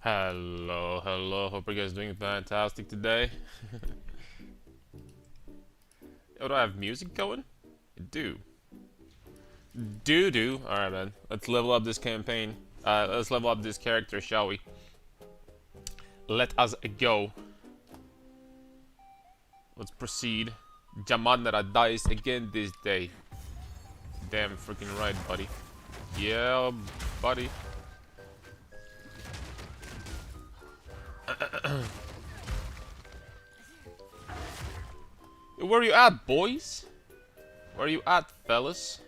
Hello, hello. Hope you guys doing fantastic today. Oh, do I have music going? I do. Do. Alright, man. Let's level up this campaign. Let's level up this character, shall we? Let us go. Let's proceed. Jamanara dies again this day. Damn freaking right, buddy. Yeah, buddy. Where you at, boys? Where you at, fellas?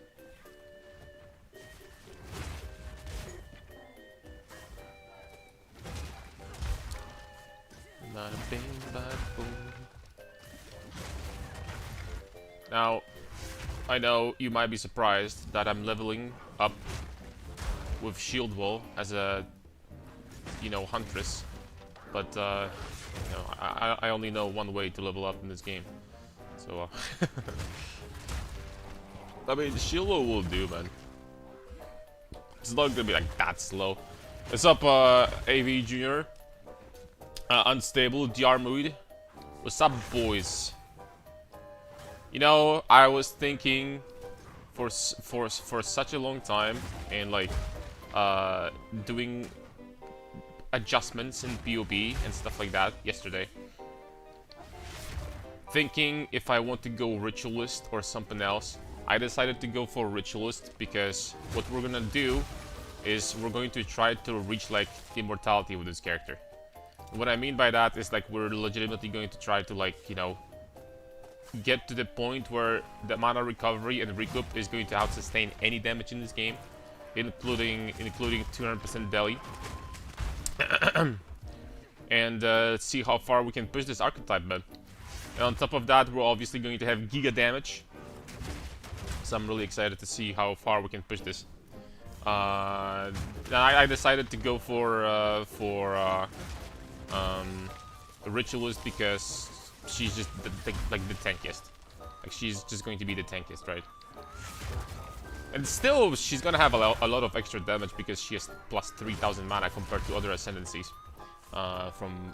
Not a bing, bad boom. Now, I know you might be surprised that I'm leveling up with shield wall as a, huntress, but I only know one way to level up in this game, so I mean, shield wall will do, man. It's not gonna be like that slow. What's up, AV Junior? Unstable, DR Mood. What's up, boys? You know, I was thinking for such a long time and like doing adjustments in POB and stuff like that yesterday. Thinking if I want to go ritualist or something else. I decided to go for ritualist because what we're gonna do is we're going to try to reach like immortality with this character. What I mean by that is like we're legitimately going to try to like, get to the point where the mana recovery and recoup is going to out-sustain any damage in this game, including 200% belly. And see how far we can push this archetype, man. And on top of that, we're obviously going to have giga damage. So I'm really excited to see how far we can push this. I decided to go for ritualist because she's just the tankiest. Like, she's just going to be the tankiest, right? And still, she's gonna have a lot of extra damage because she has plus 3,000 mana compared to other ascendancies. From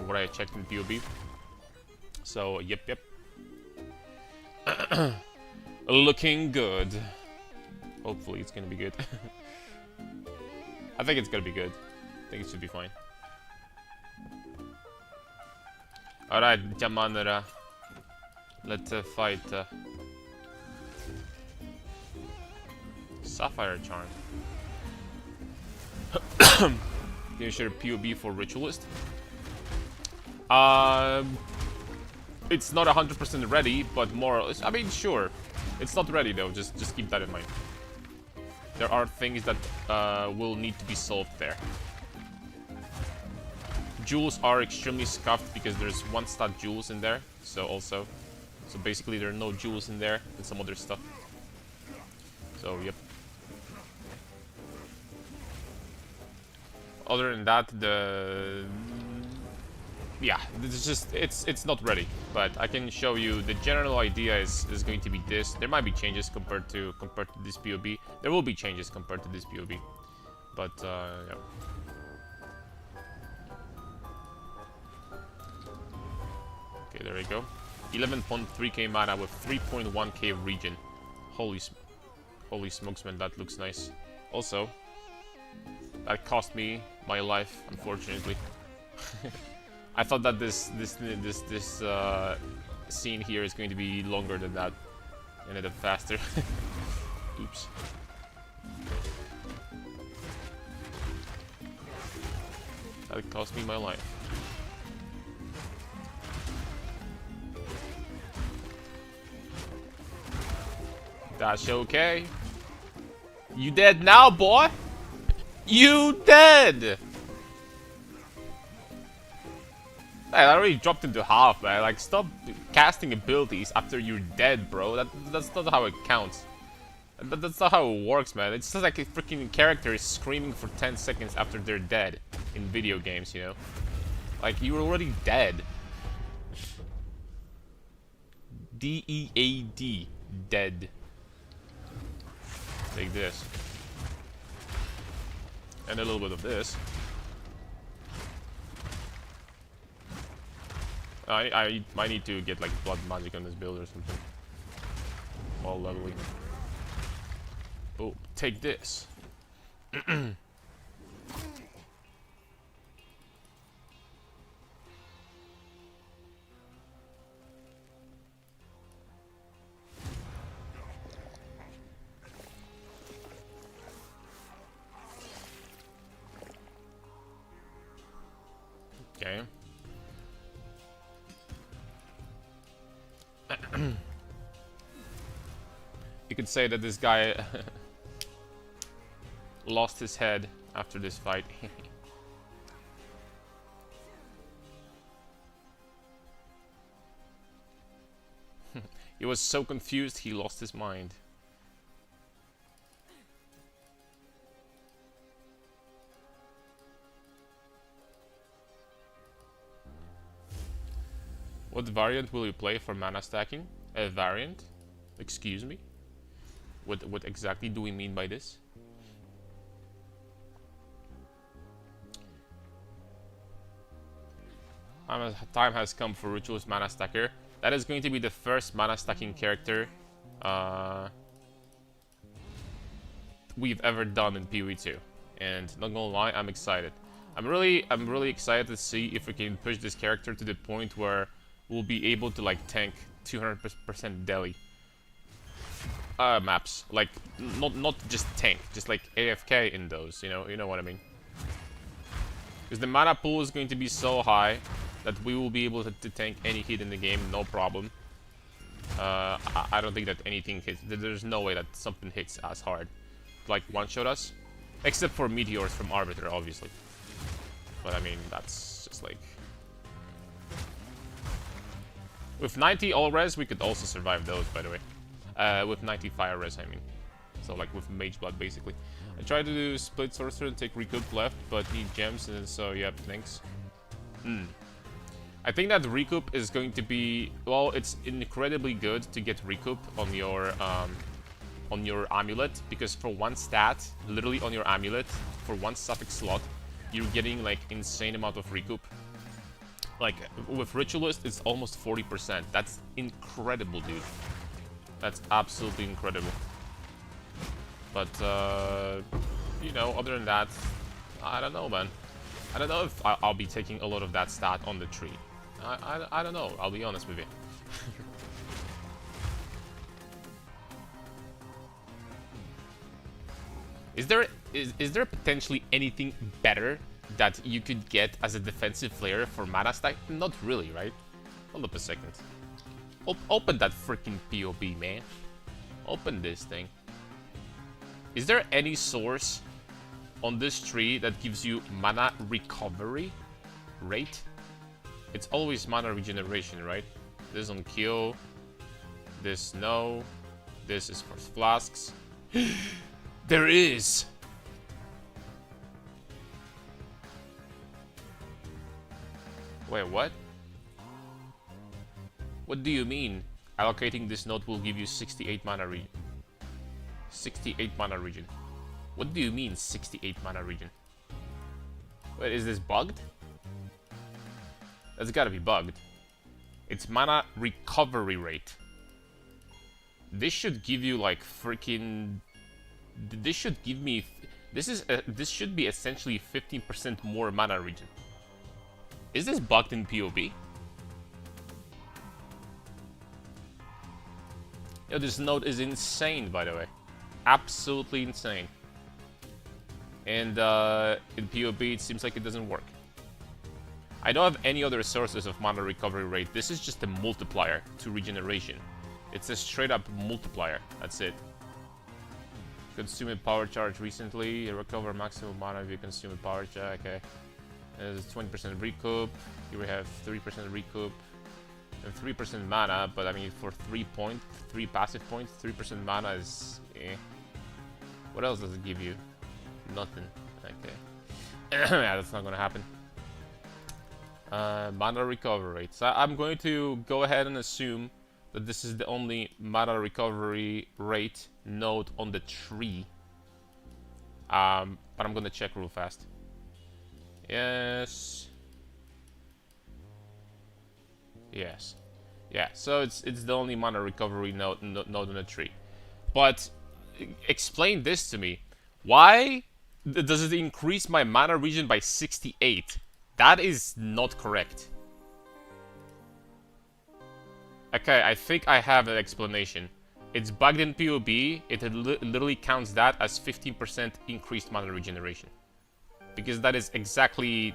what I checked in POB. So, yep. Looking good. Hopefully it's gonna be good. I think it's gonna be good. I think it should be fine. Alright, Jamanara. Let's fight. Sapphire Charm. Can you share POB for Ritualist? It's not 100% ready, but more or less. I mean, sure. It's not ready though, just keep that in mind. There are things that will need to be solved there. Jewels are extremely scuffed because there's one stat jewels in there, so basically there are no jewels in there and some other stuff. So yep. Other than that, it's not ready, but I can show you the general idea is going to be this. There might be changes compared to this POB. There will be changes compared to this POB, but yeah. Okay, there we go. 11.3k mana with 3.1k regen. Holy smokes, man, that looks nice. Also, that cost me my life, unfortunately. I thought that this scene here is going to be longer than that, and ended up faster. Oops. That cost me my life. That's okay. You dead now, boy? You dead! Man, I already dropped into half, man. Like, stop casting abilities after you're dead, bro. That's not how it counts. That's not how it works, man. It's just like a freaking character is screaming for 10 seconds after they're dead in video games, you know? Like, you're already dead. D-E-A-D. Dead. Take this. And a little bit of this. I might need to get like blood magic on this build or something. While leveling. Oh, take this. Okay. You could say that this guy lost his head after this fight. He was so confused he lost his mind. What variant will you play for mana stacking? A variant? Excuse me? What exactly do we mean by this? Time has come for Ritualist Mana Stacker. That is going to be the first mana stacking character we've ever done in PoE2. And not gonna lie, I'm excited. I'm really excited to see if we can push this character to the point where we'll be able to like tank 200% Delhi maps. Like not just tank, just like AFK in those, you know what I mean? Because the mana pool is going to be so high that we will be able to tank any hit in the game, no problem. I don't think that anything hits. There's no way that something hits as hard, like one-shot us, except for meteors from Arbiter, obviously. But I mean, that's just like with 90 all res, we could also survive those, by the way. With 90 fire res, I mean. So like with Mage Blood, basically. I tried to do Split Sorcerer and take Recoup left, but need gems, and so yep, thanks. I think that Recoup is going to be, well, it's incredibly good to get Recoup on your amulet, because for one stat, literally on your amulet, for one suffix slot, you're getting like insane amount of Recoup. Like with Ritualist, it's almost 40%. That's incredible, dude. That's absolutely incredible. But you know, other than that, I don't know, man. I don't know if I'll be taking a lot of that stat on the tree. I don't know, I'll be honest with you. Is there potentially anything better that you could get as a defensive player for mana stack? Not really, right? Hold up a second. Open that freaking POB, man. Open this thing. Is there any source on this tree that gives you mana recovery rate? It's always mana regeneration, right? This on kill. This no. This is for flasks. There is! Wait, what? What do you mean? Allocating this node will give you 68 mana regen. 68 mana regen. What do you mean 68 mana regen? Wait, is this bugged? That's gotta be bugged. It's mana recovery rate. This should give you like freaking... This should give me... This should be essentially 15% more mana regen. Is this bugged in PoB? Yo, this node is insane, by the way. Absolutely insane. And in PoB, it seems like it doesn't work. I don't have any other sources of mana recovery rate. This is just a multiplier to regeneration. It's a straight up multiplier. That's it. Consume a power charge recently. You recover maximum mana if you consume a power charge. Okay. There's 20% recoup. Here we have 3% recoup. And 3% mana, but I mean for 3 passive points, 3% mana is eh. What else does it give you? Nothing. Okay. Yeah, that's not gonna happen. Mana recovery rate. So I'm going to go ahead and assume that this is the only mana recovery rate node on the tree. But I'm gonna check real fast. Yes. Yes. Yeah, so it's the only mana recovery node in the tree. But explain this to me. Why does it increase my mana regen by 68? That is not correct. Okay, I think I have an explanation. It's bugged in PoB. It literally counts that as 15% increased mana regeneration. Because that is exactly...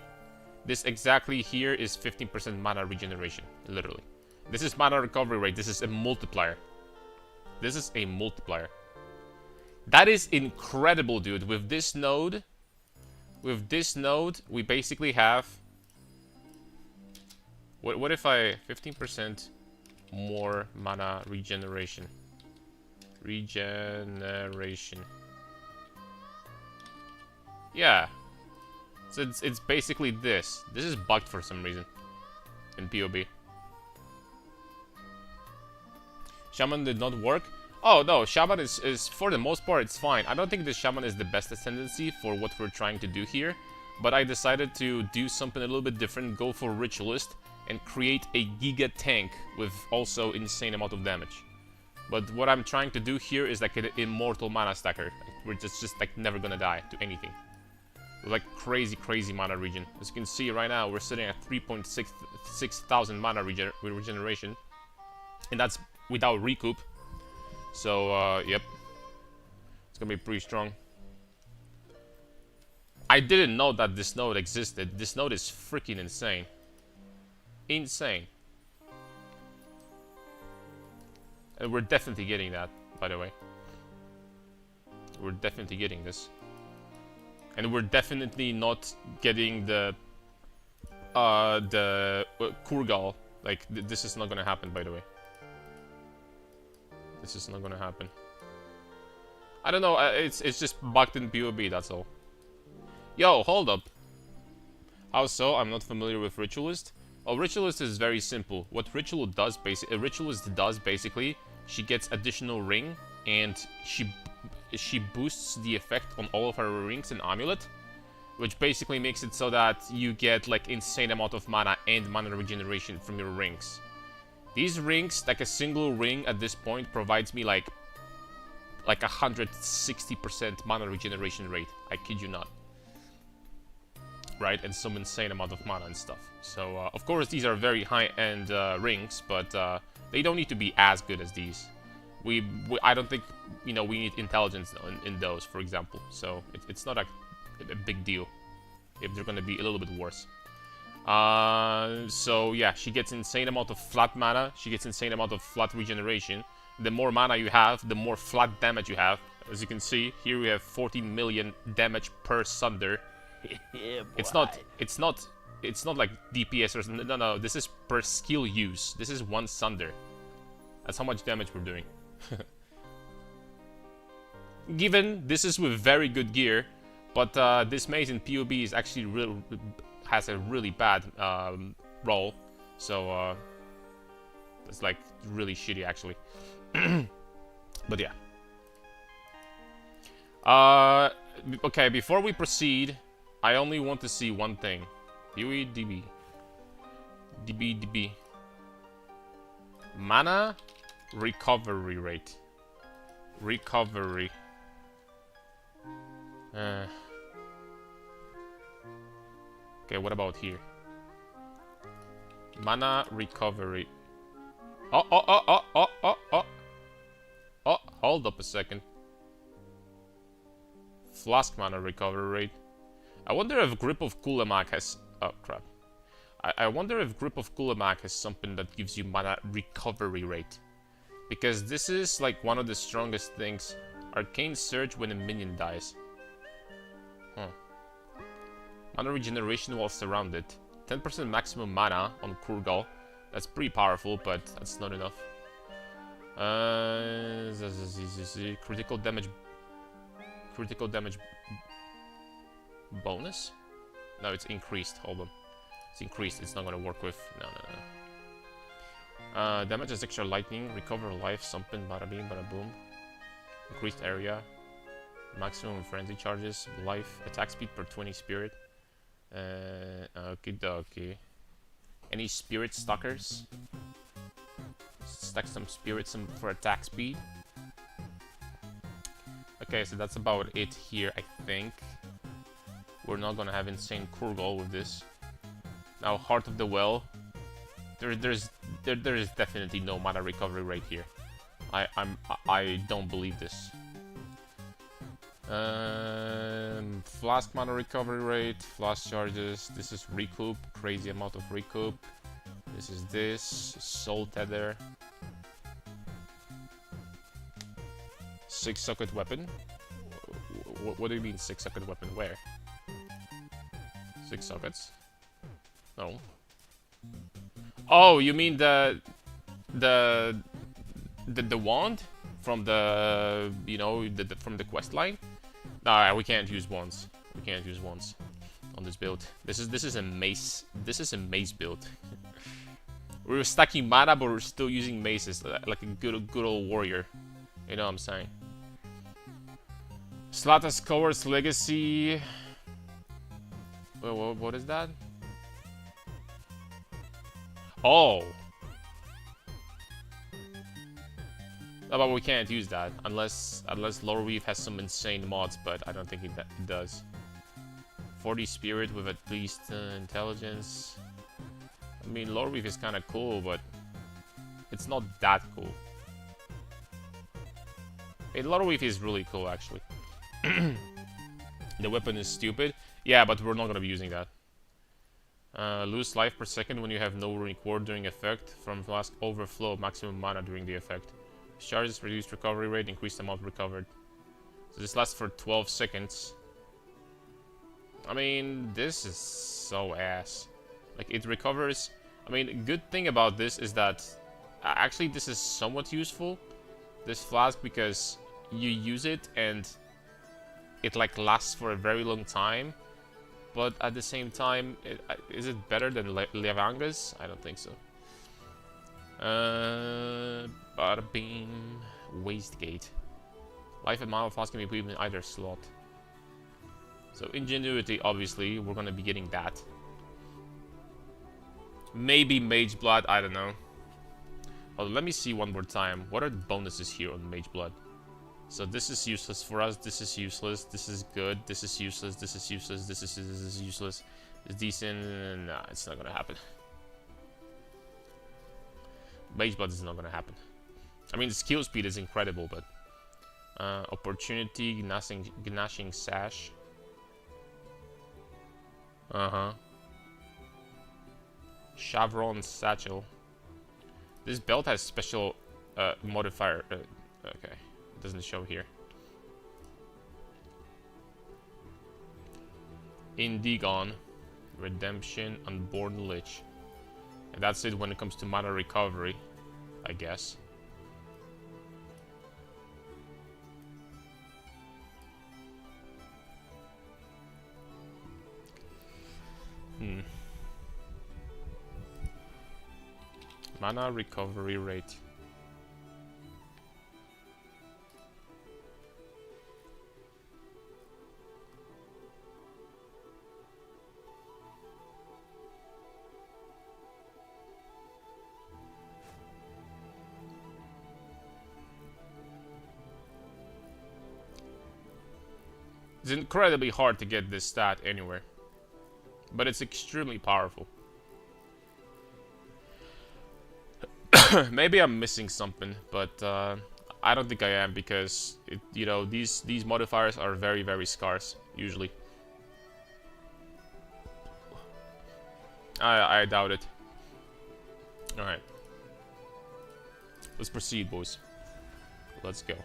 This exactly here is 15% mana regeneration, literally. This is mana recovery rate. This is a multiplier. This is a multiplier. That is incredible, dude. With this node, we basically have... What if I... 15% more mana regeneration. Regeneration. Yeah. So it's basically this. This is bugged for some reason. In PoB. Shaman did not work. Oh no, Shaman is for the most part it's fine. I don't think the Shaman is the best ascendancy for what we're trying to do here. But I decided to do something a little bit different, go for ritualist, and create a Giga tank with also insane amount of damage. But what I'm trying to do here is like an immortal mana stacker. We're just like never gonna die to anything. With like crazy mana regen. As you can see right now, we're sitting at 3.6 thousand mana regeneration. And that's without recoup. So, yep. It's gonna be pretty strong. I didn't know that this node existed. This node is freaking insane. Insane. And we're definitely getting that, by the way. We're definitely getting this. And we're definitely not getting the Kurgal. Like, this is not gonna happen, by the way. This is not gonna happen. I don't know, it's just bugged in PoB, that's all. Yo, hold up. How so? I'm not familiar with Ritualist. Oh, Ritualist is very simple. What Ritualist does basically, she gets additional ring, and she boosts the effect on all of her rings and amulet, which basically makes it so that you get like insane amount of mana and mana regeneration from your rings. These rings, like a single ring at this point, provides me like 160% mana regeneration rate. I kid you not. Right, and some insane amount of mana and stuff. So, of course, these are very high-end rings, but they don't need to be as good as these. I don't think, you know, we need intelligence in those, for example. So, it's not a big deal if they're going to be a little bit worse. So, yeah, she gets insane amount of flat mana. She gets insane amount of flat regeneration. The more mana you have, the more flat damage you have. As you can see, here we have 14 million damage per Sunder. Yeah, it's not like DPS or something. No, this is per skill use. This is one Sunder. That's how much damage we're doing. Given this is with very good gear, but this maze in PoB is actually has a really bad roll, so it's like really shitty actually. But yeah. Okay, before we proceed, I only want to see one thing. DB. Mana recovery rate. Recovery. Okay, what about here? Mana recovery. Oh, hold up a second. Flask mana recovery rate. I wonder if Grip of Kulamak has... Oh, crap. I wonder if Grip of Kulamak has something that gives you mana recovery rate. Because this is like one of the strongest things. Arcane Surge when a minion dies. Huh. Mana regeneration while surrounded. 10% maximum mana on Kurgal. That's pretty powerful, but that's not enough. Critical damage... Critical damage... bonus? No, it's increased. Hold on. It's increased. It's not gonna work with... No. Damage as extra lightning. Recover life. Something. Bada bing, bada boom. Increased area. Maximum frenzy charges. Life. Attack speed per 20 spirit. Okie dokie. Any spirit stalkers? Stack some spirits for attack speed. Okay, so that's about it here, I think. We're not gonna have insane Kurgal with this. Now, Heart of the Well. There is definitely no mana recovery rate here. I don't believe this. Flask mana recovery rate, flask charges. This is recoup, crazy amount of recoup. This is soul tether. 6-socket weapon. What do you mean 6-socket weapon? Where? 6 sockets? No. Oh, you mean the wand from the from the quest line? Nah, we can't use wands. We can't use wands on this build. This is a mace. This is a mace build. We're stacking mana, but we're still using maces like a good old warrior. You know what I'm saying? Slatas Coward's Legacy. What is that? Oh. No, but we can't use that unless Loreweave has some insane mods, but I don't think it does. 40 spirit with at least intelligence. I mean, Loreweave is kind of cool, but it's not that cool. Hey, Loreweave is really cool, actually. The weapon is stupid. Yeah, but we're not gonna be using that. Lose life per second when you have no runic ward during effect. From flask overflow, maximum mana during the effect. Charges, reduced recovery rate, increased amount recovered. So this lasts for 12 seconds. I mean, this is so ass. Like, it recovers. I mean, good thing about this is that actually this is somewhat useful, this flask, because you use it and it like lasts for a very long time. But at the same time, is it better than Levanga's? I don't think so. Bada beam. Wastegate. Life and mana flask can be put in either slot. So Ingenuity, obviously, we're gonna be getting that. Maybe Mage Blood, I don't know. Oh, let me see one more time. What are the bonuses here on Mage Blood? So this is useless for us, this is useless, this is good, this is useless, this is useless, this is useless. It's decent, nah, it's not gonna happen. Mage Blood is not gonna happen. I mean, the skill speed is incredible, but... Opportunity, Gnashing Sash. Chevron Satchel. This belt has special modifier. Okay, it doesn't show here. Indigon, Redemption, Unborn Lich. And that's it when it comes to mana recovery, I guess. Mana recovery rate. It's incredibly hard to get this stat anywhere, but it's extremely powerful. Maybe I'm missing something, but I don't think I am, because these modifiers are very scarce usually. I doubt it. All right, let's proceed, boys. Let's go.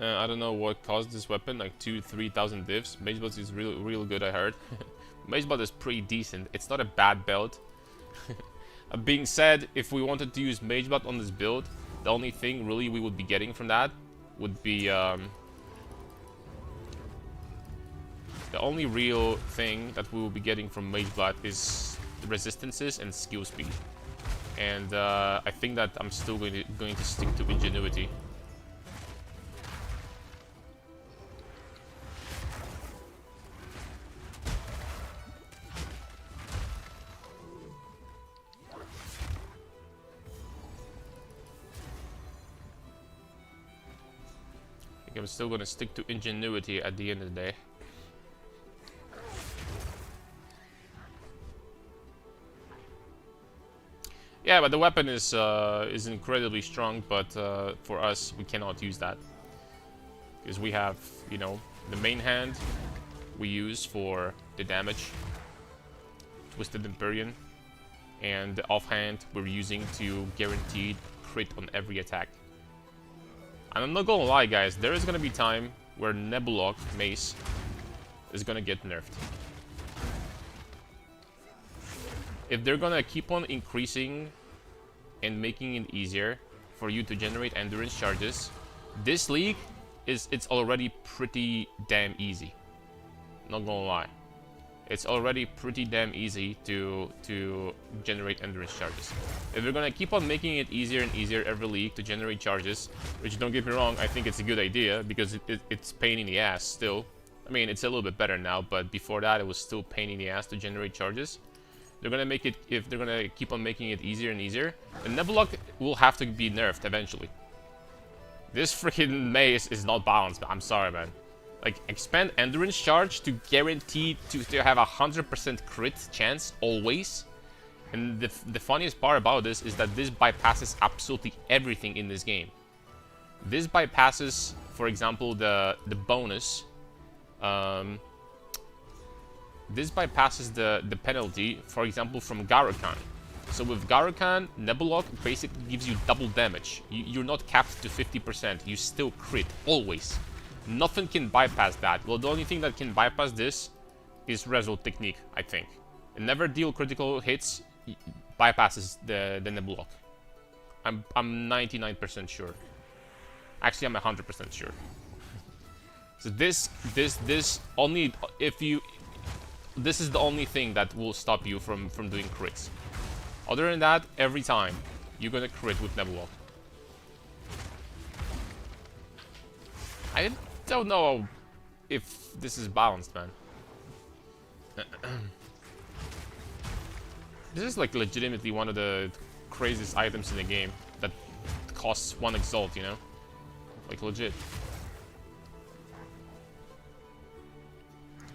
I don't know what caused this weapon, like 2,000-3,000 divs. Mage Belt is real good, I heard. Mage Belt is pretty decent. It's not a bad belt. Being said, if we wanted to use Mage Belt on this build, the only thing really we would be getting from that would be the only real thing that we will be getting from Mage Belt is resistances and skill speed. And I think that I'm still going to stick to Ingenuity. think I'm still gonna stick to ingenuity at the end of the day. Yeah, but the weapon is incredibly strong, but for us, we cannot use that. Because we have, you know, the main hand we use for the damage, Twisted Empyrian, and the offhand we're using to guaranteed crit on every attack. And I'm not gonna lie, guys, there is gonna be time where Nebuloch Mace is gonna get nerfed. If they're gonna keep on increasing and making it easier for you to generate endurance charges, this league it's already pretty damn easy. Not gonna lie. It's already pretty damn easy to generate endurance charges. If they're gonna keep on making it easier and easier every league to generate charges, which don't get me wrong, I think it's a good idea because it's pain in the ass still. I mean, it's a little bit better now, but before that it was still pain in the ass to generate charges. They're gonna make it, if they're gonna keep on making it easier and easier, the Nebuloch will have to be nerfed eventually. This freaking mace is not balanced, I'm sorry, man. Like, expand endurance charge to guarantee to have 100% crit chance always. And the funniest part about this is that this bypasses absolutely everything in this game. This bypasses, for example, the bonus. This bypasses the penalty, for example, from Garukan. So with Garukan, Nebuloch basically gives you double damage. You're not capped to 50%. You still crit, always. Nothing can bypass that. Well, the only thing that can bypass this is Result Technique, I think. It never deal critical hits, bypasses the Nebuloch. I'm 99% sure. Actually, I'm 100% sure. So this only, if you... This is the only thing that will stop you from doing crits. Other than that, every time, you're gonna crit with Nebuloch. I don't know if this is balanced, man. This is like legitimately one of the craziest items in the game that costs 1 exalt, you know? Like legit.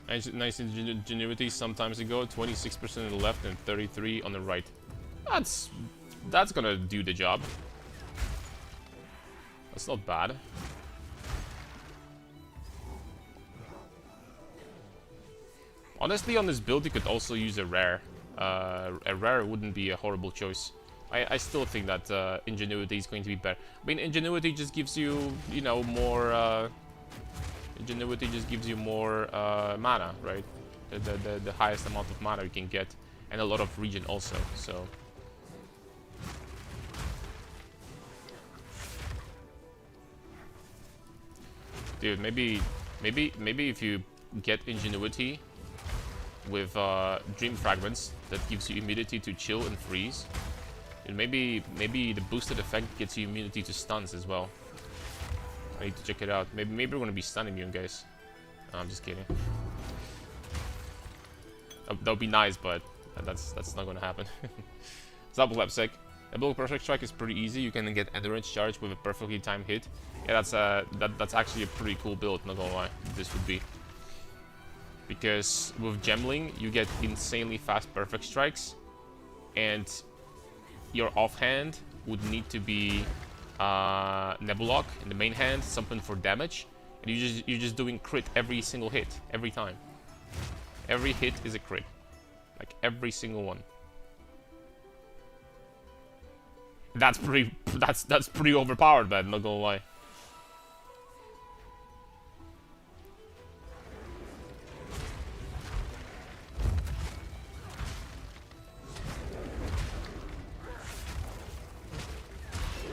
Nice ingenuity sometimes ago, 26% on the left and 33 on the right. That's gonna do the job. That's not bad. Honestly, on this build, you could also use a rare. A rare wouldn't be a horrible choice. I still think that ingenuity is going to be better. I mean, ingenuity just gives you, you know, more. Ingenuity just gives you more mana, right? The highest amount of mana you can get, and a lot of regen also. So. Dude, maybe if you get ingenuity with dream fragments, that gives you immunity to chill and freeze. And maybe the boosted effect gets you immunity to stuns as well. I need to check it out. Maybe we're gonna be stun immune, guys. No, I'm just kidding. That would be nice, but that's not gonna happen. Double Lepsec. Nebuloch Perfect Strike is pretty easy. You can get endurance charge with a perfectly timed hit. Yeah, that's actually a pretty cool build. Not gonna lie, this would be. Because with Gemling, you get insanely fast perfect strikes, and your offhand would need to be Nebuloch in the main hand, something for damage, and you're just doing crit every single hit, every time. Every hit is a crit, like every single one. That's pretty overpowered, man. Not gonna lie.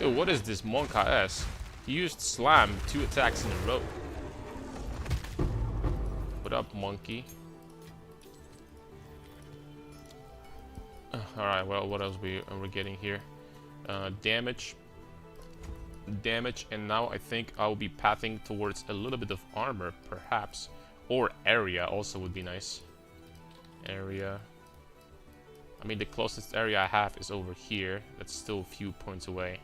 Yo, what is this Monka S? He used Slam 2 attacks in a row. What up, monkey? Alright, well, what else are we getting here? Damage, and now I think I'll be pathing towards a little bit of armor, perhaps. Or area also would be nice. Area. I mean, the closest area I have is over here. That's still a few points away.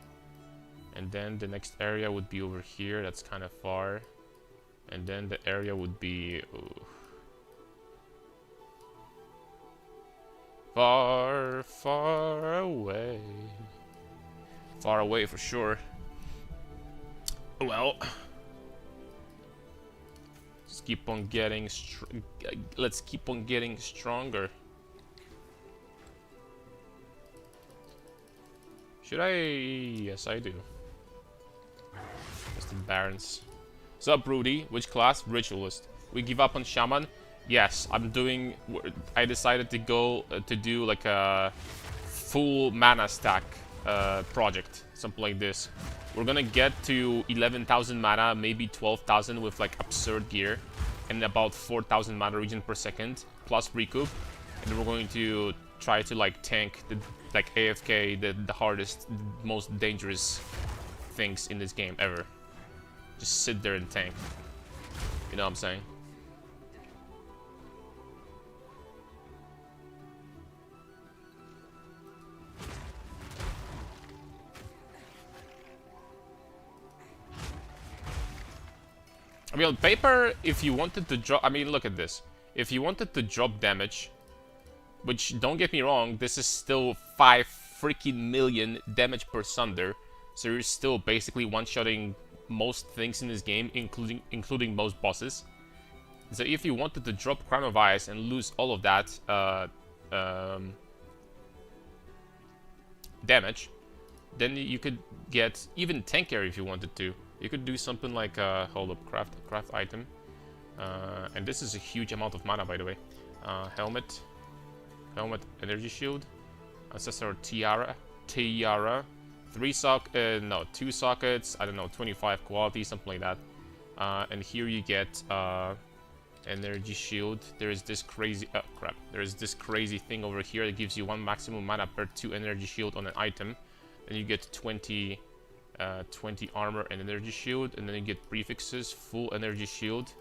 And then the next area would be over here. That's kind of far. And then the area would be... Ooh, far, far away. Far away for sure. Well... Let's keep on getting let's keep on getting stronger. Should I? Yes, I do. Just the Barons. Sup, Rudy? Which class? Ritualist. We give up on Shaman? Yes, I'm doing... I decided to go to do like a full mana stack project. Something like this. We're gonna get to 11,000 mana, maybe 12,000 with like absurd gear. And about 4,000 mana regen per second, plus recoup. And we're going to try to like tank the like AFK, the hardest, most dangerous things in this game ever. Just sit there and tank. You know what I'm saying? I mean, on paper, if you wanted to drop... I mean, look at this. If you wanted to drop damage, which, don't get me wrong, this is still 5 freaking million damage per Sunder, so you're still basically one-shotting most things in this game, including most bosses. So if you wanted to drop Crown of Ice and lose all of that damage, then you could get even tankier if you wanted to. You could do something like, hold up, craft item. And this is a huge amount of mana, by the way. Helmet, energy shield, Ancestor Tiara, 2 sockets, I don't know, 25 quality, something like that. And here you get energy shield. There is this crazy, there is this crazy thing over here that gives you 1 maximum mana per 2 energy shield on an item. Then you get 20 armor and energy shield, and then you get prefixes, full energy shield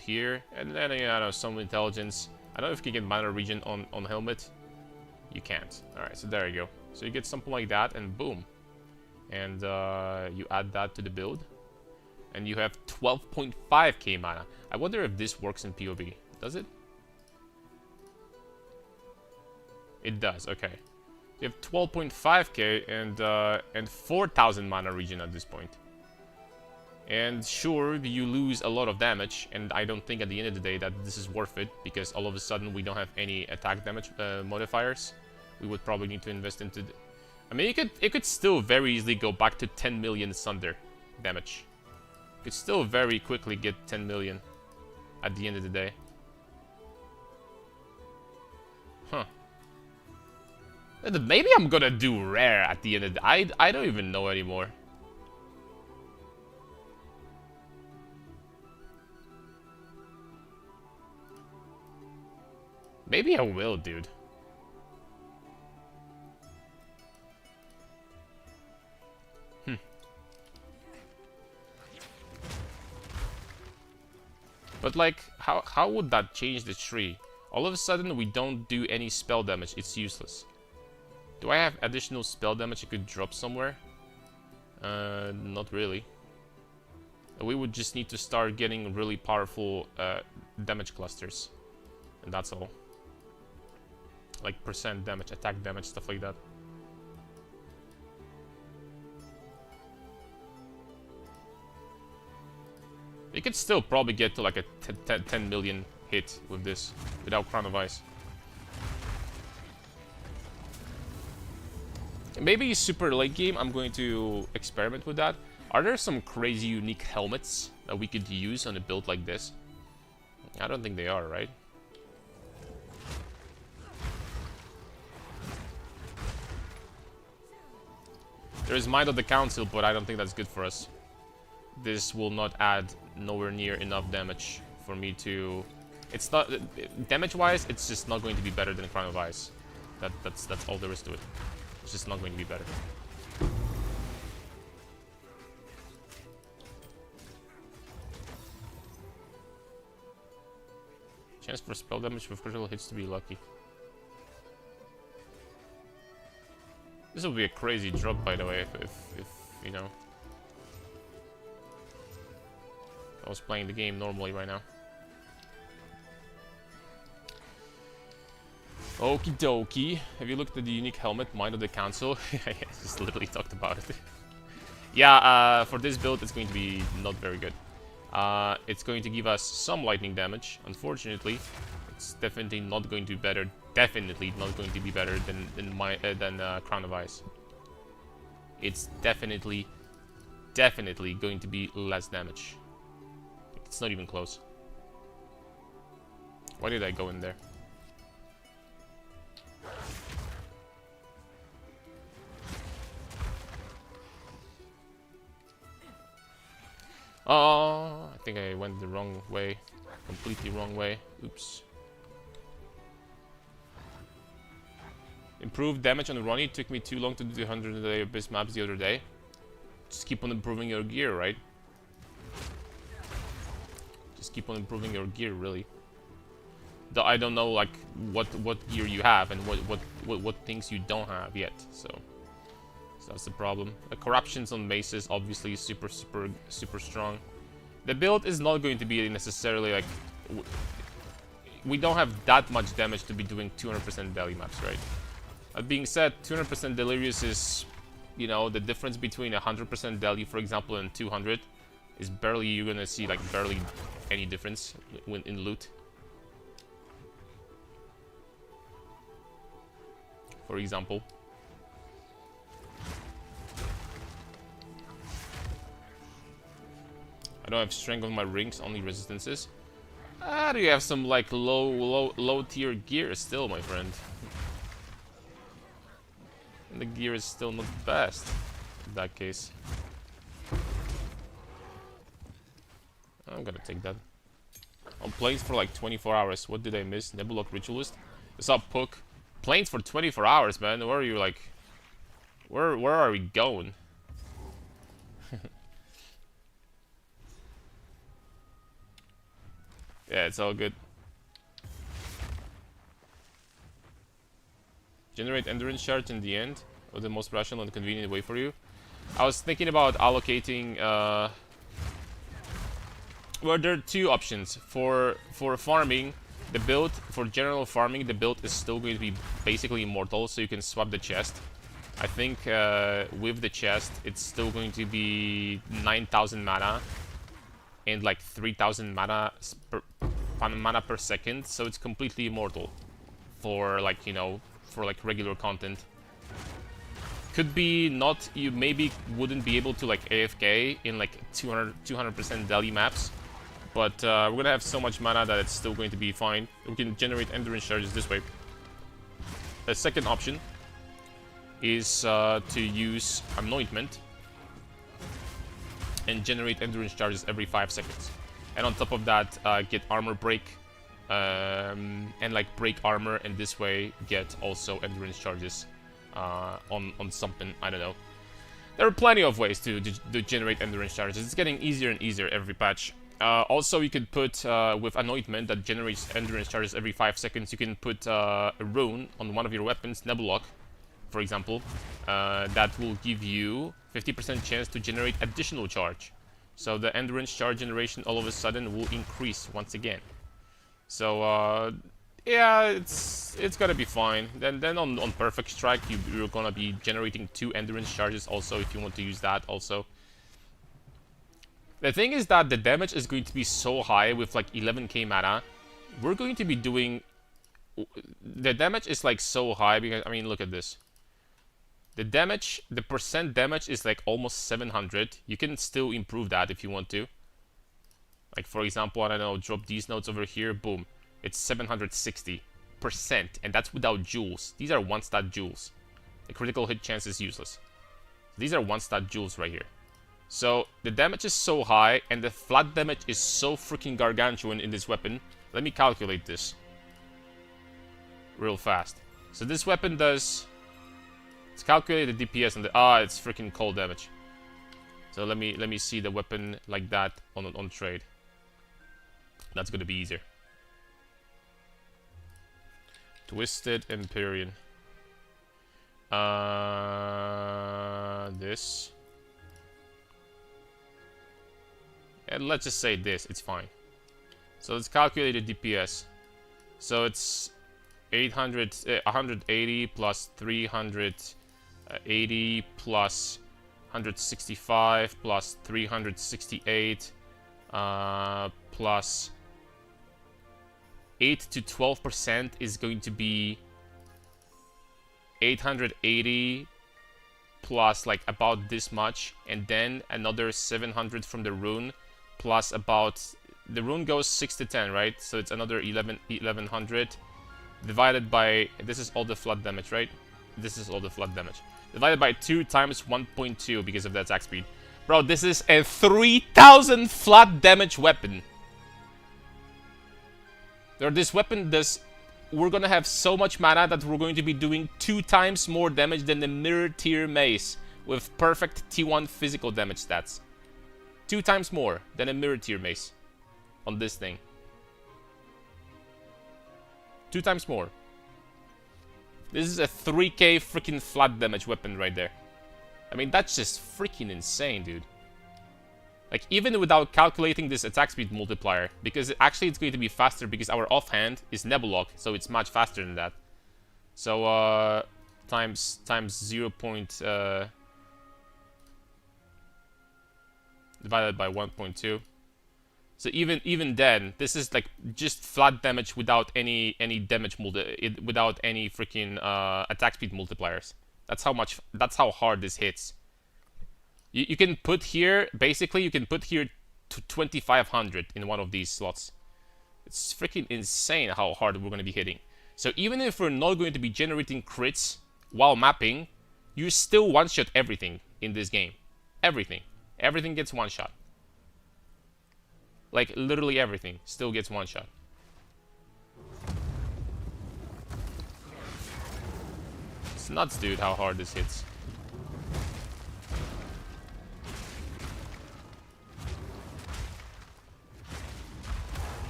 here, and then I don't know, some intelligence. I don't know if you can get mana regen on helmet. You can't. Alright, so there you go. So you get something like that, and boom. And you add that to the build, and you have 12.5k mana. I wonder if this works in PoE. Does it? It does, okay. You have 12.5k and 4,000 mana regen at this point. And sure, you lose a lot of damage, and I don't think at the end of the day that this is worth it, because all of a sudden we don't have any attack damage modifiers. We would probably need to invest into... I mean, it could still very easily go back to 10 million Sunder damage. You could still very quickly get 10 million at the end of the day. Huh. Maybe I'm gonna do rare at the end of the day. I don't even know anymore. Maybe I will, dude. But like, how would that change the tree? All of a sudden we don't do any spell damage, it's useless. Do I have additional spell damage I could drop somewhere? Not really. We would just need to start getting really powerful damage clusters. And that's all. Like percent damage, attack damage, stuff like that. You could still probably get to like a 10 million hit with this, without Crown of Ice. Maybe super late game, I'm going to experiment with that. Are there some crazy unique helmets that we could use on a build like this? I don't think they are, right? There is Mind of the Council, but I don't think that's good for us. This will not add nowhere near enough damage for me to... It's not... Damage-wise, it's just not going to be better than Crown of Ice. That's all there is to it. It's just not going to be better. Chance for spell damage with critical hits to be lucky. This will be a crazy drop, by the way, if you know, I was playing the game normally right now. Okie dokie. Have you looked at the unique helmet, Mind of the Council? I just literally talked about it. Yeah, for this build, it's going to be not very good. It's going to give us some lightning damage. Unfortunately, it's definitely not going to be better. Definitely not going to be better than Crown of Ice. It's definitely going to be less damage. It's not even close. Why did I go in there? Oh, I think I went the wrong way. Completely wrong way. Oops. Improved damage on the Ronnie. It took me too long to do the 100-day Abyss maps the other day. Just keep on improving your gear, right? Just keep on improving your gear, really. Though I don't know, like, what gear you have and what things you don't have yet, so that's the problem. The corruptions on maces obviously super strong. The build is not going to be necessarily like we don't have that much damage to be doing 200% daily maps, right? That being said, 200% Delirious is, you know, the difference between 100% Deli, for example, and 200 is barely, you're gonna see like barely any difference in loot. For example. I don't have strength on my rings, only resistances. Ah, do you have some like low tier gear still, my friend? And the gear is still not the best in that case. I'm gonna take that. On planes for like 24 hours. What did I miss? Nebuloch Ritualist. What's up, Puck? Planes for 24 hours, man. Where are you like? Where are we going? Yeah, it's all good. Generate endurance shards in the end, or the most rational and convenient way for you. I was thinking about allocating. Well, there are two options for farming. The build for general farming, the build is still going to be basically immortal, so you can swap the chest. I think with the chest, it's still going to be 9,000 mana and like 3,000 mana per second, so it's completely immortal for like, you know, for like regular content. Could be not, you maybe wouldn't be able to like AFK in like 200% daily maps, but we're gonna have so much mana that it's still going to be fine. We can generate endurance charges this way. The second option is to use anointment and generate endurance charges every 5 seconds. And on top of that, get armor break and like break armor, and this way get also endurance charges on something. I don't know. There are plenty of ways to generate endurance charges. It's getting easier and easier every patch. Also, you could put with anointment that generates endurance charges every 5 seconds. You can put a rune on one of your weapons, Nebuloch, for example, that will give you 50% chance to generate additional charge. So the endurance charge generation all of a sudden will increase once again. So yeah, it's gonna be fine. Then on perfect strike, you're gonna be generating 2 endurance charges also if you want to use that also. The thing is that the damage is going to be so high with like 11k mana. We're going to be doing... The damage is like so high because, I mean, look at this. The damage, the percent damage is like almost 700. You can still improve that if you want to. Like, for example, I don't know, drop these notes over here, boom. It's 760%, and that's without jewels. These are 1-stat jewels. The critical hit chance is useless. These are 1-stat jewels right here. So, the damage is so high, and the flat damage is so freaking gargantuan in this weapon. Let me calculate this real fast. So this weapon does... Let's calculate the DPS and the... it's freaking cold damage. So let me see the weapon like that on trade. That's gonna be easier. Twisted Empyrian. this. And let's just say this, it's fine. So let's calculate the DPS. So it's 180 plus 380 plus 165 plus 368 plus 8 to 12% is going to be 880 plus like about this much, and then another 700 from the rune plus about, the rune goes 6 to 10, right? So it's another 1100 divided by, this is all the flood damage, right? This is all the flood damage. Divided by 2 times 1.2 because of the attack speed. Bro, this is a 3000 flood damage weapon. This weapon does, we're gonna have so much mana that we're going to be doing 2 times more damage than the mirror tier mace with perfect T1 physical damage stats. 2 times more than a mirror tier mace on this thing. 2 times more. This is a 3k freaking flat damage weapon right there. I mean, that's just freaking insane, dude. Like, even without calculating this attack speed multiplier, because actually it's going to be faster because our offhand is Nebuloch, so it's much faster than that. So, times 0. Divided by 1.2. So even then, this is like just flat damage without any damage without any freaking attack speed multipliers. That's how hard this hits. You can put here, basically you can put here to 2500 in one of these slots. It's freaking insane how hard we're going to be hitting. So even if we're not going to be generating crits while mapping, you still one-shot everything in this game. Everything gets one-shot. Like, literally everything still gets one-shot. It's nuts, dude, how hard this hits.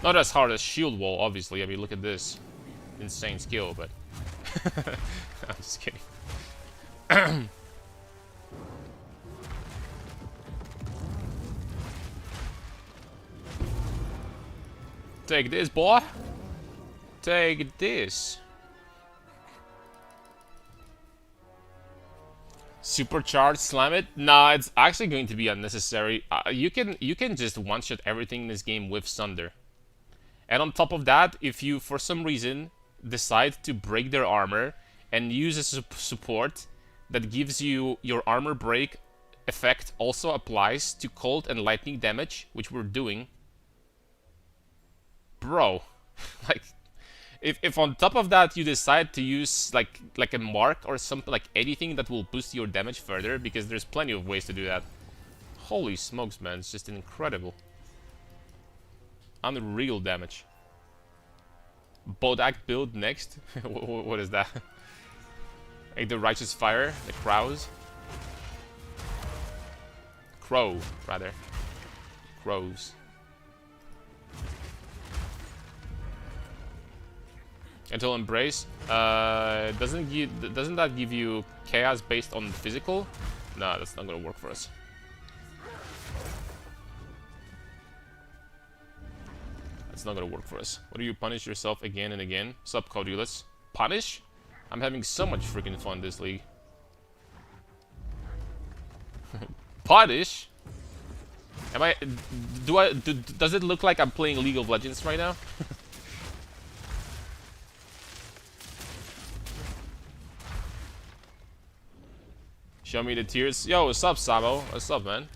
Not as hard as Shield Wall, obviously. I mean, look at this. Insane skill, but... I'm just kidding. Take this, boy. Take this. Supercharge, slam it? Nah, it's actually going to be unnecessary. You can just one-shot everything in this game with Sunder. And on top of that, if you, for some reason, decide to break their armor and use a support that gives you your armor break effect also applies to cold and lightning damage, which we're doing. Bro, like, if on top of that you decide to use like a mark or something, like anything that will boost your damage further, because there's plenty of ways to do that. Holy smokes, man, it's just incredible. Unreal damage. Bodak build next. What is that? Like the Righteous Fire, the crows. Crow, rather. Crows. Until Embrace. Doesn't that give you chaos based on physical? No, that's not gonna work for us. It's not gonna work for us. What do you punish yourself again and again? Sup, Codulus? Punish? I'm having so much freaking fun this league. Punish? Am I? Does it look like I'm playing League of Legends right now? Show me the tears. Yo, what's up, Samo? What's up, man?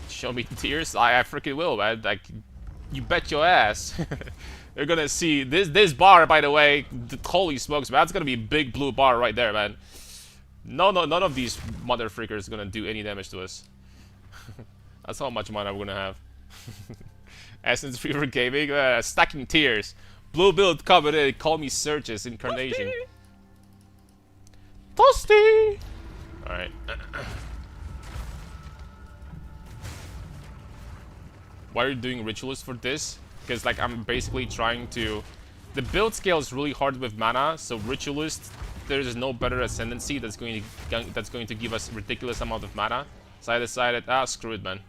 Show me the tears. I freaking will, man. Like. You bet your ass. You're gonna see this bar, by the way. Holy smokes, man. That's gonna be a big blue bar right there, man. No, none of these mother freakers gonna do any damage to us. That's how much mana we're gonna have. Essence Fever Gaming, stacking tears. Blue build coming in. Call me Searches Incarnation. Toasty. All right. Why are you doing Ritualist for this? Because, like, I'm basically trying to... The build scale is really hard with mana, so Ritualist there's no better ascendancy that's going to give us ridiculous amount of mana. So I decided, screw it, man.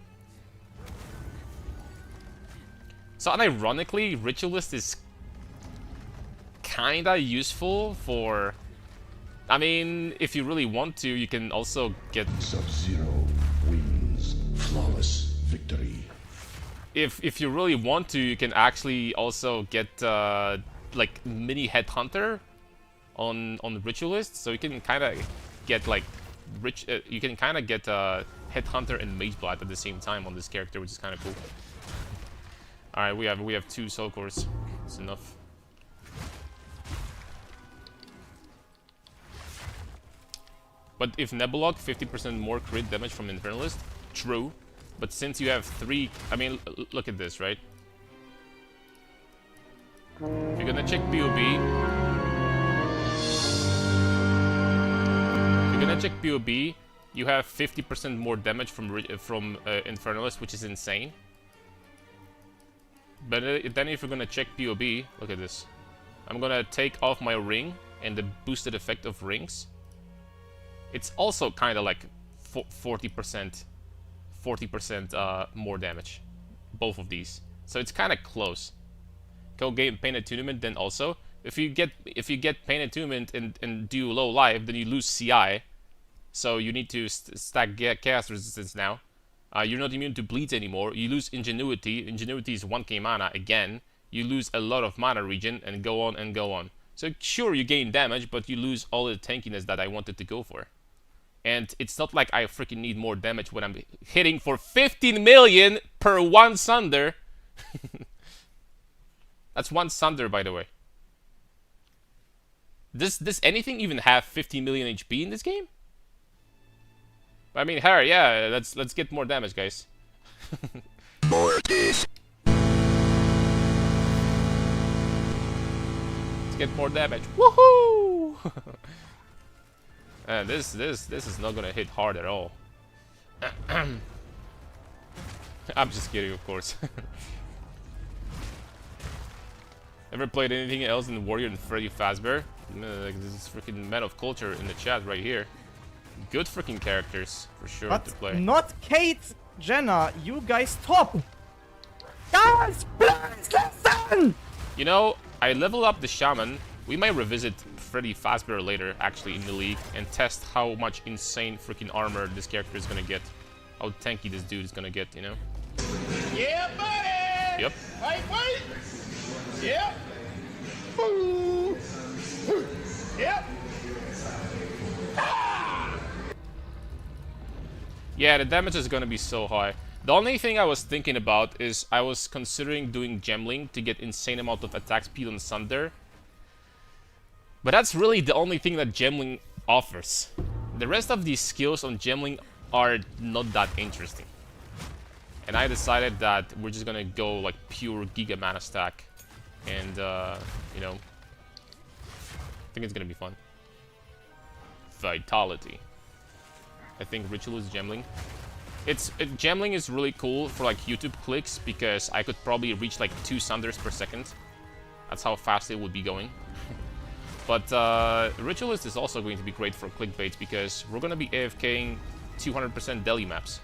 So unironically, ritualist is kinda useful for. I mean, if you really want to, you can also get. Sub-Zero wins flawless victory. If you really want to, you can actually also get like mini headhunter on ritualist, so you can kind of get like you can kind of get headhunter and mageblood at the same time on this character, which is kind of cool. All right, we have 2 soul cores. It's enough. But if Nebuloch 50% more crit damage from Infernalist, true. But since you have 3, I mean, look at this, right? If you're gonna check POB, you have 50% more damage from Infernalist, which is insane. But then if you're gonna check POB, look at this. I'm gonna take off my ring and the boosted effect of rings. It's also kind of like 40% more damage, both of these. So it's kind of close. Go gain Pain Attunement, then also if you get Pain Attunement and do low life, then you lose CI. So you need to stack chaos resistance now. You're not immune to bleeds anymore. You lose Ingenuity. Ingenuity is 1k mana again. You lose a lot of mana regen, and go on and go on. So sure, you gain damage, but you lose all the tankiness that I wanted to go for. And it's not like I freaking need more damage when I'm hitting for 15 million per 1 Sunder. That's 1 Sunder, by the way. Does anything even have 15 million HP in this game? I mean, Harry, yeah, let's get more damage, guys. Let's get more damage. Woohoo! This is not gonna hit hard at all. I'm just kidding, of course. Ever played anything else in Warrior and Freddy Fazbear? Like, this is freaking Man of Culture in the chat right here. Good freaking characters for sure but to play. Not Kate, Jenna. You guys stop. Guys, please listen. You know, I leveled up the Shaman. We might revisit Freddy Fazbear later, actually, in the league, and test how much insane freaking armor this character is gonna get. How tanky this dude is gonna get, you know? Yeah, buddy! Yep. Wait! Yep! Boo! Yep! Yeah, the damage is gonna be so high. The only thing I was thinking about is I was considering doing Gemling to get insane amount of attack speed on Sunder. But that's really the only thing that Gemling offers. The rest of these skills on Gemling are not that interesting. And I decided that we're just gonna go like pure Giga Mana Stack. And, you know, I think it's gonna be fun. Vitality. I think Ritualist Gemling. Gemling is really cool for like YouTube clicks because I could probably reach like 2 Sunders per second. That's how fast it would be going. But Ritualist is also going to be great for clickbaits because we're gonna be AFKing 200% deli maps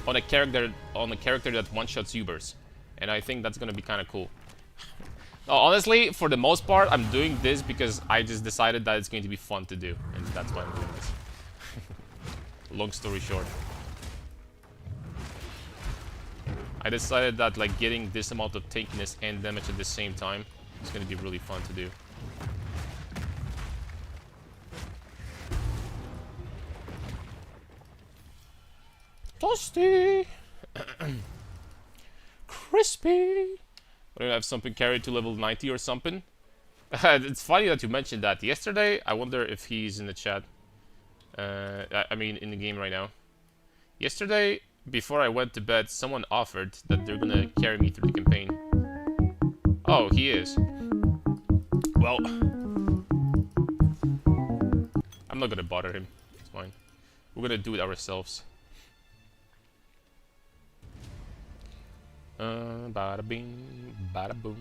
on a character that one-shots Ubers, and I think that's gonna be kind of cool. No, honestly, for the most part, I'm doing this because I just decided that it's going to be fun to do, and that's why I'm doing this. Long story short, I decided that like getting this amount of tankiness and damage at the same time is going to be really fun to do. Toasty! Crispy! I don't have something carried to level 90 or something. It's funny that you mentioned that. Yesterday, I wonder if he's in the chat. I mean, in the game right now. Yesterday, before I went to bed, someone offered that they're gonna carry me through the campaign. Oh, he is. Well, I'm not gonna bother him. It's fine. We're gonna do it ourselves. Bada bing, bada boom.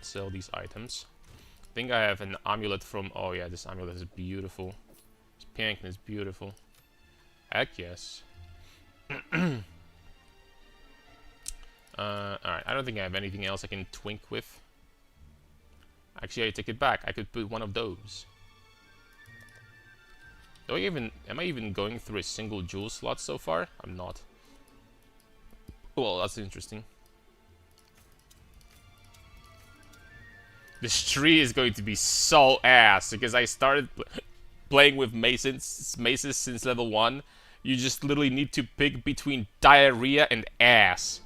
Sell these items. I think I have an amulet from... Oh yeah, this amulet is beautiful. This pink is beautiful. Heck yes. Alright, I don't think I have anything else I can twink with. Actually, I take it back. I could put one of those. Am I even going through a single jewel slot so far? I'm not. Well, that's interesting. This tree is going to be so ass because I started playing with maces since level 1. You just literally need to pick between diarrhea and ass.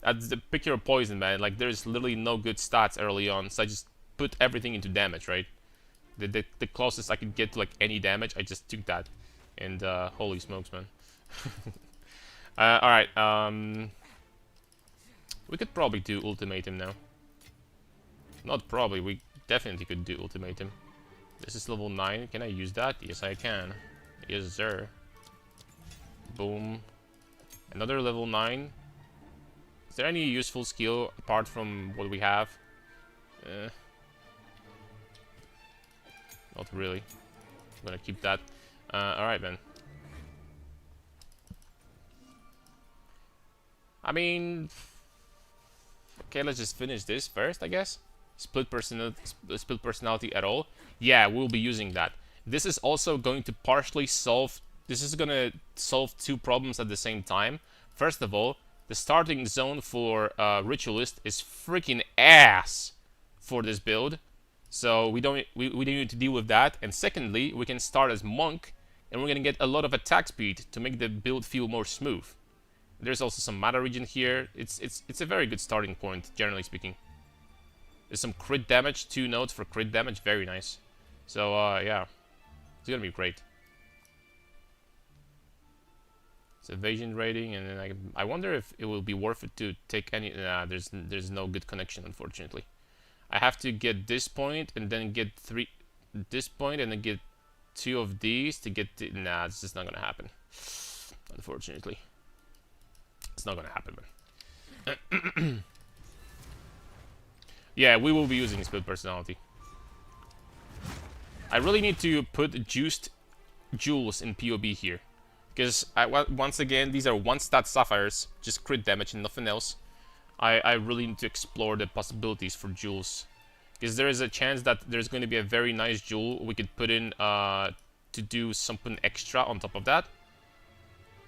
That's the pick your poison, man. Like, there's literally no good stats early on, so I just put everything into damage, right? The closest I could get to like any damage, I just took that. And holy smokes, man. Alright, we could probably do ultimatum now. Not probably, we definitely could do ultimatum. This is level 9, can I use that? Yes, I can. Yes, sir. Boom. Another level 9. Is there any useful skill apart from what we have? Not really. I'm gonna keep that. Alright, man. I mean... Okay, let's just finish this first, I guess. Split personality at all. Yeah, we'll be using that. This is also going to partially solve... This is gonna solve two problems at the same time. First of all, the starting zone for Ritualist is freaking ass for this build. So we don't need to deal with that. And secondly, we can start as Monk, and we're gonna get a lot of attack speed to make the build feel more smooth. There's also some mana regen here. It's a very good starting point, generally speaking. There's some crit damage, 2 nodes for crit damage, very nice. So yeah, it's gonna be great. It's evasion rating, and then I wonder if it will be worth it to take any. Nah, there's no good connection, unfortunately. I have to get this point and then get this point and then get 2 of these to get to... Nah, it's just not gonna happen. Unfortunately. It's not gonna happen, man. Yeah, we will be using split personality. I really need to put juiced jewels in POB here. Because, once again, these are 1-stat sapphires. Just crit damage and nothing else. I really need to explore the possibilities for jewels. Because there is a chance that there's going to be a very nice jewel we could put in to do something extra on top of that.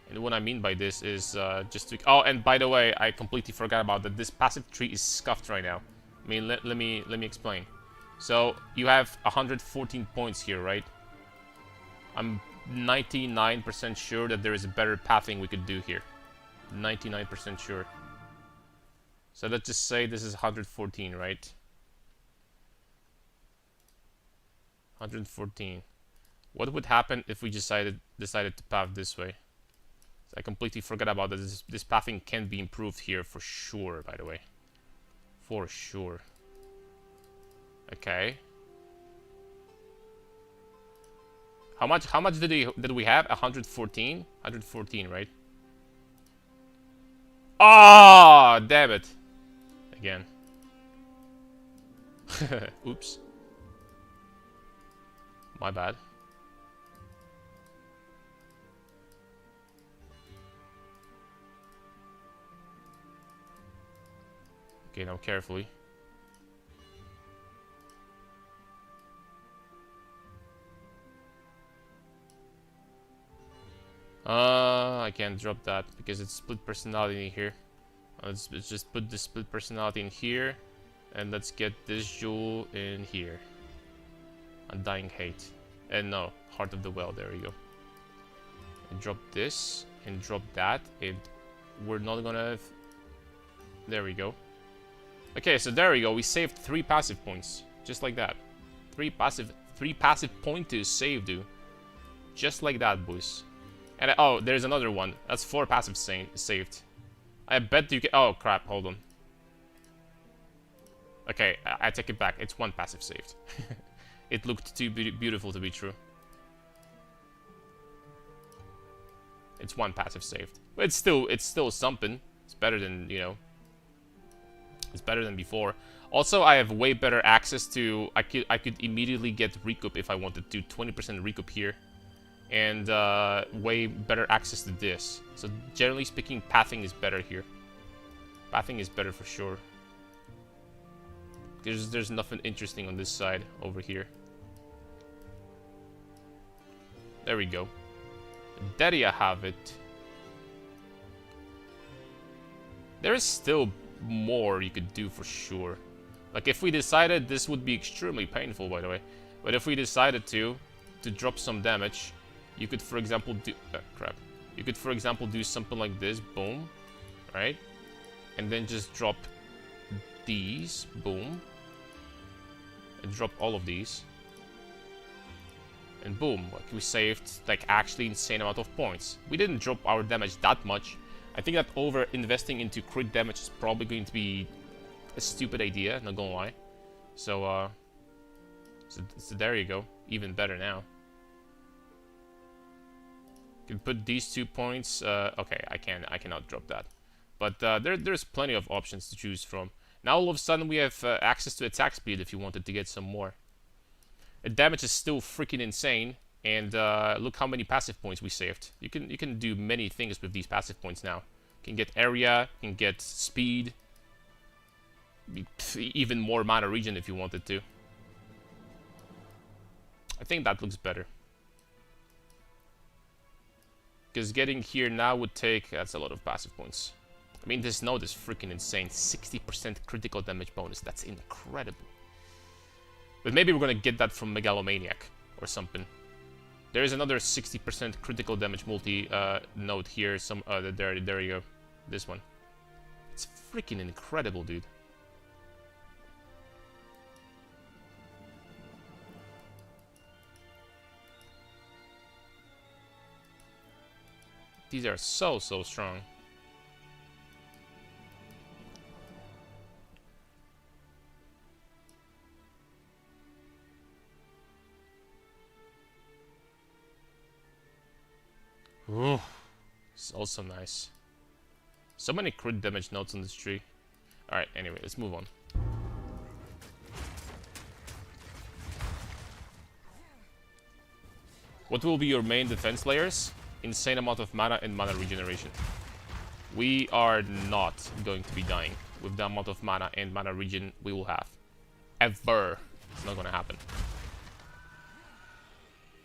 And what I mean by this is just to... Oh, and by the way, I completely forgot about that. This passive tree is scuffed right now. I mean, let me explain. So, you have 114 points here, right? I'm 99% sure that there is a better pathing we could do here. 99% sure. So let's just say this is 114, right? 114. What would happen if we decided to path this way? So I completely forgot about that. This pathing can be improved here for sure, by the way. For sure. Okay. How much did we have? 114? 114, right? Ah, oh, damn it. Again. Oops. My bad. Okay, now carefully. I can't drop that because it's split personality in here. Let's just put the split personality in here, and let's get this jewel in here. Undying Hate, and no, Heart of the Well. There we go. And drop this and drop that. And we're not gonna. There we go. Okay, so there we go. We saved 3 passive points, just like that. 3 passive pointers saved, dude. Just like that, boys. And oh, there's another one. That's 4 passive saved. I bet you can... Oh, crap. Hold on. Okay, I take it back. It's 1 passive saved. It looked too beautiful to be true. It's 1 passive saved. But it's still something. It's better than, you know... It's better than before. Also, I have way better access to... I could immediately get recoup if I wanted to. 20% recoup here. And way better access to this. So generally speaking, pathing is better here. Pathing is better for sure. There's nothing interesting on this side over here. There we go. There you have it. There is still more you could do for sure. Like if we decided, this would be extremely painful by the way, but if we decided to drop some damage, you could for example do crap. You could for example do something like this, boom, right? And then just drop these, boom. And drop all of these. And boom, like we saved like actually insane amount of points. We didn't drop our damage that much. I think that over investing into crit damage is probably going to be a stupid idea, not gonna lie. So so there you go, even better now. You can put these 2 points. Okay, I cannot drop that, but there's plenty of options to choose from. Now all of a sudden we have access to attack speed if you wanted to get some more. The damage is still freaking insane, and look how many passive points we saved. You can do many things with these passive points now. You can get area, you can get speed, even more mana regen if you wanted to. I think that looks better. Because getting here now would take... that's a lot of passive points. I mean, this node is freaking insane. 60% critical damage bonus. That's incredible. But maybe we're gonna get that from Megalomaniac or something. There is another 60% critical damage multi node here. There you go. This one. It's freaking incredible, dude. These are so strong. Ooh, it's also nice. So many crit damage nodes on this tree. Alright, anyway, let's move on. What will be your main defense layers? Insane amount of mana and mana regeneration. We are not going to be dying with the amount of mana and mana regen we will have. Ever. It's not gonna happen.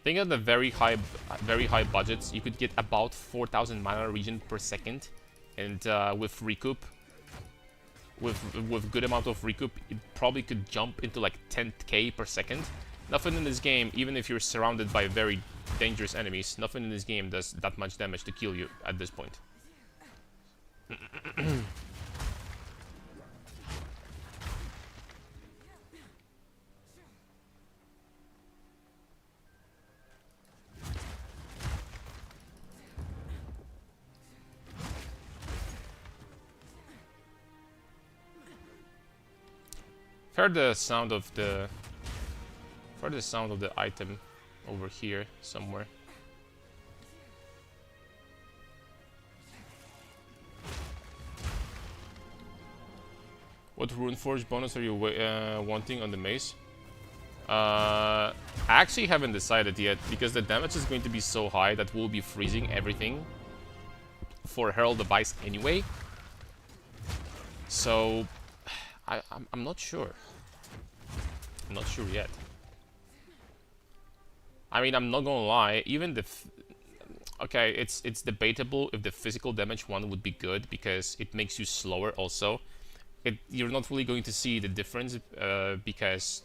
Think of the very high budgets, you could get about 4,000 mana regen per second, and with recoup, with good amount of recoup, it probably could jump into like 10k per second. Nothing in this game, even if you're surrounded by very dangerous enemies, nothing in this game does that much damage to kill you at this point. Heard the sound of the item over here somewhere. What Runeforge bonus are you wanting on the mace? I actually haven't decided yet, because the damage is going to be so high that we'll be freezing everything for Herald Device anyway. So I'm not sure. I'm not sure yet. I mean, I'm not gonna lie, even the... okay, it's debatable if the physical damage one would be good, because it makes you slower also. You're not really going to see the difference, because,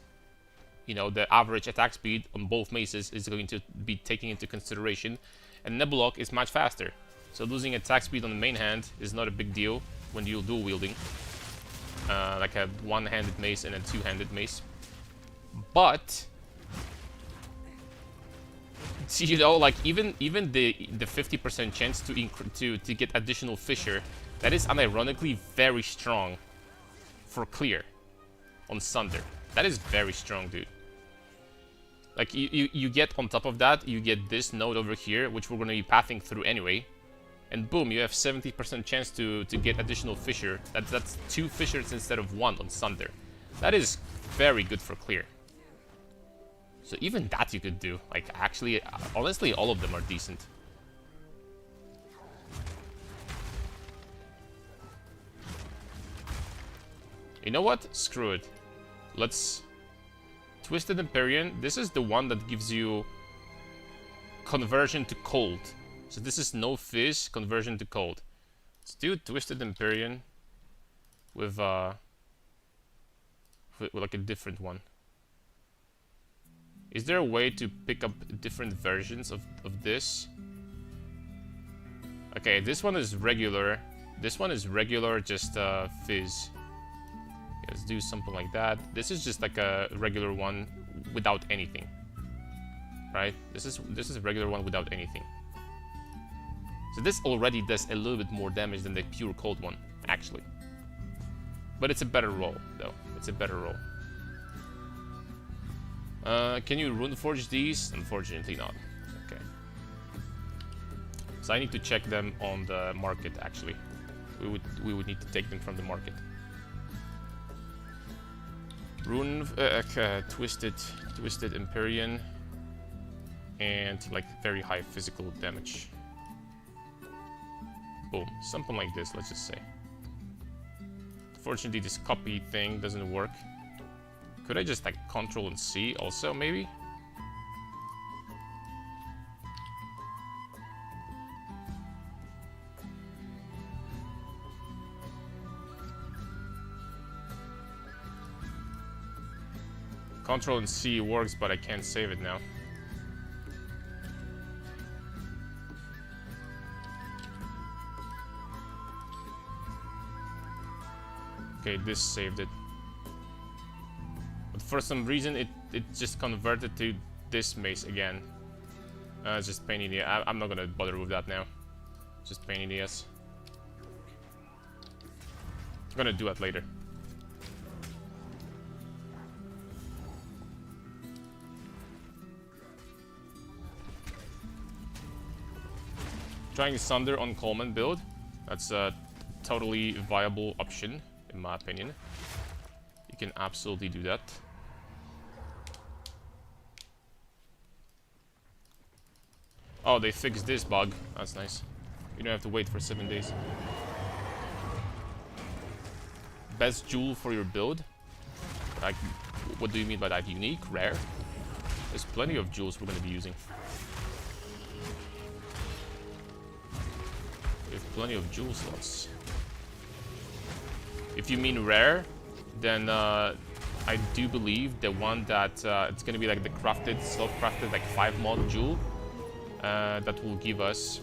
you know, the average attack speed on both maces is going to be taken into consideration, and Nebuloch is much faster. So losing attack speed on the main hand is not a big deal when you're dual wielding. Like a one-handed mace and a two-handed mace. But... you know, like even the 50% chance to get additional fissure, that is unironically very strong for clear on Sunder. That is very strong, dude. Like you get on top of that, you get this node over here, which we're gonna be pathing through anyway, and boom, you have 70% chance to get additional fissure. That's 2 fissures instead of 1 on Sunder. That is very good for clear. So even that you could do. Like, actually, honestly, all of them are decent. You know what? Screw it. Let's... Twisted Empyrian. This is the one that gives you conversion to cold. So this is no fizz, conversion to cold. Let's do Twisted Empyrean with like a different one. Is there a way to pick up different versions of this? Okay, this one is regular. This one is regular, just fizz. Okay, let's do something like that. This is just like a regular one without anything. Right? This is a regular one without anything. So this already does a little bit more damage than the pure cold one, actually. But it's a better roll, though. It's a better roll. Can you runeforge these? Unfortunately not. Okay. So I need to check them on the market, actually. We would need to take them from the market. Twisted Empyrean. And like very high physical damage. Boom. Something like this, let's just say. Unfortunately, this copy thing doesn't work. Could I just like Control and C also, maybe? Control and C works, but I can't save it now. Okay, this saved it. But for some reason, it just converted to this mace again. It's just pain in the ass. I'm not gonna bother with that now. Just pain in the ass. I'm gonna do that later. Trying Sunder on Coleman build. That's a totally viable option, in my opinion. You can absolutely do that. Oh, they fixed this bug. That's nice. You don't have to wait for 7 days. Best jewel for your build? Like, what do you mean by that? Unique? Rare? There's plenty of jewels we're going to be using. We have plenty of jewel slots. If you mean rare, then I do believe the one that it's gonna be like the crafted, self-crafted, like 5 mod jewel that will give us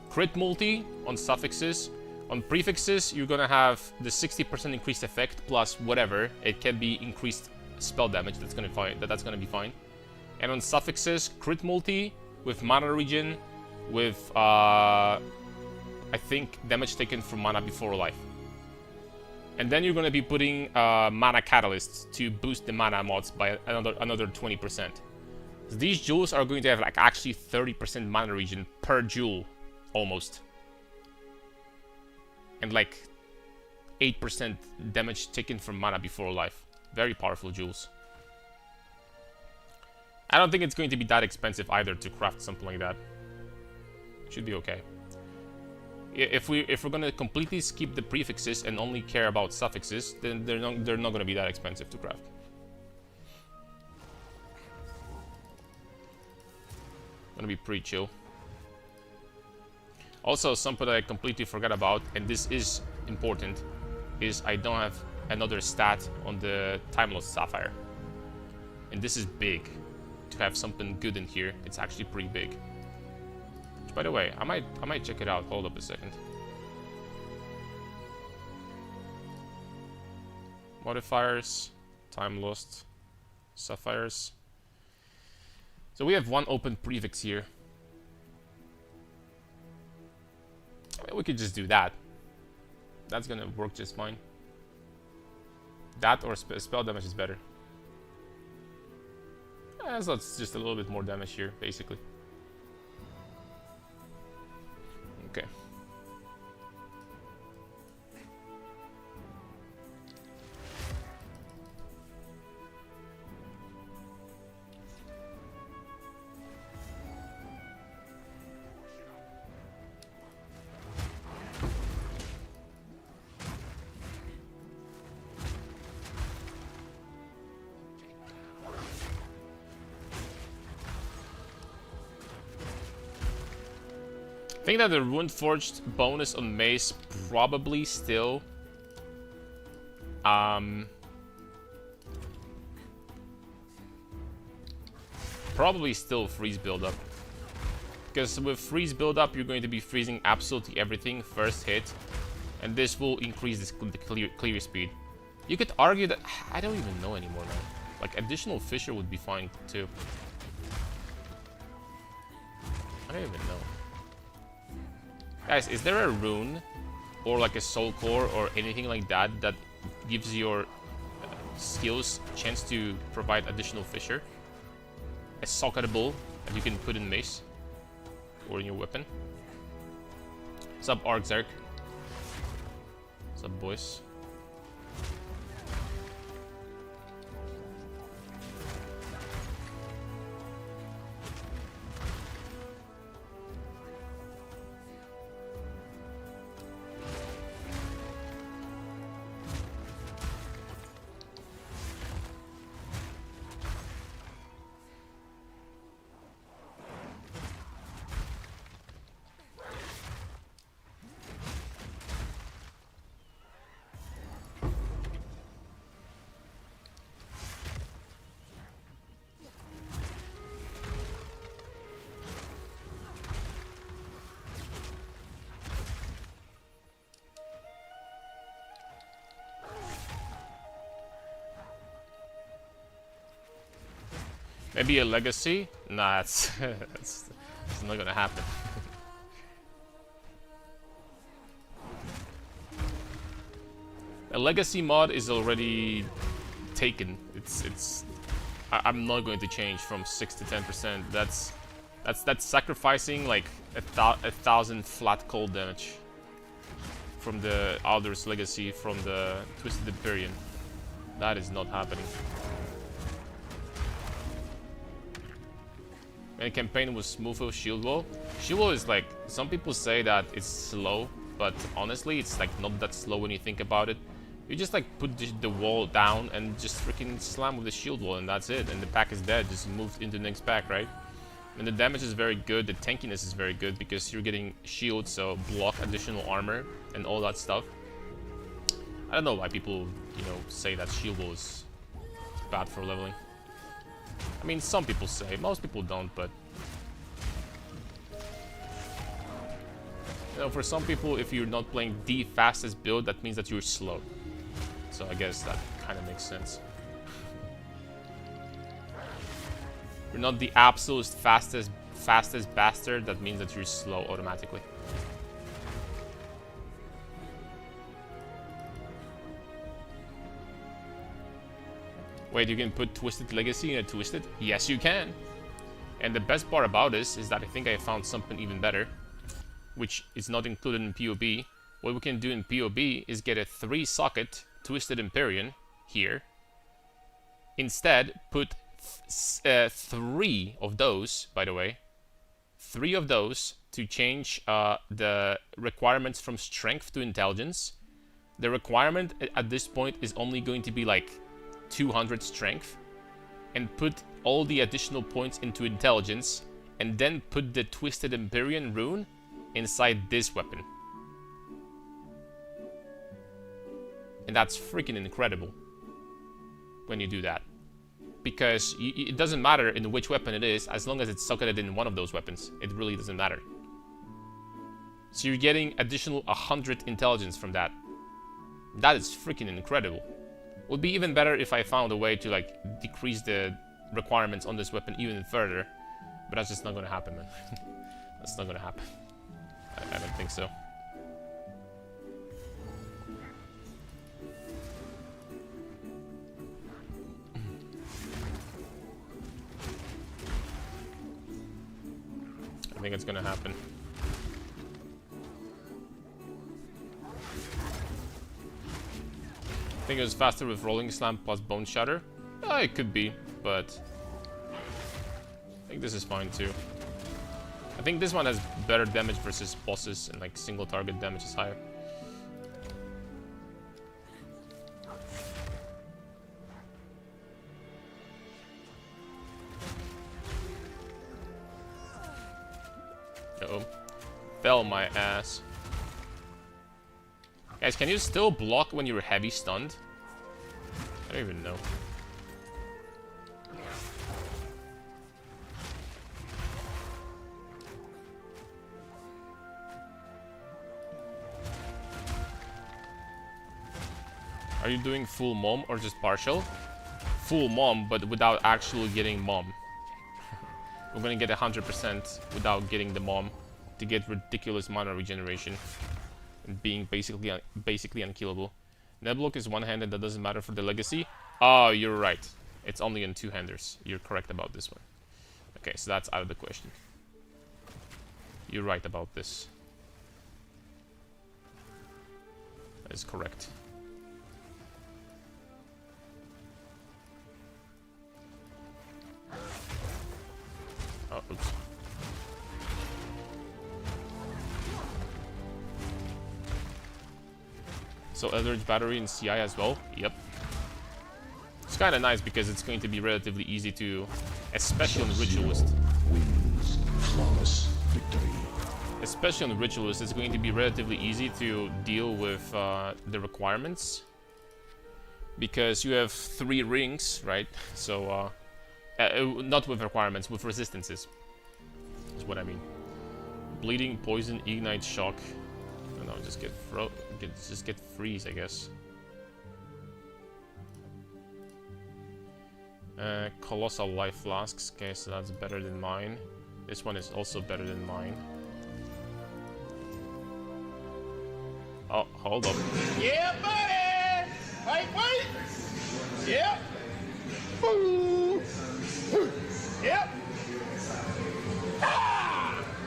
crit multi on suffixes. On prefixes, you're gonna have the 60% increased effect plus whatever. It can be increased spell damage. That's gonna be fine. And on suffixes, crit multi with mana regen, with I think damage taken from mana before life. And then you're gonna be putting mana catalysts to boost the mana mods by another 20%. So these jewels are going to have like actually 30% mana regen per jewel, almost. And like 8% damage taken from mana before life. Very powerful jewels. I don't think it's going to be that expensive either to craft something like that. Should be okay. If we're gonna completely skip the prefixes and only care about suffixes, then they're not gonna be that expensive to craft. Gonna be pretty chill. Also, something that I completely forgot about, and this is important, is I don't have another stat on the Time Lost Sapphire, and this is big. To have something good in here, it's actually pretty big. By the way, I might check it out. Hold up a second. Modifiers, Time Lost, Sapphires. So we have one open prefix here. I mean, we could just do that. That's gonna work just fine. That or spell damage is better. So it's just a little bit more damage here, basically. Okay. think that the Rune Forged bonus on Mace probably still... probably still freeze build-up. Because with freeze build-up, you're going to be freezing absolutely everything first hit. And this will increase the clear speed. You could argue that... I don't even know anymore, man. Like, additional Fissure would be fine, too. I don't even know. Guys, is there a rune or like a soul core or anything like that that gives your skills a chance to provide additional fissure? A socketable that you can put in mace or in your weapon. What's up, Arxarch? What's up, boys? Maybe a legacy? Nah, it's not gonna happen. A legacy mod is already taken. I'm not going to change from 6 to 10%. That's sacrificing like a thousand flat cold damage from the Alder's legacy from the Twisted Empyrian. That is not happening. And campaign was smooth shield wall. Shield wall is like, some people say that it's slow, but honestly it's like not that slow when you think about it. You just like put the wall down and just freaking slam with the shield wall and that's it. And the pack is dead, just move into the next pack, right? And the damage is very good, the tankiness is very good because you're getting shield, so block additional armor and all that stuff. I don't know why people, you know, say that shield wall is bad for leveling. I mean, some people say, most people don't, but... You know, for some people, if you're not playing the fastest build, that means that you're slow. So I guess that kind of makes sense. You're not the absolute fastest bastard, that means that you're slow automatically. Wait, you can put Twisted Legacy in a Twisted? Yes, you can. And the best part about this is that I think I found something even better, which is not included in PoB. What we can do in PoB is get a 3-socket Twisted Empyrian here. Instead, put 3 of those, by the way. 3 of those to change the requirements from Strength to Intelligence. The requirement at this point is only going to be like 200 strength, and put all the additional points into intelligence, and then put the Twisted Empyrian rune inside this weapon. And that's freaking incredible when you do that, because it doesn't matter in which weapon it is, as long as it's socketed in one of those weapons. It really doesn't matter. So you're getting additional 100 intelligence from that. That is freaking incredible. Would be even better if I found a way to like decrease the requirements on this weapon even further, but that's just not gonna happen, man. That's not gonna happen. I don't think so. I think it's gonna happen. I think it was faster with Rolling Slam plus Bone Shatter. It could be, but I think this is fine too. I think this one has better damage versus bosses, and like single target damage is higher. Uh-oh. spell my ass. Guys, can you still block when you're heavy stunned? I don't even know. Are you doing full mom or just partial? Full mom, but without actually getting mom. We're gonna get 100% without getting the mom to get ridiculous mana regeneration and being basically unkillable. Nebuloch is one-handed, that doesn't matter for the legacy. Oh, you're right. It's only in two-handers. You're correct about this one. Okay, so that's out of the question. You're right about this. That is correct. Oh, oops. So Eldritch Battery and CI as well? Yep. It's kind of nice because it's going to be relatively easy to, especially on Ritualist. Wins flawless victory. Especially on Ritualist, it's going to be relatively easy to deal with the requirements. Because you have 3 rings, right? So, not with requirements, with resistances. Is what I mean. Bleeding, poison, ignite, shock. I don't know, just get freeze, I guess. Colossal life flasks. Okay, so that's better than mine. This one is also better than mine. Oh, hold up. Yeah, buddy! Wait! Yep! Boo! Yep!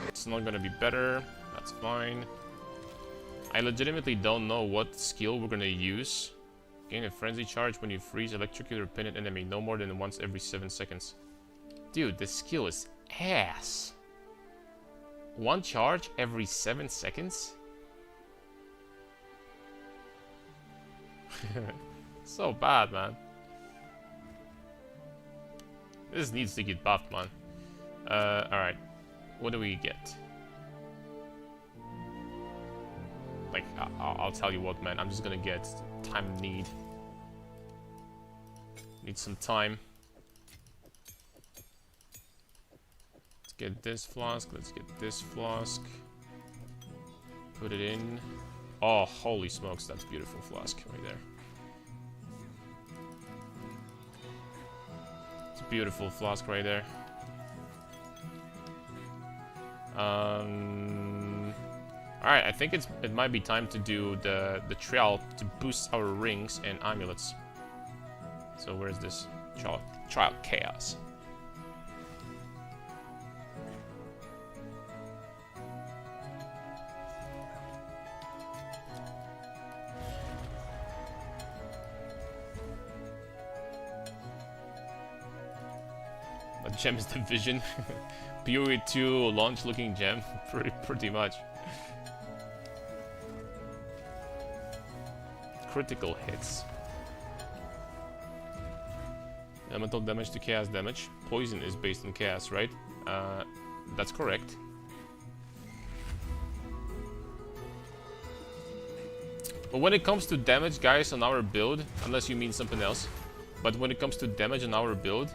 It's not gonna be better. That's fine. I legitimately don't know what skill we're gonna use. Gain a frenzy charge when you freeze, electrocute, or pin an enemy no more than once every 7 seconds. Dude, this skill is ass. 1 charge every 7 seconds? So bad, man. This needs to get buffed, man. Alright. What do we get? Like, I'll tell you what, man. I'm just gonna get time need. Need some time. Let's get this flask. Let's get this flask. Put it in. Oh, holy smokes. That's a beautiful flask right there. It's a beautiful flask right there. Alright, I think it might be time to do the trial to boost our rings and amulets. So where's this? Trial Chaos. The gem is the vision. PoE 2 launch looking gem. Pretty much. Critical hits. Elemental damage to chaos damage. Poison is based on chaos, right? That's correct. But when it comes to damage, guys, on our build, unless you mean something else, but when it comes to damage on our build,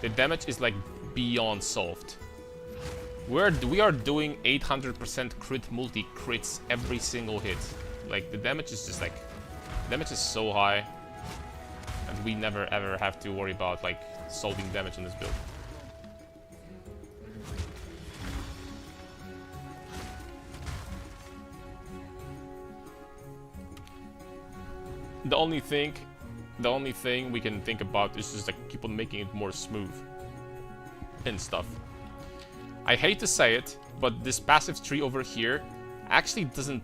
the damage is like beyond solved. We are doing 800% crit multi crits every single hit. Like, the damage is just like... Damage is so high. And we never ever have to worry about, like, solving damage on this build. The only thing we can think about is just, like, keep on making it more smooth. And stuff. I hate to say it, but this passive tree over here actually doesn't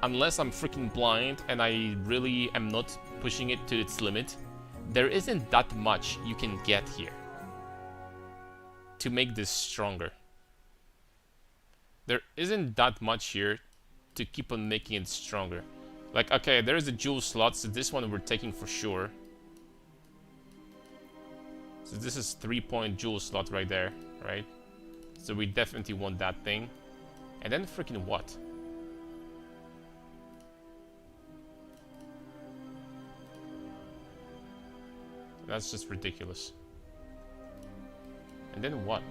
unless I'm freaking blind and I really am not pushing it to its limit, there isn't that much you can get here to make this stronger. There isn't that much here to keep on making it stronger. Like, okay, there is a jewel slot, so this one we're taking for sure. So this is 3-point jewel slot right there, right? So we definitely want that thing. And then freaking what? That's just ridiculous. And then what?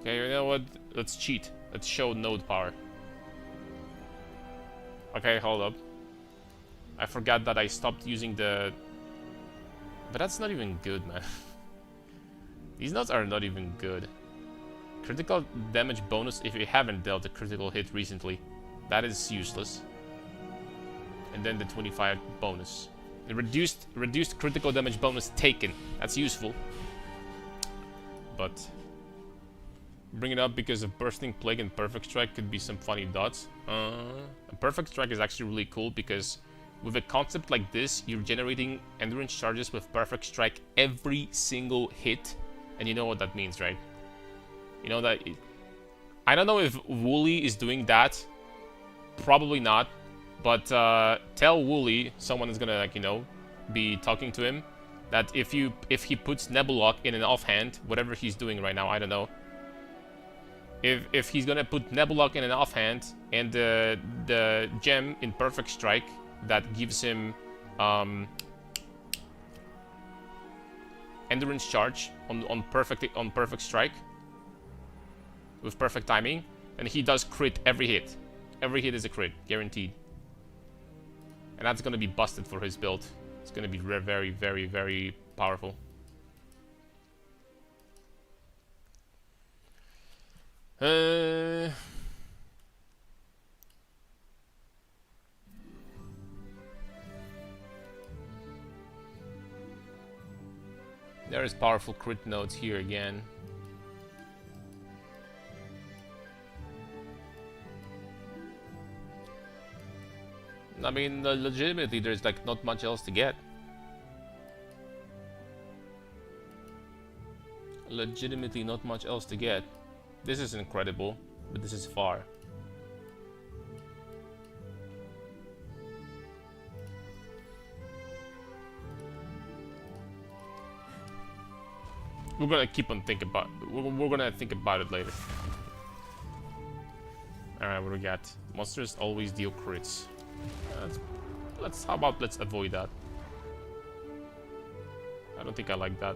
Okay, you know what? Let's cheat. Let's show node power. Okay, hold up. I forgot that I stopped using the... But that's not even good, man. These nodes are not even good. Critical damage bonus if you haven't dealt a critical hit recently. That is useless. And then the 25 bonus. The reduced critical damage bonus taken. That's useful. But bring it up because of Bursting Plague and Perfect Strike could be some funny dots. Perfect Strike is actually really cool because with a concept like this, you're generating endurance charges with Perfect Strike every single hit. And you know what that means, right? You know that... I don't know if Wooly is doing that. Probably not. But tell Wooly, someone is gonna, like, you know, be talking to him, that if he puts Nebuloch in an offhand, whatever he's doing right now, I don't know. If he's gonna put Nebuloch in an offhand and the gem in Perfect Strike that gives him endurance charge on perfect strike with perfect timing, and he does crit every hit. Every hit is a crit, guaranteed. And that's gonna be busted for his build. It's gonna be very, very, very powerful. There is powerful crit nodes here again. I mean, legitimately, there's like not much else to get. Legitimately, not much else to get. This is incredible, but this is far. We're gonna keep on thinking about. We're gonna think about it later. All right, what do we got? Monsters always deal crits. How about let's avoid that. I don't think I like that.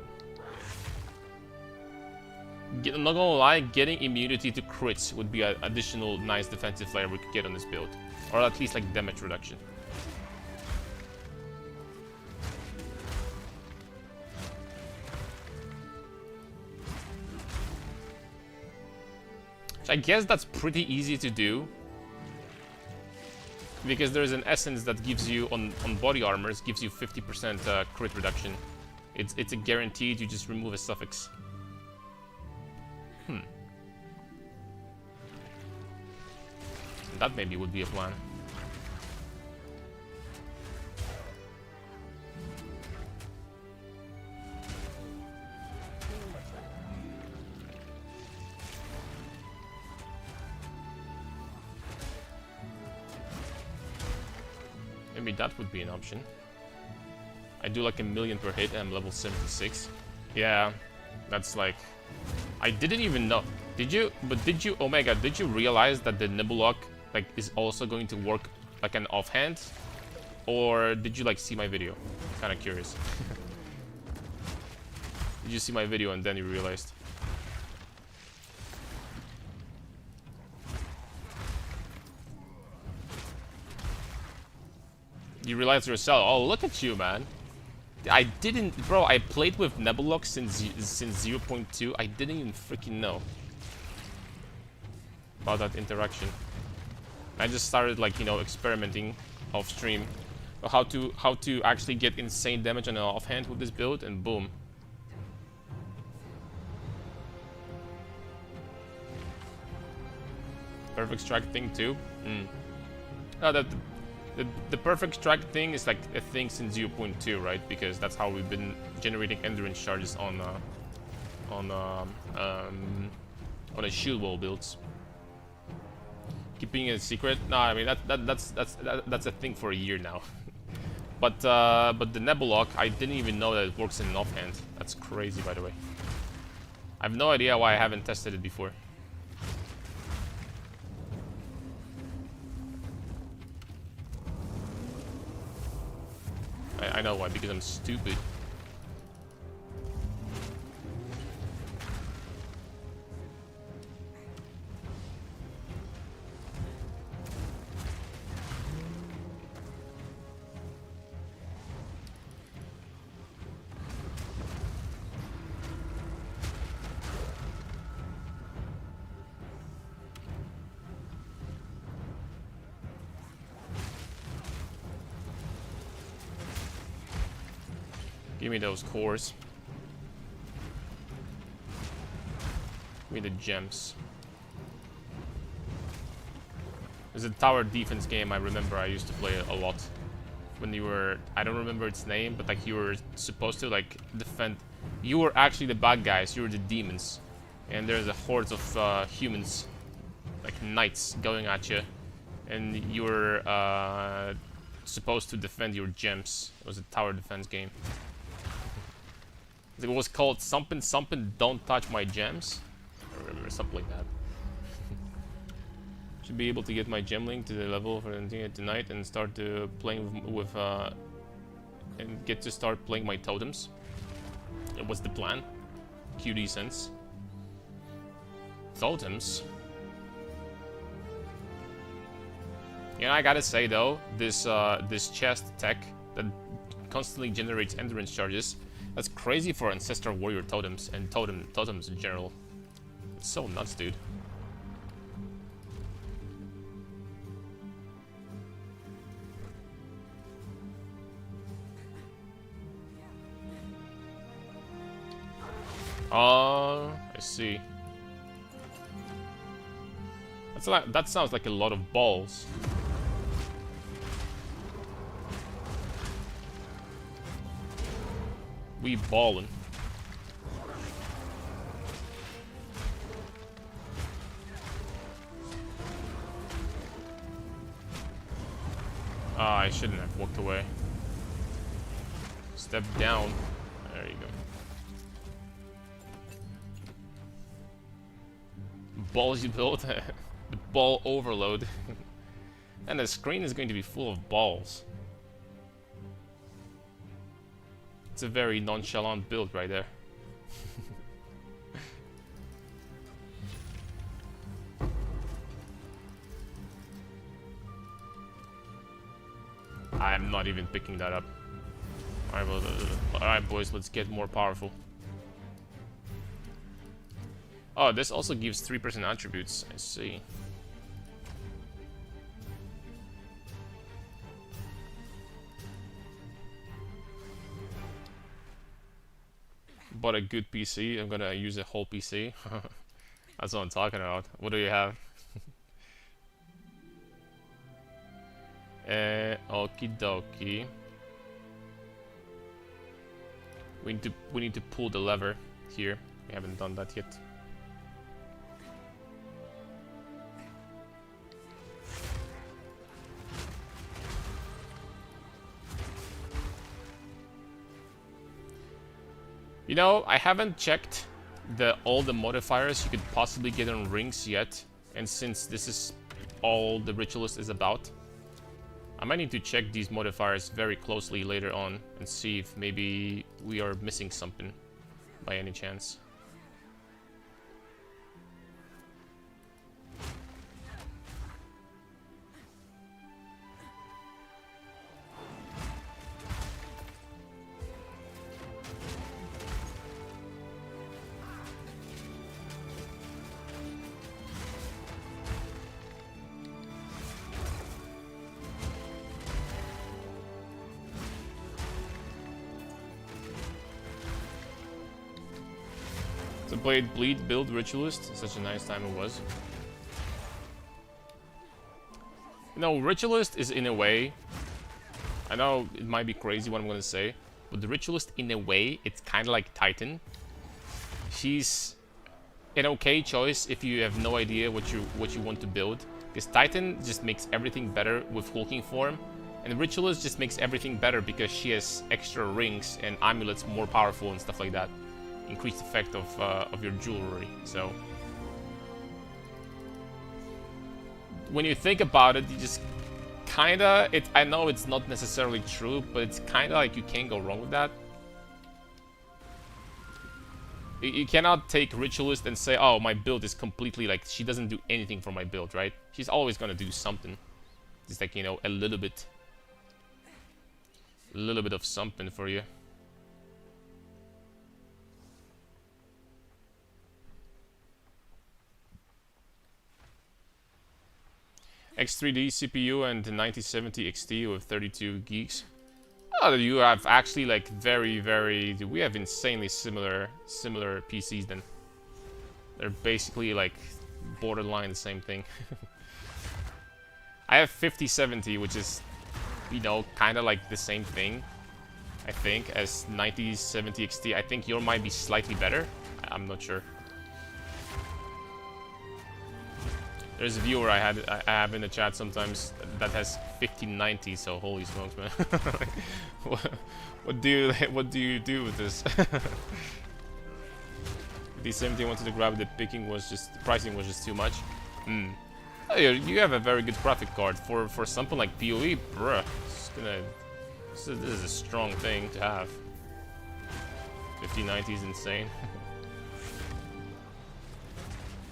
I'm not gonna lie, getting immunity to crits would be an additional nice defensive layer we could get on this build, or at least like damage reduction. I guess that's pretty easy to do, because there's an essence that gives you on body armors gives you 50% crit reduction. It's a guaranteed. You just remove a suffix. That maybe would be a plan. Maybe that would be an option. I do like 1,000,000 per hit and I'm level 76. Yeah, that's like... I didn't even know. Did you, Omega, did you realize that the Nebuloch like is also going to work like an offhand? Or did you like see my video? Kinda curious. Did you see my video and then you realized? You realize yourself, oh look at you, man. I didn't, bro, I played with Nebuloch since 0.2. I didn't even freaking know about that interaction. I just started like, you know, experimenting off stream how to actually get insane damage on an offhand with this build, and boom. Perfect strike thing too. No, the perfect strike thing is like a thing since 0.2, right? Because that's how we've been generating endurance charges on a shield wall builds. Keeping it a secret? No, I mean that's a thing for a year now. But the Nebuloch, I didn't even know that it works in an offhand. That's crazy, by the way. I have no idea why I haven't tested it before. I know why, because I'm stupid. Give me those cores. Give me the gems. There's a tower defense game I remember I used to play a lot. When you were, I don't remember its name, but like you were supposed to like defend. You were actually the bad guys, you were the demons. And there's a horde of humans, like knights, going at you. And you were supposed to defend your gems. It was a tower defense game. It was called something something don't touch my gems. I remember something like that. Should be able to get my gem link to the level for tonight and start to playing with and get to start playing my totems. What's the plan? QD sense. Totems. Yeah, I gotta say though, this this chest tech that constantly generates endurance charges. That's crazy for Ancestral Warrior totems and totems in general. It's so nuts, dude. I see. That sounds like a lot of balls. We ballin'. Ah, I shouldn't have walked away. Step down. There you go. Balls you built. The ball overload. And the screen is going to be full of balls. It's a very nonchalant build right there. I'm not even picking that up. Alright, well, alright boys, let's get more powerful. Oh, this also gives 3% attributes, I see. Bought a good PC. I'm gonna use a whole PC. That's what I'm talking about. What do you have? Okie dokie. We need to pull the lever here. We haven't done that yet. You know, I haven't checked all the modifiers you could possibly get on rings yet, and since this is all the ritualist is about, I might need to check these modifiers very closely later on and see if maybe we are missing something by any chance. So played Bleed Build Ritualist. Such a nice time it was. You know, Ritualist is in a way... I know it might be crazy what I'm gonna say, but the Ritualist in a way, it's kind of like Titan. She's an okay choice if you have no idea what you want to build. Because Titan just makes everything better with hulking form. And Ritualist just makes everything better because she has extra rings and amulets more powerful and stuff like that. Increased effect of your jewelry. So when you think about it, you just kinda, I know it's not necessarily true, but it's kinda like you can't go wrong with that. You cannot take Ritualist and say, oh, my build is completely like, she doesn't do anything for my build, right? She's always gonna do something. Just like, you know, a little bit of something for you. X3D CPU and 9070 XT with 32 gigs. Oh, you have actually like very, we have insanely similar PCs then. They're basically like borderline the same thing. I have 5070, which is, you know, kind of like the same thing, I think, as 9070 XT. I think yours might be slightly better. I'm not sure. There's a viewer I have in the chat sometimes that has 5090, so holy smokes, man. what do you do with this? The 70 wanted to grab, the pricing was just too much. Oh, you have a very good graphic card for something like PoE, bruh. This is a strong thing to have. 5090 is insane.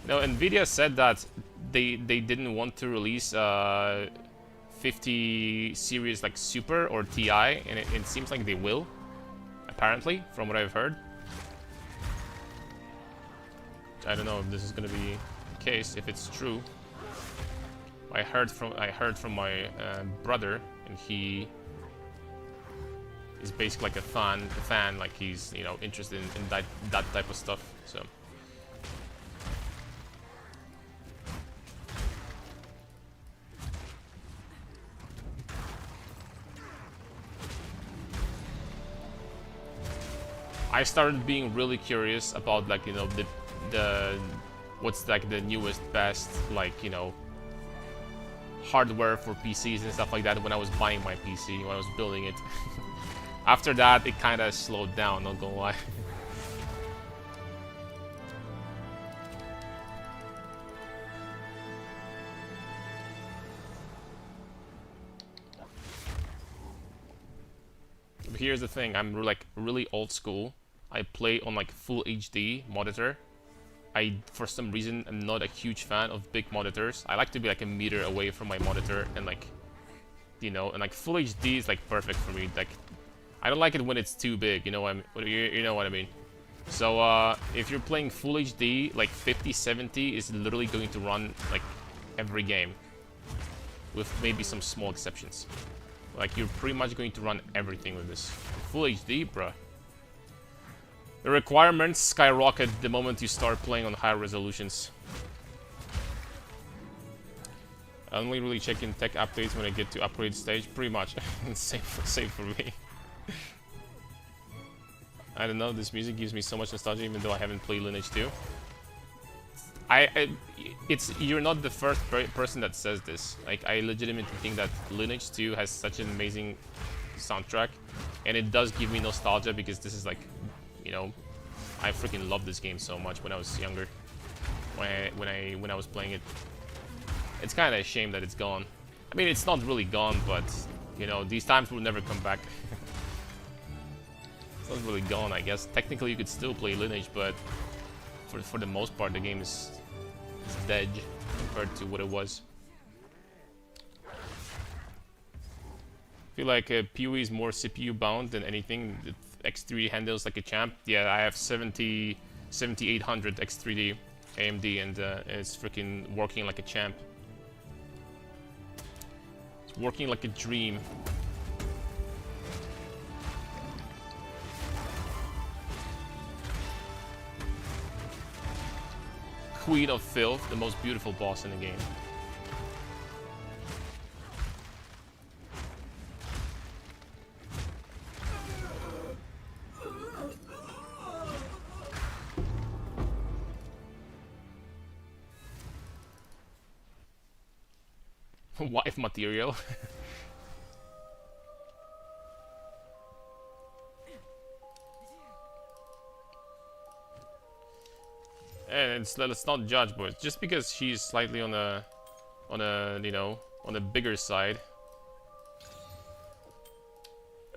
No, Nvidia said that they didn't want to release 50 series like Super or TI, and it seems like they will, apparently, from what I've heard. I don't know if this is gonna be the case, if it's true. I heard from my brother, and he is basically like a fan, like he's, you know, interested in that type of stuff. So. I started being really curious about, like, you know, the what's like the newest, best, like, you know, hardware for PCs and stuff like that when I was buying my PC, when I was building it. After that, it kind of slowed down, not gonna lie. But here's the thing, I'm like really old school. I play on like full HD monitor. For some reason, am not a huge fan of big monitors. I like to be like a meter away from my monitor, and like, you know, and like full HD is like perfect for me. Like, I don't like it when it's too big. You know what you know what I mean. So if you're playing full HD, like 5070 is literally going to run like every game, with maybe some small exceptions. Like, you're pretty much going to run everything with this full HD, bruh. The requirements skyrocket the moment you start playing on higher resolutions. I only really check in tech updates when I get to upgrade stage, pretty much. same for me. I don't know, this music gives me so much nostalgia even though I haven't played Lineage 2. You're not the first person that says this. Like, I legitimately think that Lineage 2 has such an amazing soundtrack, and it does give me nostalgia because this is like, you know, I freaking loved this game so much when I was younger. When I was playing it. It's kind of a shame that it's gone. I mean, it's not really gone, but you know, these times will never come back. It's not really gone, I guess. Technically, you could still play Lineage, but for the most part, the game is dead compared to what it was. I feel like PoE is more CPU bound than anything. The X3 handles like a champ. Yeah, I have 7800 X3D AMD, and it's freaking working like a champ. It's working like a dream. Queen of Filth, the most beautiful boss in the game. Wife material. And let's not judge, but just because she's slightly on a you know, on the bigger side,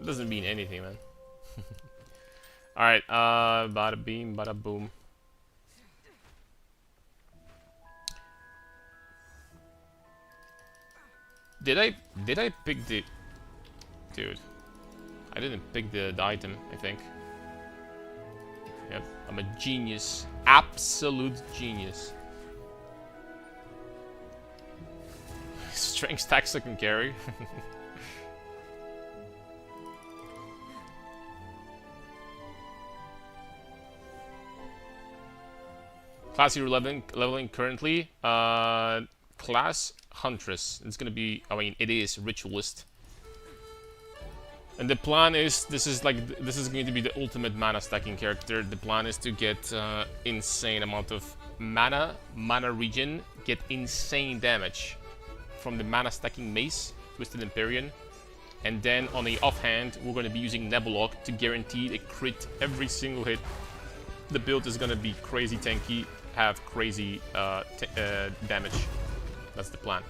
That doesn't mean anything, man. Alright, bada beam, bada boom. Did I pick the... Dude. I didn't pick the item, I think. Yep, I'm a genius. Absolute genius. Strength stacks I can carry. Class you're leveling currently. Class Huntress. It's gonna be, I mean, it is Ritualist. And the plan is, this is going to be the ultimate mana stacking character. The plan is to get insane amount of mana regen, get insane damage from the mana stacking mace, Twisted Empyrian. And then on the offhand, we're going to be using Nebuloch to guarantee a crit every single hit. The build is going to be crazy tanky, have crazy damage. That's the plan.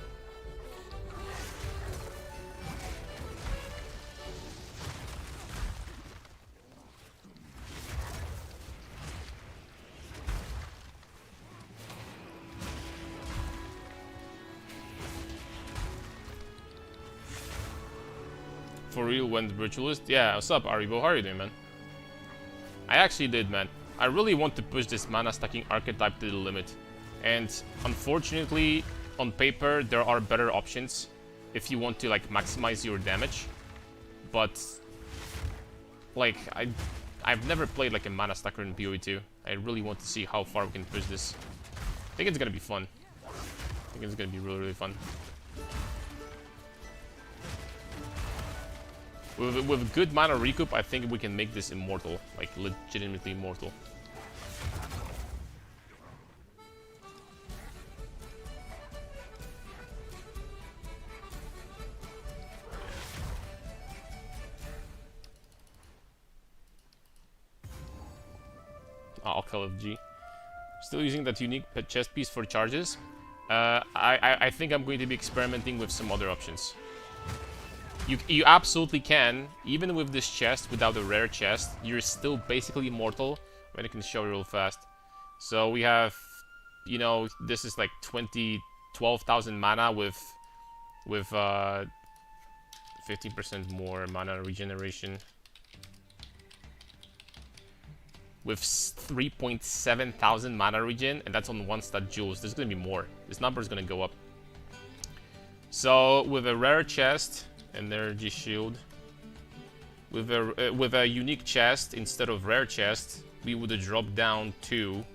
For real, when the Ritualist? Yeah, what's up, Aribo? How are you doing, man? I actually did, man. I really want to push this mana stacking archetype to the limit. And unfortunately, on paper, there are better options if you want to, like, maximize your damage. But, like, I've never played, like, a mana stacker in PoE2. I really want to see how far we can push this. I think it's gonna be fun. I think it's gonna be really, really fun. With good mana recoup, I think we can make this immortal. Like, legitimately immortal. I'll call it G. Still using that unique chest piece for charges. I think I'm going to be experimenting with some other options. You absolutely can, even with this chest, without a rare chest, you're still basically immortal. When I can show you real fast. So we have, you know, this is like 12,000 mana with 50% more mana regeneration. With 3.7 thousand mana regen, and that's on 1 stat jewels. There's gonna be more. This number is gonna go up. So with a rare chest, energy shield, with a unique chest instead of rare chest, we would have dropped down to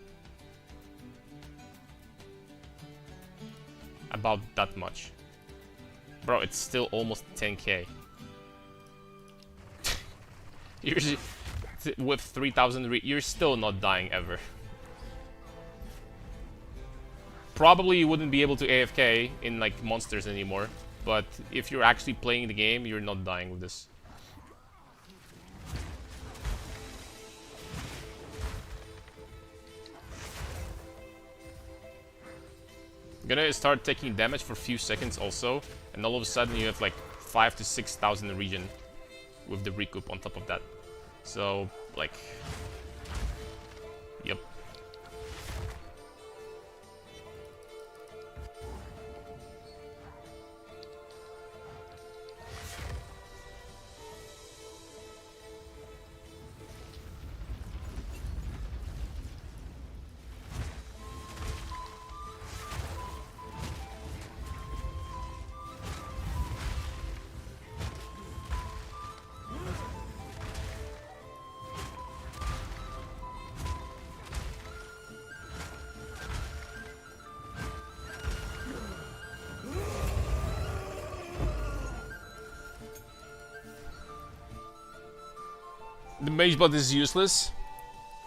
about that much. Bro, it's still almost 10k. Usually, with 3,000, you're still not dying ever. Probably you wouldn't be able to AFK in like monsters anymore, but if you're actually playing the game, you're not dying with this. Gonna start taking damage for a few seconds also, and all of a sudden you have like 5,000 to 6,000 regen with the recoup on top of that. So, like, yep. The mage bot is useless.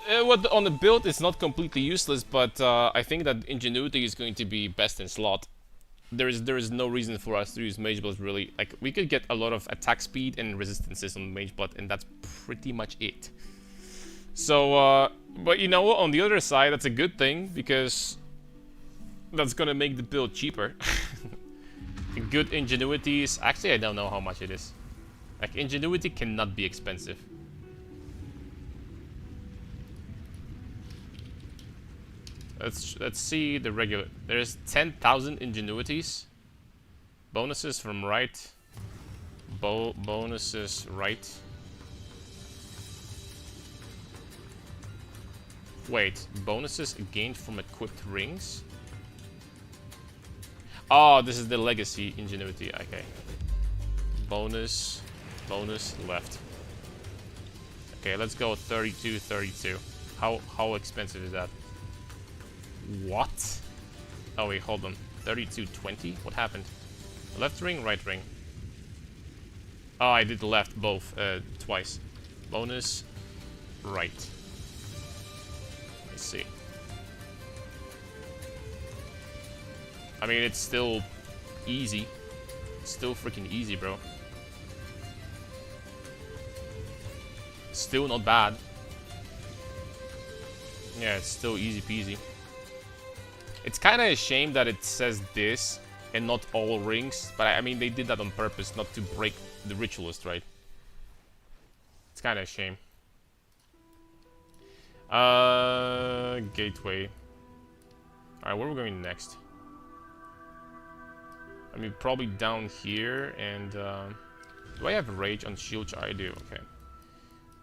On the build, it's not completely useless, but I think that ingenuity is going to be best in slot. There is no reason for us to use mage bot really. Like, we could get a lot of attack speed and resistances on mage bot, and that's pretty much it. So, but you know, on the other side, that's a good thing because that's gonna make the build cheaper. Good ingenuity is actually, I don't know how much it is. Like, ingenuity cannot be expensive. Let's see the regular. There's 10,000 ingenuities. Bonuses from right. Bonuses right. Wait, bonuses gained from equipped rings? Oh, this is the legacy ingenuity. Okay. Bonus left. Okay, let's go 32. How expensive is that? What? Oh wait, hold on. 32.20? What happened? Left ring, right ring. Oh, I did left both twice. Bonus right. Let's see. I mean, it's still easy. It's still freaking easy, bro. Still not bad. Yeah, it's still easy peasy. It's kind of a shame that it says this and not all rings, but I mean, they did that on purpose, not to break the ritualist, right? It's kind of a shame. Gateway. Alright, where are we going next? I mean, probably down here, and do I have rage on shield? I do, okay.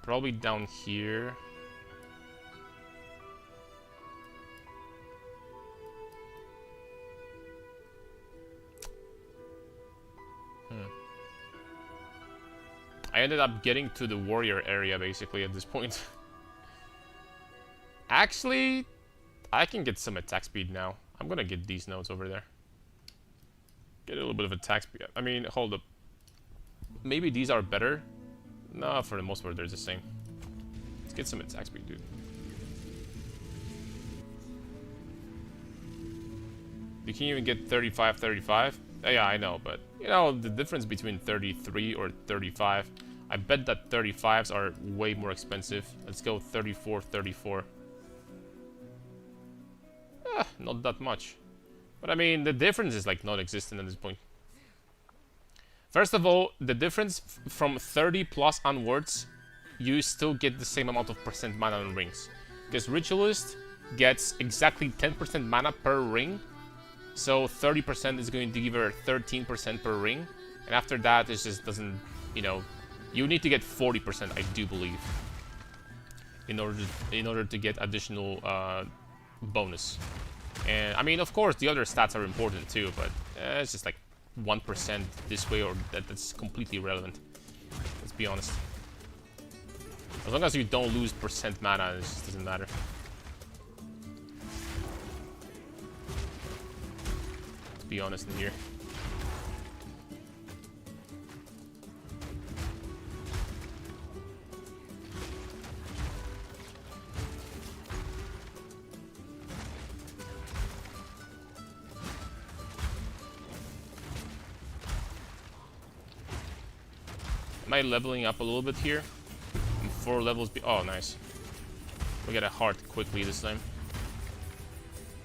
Probably down here. I ended up getting to the warrior area, basically, at this point. Actually, I can get some attack speed now. I'm gonna get these nodes over there. Get a little bit of attack speed. I mean, hold up. Maybe these are better? No, for the most part, they're the same. Let's get some attack speed, dude. You can even get 35. Yeah, I know, but, you know, the difference between 33 or 35... I bet that 35s are way more expensive. Let's go 34. Not that much. But I mean, the difference is like non-existent at this point. First of all, the difference from 30 plus onwards, you still get the same amount of percent mana on rings. Because Ritualist gets exactly 10% mana per ring. So 30% is going to give her 13% per ring. And after that, it just doesn't, you know... You need to get 40%, I do believe, in order to get additional bonus. And I mean, of course, the other stats are important too, but it's just like 1% this way, or that's completely irrelevant. Let's be honest. As long as you don't lose percent mana, it just doesn't matter. Let's be honest in here. Am I leveling up a little bit here? I'm 4 levels oh, nice. We get a heart quickly this time.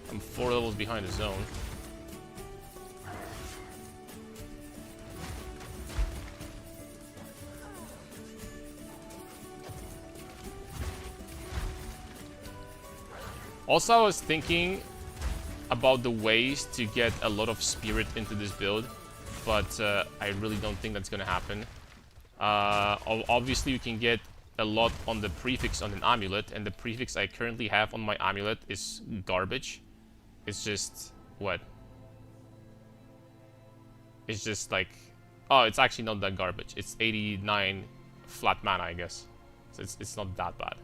I'm 4 levels behind the zone. Also, I was thinking about the ways to get a lot of spirit into this build, but I really don't think that's gonna happen. Obviously, you can get a lot on the prefix on an amulet, and the prefix I currently have on my amulet is garbage. It's just... what? It's just like... oh, it's actually not that garbage. It's 89 flat mana, I guess. So it's not that bad.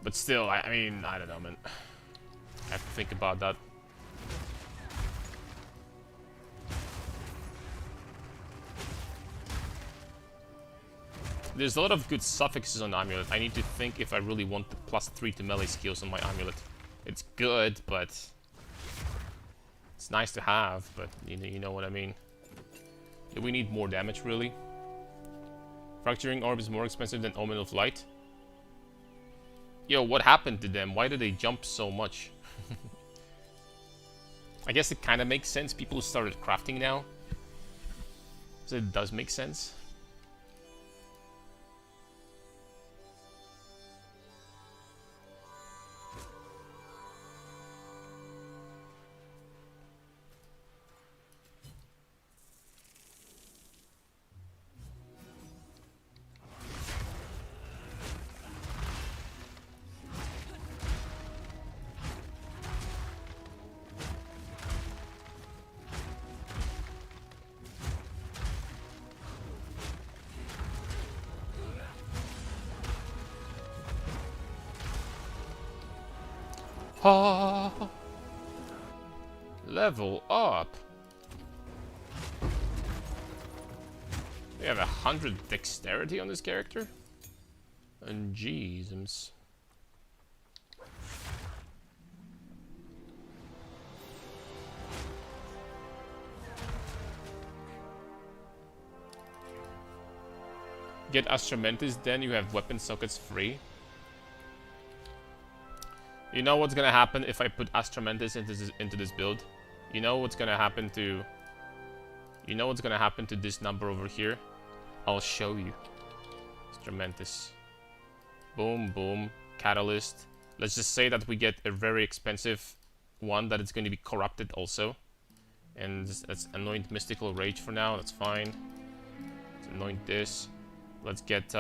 But still, I mean, I don't know, man. I have to think about that. There's a lot of good suffixes on the amulet. I need to think if I really want the +3 to melee skills on my amulet. It's good, but... it's nice to have, but you know what I mean. Do we need more damage, really? Fracturing Orb is more expensive than Omen of Light. Yo, what happened to them? Why did they jump so much? I guess it kind of makes sense. People started crafting now. So it does make sense. Ah. Level up. We have 100 dexterity on this character. And jeezums. Get Astramentis, then you have weapon sockets free. You know what's gonna happen if I put Astramentis into this build? You know what's gonna happen to... You know what's gonna happen to this number over here? I'll show you. Astramentis. Boom, boom. Catalyst. Let's just say that we get a very expensive one that is going to be corrupted also. And let's anoint Mystical Rage for now, that's fine. Let's anoint this. Let's get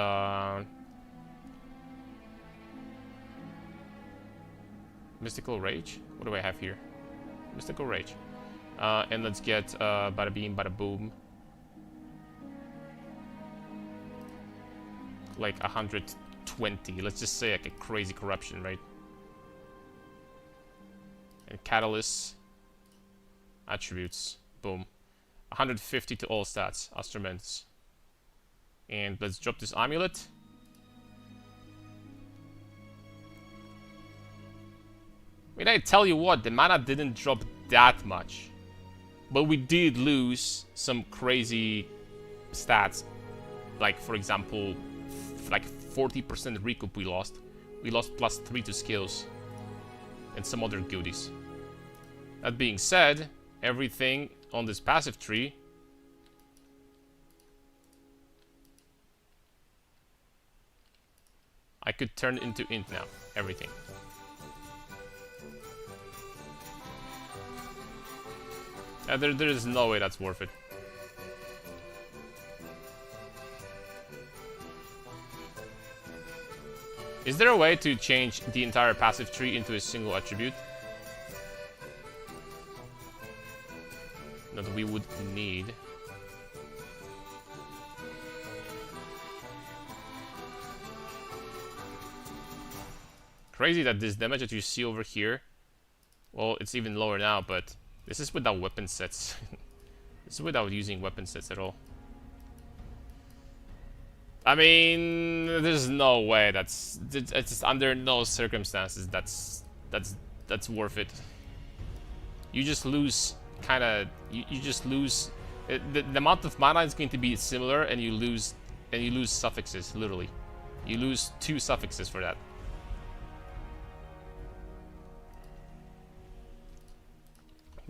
Mystical Rage? What do I have here? Mystical Rage. And let's get Bada Beam, Bada Boom. Like 120. Let's just say like a crazy corruption, right? And Catalyst. Attributes. Boom. 150 to all stats. Astramentis. And let's drop this amulet. I mean, I tell you what, the mana didn't drop that much. But we did lose some crazy stats. Like, for example, like 40% recoup we lost. We lost +3 to skills. And some other goodies. That being said, everything on this passive tree I could turn into int now. Everything. There is no way that's worth it. Is there a way to change the entire passive tree into a single attribute? That we would need. Crazy that this damage that you see over here, well, it's even lower now, but this is without weapon sets. This is without using weapon sets at all. I mean, there's no way it's just under no circumstances that's worth it. You just lose you just lose the amount of mana is going to be similar, and you lose suffixes, literally. You lose 2 suffixes for that.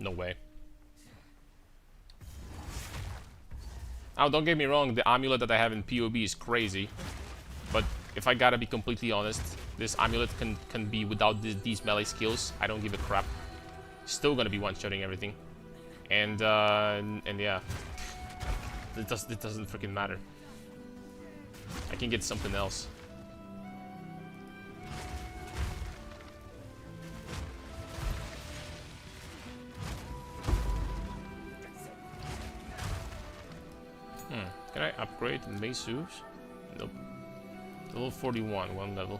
No way. Now, don't get me wrong, the amulet that I have in PoB is crazy. But if I gotta be completely honest, this amulet can be without these melee skills. I don't give a crap. Still gonna be one-shotting everything. And yeah. It doesn't freaking matter. I can get something else. Can I upgrade Mesus? Nope. Level 41, 1 level.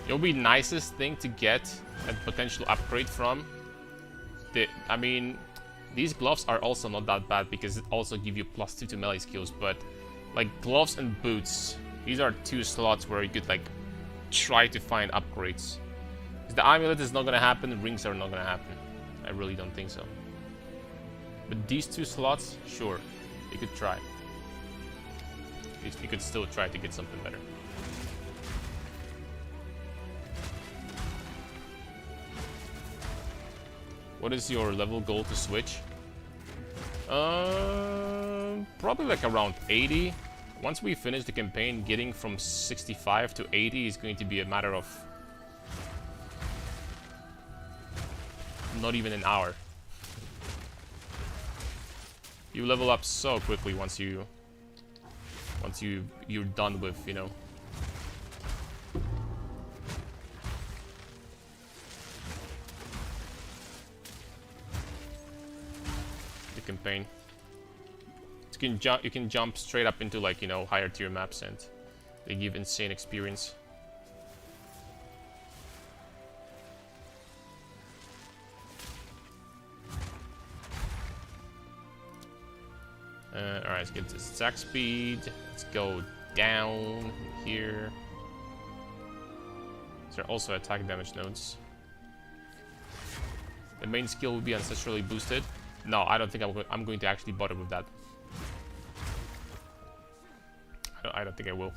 It'll be nicest thing to get a potential upgrade from. I mean, these gloves are also not that bad because it also give you +2 to melee skills, but like gloves and boots, these are 2 slots where you could like try to find upgrades. The amulet is not gonna happen, rings are not gonna happen. I really don't think so. But these 2 slots, sure, you could try. You could still try to get something better. What is your level goal to switch? Probably like around 80. Once we finish the campaign, getting from 65 to 80 is going to be a matter of not even an hour. You level up so quickly once you Once you're done with, you know, the campaign. You can jump straight up into, like, you know, higher tier maps, and they give insane experience. Alright, let's get this attack speed. Let's go down here. Is there also attack damage nodes? The main skill will be ancestrally boosted. No, I don't think I'm going to actually bother with that. I don't think I will.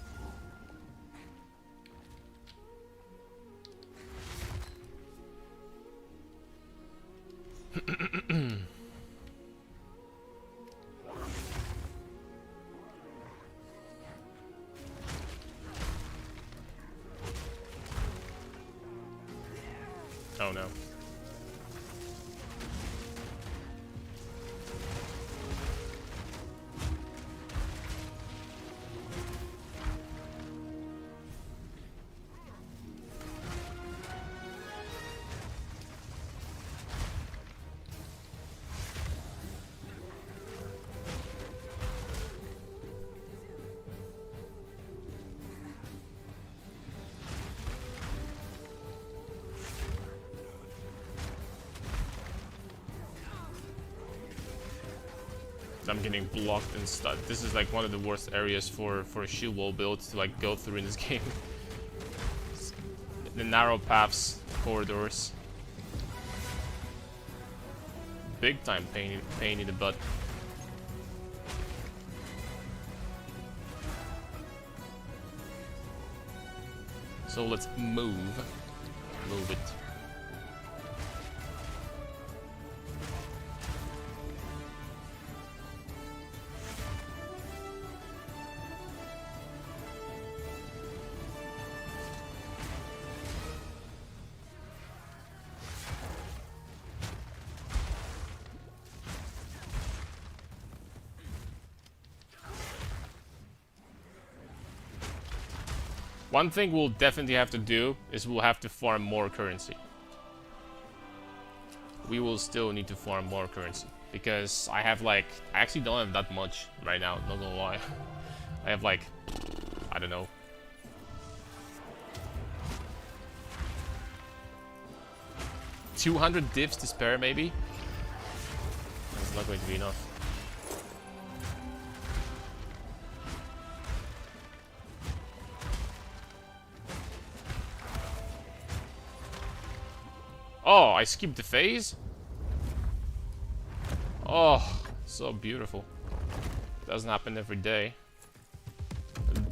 Oh no. I'm getting blocked and stuff. This is like one of the worst areas for a shield wall build to like go through in this game. The narrow paths, corridors. Big time pain in the butt. So let's move it. One thing we'll definitely have to do is we'll have to farm more currency. We will still need to farm more currency. Because I have like... I actually don't have that much right now, not gonna lie. I have like... I don't know. $200 divs to spare maybe? That's not going to be enough. Oh, I skipped the phase? Oh, so beautiful. Doesn't happen every day.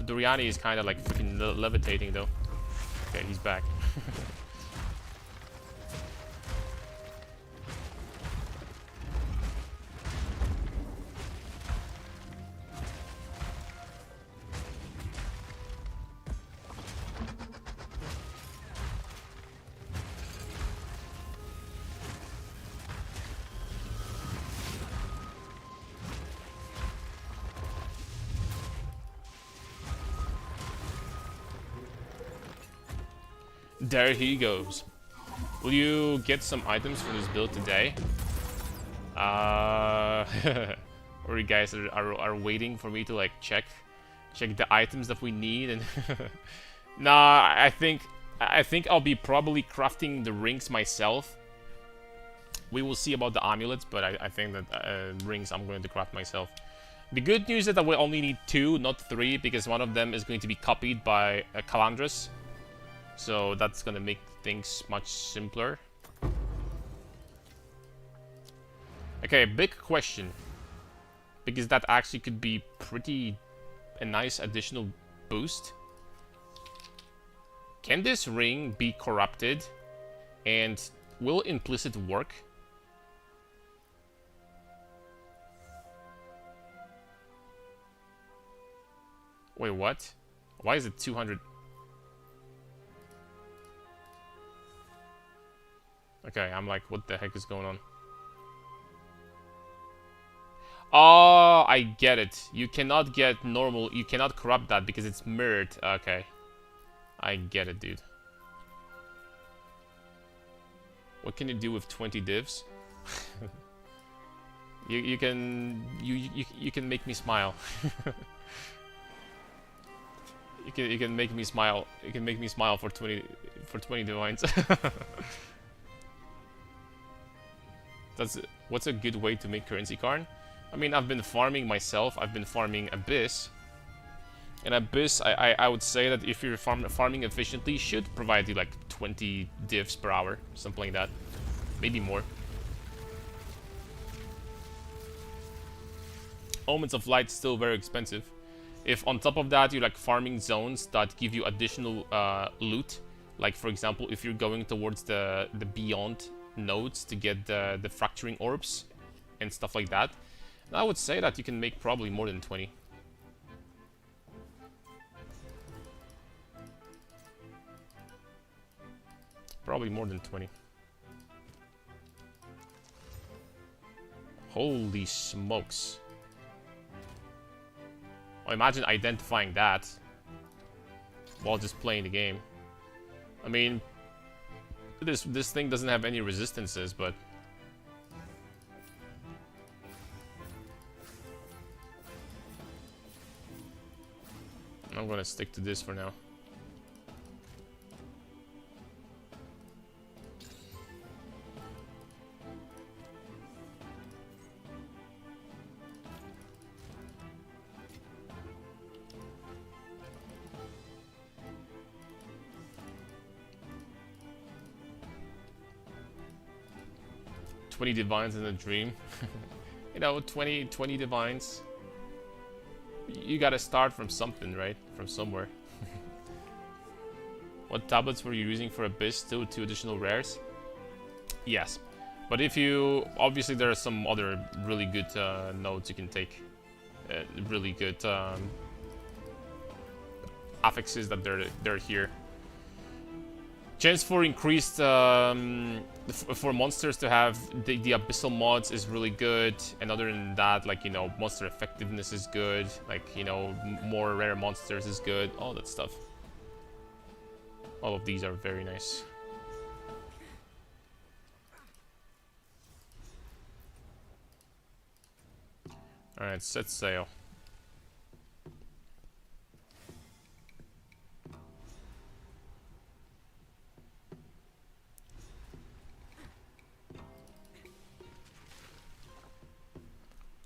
Doriani is kind of like freaking levitating though. Okay, he's back. There he goes. Will you get some items for this build today? Or you guys are waiting for me to like check the items that we need and nah, I think I'll be probably crafting the rings myself. We will see about the amulets, but I think that rings I'm going to craft myself. The good news is that we only need 2, not 3, because one of them is going to be copied by Calandrus. So that's gonna make things much simpler. Okay, big question. Because that actually could be a nice additional boost. Can this ring be corrupted? And will implicit work? Wait, what? Why is it 200? Okay, I'm like, what the heck is going on? Oh, I get it. You cannot get normal. You cannot corrupt that because it's mirrored. Okay. I get it, dude. What can you do with 20 divs? you can make me smile. you can make me smile. You can make me smile for 20 divines. What's a good way to make currency, Karn? I mean, I've been farming myself. I've been farming Abyss. And Abyss, I would say that if you're farming efficiently, should provide you like 20 divs per hour, something like that. Maybe more. Omens of Light still very expensive. If on top of that you're like farming zones that give you additional loot, like for example if you're going towards the Beyond nodes to get the fracturing orbs and stuff like that, I would say that you can make probably more than 20. Probably more than 20. Holy smokes. Well, imagine identifying that while just playing the game. I mean, this thing doesn't have any resistances, but I'm gonna stick to this for now. "20 divines in a dream." You know, 20 divines. You gotta start from something, right? From somewhere. What tablets were you using for Abyss? Still 2 additional rares? Yes. But if you... Obviously there are some other really good nodes you can take. Really good affixes that they're here. Chance for increased for monsters to have the abyssal mods is really good, and other than that, like, you know, monster effectiveness is good, like, you know, more rare monsters is good, all that stuff. All of these are very nice. Alright, set sail.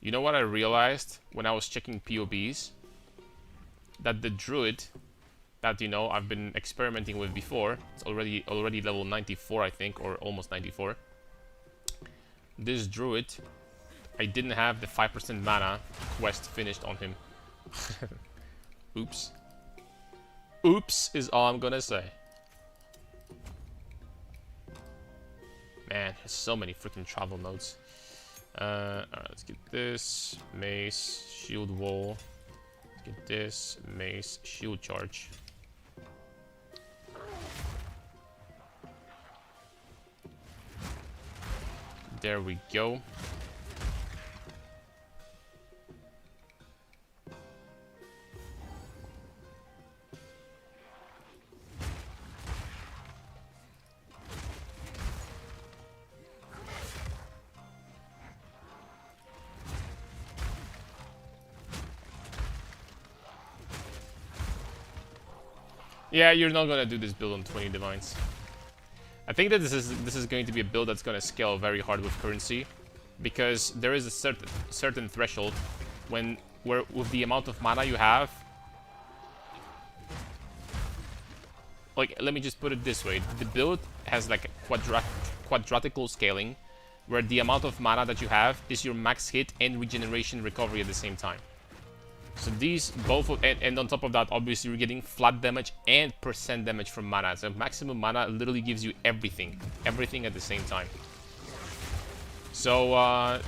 You know what I realized when I was checking POBs? That the druid that, you know, I've been experimenting with before, it's already level 94, I think, or almost 94. This druid, I didn't have the 5% mana quest finished on him. Oops. Oops is all I'm gonna say. Man, there's so many freaking travel nodes. Alright, let's get this. Mace, shield wall. Let's get this. Mace, shield charge. There we go. Yeah, you're not gonna do this build on 20 divines. I think that this is going to be a build that's gonna scale very hard with currency, because there is a certain threshold where with the amount of mana you have. Like, let me just put it this way: the build has like a quadratical scaling, where the amount of mana that you have is your max hit and regeneration recovery at the same time. So these both and on top of that, obviously you're getting flat damage and percent damage from mana. So maximum mana literally gives you everything at the same time. So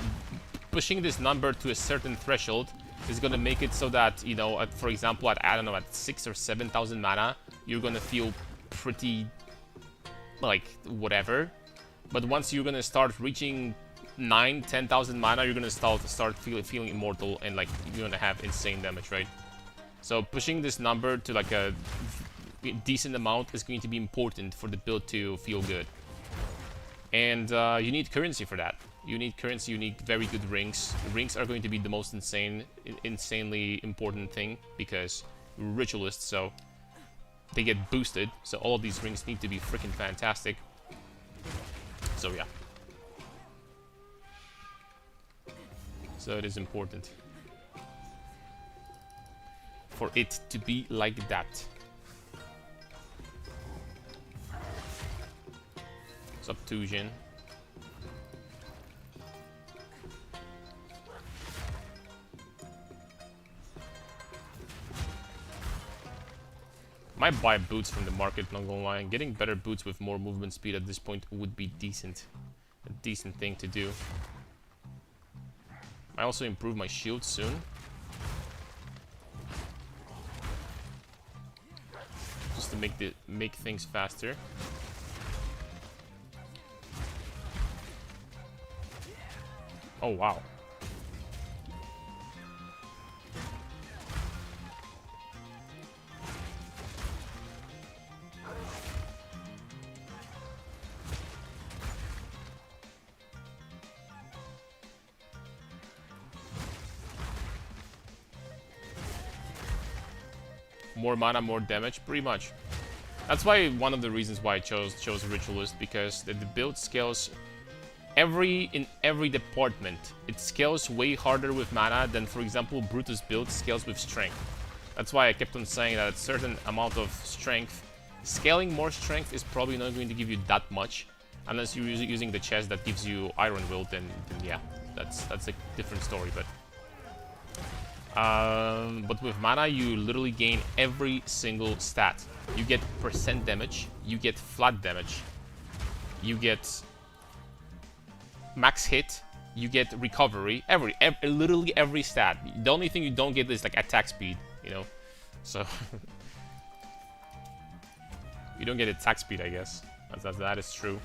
pushing this number to a certain threshold is gonna make it so that, you know, for example, at, I don't know, at 6,000 or 7,000 mana, you're gonna feel pretty like whatever. But once you're gonna start reaching 10,000 mana, you're gonna start feeling immortal, and like you're gonna have insane damage, right? So pushing this number to like a decent amount is going to be important for the build to feel good. And you need currency for that. You need currency, you need very good rings. Rings are going to be the most insanely important thing, because ritualists, so they get boosted. So all of these rings need to be freaking fantastic. So yeah. So it is important for it to be like that. Subtusion. Might buy boots from the market, not gonna lie. Getting better boots with more movement speed at this point would be decent. A decent thing to do. I also improve my shield soon. Just to make things faster. Oh wow. More mana, more damage, pretty much. That's why one of the reasons why I chose Ritualist, because the build scales in every department. It scales way harder with mana than, for example, Brutus build scales with strength. That's why I kept on saying that a certain amount of strength, scaling more strength is probably not going to give you that much, unless you're using the chest that gives you Iron Will. Then yeah, that's a different story. But with mana, you literally gain every single stat. You get percent damage, you get flat damage, you get max hit, you get recovery, literally every stat. The only thing you don't get is like attack speed, you know? So you don't get attack speed, I guess. That is true.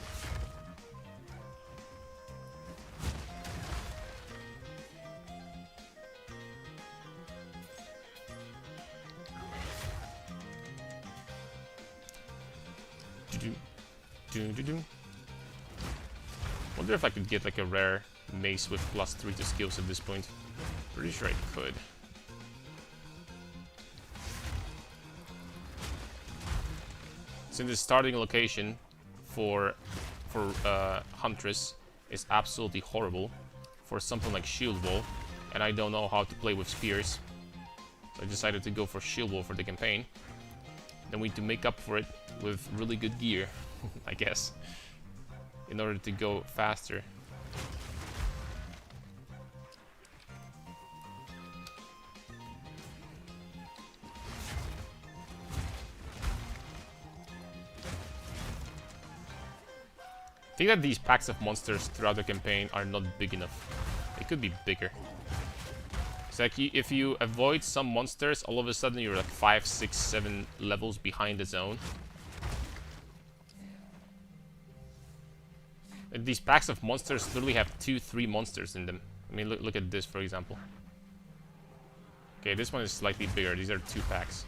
Wonder if I could get like a rare mace with +3 to skills at this point. Pretty sure I could. Since the starting location for Huntress is absolutely horrible for something like Shield Wall, and I don't know how to play with spears, so I decided to go for Shield Wall for the campaign. Then we need to make up for it with really good gear, I guess, in order to go faster. I think that these packs of monsters throughout the campaign are not big enough. They could be bigger. It's like if you avoid some monsters, all of a sudden you're like 5, 6, 7 levels behind the zone. And these packs of monsters literally have 2, 3 monsters in them. I mean, look at this, for example. Okay, this one is slightly bigger. These are 2 packs.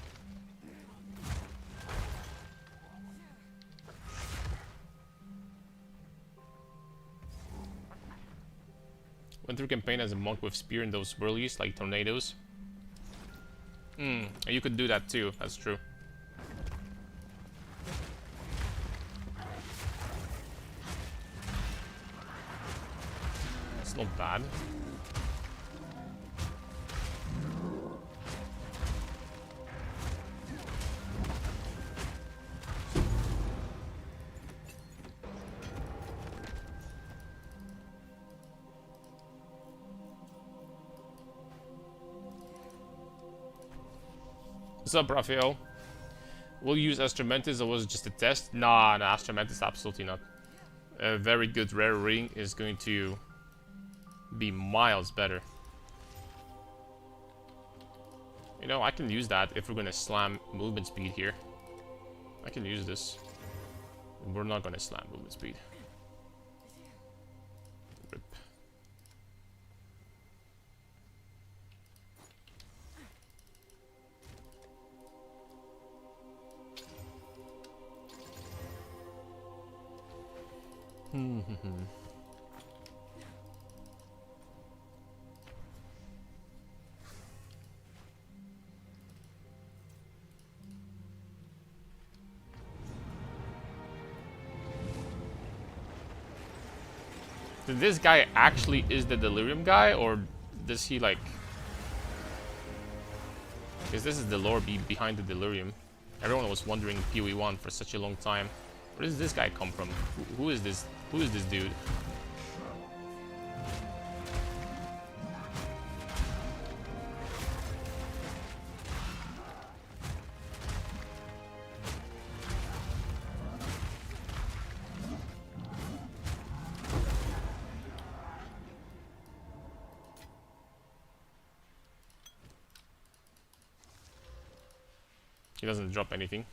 Went through campaign as a monk with spear and those whirlies like tornadoes. You could do that too, that's true. It's not bad. What's up, Raphael? Will you use Astromantis or was it just a test? Nah, Astromantis absolutely not. A very good rare ring is going to be miles better. You know, I can use that if we're gonna slam movement speed here. I can use this. We're not gonna slam movement speed. Rip. This guy actually is the delirium guy, or does he like... Because this is the lore behind the delirium. Everyone was wondering PoE1 for such a long time. Where does this guy come from? Who is this? Who is this dude? He doesn't drop anything.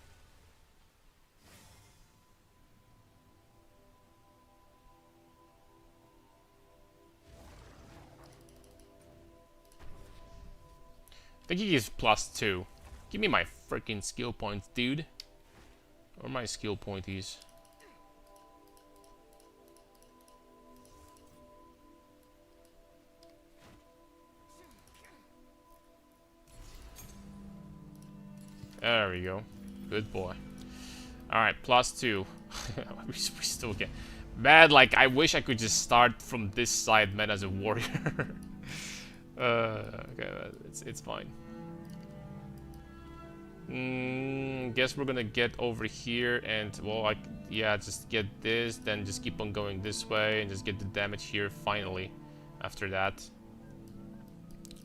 I think he gives +2. Give me my freaking skill points, dude. Or my skill pointies. There we go. Good boy. Alright, +2. we still get... Man, like, I wish I could just start from this side, man, as a warrior. Okay, it's fine. Guess we're gonna get over here and, well, yeah, just get this, then just keep on going this way and just get the damage here finally after that.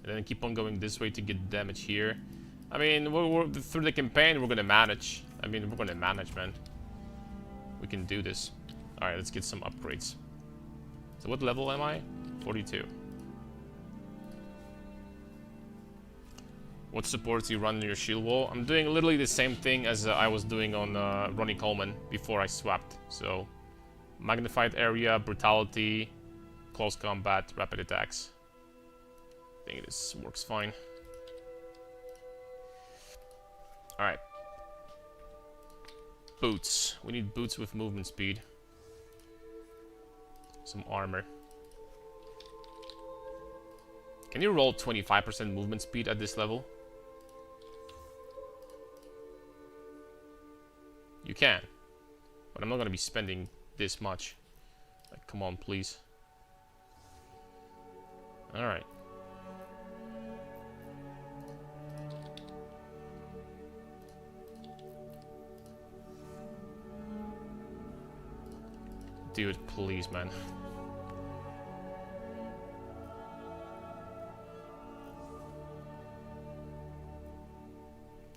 And then keep on going this way to get the damage here. I mean, we're through the campaign, we're gonna manage. I mean, we're gonna manage, man. We can do this. Alright, let's get some upgrades. So what level am I? 42. What supports you run in your shield wall? I'm doing literally the same thing as I was doing on Ronnie Coleman before I swapped. So, magnified area, brutality, close combat, rapid attacks. I think this works fine. Alright. Boots. We need boots with movement speed. Some armor. Can you roll 25% movement speed at this level? You can. But I'm not gonna be spending this much. Like, come on, please. Alright. Dude, please, man.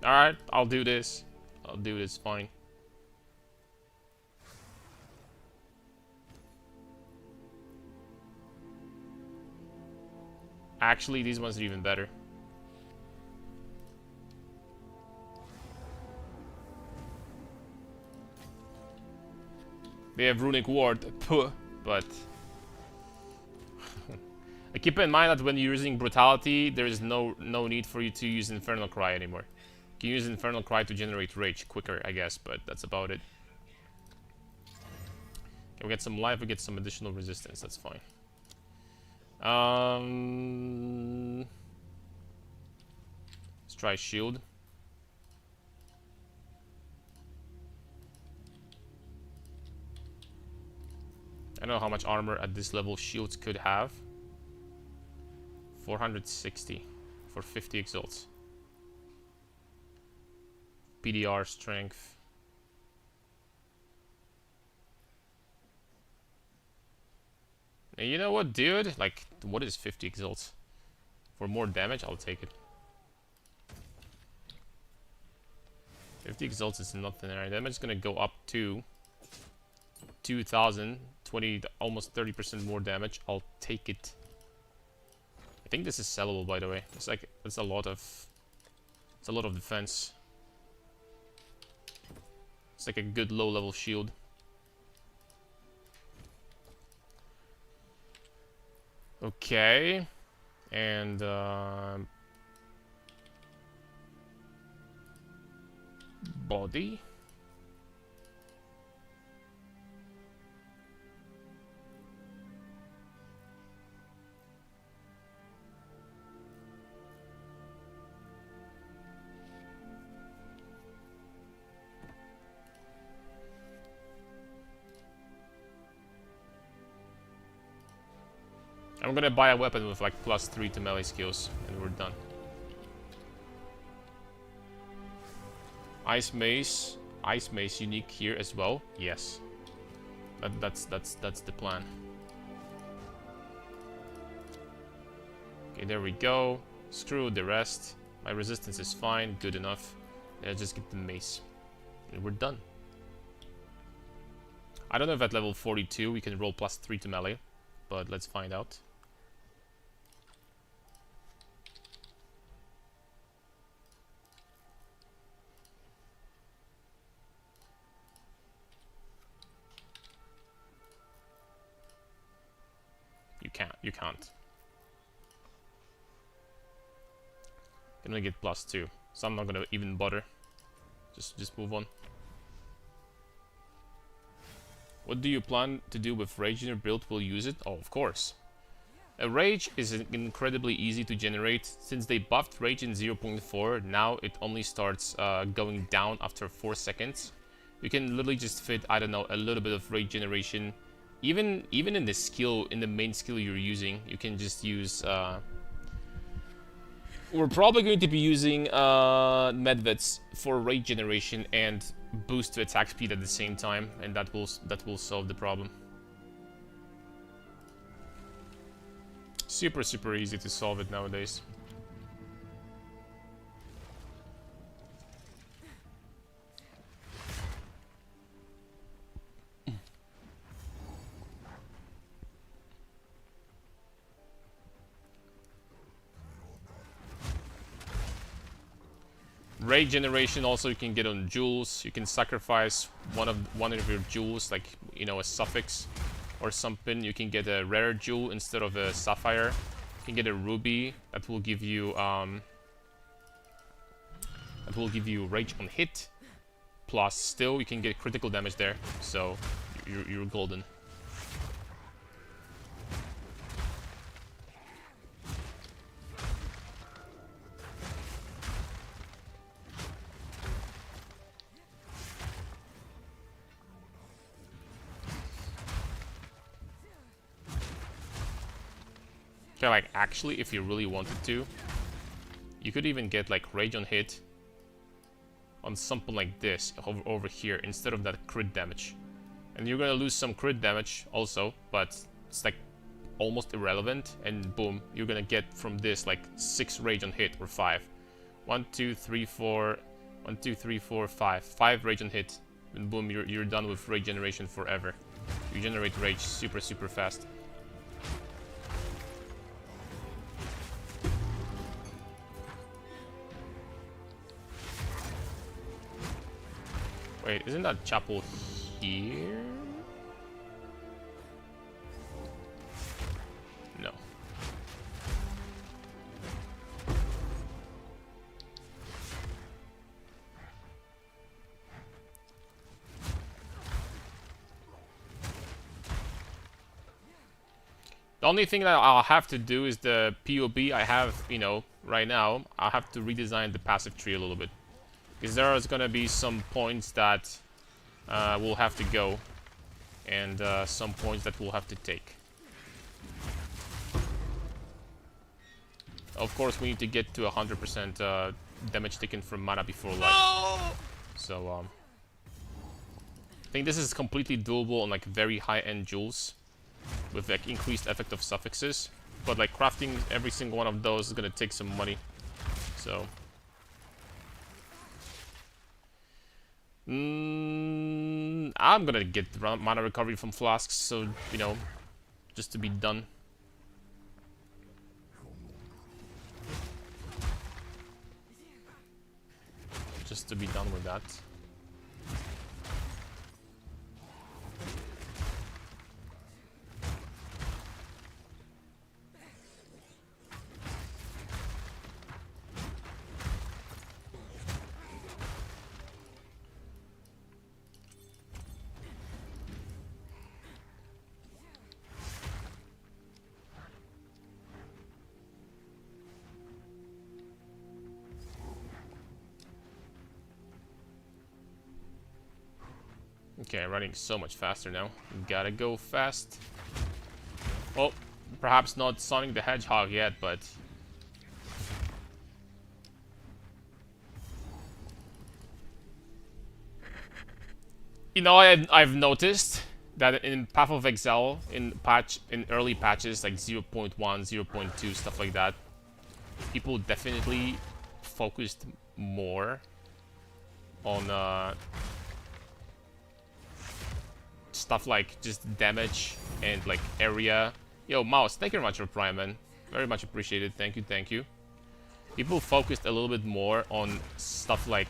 Alright, I'll do this. I'll do this, fine. Actually, these ones are even better. They have runic ward, but keep in mind that when you're using brutality, there is no need for you to use Infernal Cry anymore. You can use Infernal Cry to generate rage quicker, I guess, but that's about it. Okay, we get some life, we get some additional resistance, that's fine. Let's try shield. I don't know how much armor at this level shields could have. 460 for 50 exalts. PDR strength. And you know what, dude? Like, what is 50 exalts? For more damage, I'll take it. 50 exalts is nothing. Alright, damage is gonna go up to 2,000, 20, almost 30% more damage. I'll take it. I think this is sellable, by the way. It's like, it's a lot of defense. It's like a good low-level shield. Okay, and body. I'm gonna buy a weapon with like +3 to melee skills, and we're done. Ice Mace unique here as well. Yes, that's the plan. Okay, there we go. Screw the rest. My resistance is fine, good enough. Just get the mace, and we're done. I don't know if at level 42 we can roll +3 to melee, but let's find out. You can't. I'm gonna get +2, so I'm not gonna even bother. Just move on. What do you plan to do with Rage in your build? Will use it? Oh, of course. A Rage is incredibly easy to generate. Since they buffed Rage in 0.4, now it only starts going down after 4 seconds. You can literally just fit, I don't know, a little bit of Rage generation. Even in the skill, in the main skill you're using, you can just use... we're probably going to be using Medvets for rage generation and boost to attack speed at the same time, and that will solve the problem. Super easy to solve it nowadays. Rage generation also you can get on jewels. You can sacrifice one of your jewels, like, you know, a suffix or something. You can get a rare jewel instead of a sapphire. You can get a ruby that will give you rage on hit. Plus, still you can get critical damage there. So you're golden. Okay, like, actually, if you really wanted to, you could even get, like, rage on hit on something like this over here instead of that crit damage. And you're gonna lose some crit damage also, but it's, like, almost irrelevant. And boom, you're gonna get from this, like, 6 rage on hit or 5. 1, 2, 3, 4... 1, 2, 3, 4, 5. 5 rage on hit. And boom, you're done with rage generation forever. You generate rage super fast. Wait, isn't that chapel here? No. The only thing that I'll have to do is the POB I have, you know, right now. I'll have to redesign the passive tree a little bit. Because there is going to be some points that we'll have to go, and some points that we'll have to take. Of course, we need to get to 100% damage taken from mana before life. So, I think this is completely doable on, like, very high-end jewels with, like, increased effect of suffixes. But, like, crafting every single one of those is going to take some money. So... I'm gonna get mana recovery from flasks, so, you know, just to be done. Just to be done with that. Okay, I'm running so much faster now. Gotta go fast. Oh, Perhaps not Sonic the Hedgehog yet, but... You know, I've noticed that in Path of Exile, in early patches like 0.1, 0.2, stuff like that, people definitely focused more on stuff like just damage and like area. Yo, Mouse, thank you very much for Prime, man. Very much appreciated. Thank you, thank you. People focused a little bit more on stuff like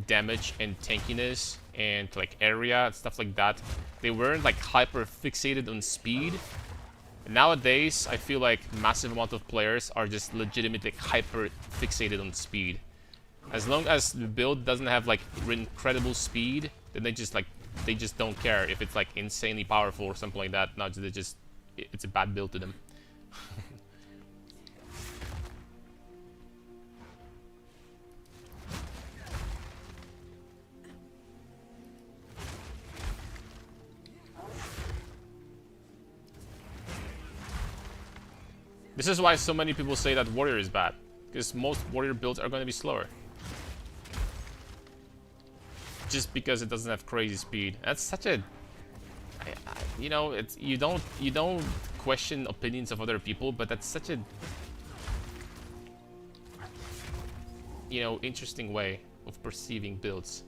damage and tankiness and like area and stuff like that. They weren't like hyper fixated on speed. Nowadays, I feel like massive amount of players are just legitimately hyper fixated on speed. As long as the build doesn't have like incredible speed, then they just don't care if it's like insanely powerful or something like that. No, it's a bad build to them. This is why so many people say that Warrior is bad, because most Warrior builds are going to be slower. Just because it doesn't have crazy speed. That's such a... you know, it's you don't question opinions of other people, but that's such a... you know, interesting way of perceiving builds.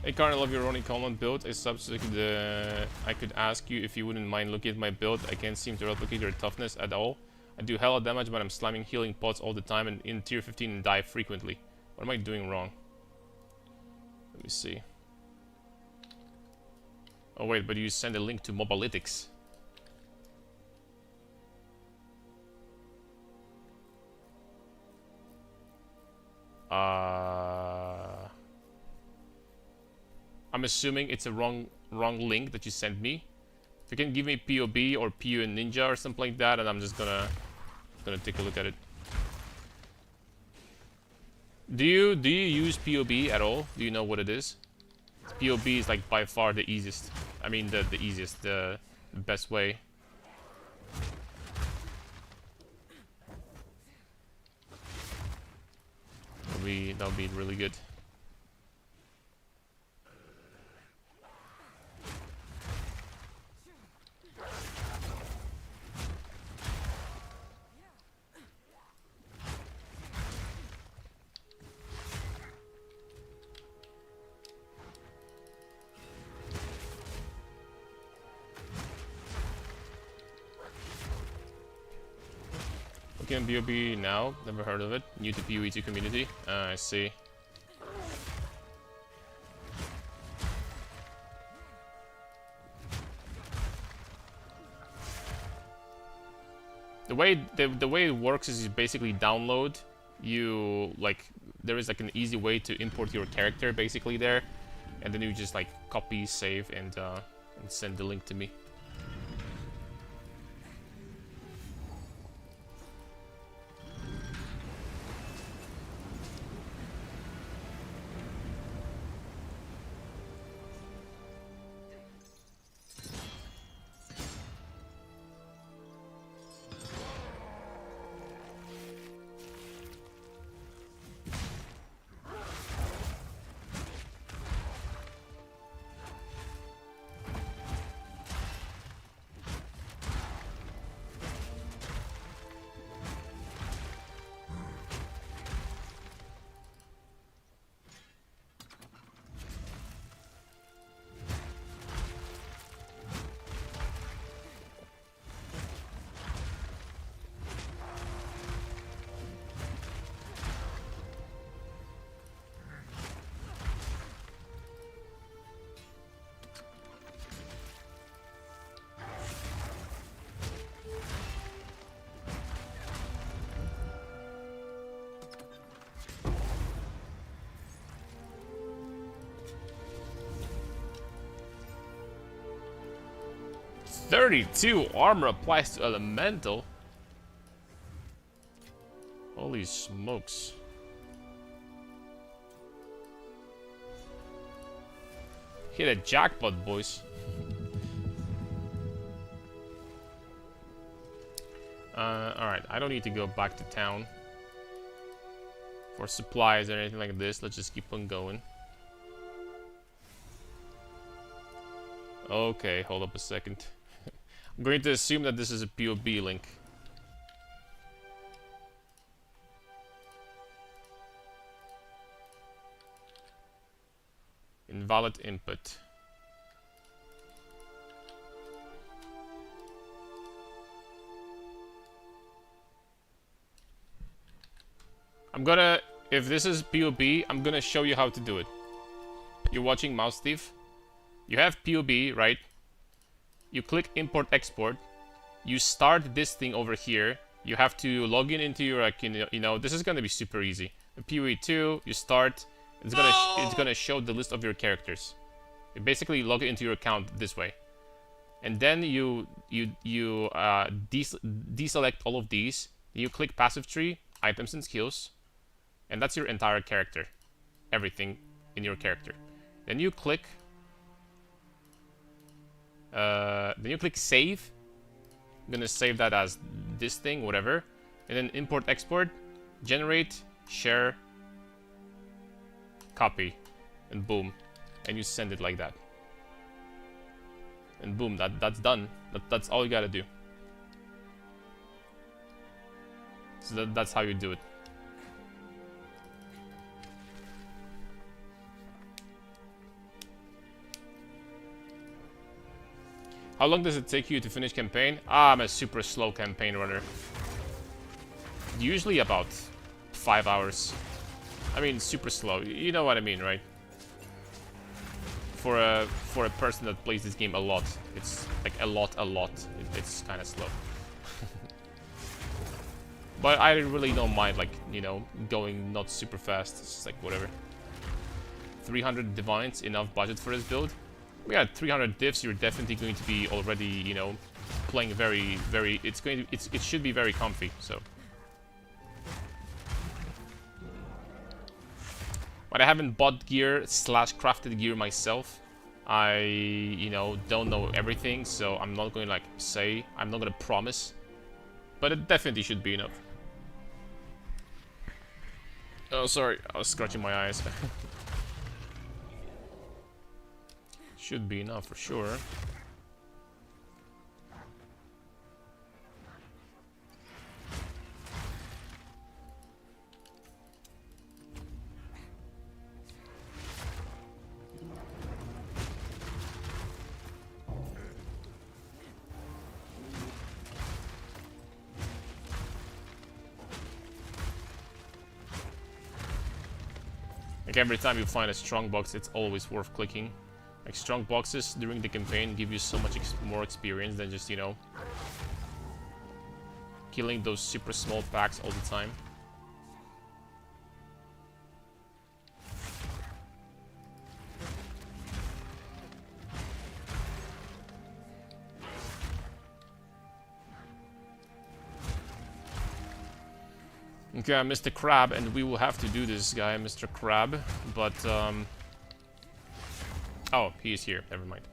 Hey Karn, I love your Ronnie Coleman build. A substitute I could ask you if you wouldn't mind looking at my build. I can't seem to replicate your toughness at all. I do hella damage, but I'm slamming healing pots all the time and in tier 15 and die frequently. What am I doing wrong? Let me see. Oh wait, but you send a link to Mobalytics. I'm assuming it's a wrong link that you sent me. If you can give me POB or PU and Ninja or something like that, and I'm just gonna take a look at it. Do you use POB at all? Do you know what it is? POB is like by far the easiest. I mean the easiest, the best way. That'll be really good. Looking at BOB now, never heard of it. New to PoE2 community. I see. The way it works is you basically download. You like there is like an easy way to import your character basically there, and then you just like copy, save, and send the link to me. "32 armor applies to elemental." Holy smokes. Hit a jackpot, boys. Alright, I don't need to go back to town for supplies or anything like this. Let's just keep on going. Okay, hold up a second. I'm going to assume that this is a POB link. Invalid input. I'm gonna, if this is POB, I'm gonna show you how to do it. You're watching Mouse Thief. You have POB, right? You click import export. You start this thing over here. You have to log in into your, like, you know, this is gonna be super easy. The POE2, you start. It's gonna show the list of your characters. You basically log into your account this way, and then you deselect all of these. You click passive tree, items and skills, and that's your entire character, everything in your character. Then you click save. I'm gonna save that as this thing, whatever, and then import export, generate, share, copy, and boom, and you send it like that, and boom, that's done. That's all you gotta do. So that's how you do it. How long does it take you to finish campaign? I'm a super slow campaign runner. Usually about 5 hours. I mean, super slow. You know what I mean, right? For a person that plays this game a lot, it's like a lot. It's kind of slow. But I really don't mind, like, you know, going not super fast. It's just like whatever. 300 divines, enough budget for this build. We got 300 divs. You're definitely going to be already, you know, playing very. It should be very comfy. So. But I haven't bought gear / crafted gear myself. I, you know, don't know everything, so I'm not going to, like, say, I'm not going to promise. But it definitely should be enough. Oh, sorry, I was scratching my eyes. Should be enough for sure. Like every time you find a strong box, it's always worth clicking. Like strong boxes during the campaign give you so much more experience than just, you know, killing those super small packs all the time. Okay, I'm Mr. Crab, and we will have to do this guy, Mr. Crab, but, oh, he is here. Never mind.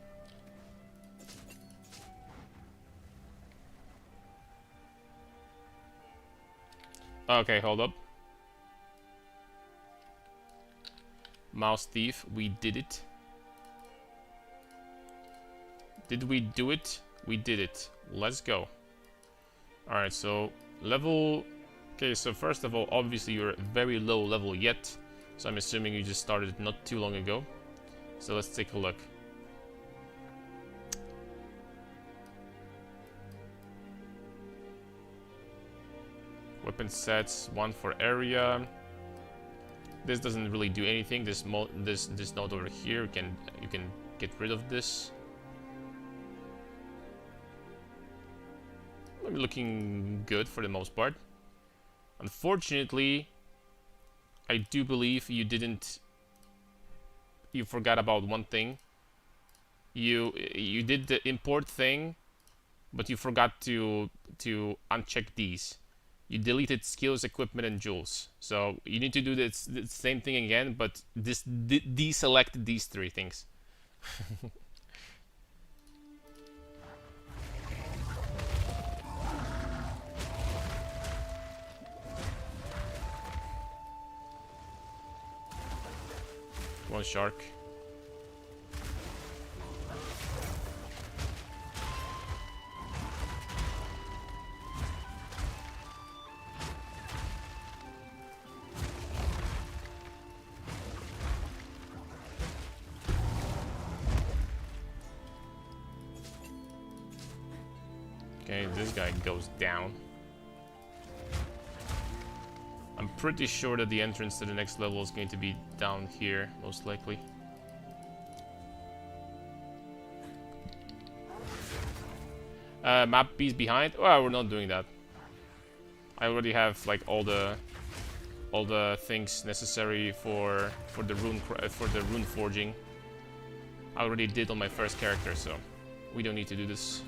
Okay, hold up. Mouse Thief, we did it. Did we do it? We did it. Let's go. Alright, so level... Okay, so first of all, obviously you're very low level yet. So I'm assuming you just started not too long ago. So let's take a look. Weapon sets, one for area. This doesn't really do anything. This node over here, you can get rid of this. Looking good for the most part. Unfortunately, I do believe you forgot about one thing. You did the import thing, but you forgot to uncheck these. You deleted skills, equipment, and jewels. So you need to do this the same thing again, but deselect these 3 things. One shark. Okay, this guy goes down. I'm pretty sure that the entrance to the next level is going to be down here, most likely. Map piece behind? Well, we're not doing that. I already have like all the things necessary for the rune forging. I already did on my first character, so we don't need to do this.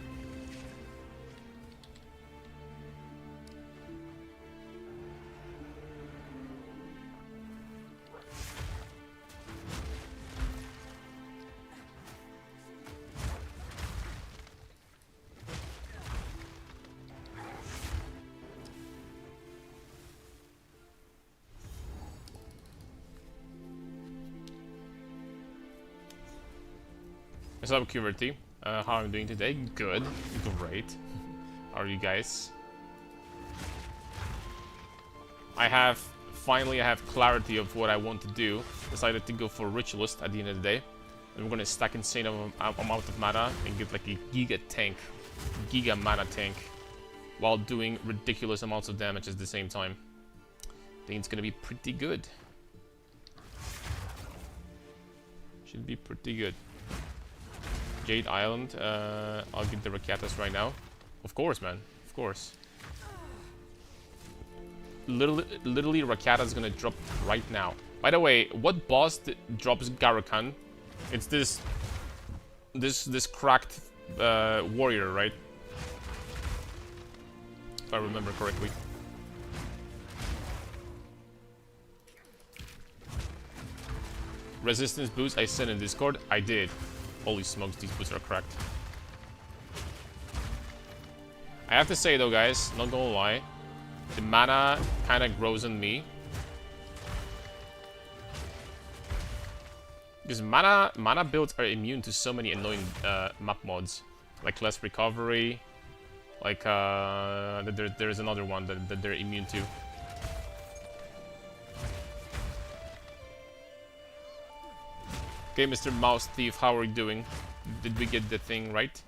What's up, QVRT? How I'm doing today? Good. Great. How are you guys? Finally I have clarity of what I want to do. Decided to go for ritualist at the end of the day. And we're gonna stack insane amount of mana and get like a giga mana tank, while doing ridiculous amounts of damage at the same time. I think it's gonna be pretty good. Should be pretty good. Jade Island, I'll get the Rakatas right now. Of course, man. Of course. Literally Rakata's gonna drop right now. By the way, what boss drops Garakan? It's this cracked warrior, right? If I remember correctly. Resistance boost I sent in Discord? I did. Holy smokes, these boots are cracked. I have to say though, guys, not gonna lie, the mana kind of grows on me. Because mana builds are immune to so many annoying map mods. Like less recovery, like there's another one that they're immune to. Okay, Mr. Mouse Thief, how are you doing? Did we get the thing right?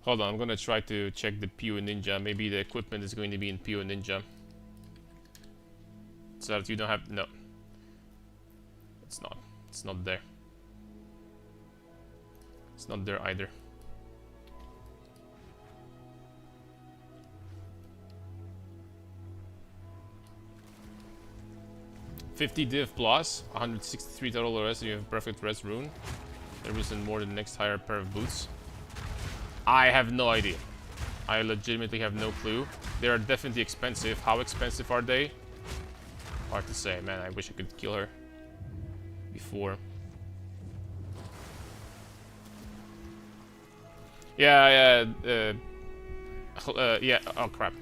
Hold on, I'm gonna try to check the Pure Ninja. Maybe the equipment is going to be in Pure Ninja. So that you don't have... No. It's not. It's not there. It's not there either. $50 div plus, 163 total res, and you have perfect res rune. There isn't more than the next higher pair of boots. I have no idea. I legitimately have no clue. They are definitely expensive. How expensive are they? Hard to say, man. I wish I could kill her before. Yeah, yeah, oh crap.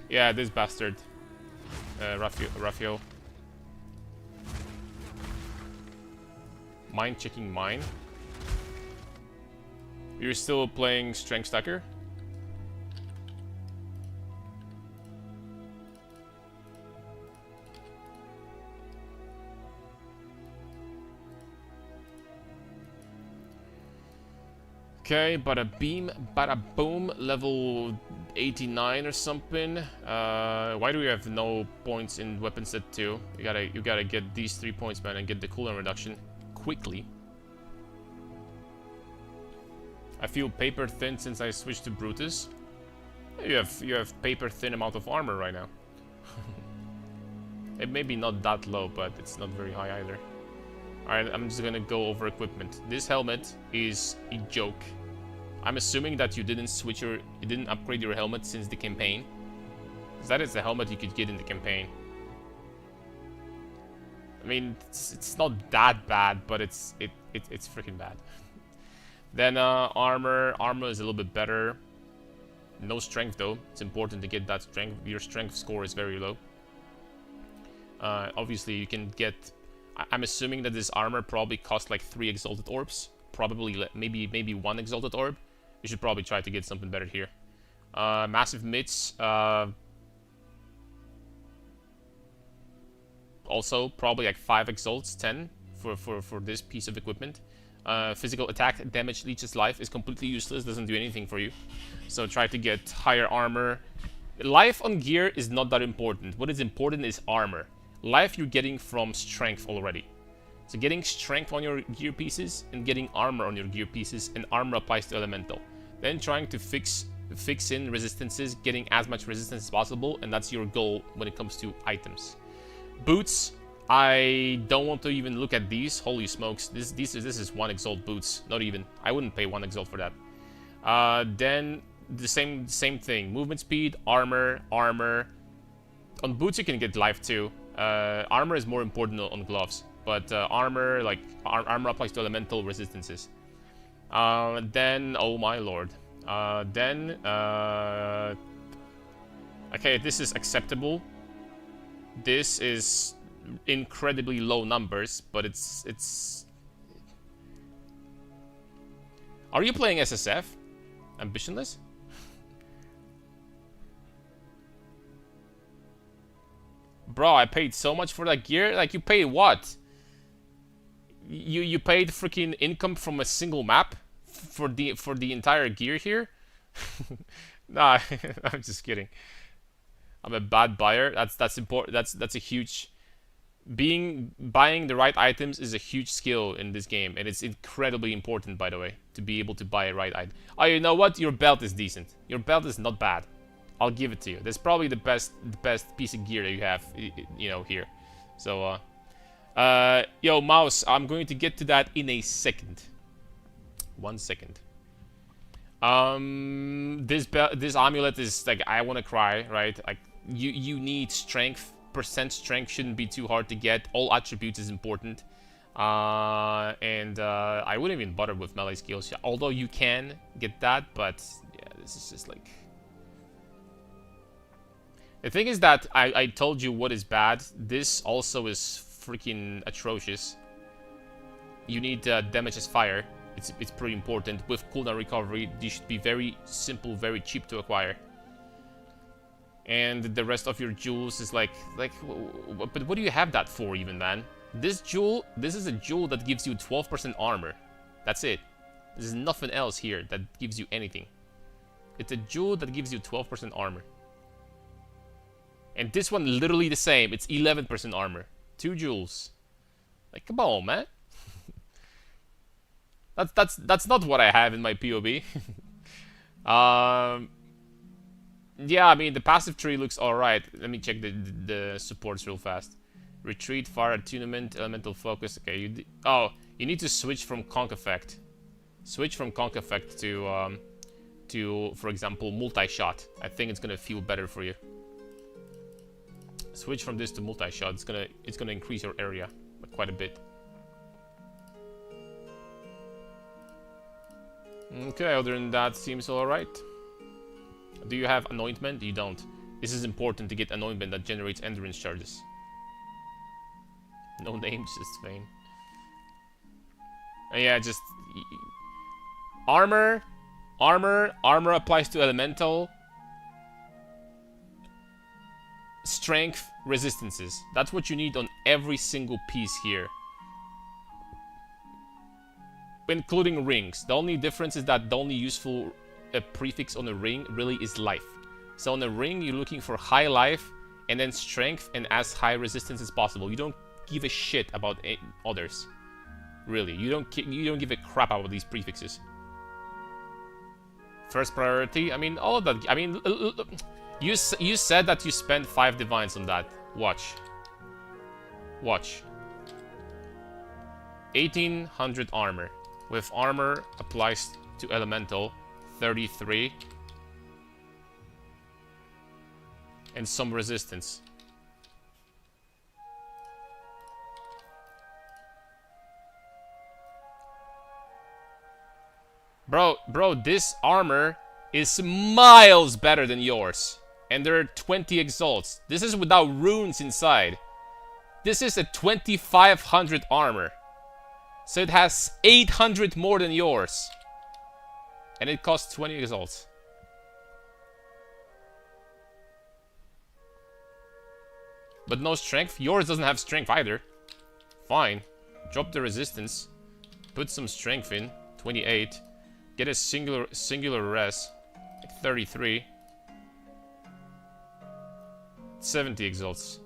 Yeah, this bastard. Raphael. Mine checking mine. You're still playing Strength Stacker? Okay, bada beam, bada boom, level 89 or something. Why do we have no points in weapon set 2? You gotta get these 3 points, man, and get the cooldown reduction quickly. I feel paper thin since I switched to Brutus. You have paper thin amount of armor right now. It may be not that low, but it's not very high either. Alright, I'm just gonna go over equipment. This helmet is a joke. I'm assuming that you didn't upgrade your helmet since the campaign. Because that is the helmet you could get in the campaign. I mean, it's not that bad, but it's freaking bad. Then armor is a little bit better. No strength though. It's important to get that strength. Your strength score is very low. Obviously, you can get. I'm assuming that this armor probably costs like 3 exalted orbs. Probably maybe 1 exalted orb. You should probably try to get something better here. Massive mitts. Also, probably like 5 exalts, 10 for this piece of equipment. Physical attack damage leeches life is completely useless, doesn't do anything for you. So try to get higher armor. Life on gear is not that important. What is important is armor. Life you're getting from strength already. So getting strength on your gear pieces and getting armor on your gear pieces, and armor applies to elemental. Then trying to fix in resistances, getting as much resistance as possible, and that's your goal when it comes to items. Boots, I don't want to even look at these. Holy smokes, this is 1 exalt boots. Not even. I wouldn't pay 1 exalt for that. Then the same thing. Movement speed, armor. On boots you can get life too. Armor is more important on gloves, but armor applies to elemental resistances. Then, oh my lord. Okay, this is acceptable. This is incredibly low numbers, but it's. Are you playing SSF? Ambitionless? Bro, I paid so much for that gear. Like, you paid what? You paid freaking income from a single map for the entire gear here? Nah, I'm just kidding. I'm a bad buyer. That's important. That's a huge. Buying the right items is a huge skill in this game, and it's incredibly important, by the way, to be able to buy a right item. Oh, you know what? Your belt is decent. Your belt is not bad. I'll give it to you. That's probably the best piece of gear that you have, you know, here. So, yo, mouse, I'm going to get to that in a second. 1 second. This amulet is like, I want to cry, right? Like, you need strength. Percent strength shouldn't be too hard to get. All attributes is important. I wouldn't even bother with melee skills, although you can get that, but yeah, this is just like. The thing is that I told you what is bad. This also is freaking atrocious. You need damage as fire. It's pretty important. With cooldown recovery, these should be very simple, very cheap to acquire. And the rest of your jewels is like, but what do you have that for even, man? This is a jewel that gives you 12% armor. That's it. There's nothing else here that gives you anything. It's a jewel that gives you 12% armor. And this one literally the same. It's 11% armor. 2 jewels. Like, come on, man. That's not what I have in my POB. Yeah, I mean, the passive tree looks alright. Let me check the supports real fast. Retreat, fire attunement, elemental focus. Okay, you need to switch from conk effect. Switch from conk effect to for example, multi-shot. I think it's gonna feel better for you. Switch from this to multi-shot. It's gonna increase your area by quite a bit. Okay, other than that, seems alright. Do you have anointment? You don't. This is important to get anointment that generates endurance charges. No name, just fame. And yeah, just armor applies to elemental. Strength, resistances. That's what you need on every single piece here. Including rings. The only difference is that the only useful prefix on a ring really is life. So on a ring, you're looking for high life and then strength and as high resistance as possible. You don't give a shit about others. Really, you don't give a crap about these prefixes. First priority, I mean, all of that. I mean, You said that you spent 5 divines on that. Watch. Watch. 1800 armor. With armor applies to elemental, 33. And some resistance. Bro, this armor is miles better than yours. And there are 20 exalts. This is without runes inside. This is a 2500 armor. So it has 800 more than yours. And it costs 20 exalts. But no strength. Yours doesn't have strength either. Fine. Drop the resistance. Put some strength in. 28. Get a singular res. Like 33. 70 exalts.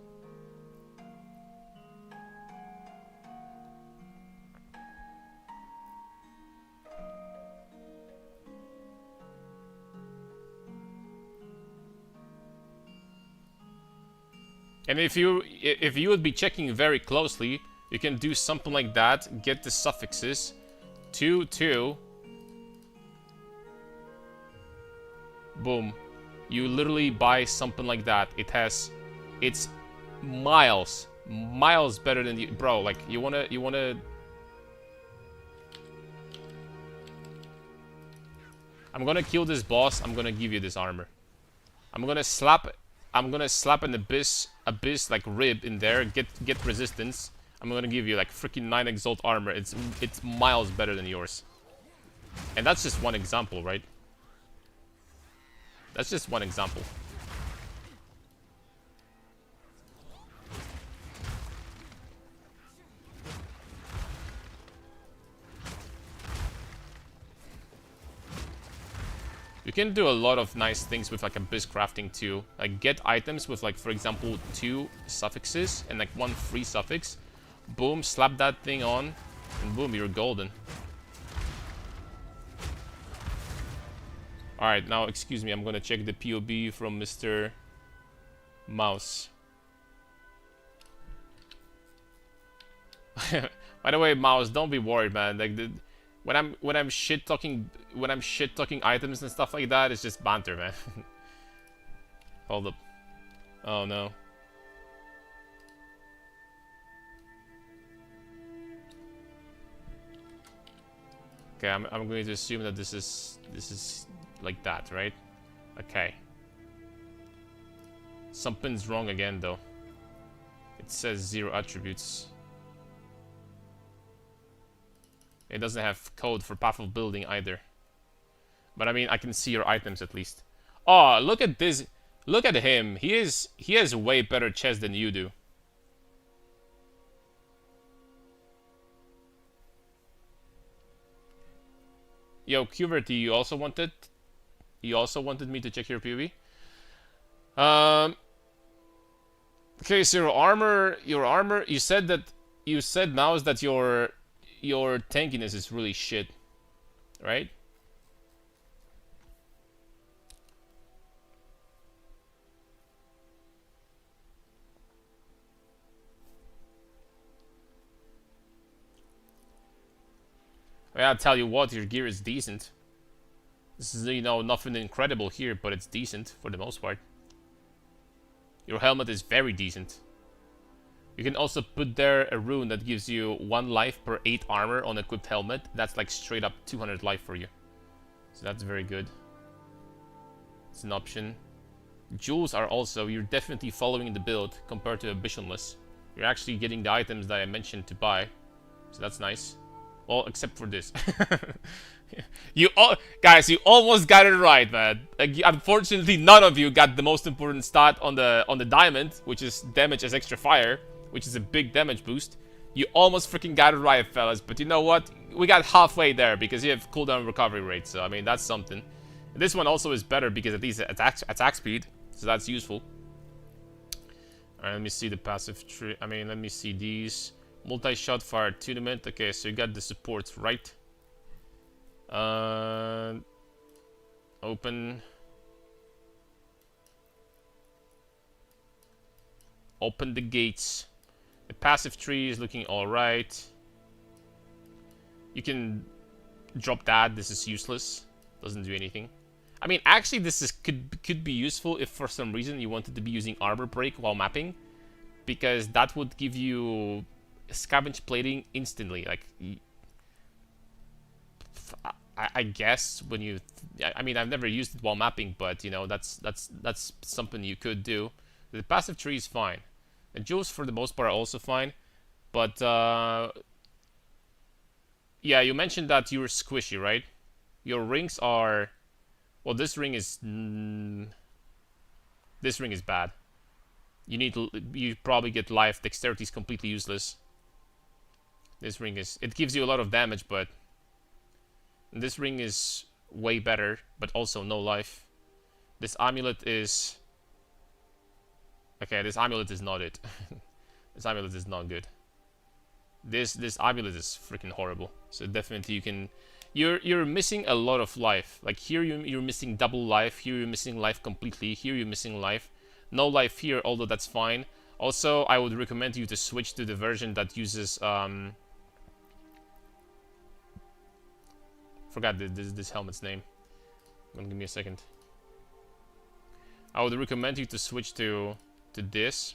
And if you would be checking very closely, you can do something like that. Get the suffixes. 2, 2. Boom. You literally buy something like that. It's miles better than you, bro. Like you wanna. I'm gonna kill this boss. I'm gonna give you this armor. I'm gonna slap an abyss like rib in there. Get resistance. I'm gonna give you like freaking 9 exalt armor. It's miles better than yours. And that's just one example, right? That's just one example. You can do a lot of nice things with like abyss crafting too. Like get items with like, for example, 2 suffixes and like 1 free suffix. Boom, slap that thing on, and boom, you're golden. Alright, now excuse me, I'm gonna check the POB from Mr. Mouse. By the way, Mouse, don't be worried, man. Like when I'm shit talking items and stuff like that, it's just banter, man. Hold up. Oh no. Okay, I'm going to assume that this is like that, right? Okay. Something's wrong again, though. It says 0 attributes. It doesn't have code for path of building either. But I mean, I can see your items at least. Oh, look at this. Look at him. He has way better chest than you do. Yo, Qverty, you also wanted me to check your PV? Okay, so your armor, you said Mouse that your tankiness is really shit, right? I'll tell you what, your gear is decent. This is, you know, nothing incredible here, but it's decent for the most part. Your helmet is very decent. You can also put there a rune that gives you 1 life per 8 armor on equipped helmet. That's like straight up 200 life for you. So that's very good. It's an option. Jewels are also, you're definitely following the build compared to Ambitionless. You're actually getting the items that I mentioned to buy. So that's nice. Well, except for this. Guys, you almost got it right, man. Like, unfortunately, none of you got the most important stat on the diamond, which is damage as extra fire, which is a big damage boost. You almost freaking got it right, fellas. But you know what? We got halfway there because you have cooldown recovery rate. So I mean, that's something. And this one also is better because at least attack speed, so that's useful. Alright, let me see the passive tree. I mean, let me see these. Multi-shot fire attunement. Okay, so you got the supports right. Open. Open the gates. The passive tree is looking alright. You can drop that. This is useless. Doesn't do anything. I mean, actually, this is could be useful if for some reason you wanted to be using armor break while mapping, because that would give you scavenge plating instantly. Like, I guess when you, I mean, I've never used it while mapping, but you know, that's something you could do. The passive tree is fine. The jewels for the most part are also fine, but yeah, you mentioned that you were squishy, right? Your rings are, well, this ring is bad. You probably get life. Dexterity is completely useless. This ring is, it gives you a lot of damage, but this ring is way better, but also no life. This amulet is, okay, this amulet is not it. This amulet is not good. This amulet is freaking horrible. So definitely you can, you're missing a lot of life. Like here you're missing double life. Here you're missing life completely. Here you're missing life. No life here, although that's fine. Also, I would recommend you to switch to the version that uses forgot this helmet's name. Give me a second. I would recommend you to switch to this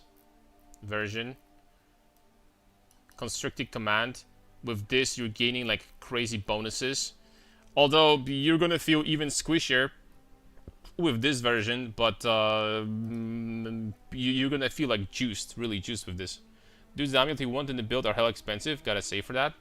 version. Constricted command. With this, you're gaining like crazy bonuses. Although you're gonna feel even squishier with this version, but you're gonna feel like juiced, really juiced with this. Dudes, the amulet you want in the build are hell expensive. Gotta say for that.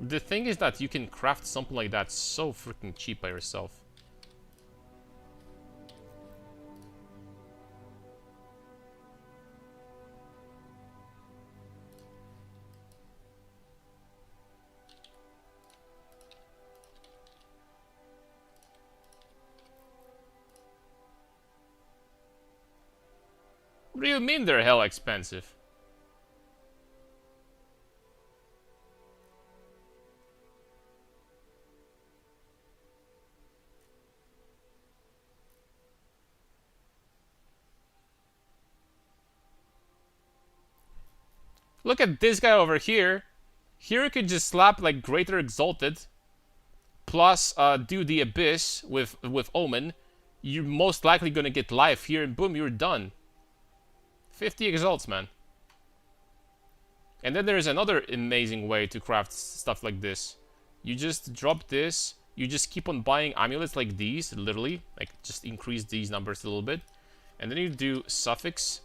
The thing is that you can craft something like that so freaking cheap by yourself. What do you mean they're hell expensive? Look at this guy over here. Here you could just slap like Greater Exalted, plus do the Abyss with Omen. You're most likely gonna get life here, and boom, you're done. 50 exalts, man. And then there's another amazing way to craft stuff like this. You just drop this. You just keep on buying amulets like these, literally. Like, just increase these numbers a little bit. And then you do suffix.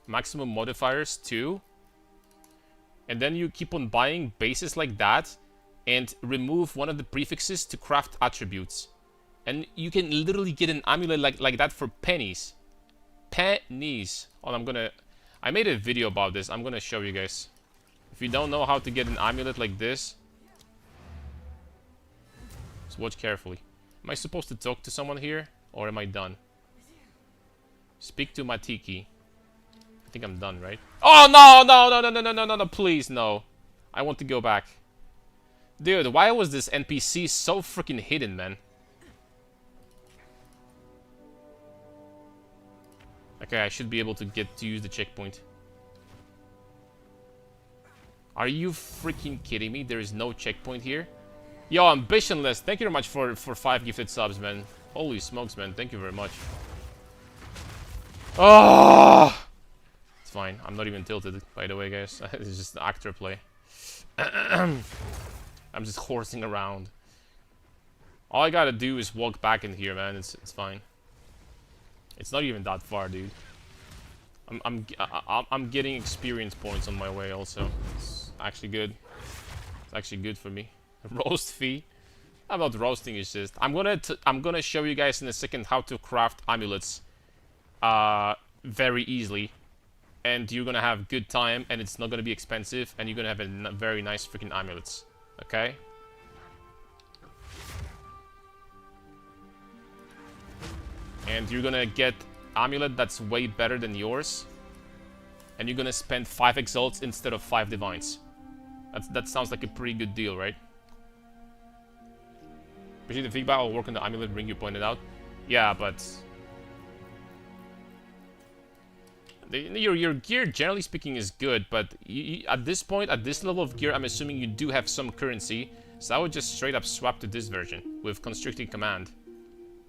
Maximum modifiers 2. And then you keep on buying bases like that. And remove one of the prefixes to craft attributes. And you can literally get an amulet like that for pennies. Pennies. Oh, I made a video about this. I'm gonna show you guys. If you don't know how to get an amulet like this, just watch carefully. Am I supposed to talk to someone here? Or am I done? Speak to Matiki. I think I'm done, right? Oh, no, please, no. I want to go back. Dude, why was this NPC so freaking hidden, man? Okay, I should be able to use the checkpoint. Are you freaking kidding me? There is no checkpoint here? Yo, Ambitionless, thank you very much for 5 gifted subs, man. Holy smokes, man. Thank you very much. Oh! It's fine. I'm not even tilted, by the way, guys. It's just actor play. I'm just horsing around. All I gotta do is walk back in here, man. It's fine. It's not even that far, dude. I'm getting experience points on my way also. It's actually good. It's actually good for me. Roast fee. I'm not roasting, it's just I'm gonna show you guys in a second how to craft amulets very easily. And you're gonna have good time, and it's not gonna be expensive, and you're gonna have a very nice freaking amulets. Okay? And you're gonna get amulet that's way better than yours. and you're gonna spend 5 exalts instead of 5 divines. That sounds like a pretty good deal, right? Appreciate the feedback. I'll work on the amulet ring you pointed out. Yeah, but your gear, generally speaking, is good. But at this point, at this level of gear, I'm assuming you do have some currency. So I would just straight up swap to this version with constricting command,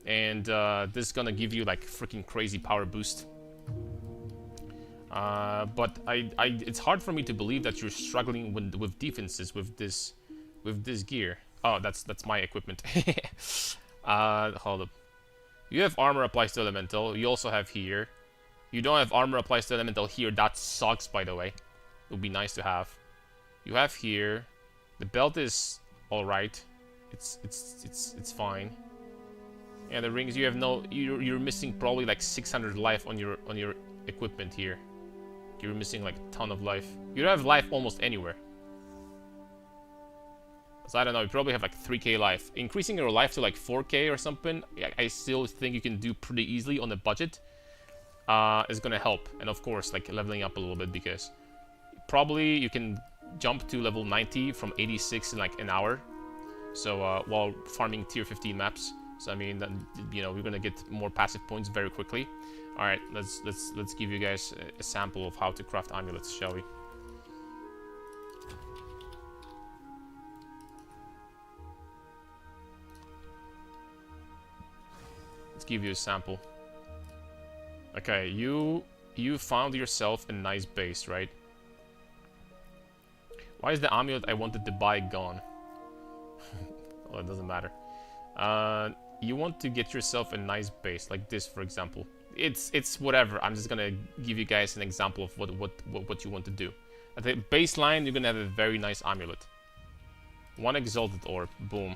and this is gonna give you like freaking crazy power boost. But it's hard for me to believe that you're struggling with defenses with this gear. Oh, that's my equipment. Hold up. You have armor applies to elemental. You also have here. You don't have armor applies to elemental here. That sucks, by the way. It would be nice to have. You have here. The belt is all right. It's fine. Yeah, the rings. You have no. You're missing probably like 600 life on your equipment here. You're missing like a ton of life. You don't have life almost anywhere. So I don't know, you probably have like 3k life. Increasing your life to like 4k or something, I still think you can do pretty easily on a budget. Is gonna help. And of course, like leveling up a little bit, because probably you can jump to level 90 from 86 in like an hour. So while farming tier 15 maps. So I mean, you know, we're gonna get more passive points very quickly. All right, let's give you guys a sample of how to craft amulets, shall we? Give you a sample. Okay, you found yourself a nice base, right? Why is the amulet I wanted to buy gone? Well, it doesn't matter. You want to get yourself a nice base, like this, for example. It's whatever. I'm just gonna give you guys an example of what you want to do. At the baseline, you're gonna have a very nice amulet. 1 exalted orb, boom.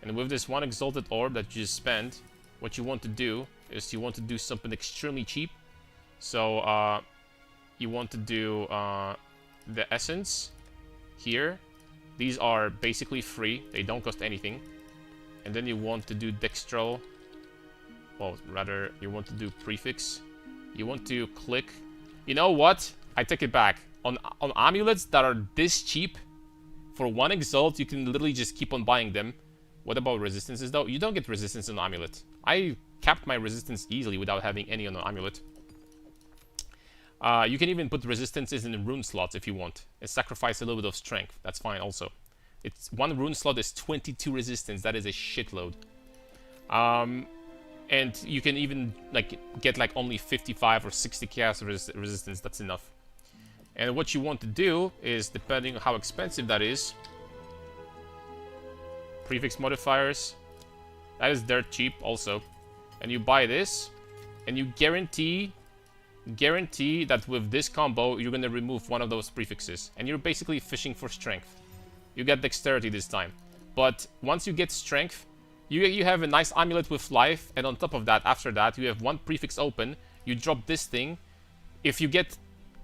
And with this 1 exalted orb that you just spent, what you want to do is you want to do something extremely cheap. So you want to do the essence here. These are basically free. They don't cost anything. And then you want to do dextral. Well, rather, you want to do prefix. You want to click. You know what? I take it back. On amulets that are this cheap, for 1 exalt, you can literally just keep on buying them. What about resistances, though? You don't get resistance on amulet. I capped my resistance easily without having any on an amulet. You can even put resistances in the rune slots if you want. And sacrifice a little bit of strength. That's fine also. It's 1 rune slot is 22 resistance. That is a shitload. And you can even like get like only 55 or 60 chaos resistance. That's enough. And what you want to do is, depending on how expensive that is, prefix modifiers, that is dirt cheap also. And you buy this, and you guarantee that with this combo, you're gonna remove one of those prefixes. And you're basically fishing for strength. You get dexterity this time. But once you get strength, you have a nice amulet with life, and on top of that, after that, you have 1 prefix open, you drop this thing. If you get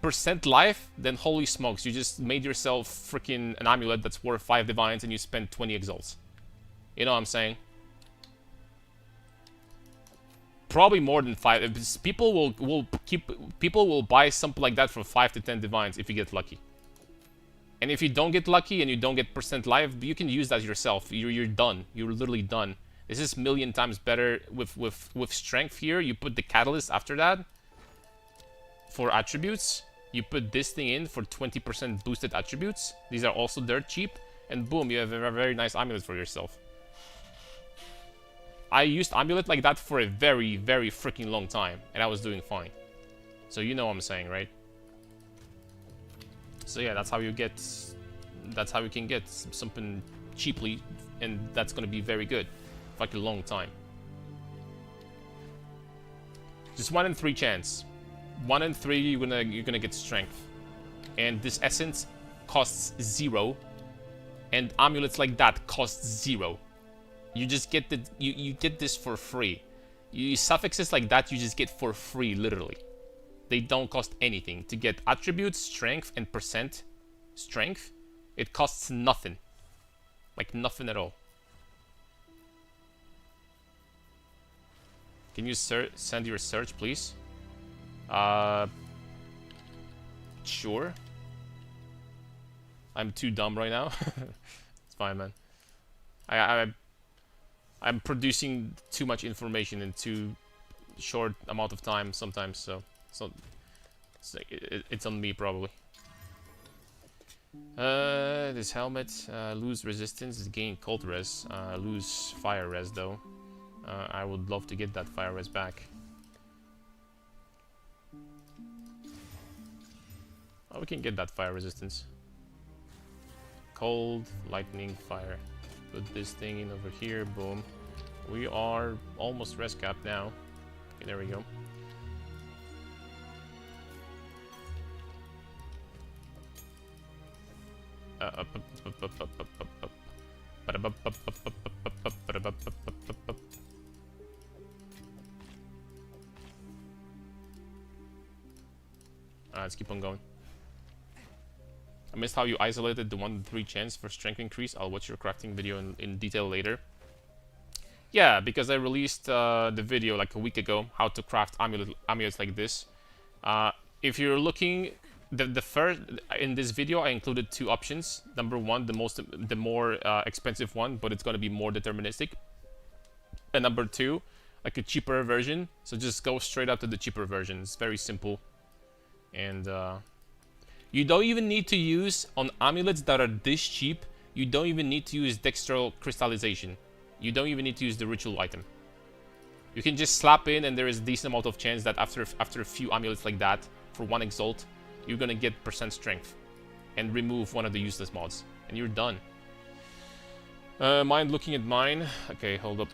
% life, then holy smokes, you just made yourself freaking an amulet that's worth 5 divines and you spend 20 exalts. You know what I'm saying? Probably more than 5. People will buy something like that for 5 to 10 divines if you get lucky. And if you don't get lucky and you don't get % life, you can use that yourself. You're done. You're literally done. This is 1,000,000 times better with strength here. You put the catalyst after that for attributes. You put this thing in for 20% boosted attributes. These are also dirt cheap. And boom, you have a very nice amulet for yourself. I used amulet like that for a very, very freaking long time. And I was doing fine. So you know what I'm saying, right? So yeah, that's how you get... That's how you can get something cheaply. And that's gonna be very good. For like a long time. Just 1 in 3 chance. 1 in 3 you're gonna get strength. And this essence costs 0. And amulets like that cost 0. You just get the you get this for free. Suffixes like that you just get for free, literally. They don't cost anything. To get attributes, strength, and % strength, it costs nothing. Like nothing at all. Can you send your search, please? Sure. I'm too dumb right now. It's fine, man. I'm producing too much information in too short amount of time sometimes, so it's on me probably. This helmet, lose resistance, gain cold res, lose fire res though. I would love to get that fire res back. Oh, we can get that fire resistance. Cold, lightning, fire. Put this thing in over here, boom. We are almost res capped now. Okay, there we go. Let's keep on going. I missed how you isolated the 1 in 3 chance for strength increase. I'll watch your crafting video in detail later. Yeah, because I released the video like a week ago, how to craft amulets like this. If you're looking, the first in this video I included 2 options. Number 1, the more expensive one, but it's gonna be more deterministic. And number 2, like a cheaper version. So just go straight up to the cheaper version. It's very simple, and you don't even need to use on amulets that are this cheap. You don't even need to use dextral crystallization. You don't even need to use the ritual item. You can just slap in, and there is a decent amount of chance that after a few amulets like that, for 1 exalt, you're gonna get % strength and remove one of the useless mods, and you're done. Mind looking at mine. Okay, hold up.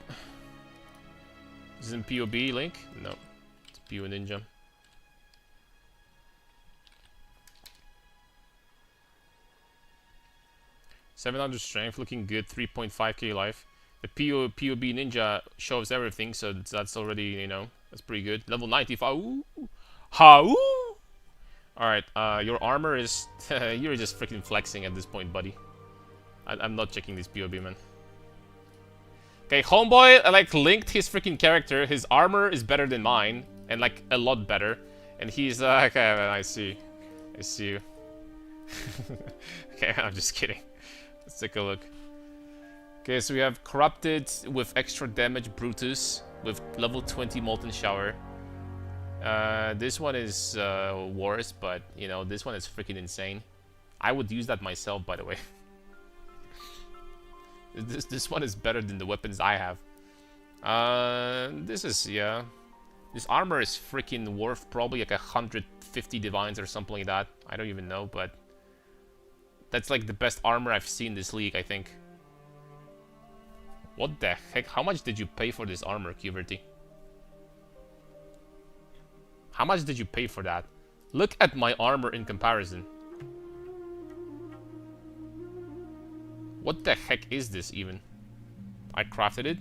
This is in POB link? No, it's PO Ninja. 700 strength, looking good. 3.5k life. The POB Ninja shows everything, so that's already, you know, that's pretty good. Level 95. Ooh. How? Alright, your armor is... you're just freaking flexing at this point, buddy. I'm not checking this POB, man. Okay, homeboy, like, linked his freaking character. His armor is better than mine, and, like, a lot better. And he's, okay, man, I see. I see you. Okay, I'm just kidding. Let's take a look. Okay, so we have Corrupted with extra damage Brutus with level 20 Molten Shower. This one is worse, but, you know, this one is freaking insane. I would use that myself, by the way. This one is better than the weapons I have. This is, yeah. This armor is freaking worth probably like 150 divines or something like that. I don't even know, but... that's like the best armor I've seen this league, I think. What the heck? How much did you pay for this armor, QVRT? How much did you pay for that? Look at my armor in comparison. What the heck is this even? I crafted it?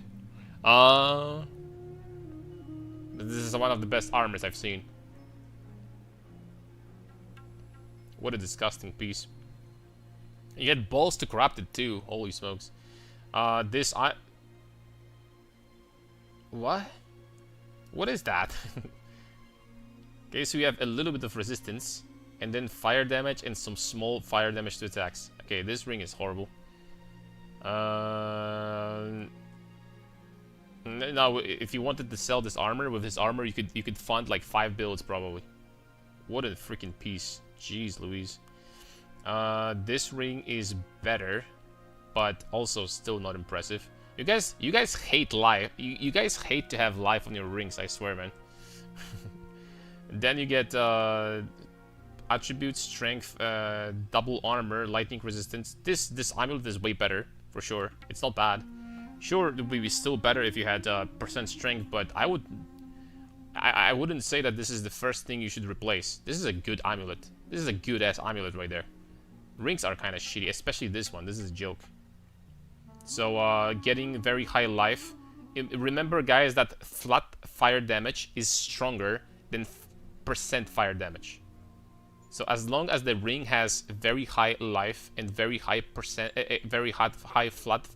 This is one of the best armors I've seen. What a disgusting piece. You get balls to corrupt it too. Holy smokes. What? What is that? Okay, so we have a little bit of resistance, and then fire damage and some small fire damage to attacks. Okay, this ring is horrible. Now, if you wanted to sell this armor, with this armor, you could fund like 5 builds probably. What a freaking piece. Jeez Louise. This ring is better, but also still not impressive. You guys hate life. You guys hate to have life on your rings, I swear, man. Then you get attributes, strength, double armor, lightning resistance. This amulet is way better, for sure. It's not bad. Sure, it would be still better if you had % strength, but I wouldn't say that this is the first thing you should replace. This is a good amulet. This is a good-ass amulet right there. Rings are kind of shitty, especially this one. This is a joke. So, getting very high life. Remember, guys, that flat fire damage is stronger than % fire damage. So, as long as the ring has very high life and very high high flat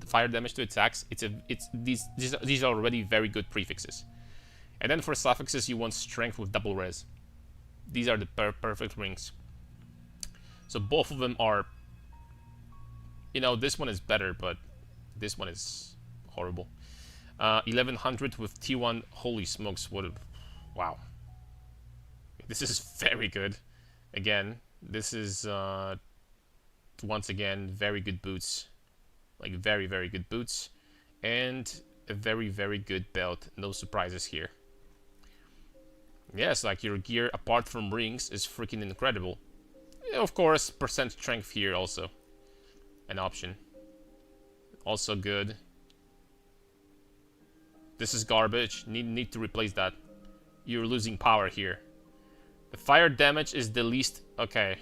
fire damage to attacks, these are already very good prefixes. And then for suffixes, you want strength with double res. These are the perfect rings. So both of them are, you know, this one is better, but this one is horrible. 1100 with T1. Holy smokes, what a... Wow. This is very good. Again, this is, once again, very good boots. Like, very, very good boots. And a very, very good belt. No surprises here. Yes, like, your gear, apart from rings, is freaking incredible. Of course, percent strength here also. An option. Also good. This is garbage. Need to replace that. You're losing power here. The fire damage is the least... Okay.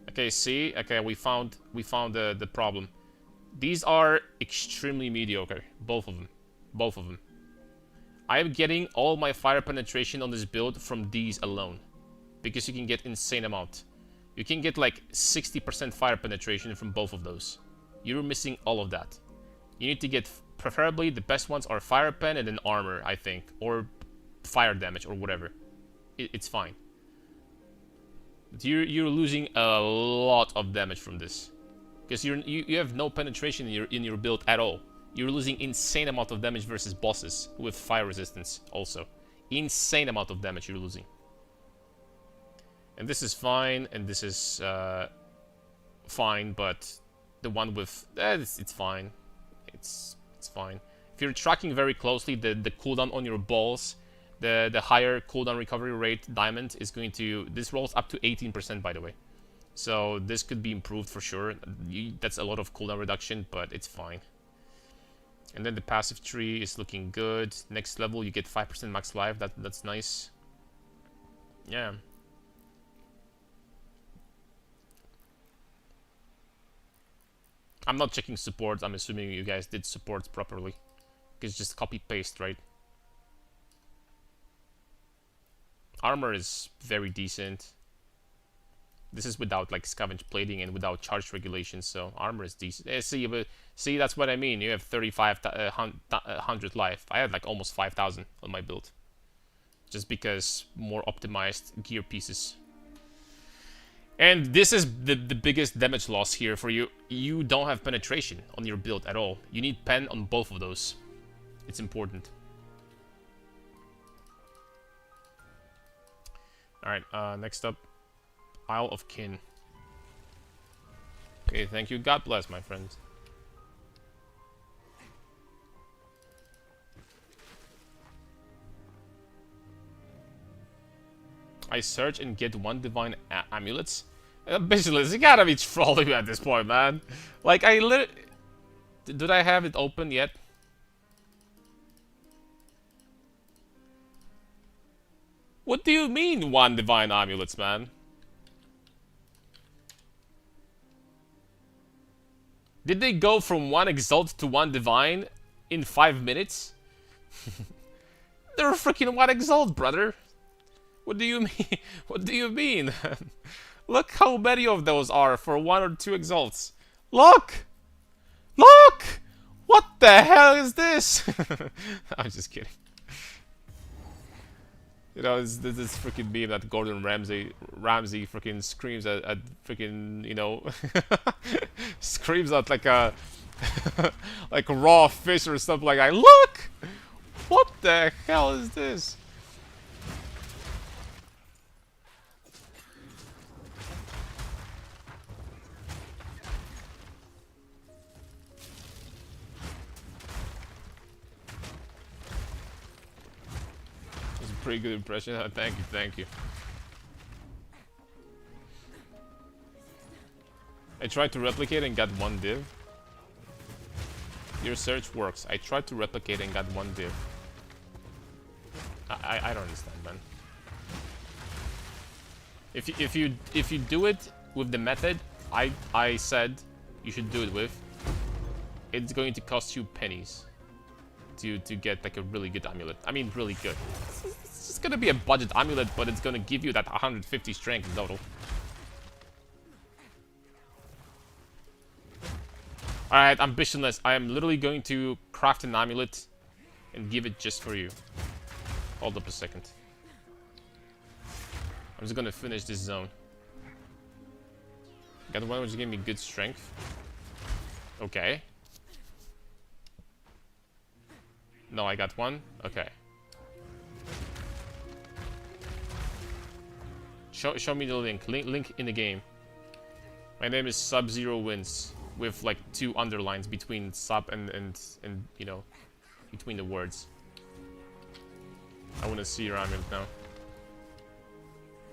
Okay, see? Okay, we found the problem. These are extremely mediocre. Both of them. Both of them. I am getting all my fire penetration on this build from these alone. Because you can get insane amount. You can get like 60% fire penetration from both of those. You're missing all of that. You need to get... Preferably, the best ones are fire pen and then armor, I think. Or fire damage or whatever. It's fine. But you're losing a lot of damage from this. Because you have no penetration in your build at all. You're losing insane amount of damage versus bosses with fire resistance also. Insane amount of damage you're losing. And this is fine, and this is fine, but the one with... it's fine. It's fine. If you're tracking very closely the cooldown on your balls, the higher cooldown recovery rate diamond is going to... This rolls up to 18%, by the way. So this could be improved for sure. That's a lot of cooldown reduction, but it's fine. And then the passive tree is looking good. Next level, you get 5% max life. That's nice. Yeah. I'm not checking supports. I'm assuming you guys did supports properly. Because just copy-paste, right? Armor is very decent. This is without like scavenge plating and without charge regulation, so armor is decent. See, that's what I mean. You have 3,500 life. I had like almost 5,000 on my build. Just because more optimized gear pieces. And this is the biggest damage loss here for you. You don't have penetration on your build at all. You need pen on both of those. It's important. Alright, next up, Isle of Kin. Okay, thank you. God bless, my friend. I search and get one divine amulets. Basically, you gotta be trolling me at this point, man. Like, I literally... Did I have it open yet? What do you mean, one divine amulets, man? Did they go from one exalt to one divine in 5 minutes? They're freaking one exalt, brother. What do you mean? What do you mean? Look how many of those are for 1 or 2 exalts. Look! Look! What the hell is this? I'm just kidding. You know, this freaking meme that Gordon Ramsay freaking screams at freaking, you know, screams at like a like raw fish or something like that. Look! What the hell is this? Pretty good impression. Thank you, thank you. I tried to replicate and got 1 div. Your search works. I tried to replicate and got 1 div. I don't understand, man. If you do it with the method I said you should do it with, it's going to cost you pennies to get like a really good amulet. I mean, really good. It's gonna be a budget amulet, but it's gonna give you that 150 strength in total. Alright, ambitionless. I am literally going to craft an amulet and give it just for you. Hold up a second. I'm just gonna finish this zone. Got one which gave me good strength. Okay. No, I got one. Okay. Show me the link. Link in the game. My name is Sub-Zero Wins with like 2 underlines between sub and you know, between the words. I want to see your argument now.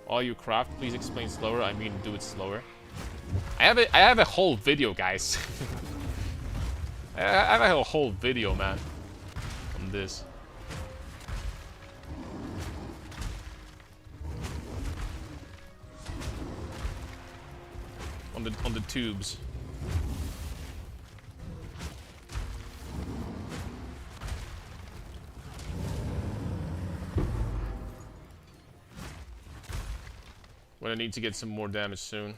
All you craft, please explain slower. I mean, do it slower. I have a whole video, guys. I have a whole video, man, on this. On the tubes. When I need to get some more damage soon.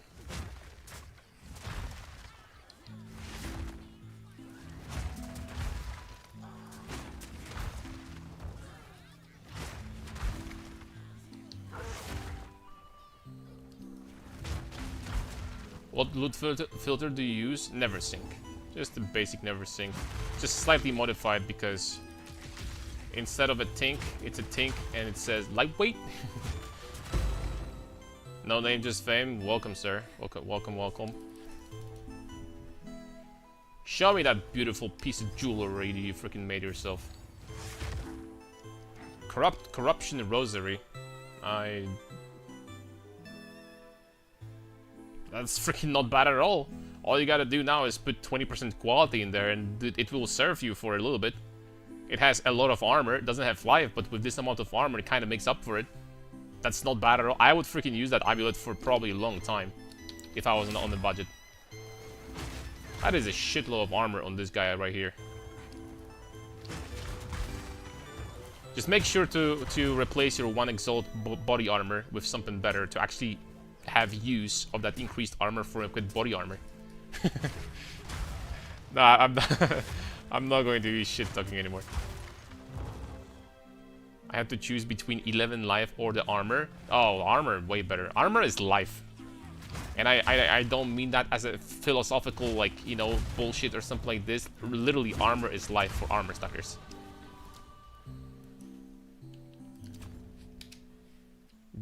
What loot filter do you use? Never sync. Just the basic never sync. Just slightly modified because instead of a tink, it's a tink and it says lightweight. No name, just fame. Welcome, sir. Welcome. Show me that beautiful piece of jewelry that you freaking made yourself. Corruption Rosary. That's freaking not bad at all. All you gotta do now is put 20% quality in there and it will serve you for a little bit. It has a lot of armor, it doesn't have life, but with this amount of armor it kinda makes up for it. That's not bad at all. I would freaking use that amulet for probably a long time if I wasn't on the budget. That is a shitload of armor on this guy right here. Just make sure to replace your 1 exalt body armor with something better to actually have use of that increased armor for equipped body armor. Nah, I'm not, I'm not going to be shit talking anymore. I have to choose between 11 life or the armor. Oh, armor, way better. Armor is life. And I don't mean that as a philosophical, like, you know, bullshit or something like this. Literally, armor is life for armor stackers.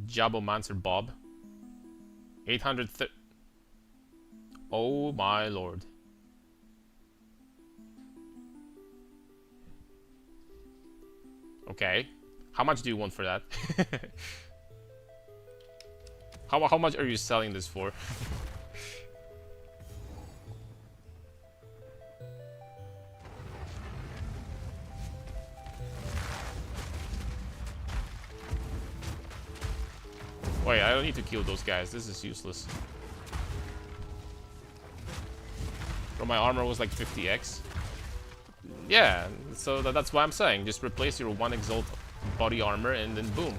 Jabomancer Bob. 830. Oh my lord. Okay. How much do you want for that? How much are you selling this for? Wait, I don't need to kill those guys. This is useless. Bro, my armor was like 50x. Yeah, so that's what I'm saying. Just replace your 1 exalt body armor and then boom.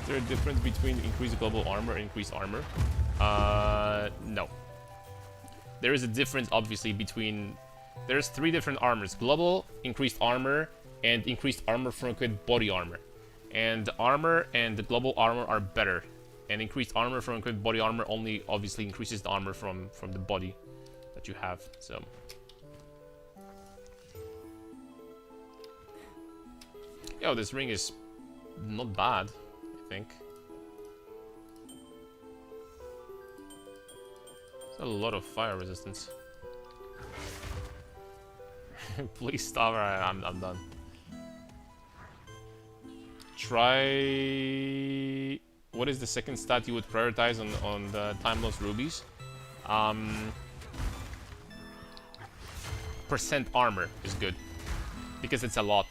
Is there a difference between increased global armor and increased armor? No. There is a difference, obviously, between... There's 3 different armors. Global, increased armor, and increased armor from equipped body armor. And the armor and the global armor are better. And increased armor from equipped body armor only, obviously, increases the armor from the body that you have, so... Yo, this ring is not bad, I think. It's a lot of fire resistance. Please stop, I'm done. Try... What is the second stat you would prioritize on the Timeless Rubies? Percent armor is good. Because it's a lot.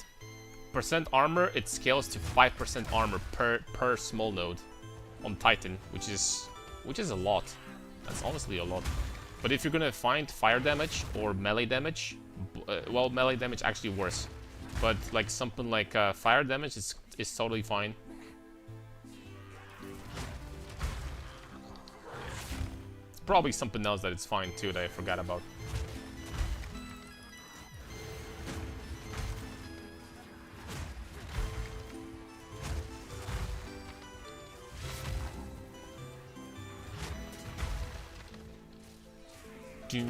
Percent armor, it scales to 5% armor per small node on Titan, which is a lot. That's honestly a lot. But if you're gonna find fire damage or melee damage, well, melee damage actually worse. But like something like fire damage is totally fine. It's probably something else that it's fine too that I forgot about. And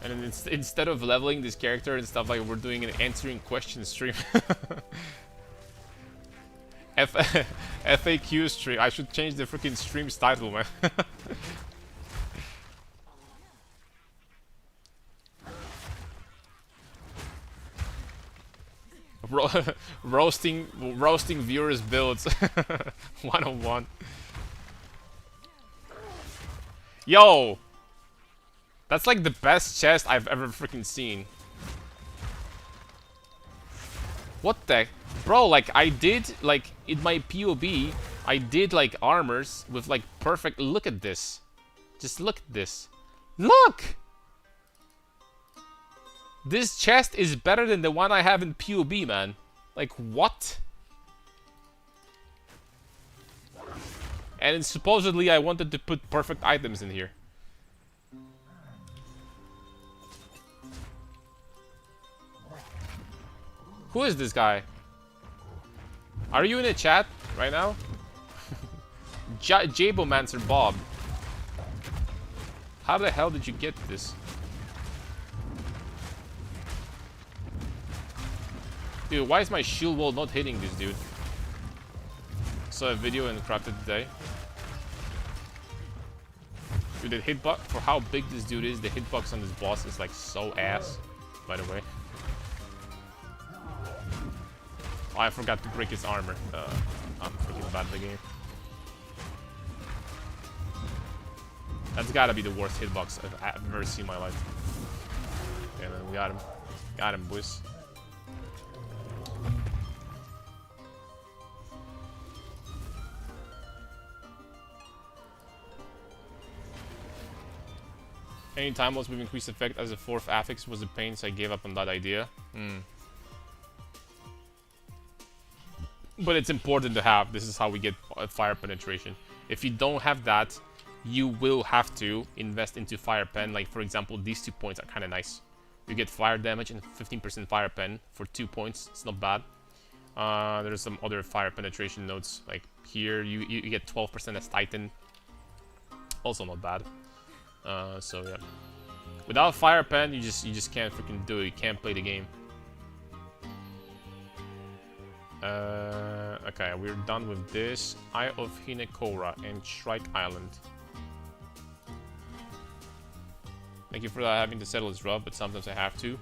then instead of leveling this character and stuff, like we're doing an answering question stream. FAQ stream. I should change the freaking stream's title, man. Roasting viewers' builds. 101. Yo! That's like the best chest I've ever freaking seen. What the? Bro, like I did, like in my POB, I did like armors with like perfect... Look at this. Just look at this. Look! This chest is better than the one I have in POB, man. Like, what? And supposedly I wanted to put perfect items in here. Who is this guy? Are you in a chat right now? Jabomancer Bob. How the hell did you get this? Dude, why is my shield wall not hitting this dude? Saw a video in Crafted today. Dude, the hitbox, for how big this dude is, the hitbox on this boss is like so ass, by the way. Oh, I forgot to break his armor. I'm freaking bad at the game. That's gotta be the worst hitbox I've ever seen in my life. Okay, man, we got him. Got him, boys. Any time loss with increased effect as a fourth affix was a pain, so I gave up on that idea. But it's important to have. This is how we get fire penetration. If you don't have that, you will have to invest into fire pen. Like, for example, these 2 points are kind of nice. You get fire damage and 15% fire pen for 2 points. It's not bad. There's some other fire penetration notes. Like here, you get 12% as Titan. Also not bad. So yeah. Without fire pen, you just can't freaking do it. You can't play the game. Okay, we're done with this. Eye of Hinekora and Shrike Island. Thank you for that, having to settle this rub, but sometimes I have to.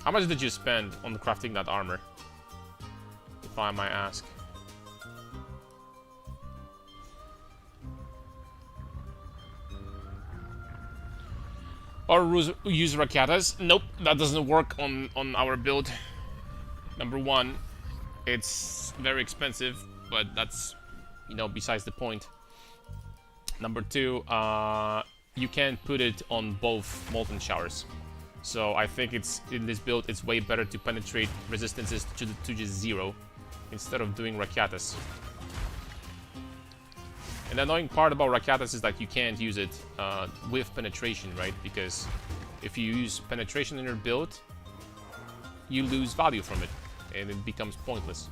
How much did you spend on crafting that armor? If I might ask. Or use Rakatas? Nope, that doesn't work on our build. Number one, it's very expensive, but that's, you know, besides the point. Number two, you can't put it on both Molten Showers. So I think it's in this build, it's way better to penetrate resistances to just 0 instead of doing Rakatas. And the annoying part about Rakatas is that you can't use it with penetration, right? Because if you use penetration in your build, you lose value from it, and it becomes pointless.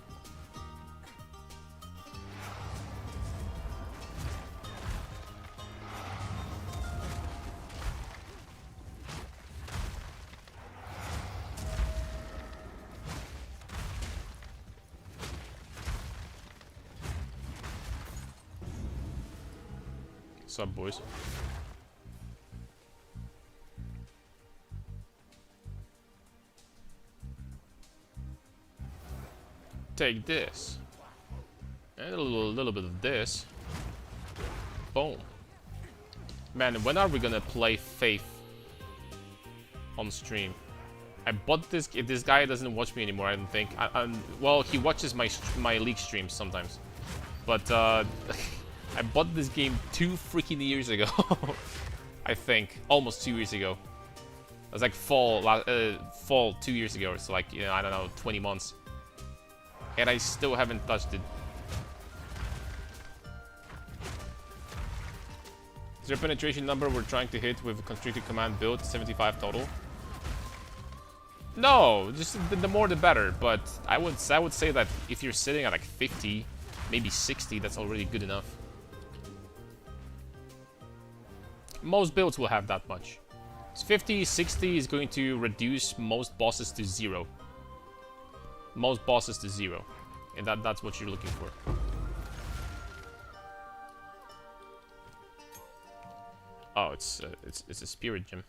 What's up, boys? Take this. And a little bit of this. Boom. Man, when are we gonna play Faith on stream? I bought this. This guy doesn't watch me anymore, I don't think. Well, he watches my League streams sometimes. But, I bought this game 2 freaking years ago. I think. Almost 2 years ago. It was like fall 2 years ago, so like, you know, I don't know, 20 months. And I still haven't touched it. Zero penetration number we're trying to hit with constricted command build, 75 total. No, just the more the better, but I would say that if you're sitting at like 50, maybe 60, that's already good enough. Most builds will have that much. 50, 60 is going to reduce most bosses to 0. Most bosses to 0. And that's what you're looking for. Oh, it's a spirit gem.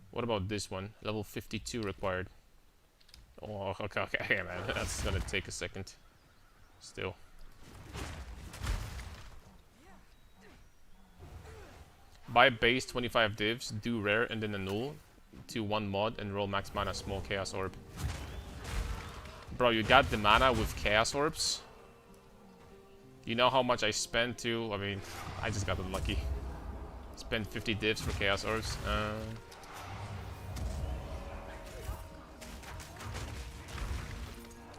What about this one? Level 52 required. Oh, okay, man. That's gonna take a second. Still. Buy base 25 divs, do rare and then annul to 1 mod and roll max mana small chaos orb. Bro, you got the mana with chaos orbs? You know how much I spent to... I mean, I just got unlucky. Spent 50 divs for chaos orbs.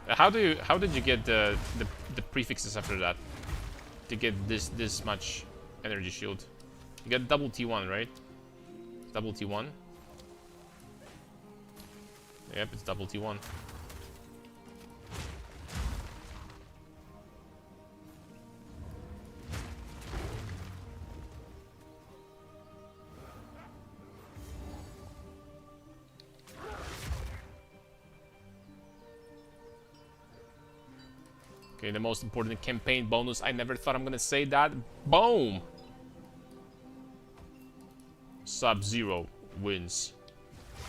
How did you get the prefixes after that? To get this much energy shield? You get double T1, right? Double T1? Yep, it's double T1. Okay, the most important campaign bonus. I never thought I'm gonna say that. Boom! Sub-Zero wins.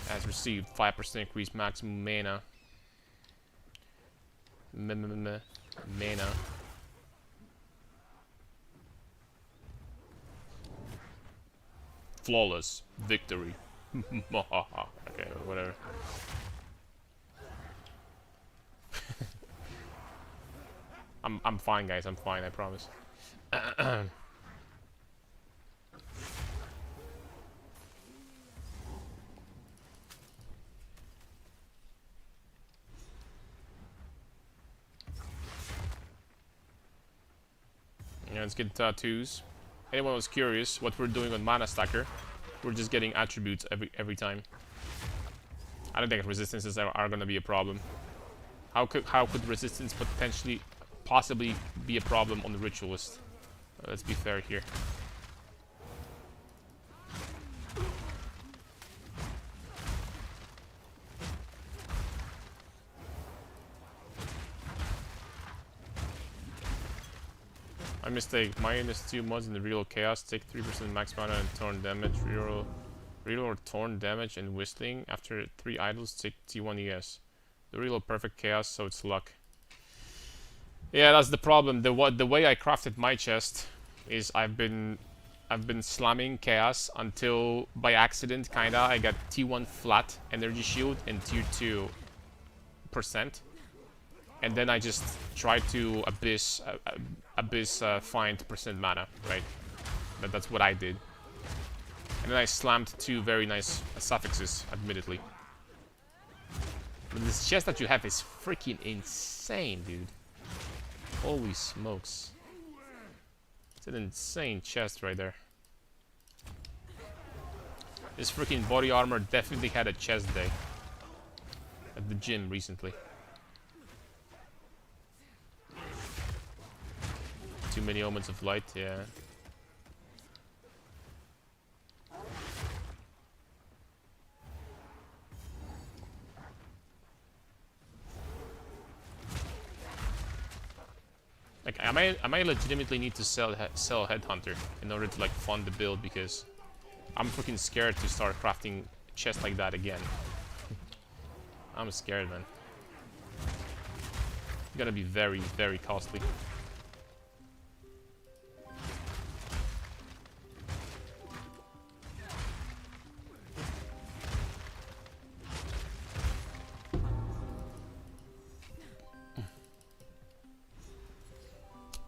Has received 5% increased maximum mana. Mana. Flawless victory. Okay, whatever. I'm fine, guys. I'm fine. I promise. Yeah, let's get tattoos. Anyone was curious what we're doing on Mana Stacker? We're just getting attributes every time. I don't think resistances are gonna be a problem. How could resistance possibly be a problem on the ritualist? Let's be fair here. My mistake. -2 mods in the real chaos take 3% max mana and torn damage. Real or torn damage and whistling. After 3 idols take T1 ES. The real or perfect chaos, so it's luck. Yeah, that's the problem. The way I crafted my chest is I've been slamming chaos until by accident kinda I got T1 flat energy shield and tier 2%. And then I just tried to abyss find percent mana, right? That's what I did. And then I slammed 2 very nice suffixes, admittedly. But this chest that you have is freaking insane, dude. Holy smokes. It's an insane chest right there. This freaking body armor definitely had a chest day at the gym recently. Too many omens of light, yeah. Like, I might legitimately need to sell Headhunter in order to like fund the build, because I'm freaking scared to start crafting chests like that again. I'm scared, man. It's gonna be very, very costly.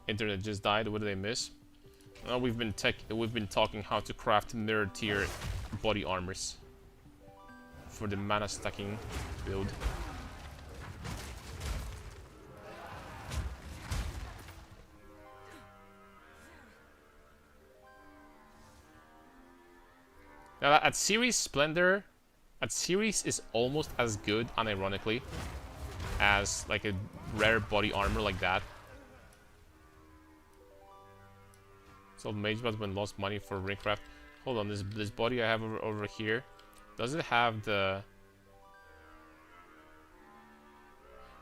Internet just died. What did I miss? We've been talking how to craft mirror tier body armors for the mana stacking build. Now at Series Splendor, at Series is almost as good, unironically, as like a rare body armor like that. So Magebot when lost money for Ringcraft. Hold on, this body I have over here, does it have the?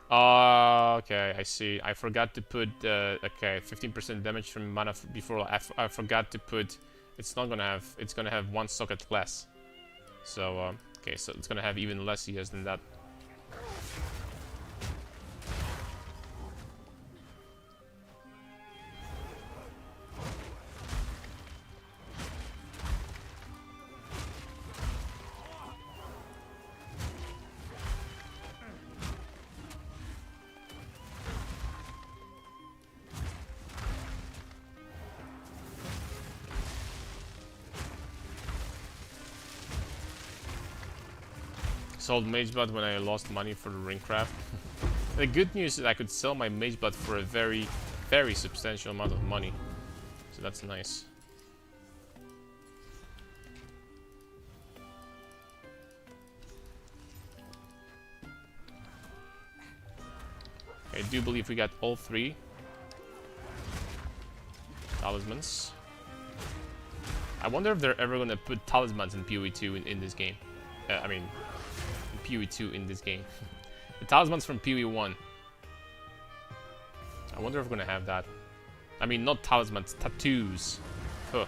Oh, okay, I see. I forgot to put okay, 15% damage from mana before. I forgot to put. It's not gonna have. It's gonna have one socket less. So okay, so it's gonna have even less ES than that. Sold Mageblood when I lost money for the Ringcraft. The good news is I could sell my Mageblood for a very, very substantial amount of money. So that's nice. I do believe we got all 3 talismans. I wonder if they're ever gonna put talismans in PoE 2 in this game. I mean, PoE 2 in this game. The talismans from PoE 1. I wonder if we're gonna have that. I mean, not talismans, tattoos. Huh.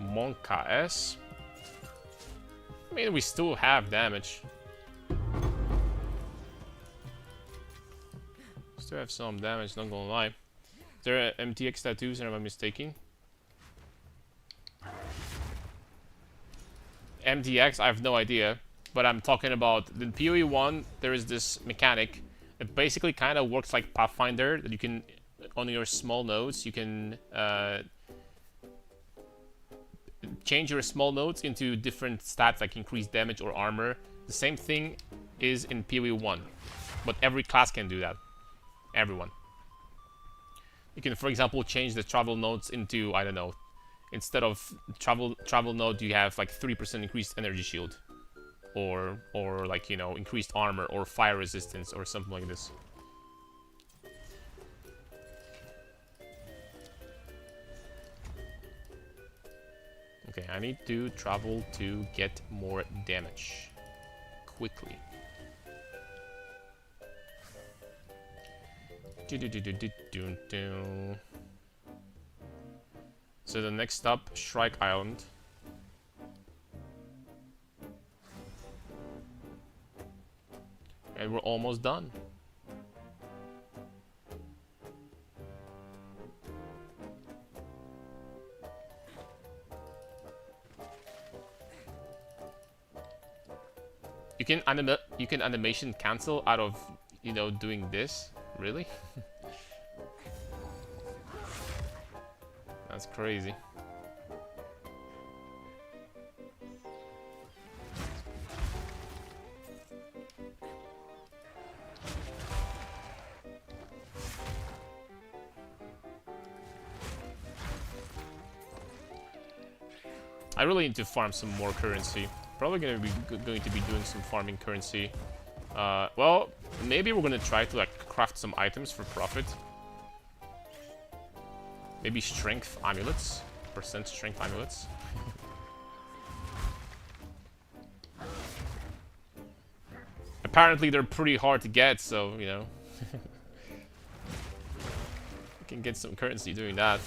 Monka S. I mean, we still have damage. Still have some damage, not gonna lie. Is there MTX tattoos, or am I mistaken? MTX, I have no idea. But I'm talking about the PoE 1, there is this mechanic. It basically kind of works like Pathfinder, that you can, on your small nodes, you can change your small nodes into different stats like increased damage or armor. The same thing is in PoE 1, but every class can do that. Everyone. You can, for example, change the travel nodes into, I don't know, instead of travel node, you have like 3% increased energy shield, or like, you know, increased armor or fire resistance or something like this. Okay, I need to travel to get more damage quickly. So the next stop, Shrike Island. And we're almost done. You can animation cancel out of, you know, doing this? Really? That's crazy. I really need to farm some more currency. Probably going to be doing some farming currency. Well, maybe we're gonna try to like craft some items for profit. Maybe strength amulets, % strength amulets. Apparently they're pretty hard to get, so you know, you can get some currency doing that.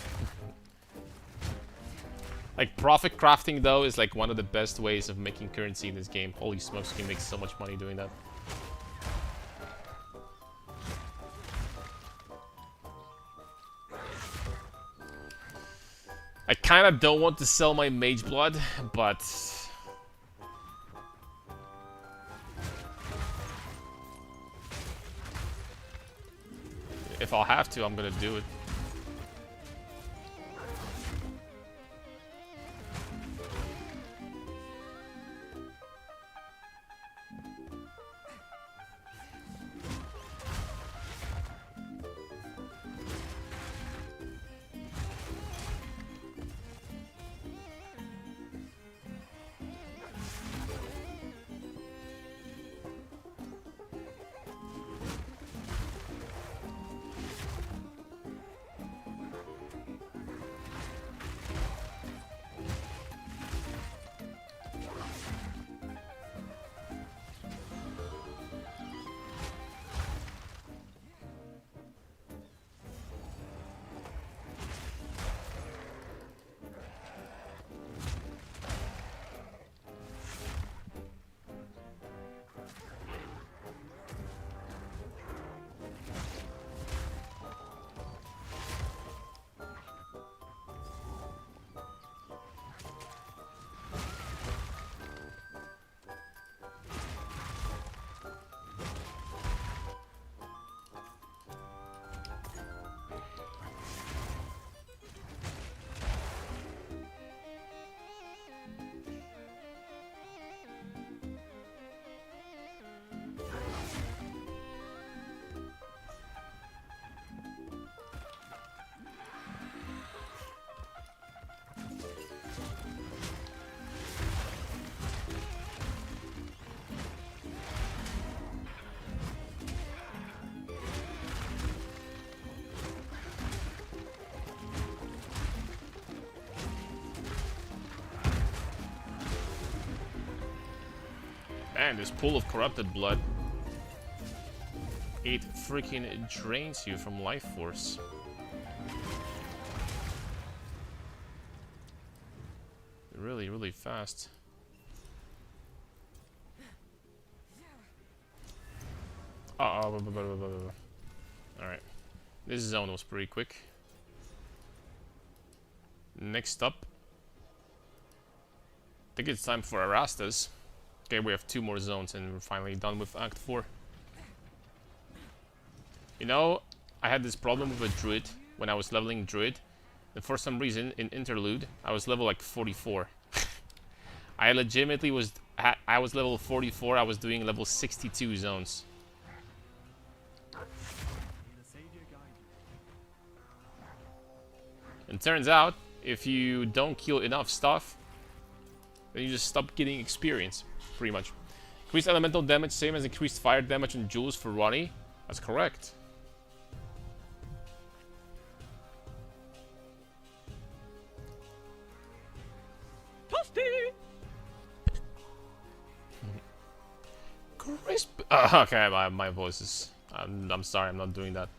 Like, profit crafting, though, is like one of the best ways of making currency in this game. Holy smokes, you can make so much money doing that. I kind of don't want to sell my mage blood, but if I'll have to, I'm gonna do it. Man, this pool of corrupted blood, it freaking drains you from life force. Really, really fast. Alright. This zone was pretty quick. Next up, I think it's time for Erastus. Okay, we have 2 more zones and we're finally done with Act 4. You know, I had this problem with a druid when I was leveling druid. And for some reason, in Interlude, I was level like 44. I legitimately was... I was level 44, I was doing level 62 zones. And turns out, if you don't kill enough stuff, then you just stop getting experience, pretty much. Increased elemental damage, same as increased fire damage on Jules for Ronnie. That's correct. Toasty! Crisp. Okay, my voice is... I'm sorry, I'm not doing that.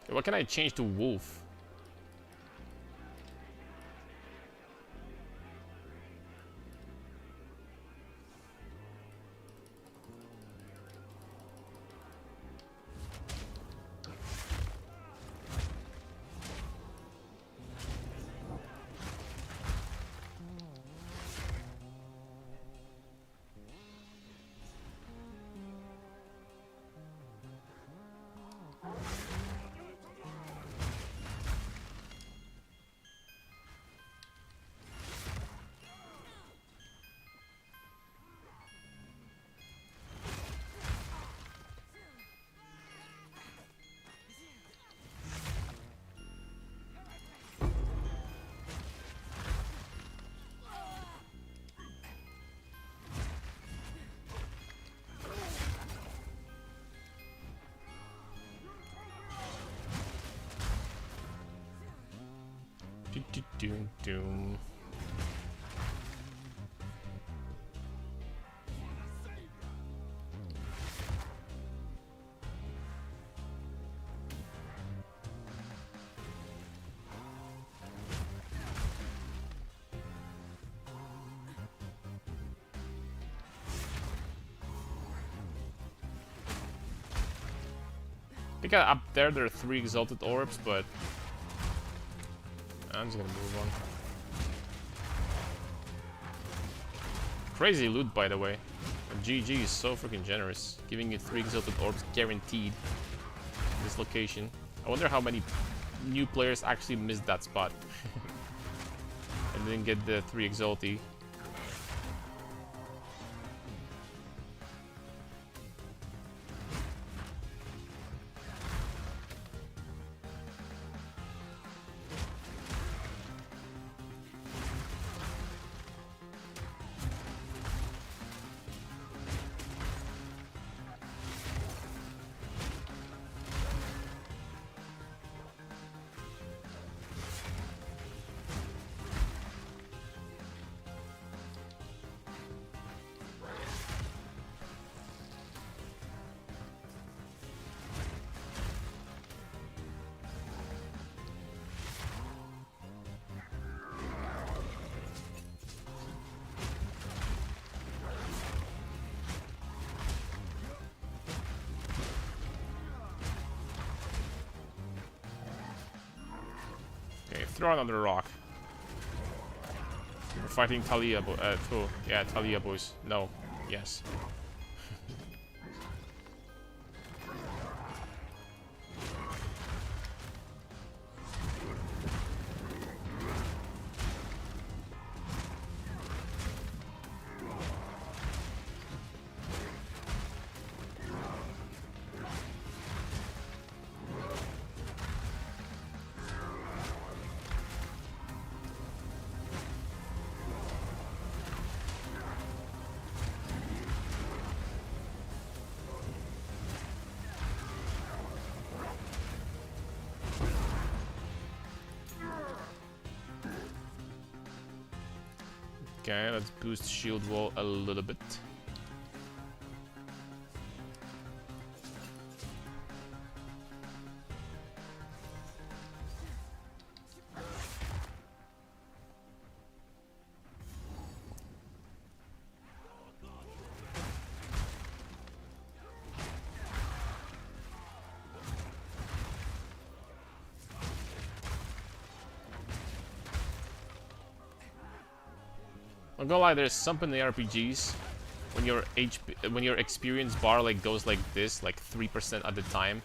What can I change to wolf? Doom. think up there are 3 exalted orbs, but I'm just gonna move on. Crazy loot, by the way. And GG is so freaking generous, giving you 3 exalted orbs guaranteed in this location. I wonder how many new players actually missed that spot and didn't get the 3 exalty. Okay, throw another rock. We're fighting Talia, yeah, Talia boys. No. Yes. Okay, let's boost shield wall a little bit. I'm gonna lie, there's something in the RPGs when your experience bar like goes like this, like 3% at the time,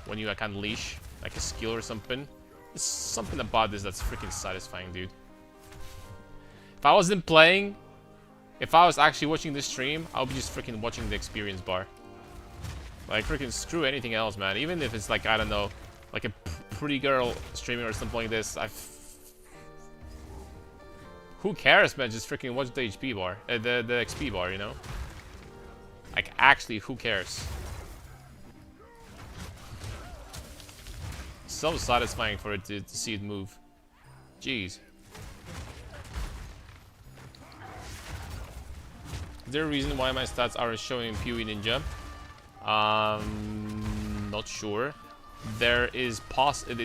when you like unleash like a skill or something. There's something about this that's freaking satisfying, dude. If I wasn't playing, if I was actually watching this stream, I would be just freaking watching the experience bar. Like freaking screw anything else, man. Even if it's like, I don't know, like a pretty girl streaming or something like this, who cares, man? Just freaking watch the HP bar, the XP bar, you know? Like, actually, who cares? So satisfying for it to see it move. Jeez. Is there a reason why my stats aren't showing in PoE Ninja? Not sure. It's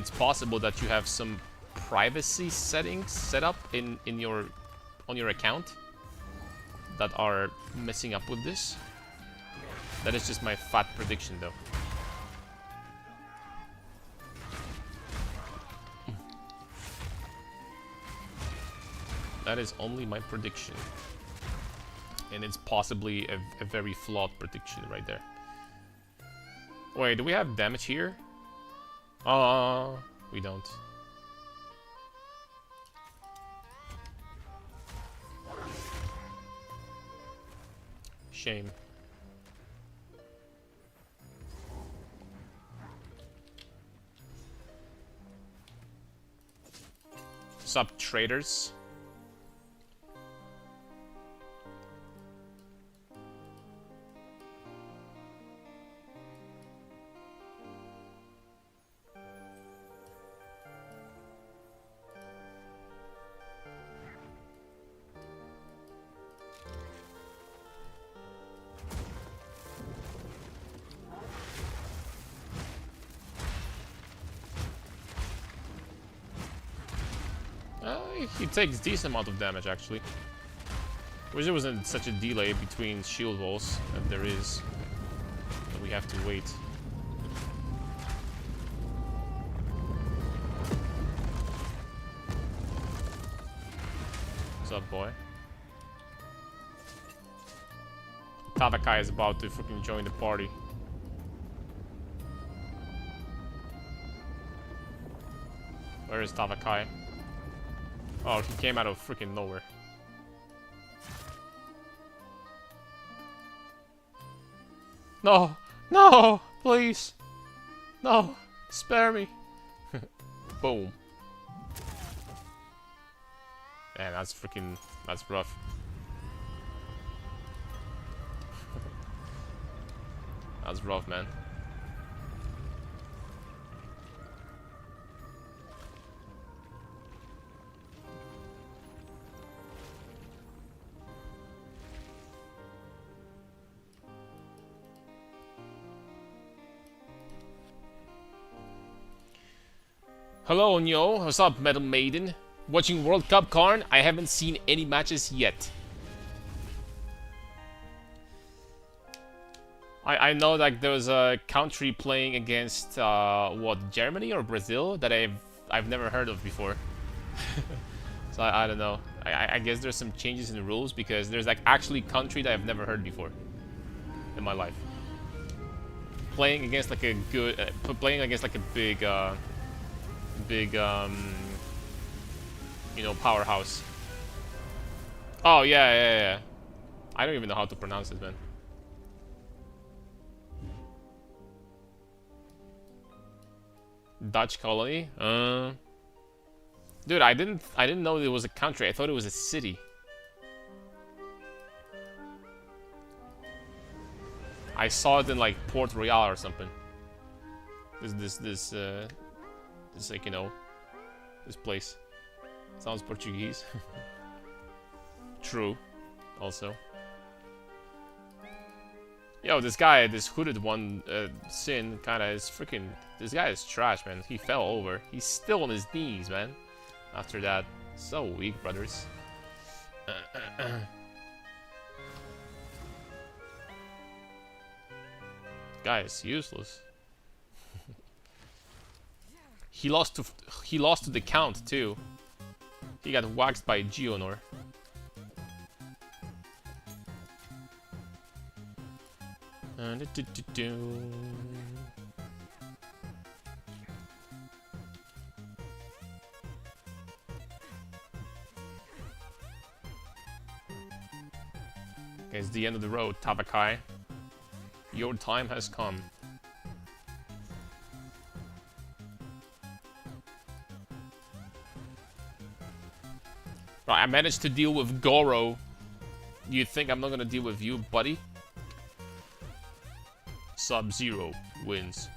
possible that you have some privacy settings set up on your account that are messing up with this. That is just my fat prediction, though. That is only my prediction, and it's possibly a very flawed prediction right there. Wait, do we have damage here? We don't. Shame. Sup, traders? He takes decent amount of damage, actually. Wish there wasn't such a delay between shield walls that there is. But we have to wait. up, boy? Tavakai is about to freaking join the party. Where is Tavakai? Oh, he came out of freaking nowhere. No! No! Please! No! Spare me! Boom. Man, that's freaking... That's rough. That's rough, man. Hello, Nyo. What's up, Metal Maiden? Watching World Cup, Karn? I haven't seen any matches yet. I know that there was a country playing against what, Germany or Brazil that I've never heard of before. So I don't know. I guess there's some changes in the rules because there's like actually country that I've never heard before in my life. Playing against like a good, playing against like a big, you know, powerhouse. Oh yeah. I don't even know how to pronounce it, man. Dutch colony? Dude, I didn't know it was a country. I thought it was a city. I saw it in like Port Royal or something. This like, you know, this place. Sounds Portuguese. True. Also. Yo, this guy, this hooded one, Sin, kinda is freaking... This guy is trash, man. He fell over. He's still on his knees, man. After that. So weak, brothers. Guy is useless. He lost to the Count, too. He got waxed by Geonor. It's the end of the road, Tavakai. Your time has come. Right, I managed to deal with Goro. You think I'm not gonna deal with you, buddy? Sub-Zero wins.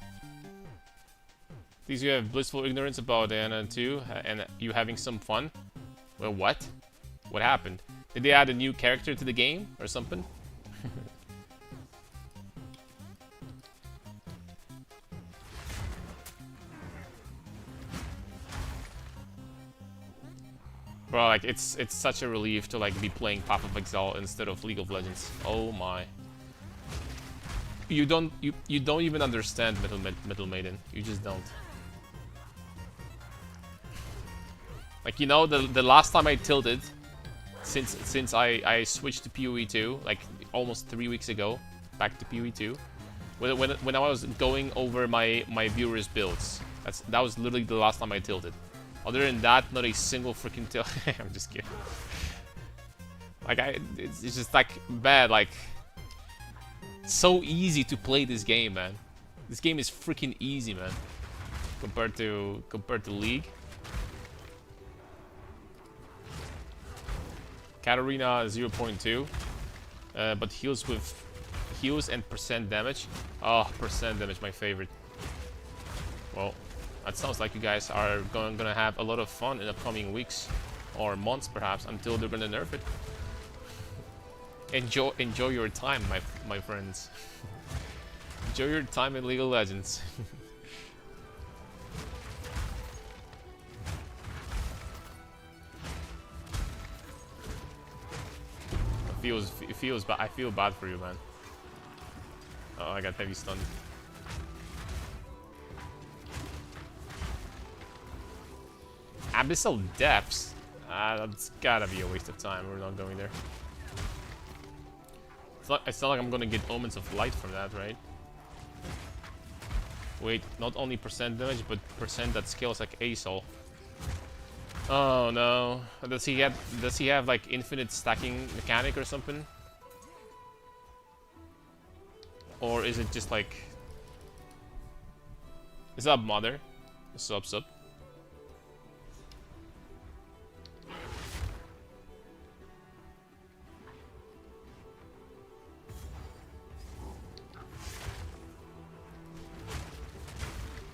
These you have blissful ignorance about Anna too, and you having some fun. Well, what? What happened? Did they add a new character to the game or something? Bro, like it's such a relief to like be playing Path of Exile instead of League of Legends. Oh my. You don't even understand Metal Maiden. You just don't. Like, you know, the last time I tilted, since I switched to PoE 2, like almost 3 weeks ago, back to PoE 2, when I was going over my viewers' builds, that was literally the last time I tilted. Other than that, not a single freaking tilt. I'm just kidding. Like it's just like bad. Like, it's so easy to play this game, man. This game is freaking easy, man. Compared to League. Katarina 0.2, but heals and percent damage. Oh, percent damage, my favorite. Well, that sounds like you guys are gonna have a lot of fun in the upcoming weeks or months, perhaps, until they're gonna nerf it. Enjoy your time, my friends. Enjoy your time in League of Legends. It feels bad. I feel bad for you, man. Oh, I got heavy stunned. Abyssal Depths. That's gotta be a waste of time. We're not going there. It's not like I'm gonna get Omens of Light from that, right? Wait, not only percent damage, but percent that scales like ASOL. Oh no. Does he have like infinite stacking mechanic or something? Or is it just like... Is up, mother? Sup.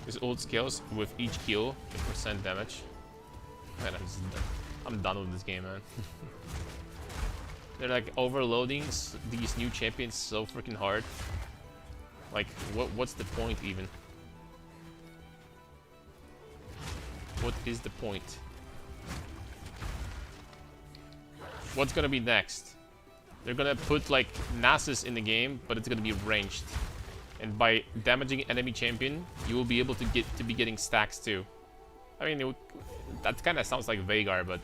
His ult scales with each kill, percent damage. Man, I'm done with this game, man. They're like overloading these new champions so freaking hard. Like, what's the point even? What is the point? What's gonna be next? They're gonna put like Nasus in the game, but it's gonna be ranged. And by damaging enemy champion, you will be able to be getting stacks too. I mean, that kind of sounds like Veigar, but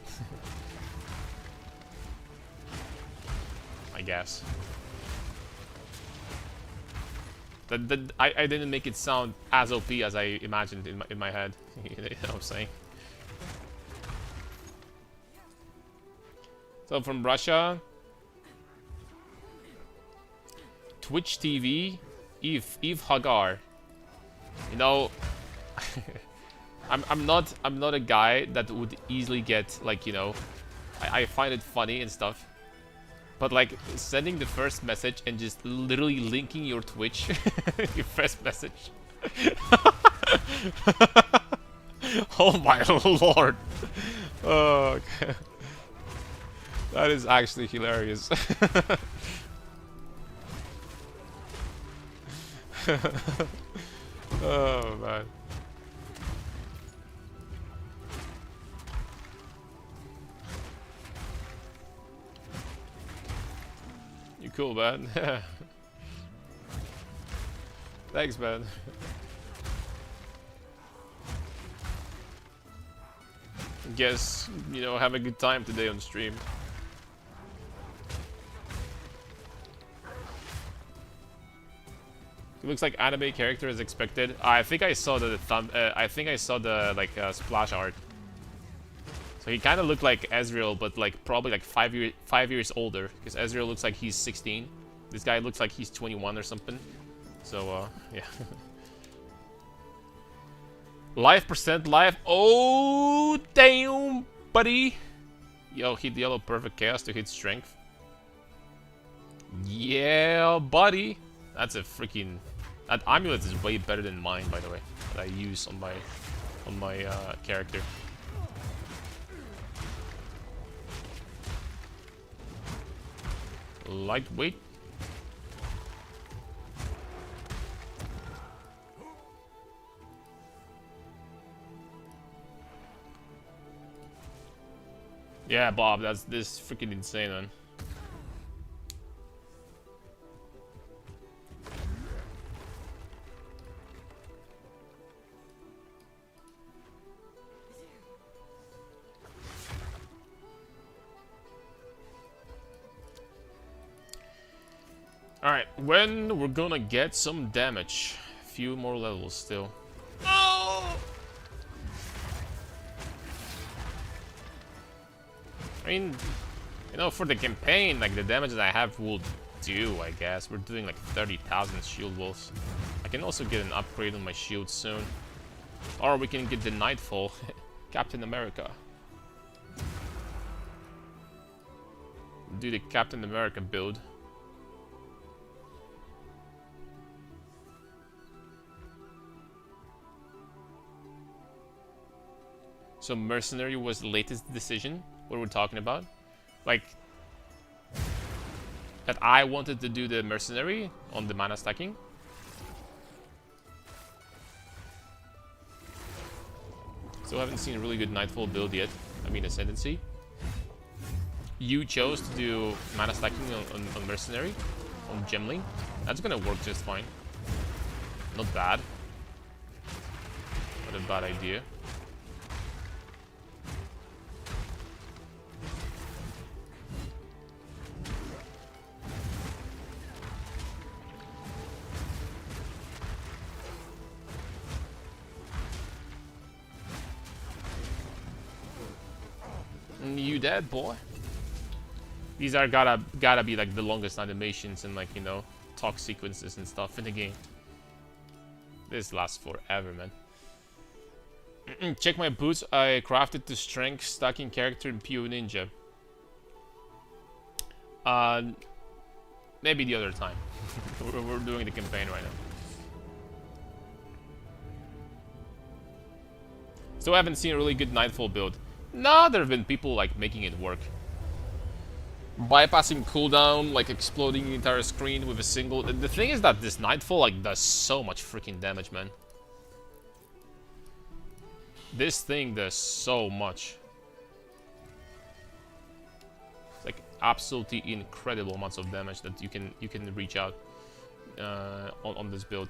I guess. I didn't make it sound as OP as I imagined in my head. You know what I'm saying? So from Russia, Twitch TV, Eve Hagar. You know, I'm not a guy that would easily get like, you know, I find it funny and stuff. But like sending the first message and just literally linking your Twitch, your first message. Oh my lord. Oh, okay. That is actually hilarious. Oh man. You cool, man. Thanks, man. Guess, you know, have a good time today on stream. It looks like anime character as expected. I think I saw the like splash art. So he kind of looked like Ezreal, but like probably like 5 years older, because Ezreal looks like he's 16. This guy looks like he's 21 or something. So yeah. Life percent life. Oh damn, buddy. Yo, hit yellow perfect chaos to hit strength. Yeah, buddy. That's a freaking... That amulet is way better than mine, by the way, that I use on my character. Lightweight. Yeah, Bob, this freaking insane, man. Alright, when we're gonna get some damage. A few more levels still. Oh! I mean, you know, for the campaign, like the damage that I have will do, I guess. We're doing like 30,000 shield walls. I can also get an upgrade on my shield soon. Or we can get the Nightfall. Captain America. Do the Captain America build. So Mercenary was the latest decision, what we're talking about. Like, that I wanted to do the Mercenary on the mana stacking. So I haven't seen a really good Nightfall build yet. I mean Ascendancy. You chose to do mana stacking on Mercenary, on Gemling. That's gonna work just fine. Not bad. Not a bad idea. You dead, boy. These are gotta be like the longest animations and like, you know, talk sequences and stuff in the game. This lasts forever, man. Check my boots. I crafted the strength stacking character in PO Ninja. Maybe the other time. We're doing the campaign right now. So I haven't seen a really good Nightfall build. Nah, there have been people like making it work. Bypassing cooldown, like exploding the entire screen with a single... The thing is that this Nightfall like does so much freaking damage, man. This thing does so much. It's like absolutely incredible amounts of damage that you can reach out on this build.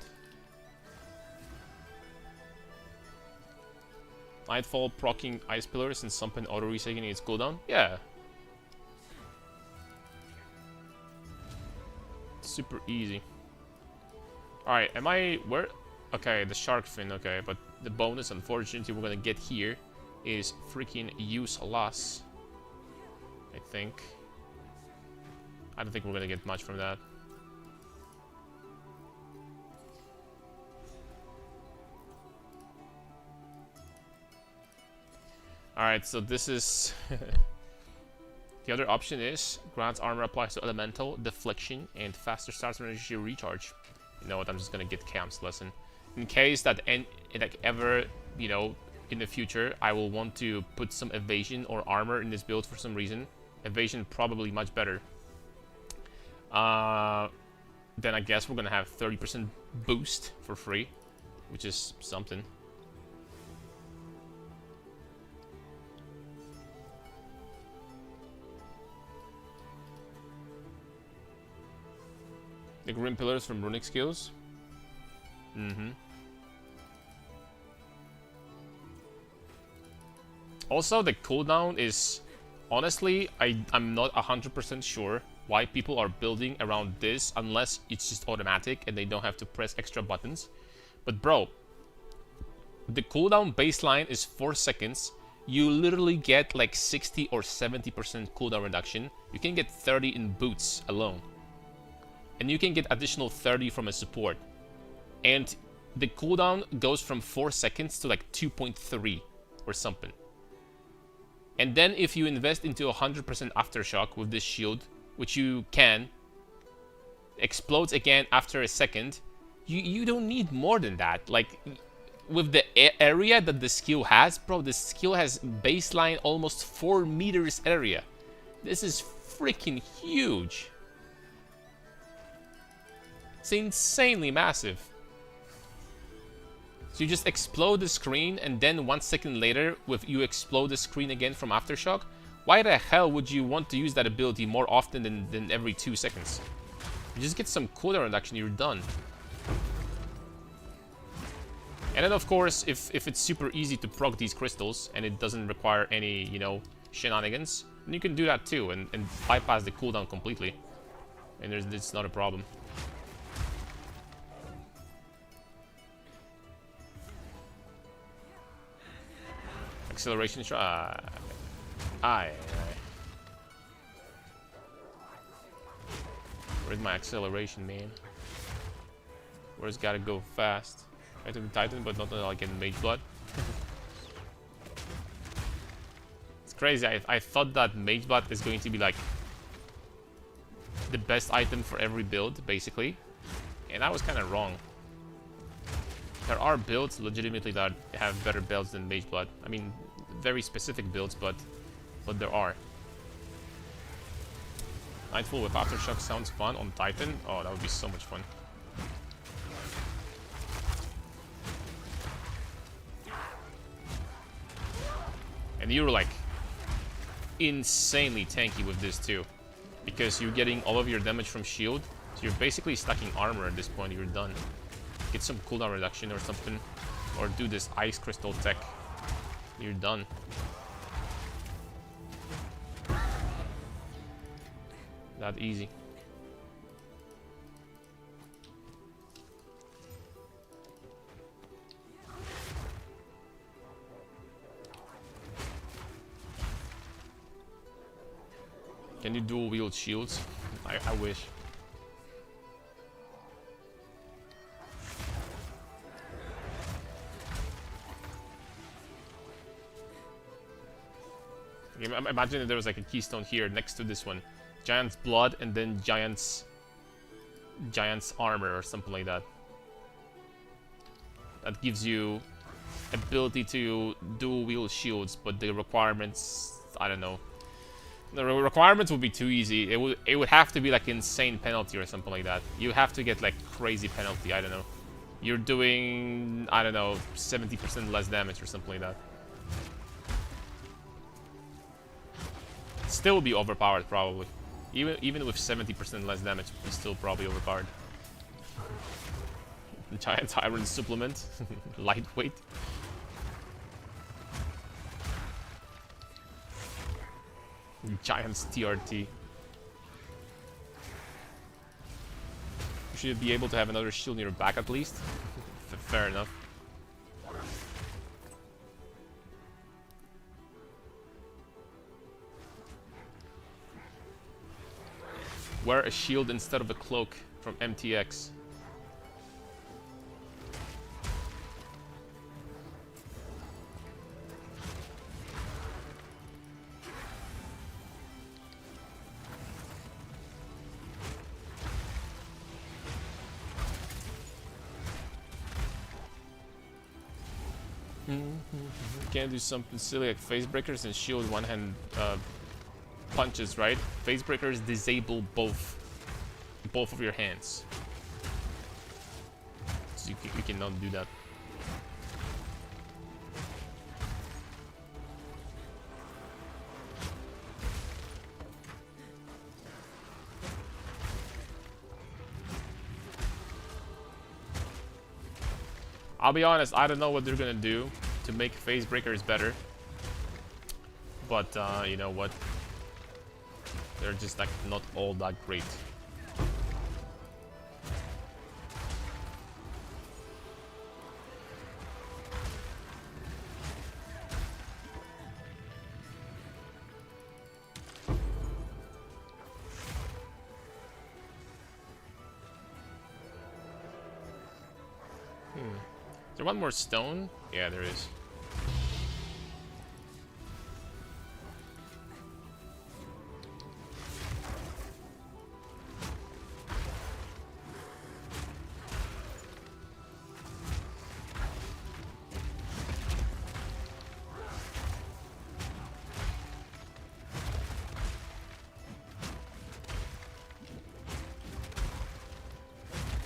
Nightfall proccing ice pillars and something auto resetting its cooldown. Yeah. Super easy. Alright, am I... where? Okay, the shark fin, okay, but the bonus, unfortunately, we're gonna get here is freaking useless. I think. I don't think we're gonna get much from that. Alright, so this is... The other option is grants armor applies to elemental, deflection, and faster start energy recharge. You know what, I'm just gonna get Cam's lesson. In case that like ever, you know, in the future, I will want to put some evasion or armor in this build for some reason. Evasion probably much better. Then I guess we're gonna have 30% boost for free, which is something. The Grim Pillars from Runic Skills. Also, the cooldown is... Honestly, I'm not 100% sure why people are building around this unless it's just automatic and they don't have to press extra buttons. But bro, the cooldown baseline is 4 seconds. You literally get like 60 or 70% cooldown reduction. You can get 30 in boots alone. And you can get additional 30 from a support. And the cooldown goes from 4 seconds to like 2.3 or something. And then if you invest into 100% aftershock with this shield, which you can, explodes again after a second, you don't need more than that. Like, with the area that the skill has, bro, the skill has baseline almost 4 meters area. This is freaking huge. It's insanely massive. So you just explode the screen, and then 1 second later, you explode the screen again from aftershock. Why the hell would you want to use that ability more often than every 2 seconds? You just get some cooldown reduction, you're done. And then of course, if it's super easy to proc these crystals and it doesn't require any, you know, shenanigans, then you can do that too and bypass the cooldown completely. And it's not a problem. Acceleration shot. Aye. Where's my acceleration, man? Where's gotta go fast? I took Titan, but not like in Mage Blood. It's crazy. I thought that Mage Blood is going to be like the best item for every build, basically, and I was kind of wrong. There are builds legitimately that have better builds than Mage Blood. I mean, very specific builds, but there are. Nightfall with Aftershock sounds fun on Titan. Oh, that would be so much fun. And you're like insanely tanky with this too, because you're getting all of your damage from shield, so you're basically stacking armor at this point. You're done. Get some cooldown reduction or something, or do this ice crystal tech. You're done. That easy. Can you dual wield shields? I wish. Imagine if there was like a keystone here next to this one. Giant's blood and then Giant's armor or something like that. That gives you ability to dual wield shields, but the requirements, I don't know. The requirements would be too easy. It would have to be like insane penalty or something like that. You have to get like crazy penalty, I don't know. You're doing, I don't know, 70% less damage or something like that. Still would be overpowered probably. Even with 70% less damage, it's still probably overpowered. Giant Iron supplement. Lightweight. Giant's TRT. You should be able to have another shield in your back at least. Fair enough. Wear a shield instead of a cloak from MTX. Can't do something silly like face breakers and shield one-hand punches, right? Face breakers disable both of your hands, so you cannot do that. I'll be honest, I don't know what they're gonna do to make face breakers better, but you know what? They're just like not all that great. Is there one more stone? Yeah, there is.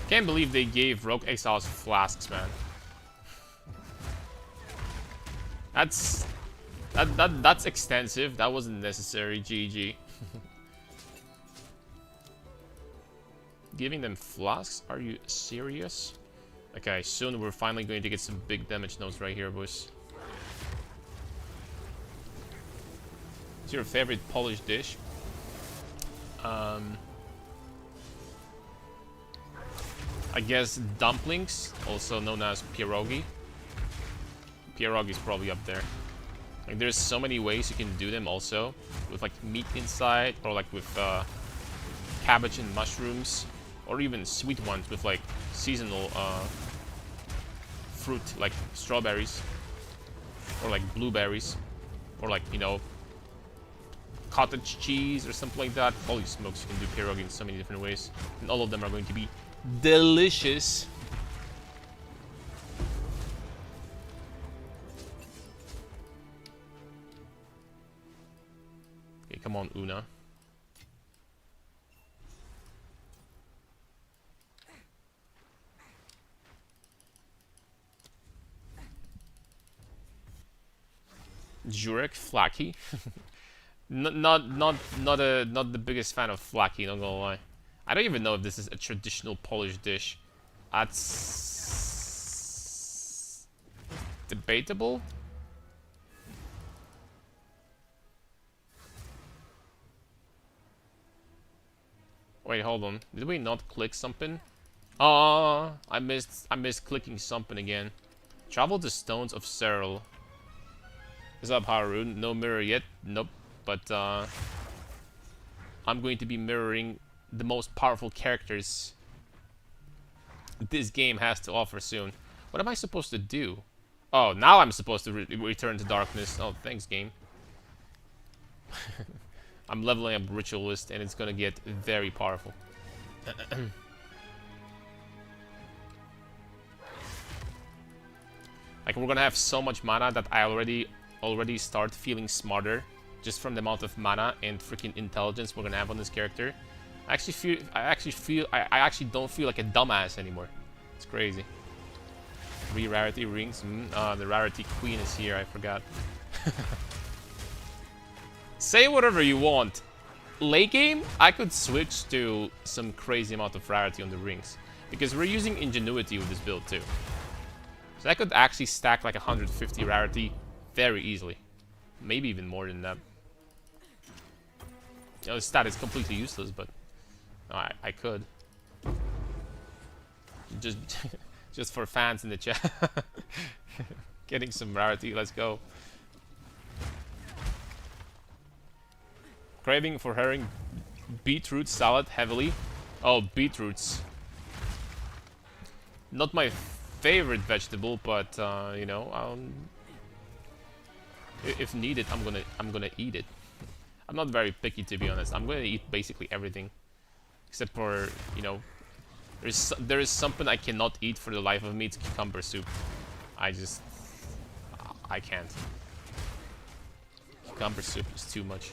Can't believe they gave Rogue Exiles flasks, man. That's extensive. That wasn't necessary. GG. Giving them flasks? Are you serious? Okay, soon we're finally going to get some big damage notes right here, boys. What's your favorite Polish dish? I guess dumplings, also known as pierogi. Pierogi is probably up there. Like, there's so many ways you can do them also, with like meat inside, or like with cabbage and mushrooms, or even sweet ones with like seasonal fruit, like strawberries, or like blueberries, or like, you know, cottage cheese or something like that. Holy smokes, you can do pierogi in so many different ways, and all of them are going to be delicious. Okay, come on, Una. Jurek, Flaky. Not the biggest fan of Flaky, not gonna lie. I don't even know if this is a traditional Polish dish. That's debatable. Wait, hold on. Did we not click something? Oh, I missed clicking something again. Travel the stones of Cyril. What's up, Harun? No mirror yet? Nope. But I'm going to be mirroring the most powerful characters this game has to offer soon. What am I supposed to do? Oh, now I'm supposed to return to darkness. Oh, thanks, game. I'm leveling up ritualist, and it's gonna get very powerful. Like, we're gonna have so much mana that I already start feeling smarter just from the amount of mana and freaking intelligence we're gonna have on this character. I actually don't feel like a dumbass anymore. It's crazy. 3 rarity rings. The rarity queen is here. I forgot. Say whatever you want. Late game, I could switch to some crazy amount of rarity on the rings because we're using ingenuity with this build too. So I could actually stack like 150 rarity very easily. Maybe even more than that. You know, the stat is completely useless, but I could. Just for fans in the chat. Getting some rarity, let's go. Craving for herring beetroot salad heavily. Oh, beetroots. Not my favorite vegetable, but you know, if needed, I'm gonna eat it. I'm not very picky, to be honest. I'm gonna eat basically everything, except for, you know, there is something I cannot eat for the life of me. It's cucumber soup. I can't. Cucumber soup is too much.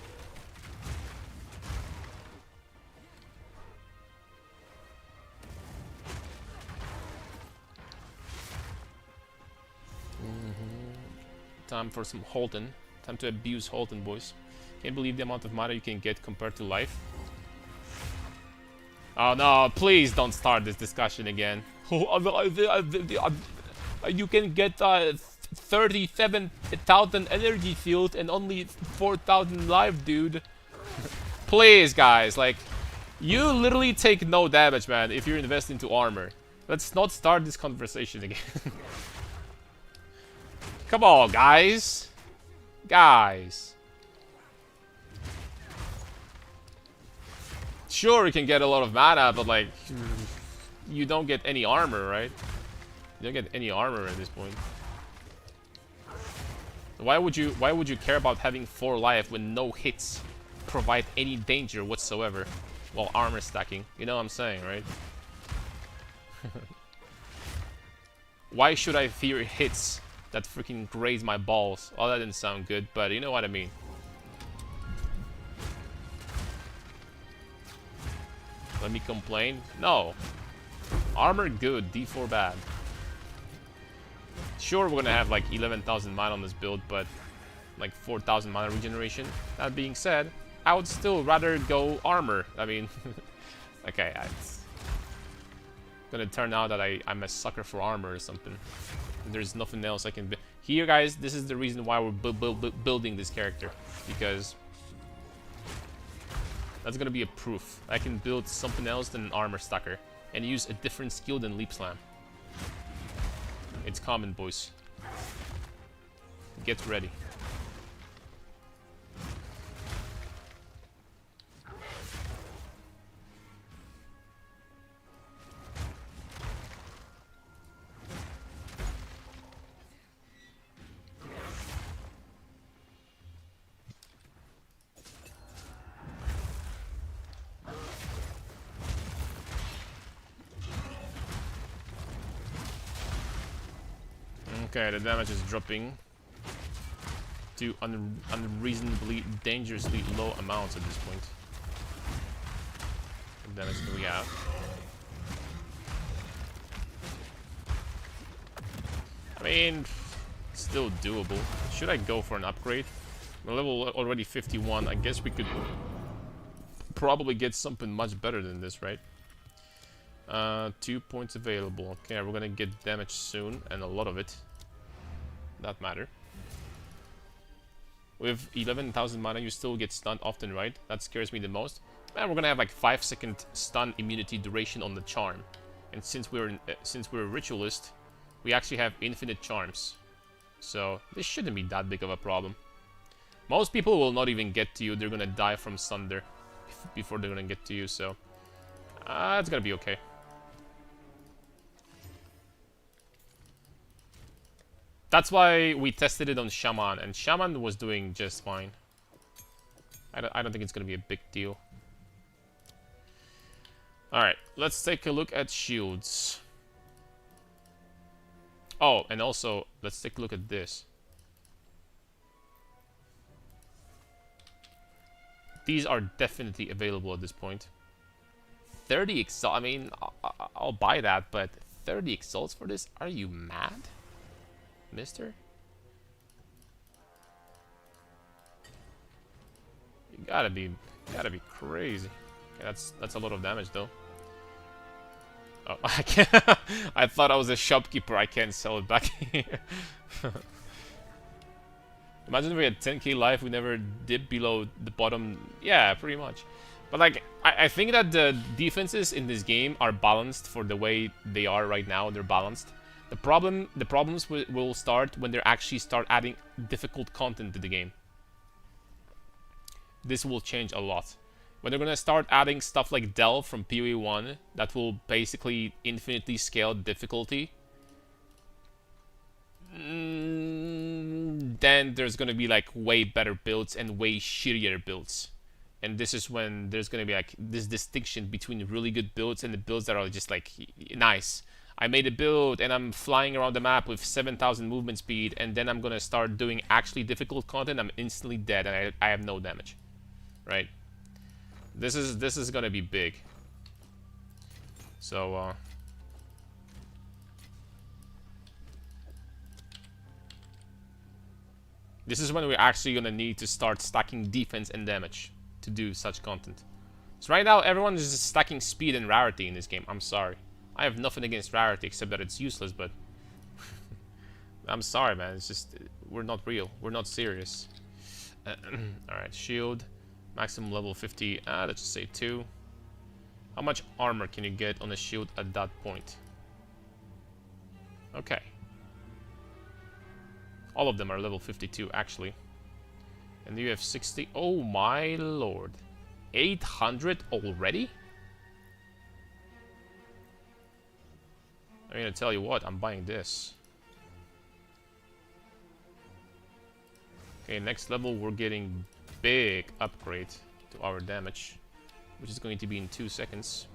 Time for some Holton. Time to abuse Holton, boys. Can't believe the amount of mana you can get compared to life. Oh no, please don't start this discussion again. You can get 37,000 energy field and only 4,000 life, dude. Please, guys, like, you literally take no damage, man, if you're investing into armor. Let's not start this conversation again. Come on, guys. Guys. Sure, you can get a lot of mana, but like, you don't get any armor, right? You don't get any armor at this point. Why would you care about having 4 life when no hits provide any danger whatsoever while armor stacking? You know what I'm saying, right? Why should I fear hits that freaking graze my balls? Oh, that didn't sound good, but you know what I mean. Let me complain? No. Armor good, D4 bad. Sure, we're gonna have like 11,000 mana on this build, but like 4,000 mana regeneration. That being said, I would still rather go armor. I mean, okay, it's gonna turn out that I'm a sucker for armor or something. There's nothing else I can build. Here, guys, this is the reason why we're building this character, because that's gonna be a proof. I can build something else than an armor stacker and use a different skill than leap slam. It's common, boys. Get ready. Okay, the damage is dropping to unreasonably, dangerously low amounts at this point. What damage do we have? I mean, still doable. Should I go for an upgrade? My level already 51. I guess we could probably get something much better than this, right? 2 points available. Okay, we're gonna get damage soon, and a lot of it. That matter. With 11,000 mana, you still get stunned often, right? That scares me the most. And we're gonna have like 5-second stun immunity duration on the charm. And since we're a ritualist, we actually have infinite charms. So this shouldn't be that big of a problem. Most people will not even get to you. They're gonna die from Sunder before they're gonna get to you, so it's gonna be okay. That's why we tested it on Shaman, and Shaman was doing just fine. I don't think it's gonna be a big deal. Alright, let's take a look at shields. Oh, and also, let's take a look at this. These are definitely available at this point. 30 exalt. I mean, I'll buy that, but 30 exalts for this? Are you mad, mister? You gotta be crazy. Okay, that's a lot of damage, though. Oh, I can't. I thought I was a shopkeeper. I can't sell it back here. Imagine if we had 10k life, we never dip below the bottom. Yeah, pretty much. But like, I think that the defenses in this game are balanced for the way they are right now. They're balanced. The problems will start when they actually start adding difficult content to the game. This will change a lot. When they're gonna start adding stuff like Delve from PoE 1, that will basically infinitely scale difficulty. Then there's gonna be like way better builds and way shittier builds. And this is when there's gonna be like this distinction between really good builds and the builds that are just like nice. I made a build and I'm flying around the map with 7,000 movement speed, and then I'm gonna start doing actually difficult content. I'm instantly dead and I have no damage, right? This is gonna be big. So this is when we're actually gonna need to start stacking defense and damage to do such content. So right now everyone is just stacking speed and rarity in this game. I'm sorry. I have nothing against rarity except that it's useless, but I'm sorry, man. It's just we're not real. We're not serious. Alright, shield. Maximum level 50. Let's just say 2. How much armor can you get on a shield at that point? Okay. All of them are level 52, actually. And you have 60. Oh my lord. 800 already? I'm gonna tell you what, I'm buying this. Okay, next level we're getting big upgrade to our damage, which is going to be in 2 seconds.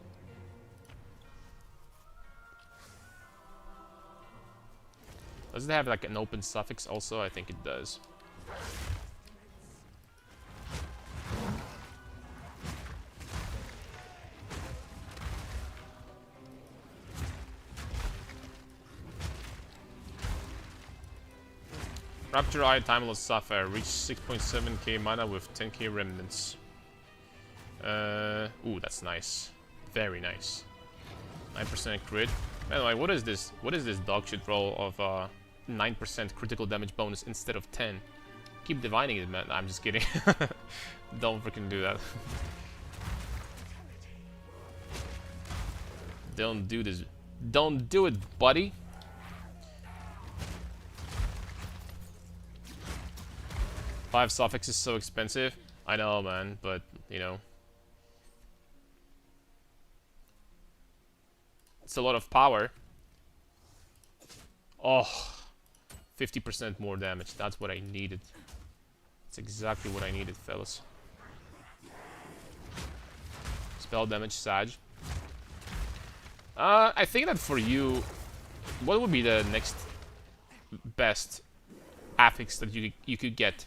Does it have like an open suffix also? I think it does. Rapture Eye, Timeless Sapphire, reach 6.7k mana with 10k remnants. Ooh, that's nice. Very nice. 9% crit. Anyway, what is this? What is this dog shit roll of 9% critical damage bonus instead of 10? Keep divining it, man. I'm just kidding. Don't freaking do that. Don't do this. Don't do it, buddy. Five suffix is so expensive. I know, man, but you know, it's a lot of power. Oh, 50% more damage. That's what I needed. That's exactly what I needed, fellas. Spell damage, Sag. I think that for you, what would be the next best affix that you could get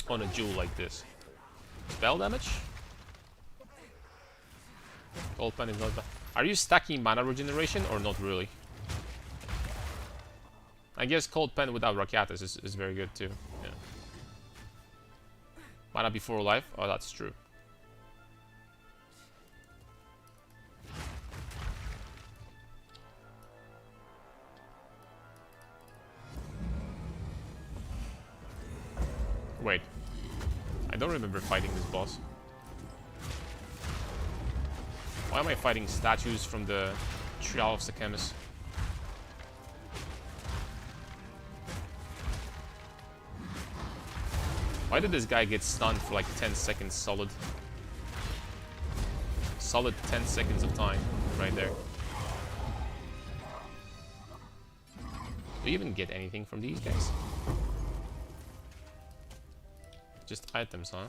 on a jewel like this? Spell damage? Cold Pen is not bad. Are you stacking mana regeneration or not really? I guess Cold Pen without Rakiatis is very good too. Yeah. Mana before life? Oh, that's true. Wait. I don't remember fighting this boss. Why am I fighting statues from the Trial of Sechemis? Why did this guy get stunned for like 10 seconds solid? solid 10 seconds of time right there. Do you even get anything from these guys? Just items, huh?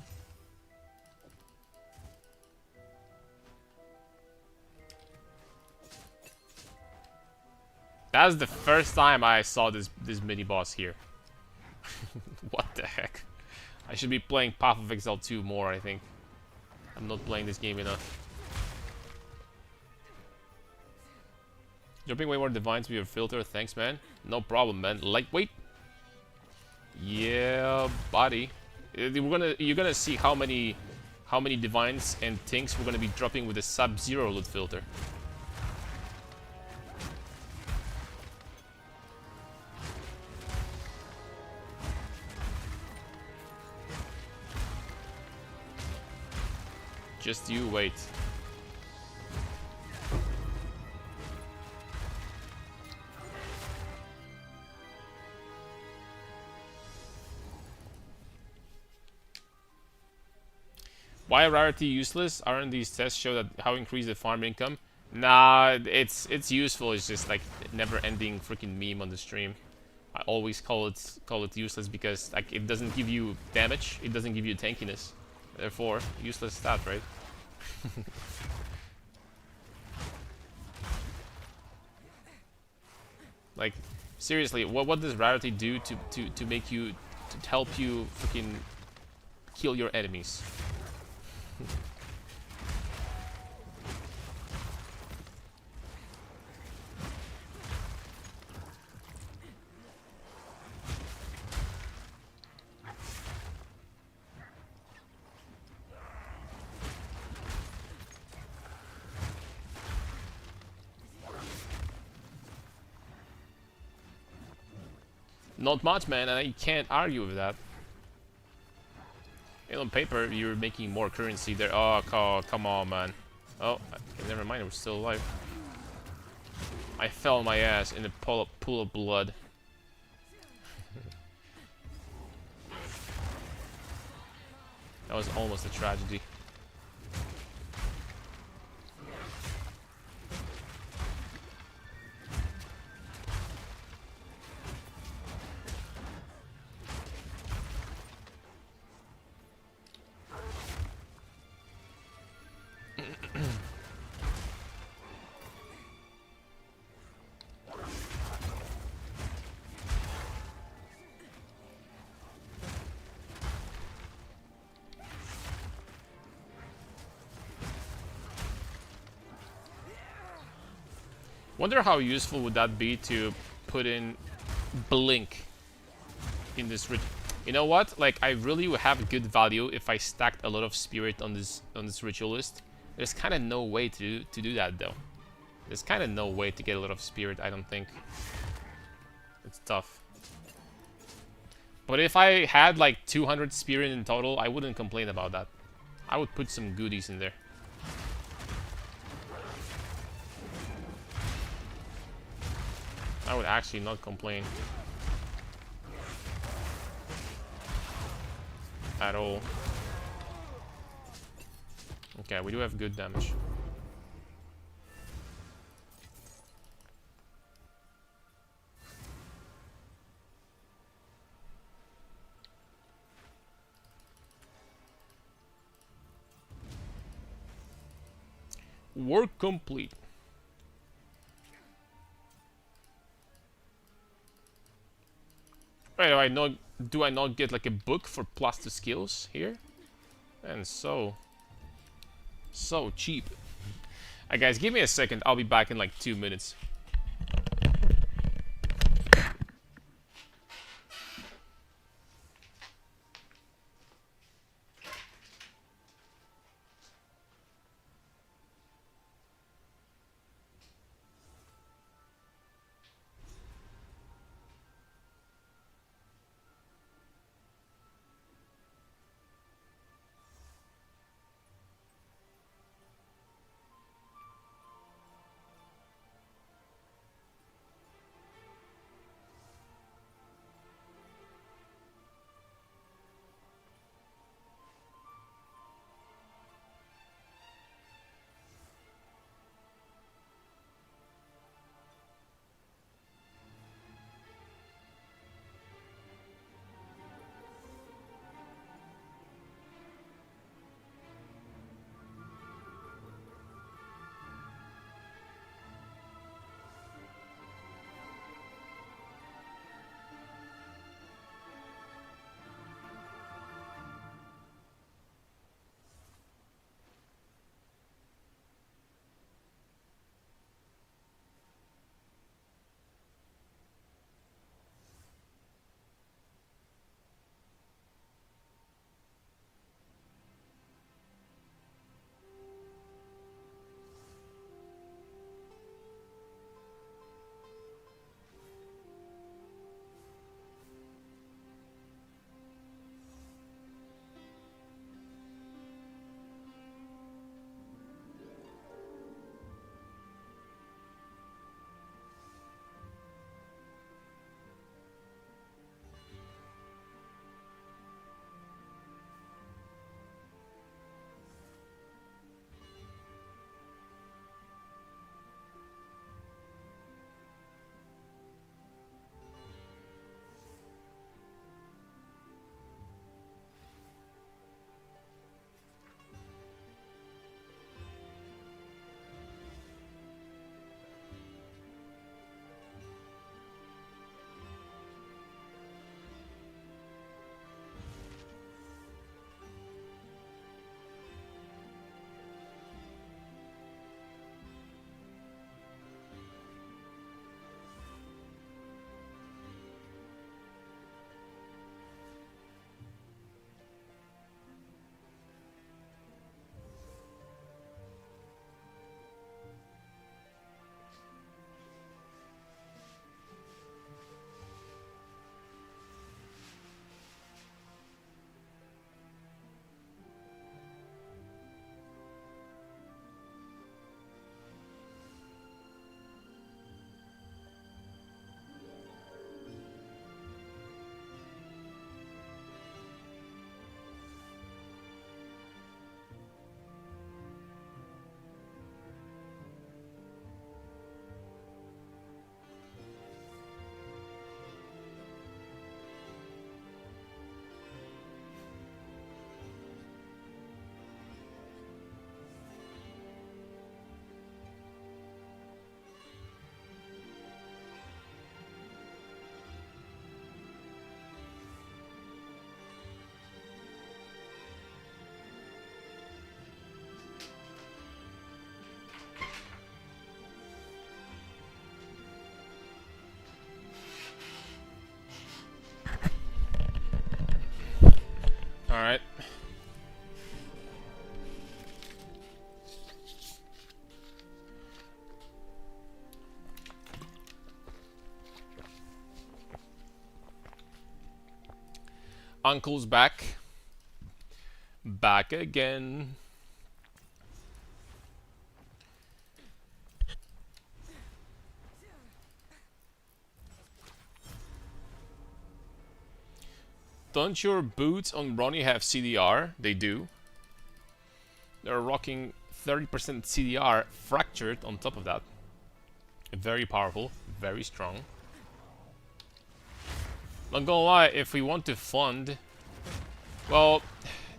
That's the first time I saw this mini boss here. What the heck? I should be playing Path of Exile 2 more, I think. I'm not playing this game enough. Jumping way more divines with your filter, thanks man. No problem, man. Lightweight. Yeah, buddy. You're gonna see how many divines and things we're gonna be dropping with the Sub-Zero loot filter. Just you wait. Why rarity useless? Aren't these tests show that how increase the farm income? Nah, it's useful. It's just like never-ending freaking meme on the stream. I always call it useless because like it doesn't give you damage. It doesn't give you tankiness. Therefore, useless stat, right? Like seriously, what does rarity do to make you to help you freaking kill your enemies? Not much, man, and I can't argue with that. And on paper, you're making more currency there. Oh, come on, man. Oh, okay, never mind, we're still alive. I fell on my ass in a pool of blood. That was almost a tragedy. Wonder how useful would that be to put in blink in this You know what? Like I really would have good value if I stacked a lot of spirit on this ritualist. There's kind of no way to do that though. There's kind of no way to get a lot of spirit, I don't think. It's tough. But if I had like 200 spirit in total, I wouldn't complain about that. I would put some goodies in there. I would actually not complain. At all. Okay, we do have good damage. Work complete. Wait, do I not get like a book for +2 skills here? And so cheap. Alright guys, give me a second, I'll be back in like 2 minutes. Alright. Uncle's back. Back again. Don't your boots on Ronnie have CDR? They do. They're rocking 30% CDR fractured on top of that. Very powerful, very strong. Not gonna lie, if we want to fund, well,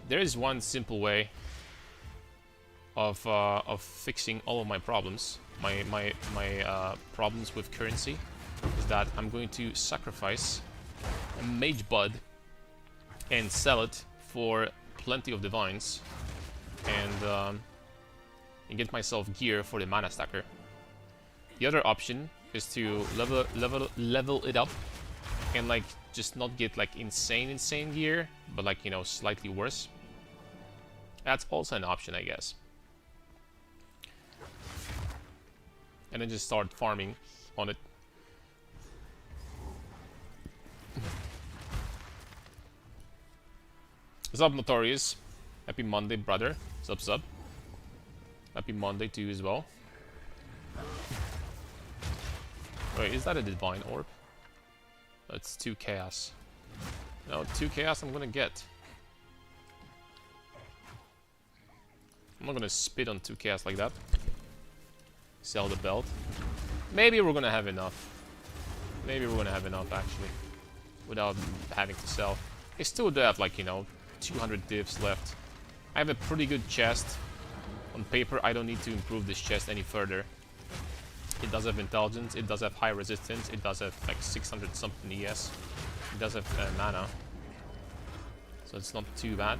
there is one simple way of fixing all of my problems. My problems with currency is that I'm going to sacrifice a Mage Bud and sell it for plenty of divines, and get myself gear for the mana stacker. The other option is to level it up and like just not get like insane gear, but like, you know, slightly worse. That's also an option, I guess. And then just start farming on it. What's up, Notorious? Happy Monday, brother. Sub. Happy Monday to you as well. Wait, is that a divine orb? That's 2 chaos. No, 2 chaos I'm gonna get. I'm not gonna spit on 2 chaos like that. Sell the belt. Maybe we're gonna have enough. Maybe we're gonna have enough, actually. Without having to sell. I still do have, like, you know, 200 divs left. I have a pretty good chest. On paper, I don't need to improve this chest any further. It does have intelligence, it does have high resistance, it does have like 600 something ES. It does have mana. So it's not too bad.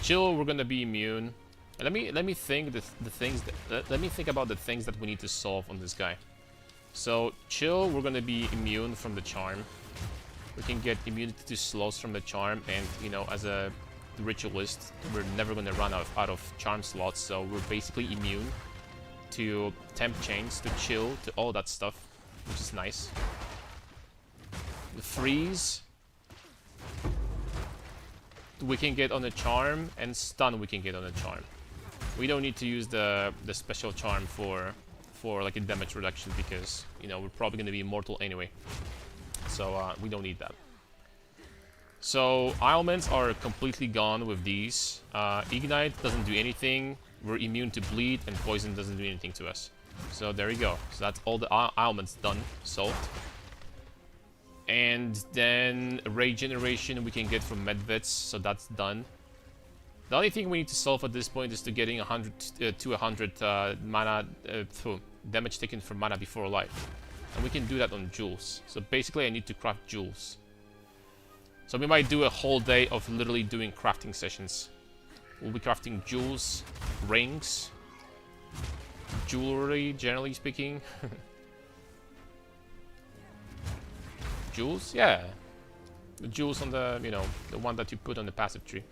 Chill, we're gonna be immune. And let me think let me think about the things that we need to solve on this guy. So chill, we're gonna be immune from the charm. We can get immunity to slows from the charm, and you know, as a ritualist, we're never gonna run out of charm slots, so we're basically immune to temp chains, to chill, to all that stuff, which is nice. The freeze we can get on a charm, and stun we can get on a charm. We don't need to use the special charm for like a damage reduction, because you know, we're probably gonna be immortal anyway. So we don't need that. So ailments are completely gone with these. Ignite doesn't do anything. We're immune to bleed, and poison doesn't do anything to us. So there you go. So that's all the ailments done, solved. And then regeneration we can get from medvets, so that's done. The only thing we need to solve at this point is to getting 100 to 100 mana damage taken from mana before life, and we can do that on jewels. So basically, I need to craft jewels. So we might do a whole day of literally doing crafting sessions. We'll be crafting jewels, rings, jewelry, generally speaking. Jewels? Yeah. The jewels on the, you know, the one that you put on the passive tree.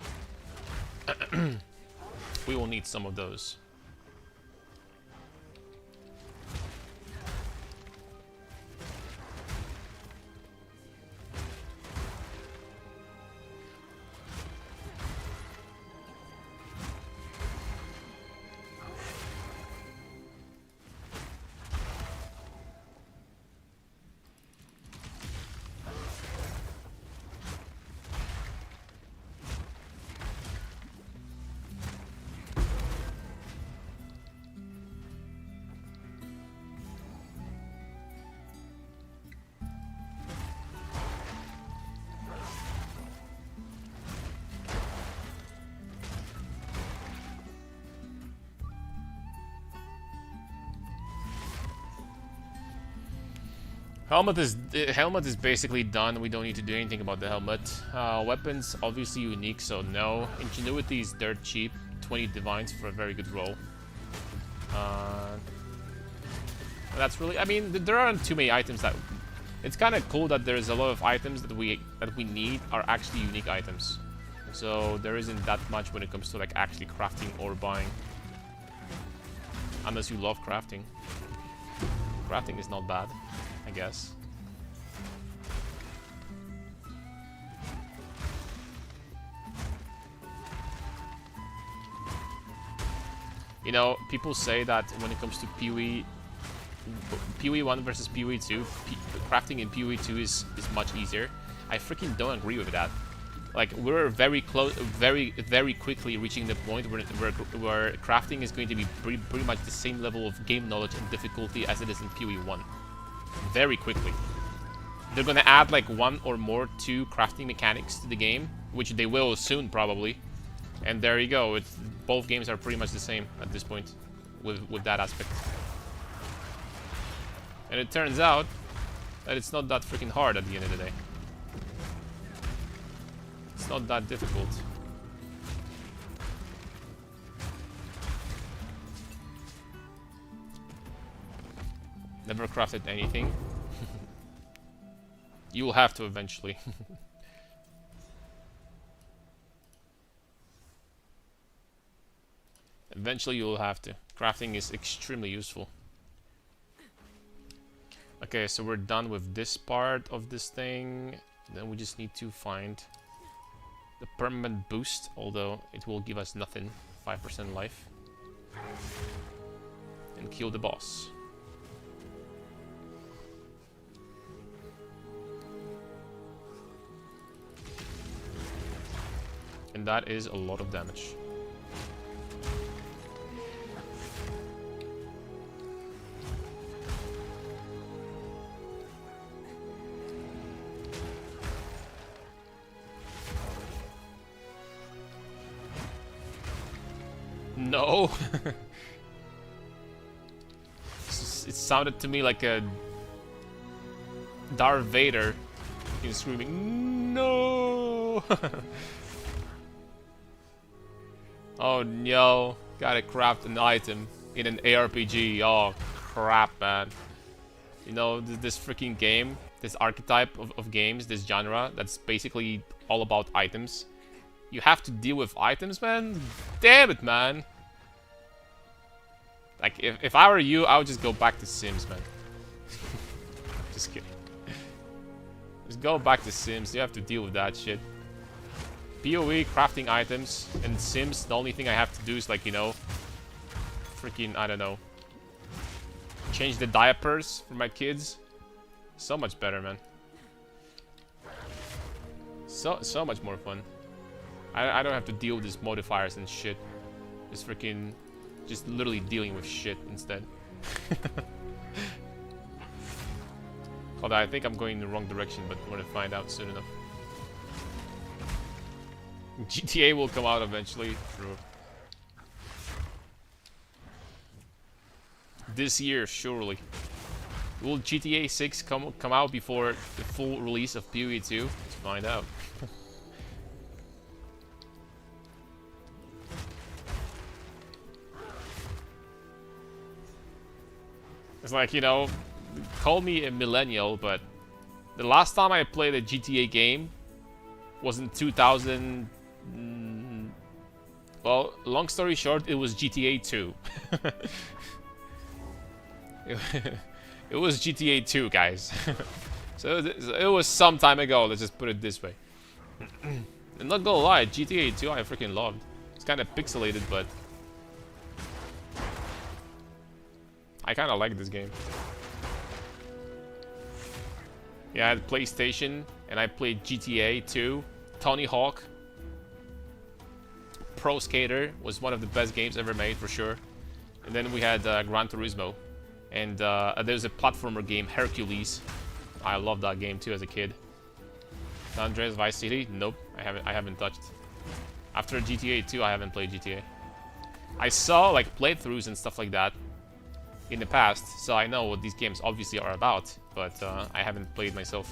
We will need some of those. Helmet is basically done. We don't need to do anything about the helmet. Weapons obviously unique, so no. Ingenuity is dirt cheap. 20 divines for a very good roll. That's really. I mean, there aren't too many items that. It's kind of cool that there's a lot of items that we need are actually unique items. So there isn't that much when it comes to like actually crafting or buying. Unless you love crafting. Crafting is not bad, I guess. You know, people say that when it comes to PoE 1 versus PoE 2, crafting in PoE 2 is much easier. I freaking don't agree with that. Like, we're very close, very quickly reaching the point where crafting is going to be pretty much the same level of game knowledge and difficulty as it is in PoE 1. Very quickly. They're gonna add like 1 or more 2 crafting mechanics to the game, which they will soon probably. And there you go. Both games are pretty much the same at this point with that aspect. And it turns out that it's not that freaking hard at the end of the day. It's not that difficult. Never crafted anything. You will have to eventually. Eventually you will have to. Crafting is extremely useful. Okay, so we're done with this part of this thing. Then we just need to find the permanent boost, although it will give us nothing. 5% life. And kill the boss. And that is a lot of damage. No. It sounded to me like a Darth Vader screaming, no. Oh no, gotta craft an item in an ARPG. Oh crap, man. You know, this freaking game, this archetype of games, this genre, that's basically all about items. You have to deal with items, man? Damn it, man. Like, if I were you, I would just go back to Sims, man. Just kidding. Just go back to Sims. You have to deal with that shit. PoE, crafting items, and Sims, the only thing I have to do is, like, you know, freaking, I don't know, change the diapers for my kids. So much better, man. So much more fun. I don't have to deal with these modifiers and shit. Just literally dealing with shit instead. Although I think I'm going in the wrong direction, but we're gonna find out soon enough. GTA will come out eventually. True. This year, surely. Will GTA 6 come out before the full release of PoE 2? Let's find out. It's like, you know, call me a millennial, but the last time I played a GTA game was in 2000. Well, long story short, it was GTA 2. It was GTA 2, guys. So it was some time ago, let's just put it this way. I'm not gonna lie, GTA 2 I freaking loved. It's kind of pixelated, but I kind of like this game. Yeah, I had PlayStation, and I played GTA 2, Tony Hawk. Pro Skater was one of the best games ever made, for sure. And then we had Gran Turismo. And there's a platformer game, Hercules. I loved that game too as a kid. San Andreas Vice City? Nope, I haven't touched. After GTA 2, I haven't played GTA. I saw like playthroughs and stuff like that in the past, so I know what these games obviously are about. but I haven't played myself.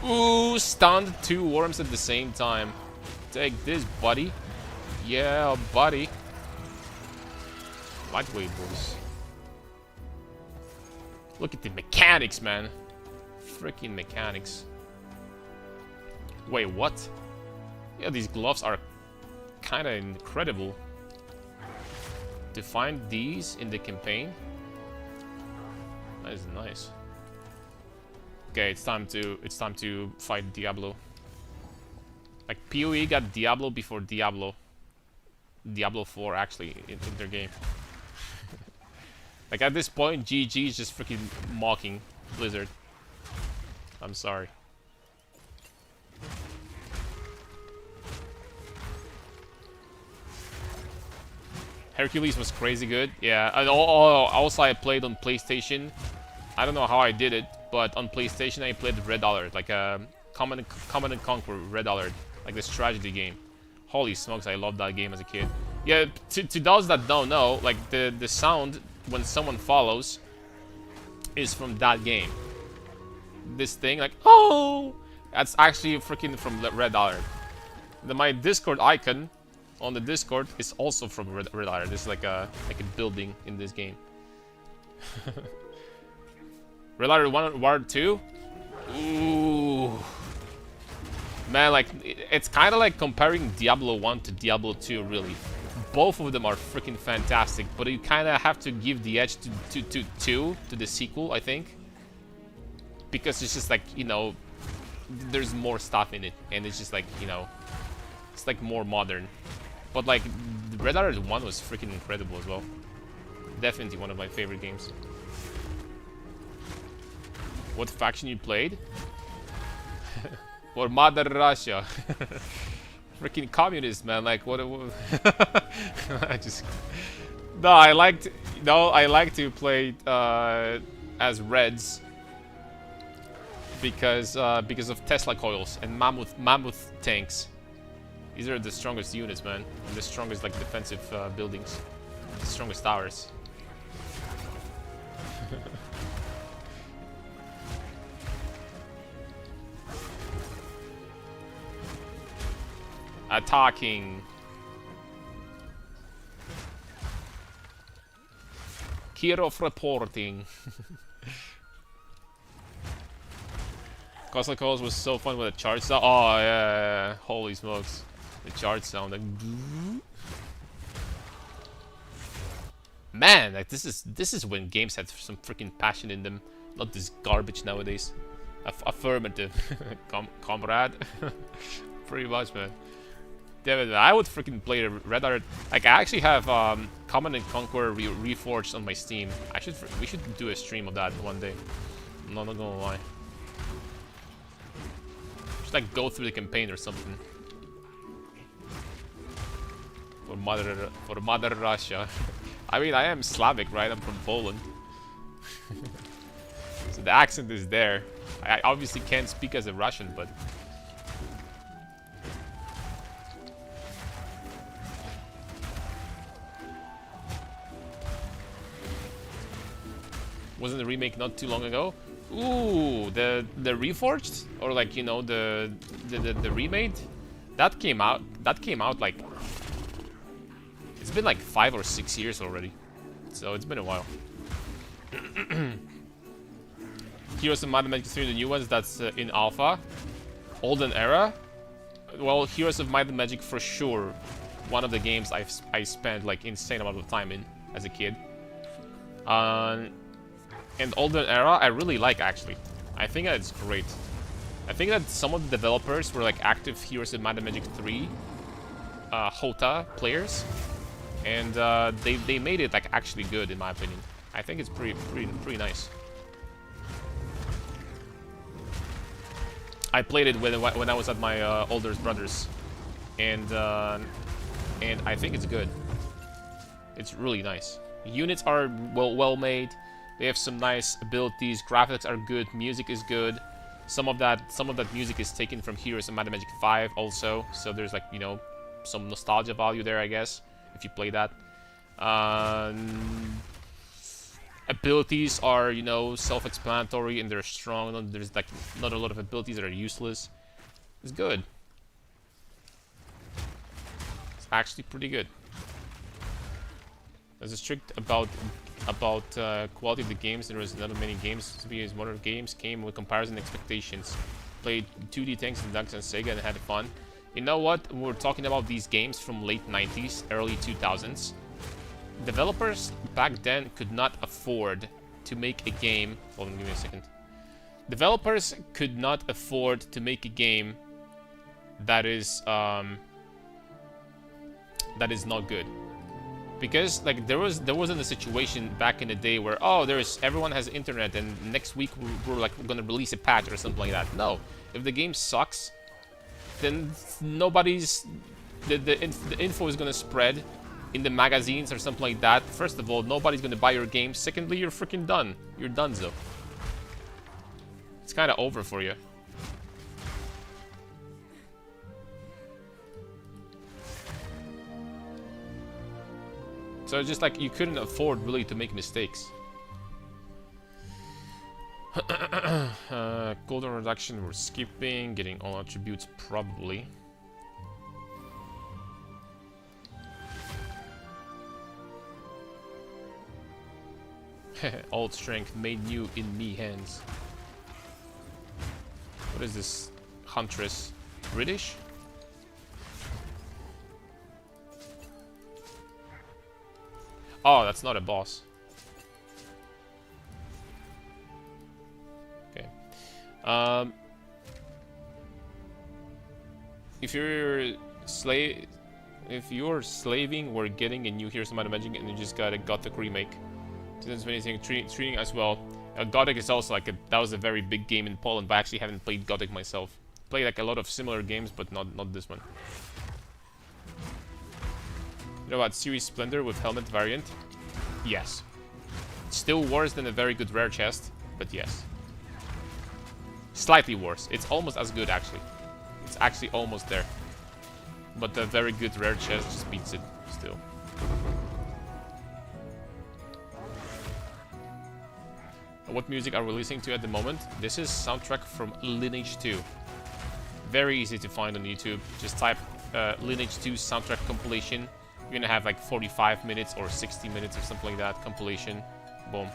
Ooh, stunned 2 worms at the same time. Take this, buddy. Yeah, buddy. Lightweight boys. Look at the mechanics, man. Freaking mechanics. Wait, what? Yeah, these gloves are kind of incredible. To find these in the campaign, that is nice. Okay, it's time to fight Diablo. Like PoE got Diablo before Diablo 4 actually in their game. Like at this point, GG is just freaking mocking Blizzard. I'm sorry. Hercules was crazy good. Yeah, and also I played on PlayStation. I don't know how I did it, but on PlayStation I played Red Alert, like a Command and Conquer Red Alert, like the strategy game. Holy smokes, I loved that game as a kid. Yeah, to those that don't know, like the sound when someone follows is from that game. This thing, like, oh, that's actually freaking from Red Alert. My Discord icon on the Discord is also from Red Alert. This is like a building in this game. Red Alert 1 or 2? Ooh. Man, like, it's kind of like comparing Diablo 1 to Diablo 2, really. Both of them are freaking fantastic, but you kind of have to give the edge to the sequel, I think. Because it's just like, you know, there's more stuff in it, and it's just like, you know, it's like more modern. But like, Red Alert 1 was freaking incredible as well. Definitely one of my favorite games. What faction you played? For Mother Russia. Freaking communist, man. Like, what? I just... No, I like to play as Reds. Because of Tesla coils and mammoth tanks. These are the strongest units, man. And the strongest, like, defensive buildings. The strongest towers. Attacking. Kirov reporting. Cosmic Calls was so fun with the charge sound. Oh yeah, holy smokes. The charge sound, like, man, like this is when games had some freaking passion in them, not this garbage nowadays. Affirmative, comrade. Pretty much, man. Damn it, I would freaking play Red Alert. Like, I actually have Command and Conquer Reforged on my Steam. We should do a stream of that one day. I'm not gonna lie. Just like go through the campaign or something. For Mother Russia. I mean, I am Slavic, right? I'm from Poland. So the accent is there. I obviously can't speak as a Russian, but... Wasn't the remake not too long ago? Ooh, the Reforged? Or like, you know, the remade? That came out like... It's been like 5 or 6 years already. So it's been a while. Heroes of Might and Magic 3, the new ones, that's in alpha. Olden Era? Well, Heroes of Might and Magic for sure. One of the games I spent like insane amount of time in as a kid. And Olden Era, I really like, actually. I think that it's great. I think that some of the developers were like active Heroes of Might and Magic 3 HOTA players. And they made it like actually good, in my opinion. I think it's pretty nice. I played it when I was at my older brother's, and I think it's good. It's really nice. Units are well made. They have some nice abilities. Graphics are good. Music is good. Some of that music is taken from Heroes of Might and Magic 5 also. So there's like, you know, some nostalgia value there, I guess. if you play that. Abilities are, you know, self-explanatory and they're strong. There's like not a lot of abilities that are useless. It's good. It's actually pretty good. There's a strict about quality of the games. There was not many games because modern games came with comparison expectations. Played 2D Tanks and Dunks on Sega and had fun. You know what? We're talking about these games from late 90s, early 2000s. Developers back then could not afford to make a game. Hold on, give me a second. Developers could not afford to make a game that is not good. Because like there wasn't a situation back in the day where everyone has internet and next week we're gonna release a patch or something like that. No, if the game sucks, then the info is gonna spread in the magazines or something like that. First of all, nobody's gonna buy your game. Secondly, you're freaking done. You're donezo. It's kind of over for you. So it's just like you couldn't afford really to make mistakes. Golden reduction we're skipping. Getting all attributes probably. Old strength made new in me hands. What is this? Huntress. British? Oh, that's not a boss. Okay. If you're slaving or getting and you hear somebody mentioning it and you just got a Gothic remake. So there's many things treating as well. Gothic is also like that was a very big game in Poland, but I actually haven't played Gothic myself. Played like a lot of similar games, but not this one. You know what? Series Splendor with helmet variant? Yes. Still worse than a very good rare chest, but yes. Slightly worse. It's almost as good actually. It's actually almost there. But the very good rare chest just beats it still. What music are we listening to at the moment? This is soundtrack from Lineage 2. Very easy to find on YouTube. Just type Lineage 2 soundtrack compilation. You're gonna have like 45 minutes or 60 minutes or something like that. Compilation. Boom.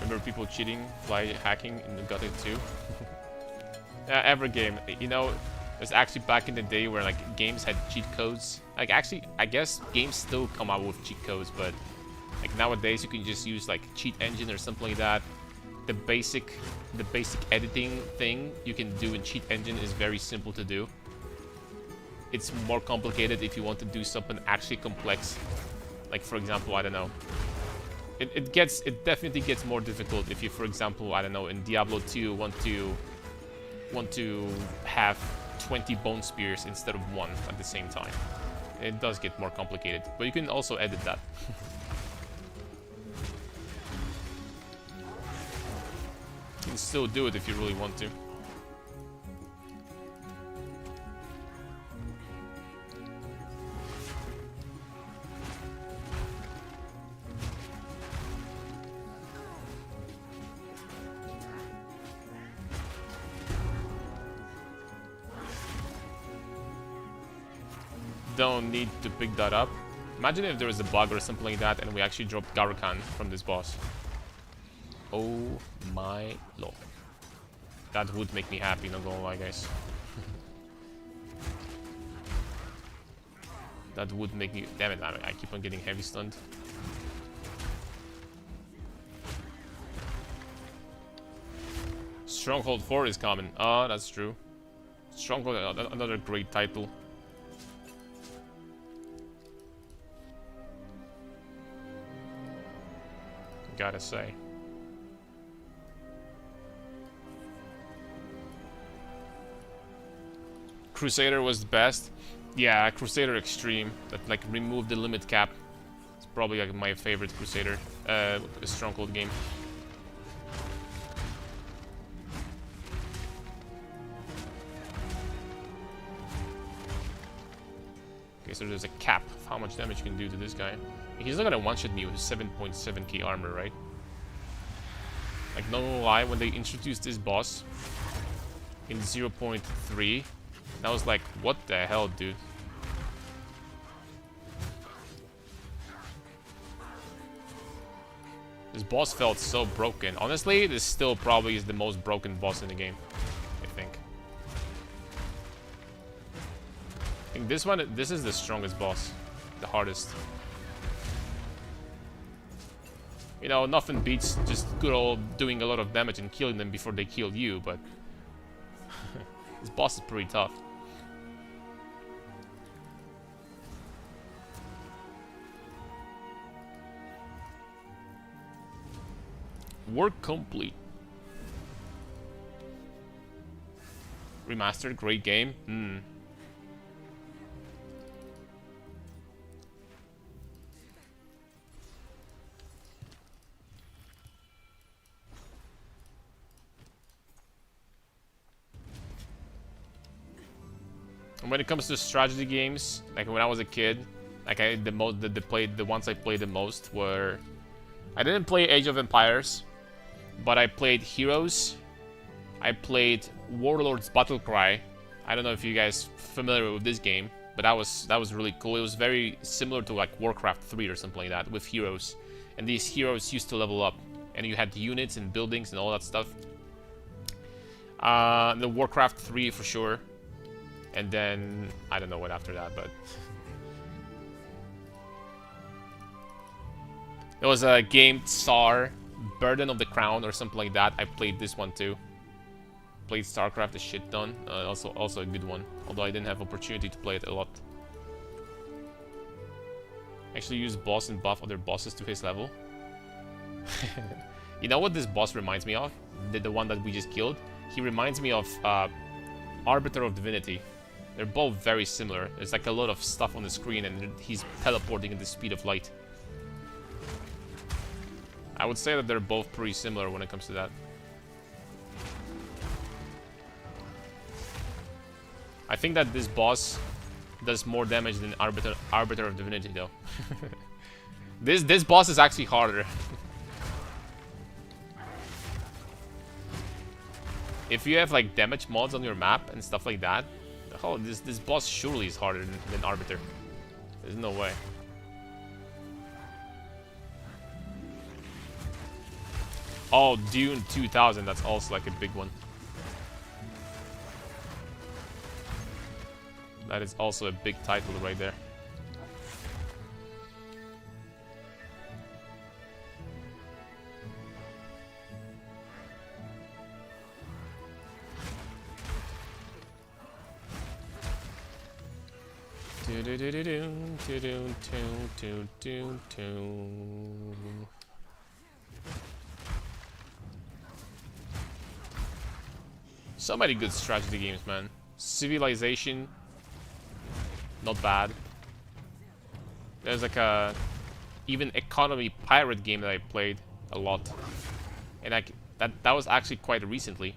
Remember people cheating, fly hacking in the Gothic 2? Every game, you know, it was actually back in the day where like games had cheat codes. Like actually, I guess games still come out with cheat codes, but like nowadays you can just use like cheat engine or something like that. The basic editing thing you can do in cheat engine is very simple to do. It's more complicated if you want to do something actually complex. Like for example, I don't know. It definitely gets more difficult if you, for example, I don't know, in Diablo 2 want to have 20 bone spears instead of one at the same time. It does get more complicated, but you can also edit that. You can still do it if you really want to. Don't need to pick that up. Imagine if there was a bug or something like that and we actually dropped Garukan from this boss. Oh my lord. That would make me happy, not gonna lie, guys. That would make me... Damn it, I keep on getting heavy stunned. Stronghold 4 is coming. Ah, that's true. Stronghold, another great title. Gotta say. Crusader was the best. Yeah, Crusader Extreme. That like removed the limit cap. It's probably like my favorite Crusader Stronghold game. Okay, so there's a cap of how much damage you can do to this guy. He's not gonna one-shot me with 7.7k armor, right? Like, no lie, when they introduced this boss in 0.3, I was like, what the hell, dude? This boss felt so broken. Honestly, this still probably is the most broken boss in the game, I think. I think this is the strongest boss, the hardest. You know, nothing beats just good old doing a lot of damage and killing them before they kill you, but this boss is pretty tough. Work complete. Remastered, great game. And when it comes to strategy games, like when I was a kid, like the ones I played the most were, I didn't play Age of Empires, but I played Heroes. I played Warlords Battlecry. I don't know if you guys familiar with this game, but that was really cool. It was very similar to like Warcraft 3 or something like that with heroes, and these heroes used to level up, and you had units and buildings and all that stuff. The Warcraft 3 for sure, and then I don't know what after that, but there was a game Tsar, Burden of the Crown or something like that. I played this one too. Played StarCraft a shit ton. Also a good one, although I didn't have opportunity to play it a lot. Actually use boss and buff other bosses to his level. You know what this boss reminds me of? The one that we just killed? He reminds me of Arbiter of Divinity. They're both very similar. There's like a lot of stuff on the screen and he's teleporting at the speed of light. I would say that they're both pretty similar when it comes to that. I think that this boss does more damage than Arbiter of Divinity though. This boss is actually harder. If you have like damage mods on your map and stuff like that, oh, this boss surely is harder than Arbiter. There's no way. Oh, Dune 2000, that's also like a big one. That is also a big title right there. So many good strategy games, man. Civilization, not bad. There's like a even economy pirate game that I played a lot, and that was actually quite recently.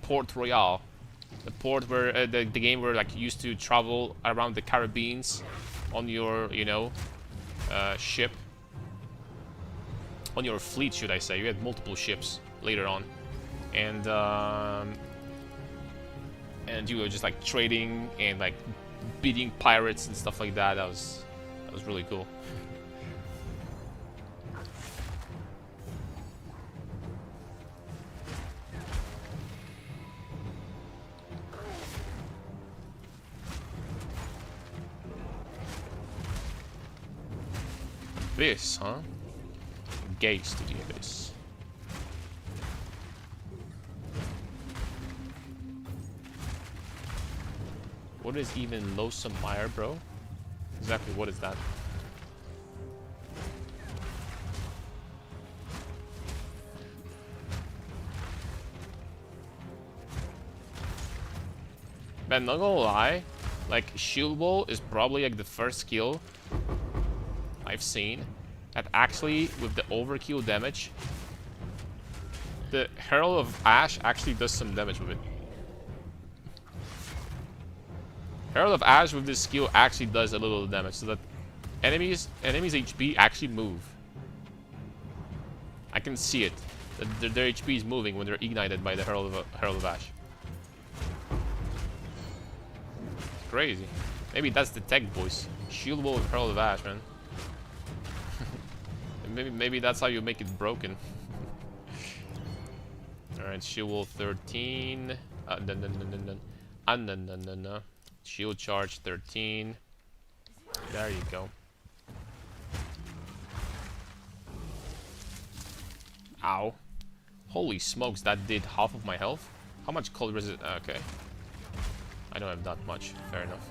Port Royale, the port where the game where like you used to travel around the Caribbean on your ship, on your fleet, should I say? You had multiple ships later on, and you were just like trading and like beating pirates and stuff like that. That was really cool. This, huh? Gates to the abyss. What is even Loathsome Mire, bro? Exactly what is that? Man, not gonna lie, like Shield Wall is probably like the first skill I've seen that actually, with the overkill damage, the Herald of Ash actually does some damage with it. Herald of Ash with this skill actually does a little damage, so that enemies HP actually move. I can see it. Their HP is moving when they're ignited by the Herald of Ash. It's crazy. Maybe that's the tech, boys. Shield wall with Herald of Ash, man. maybe that's how you make it broken. Alright, shield wall 13. No. Shield charge 13. There you go. Ow. Holy smokes, that did half of my health. How much cold resist? Okay. I don't have that much. Fair enough.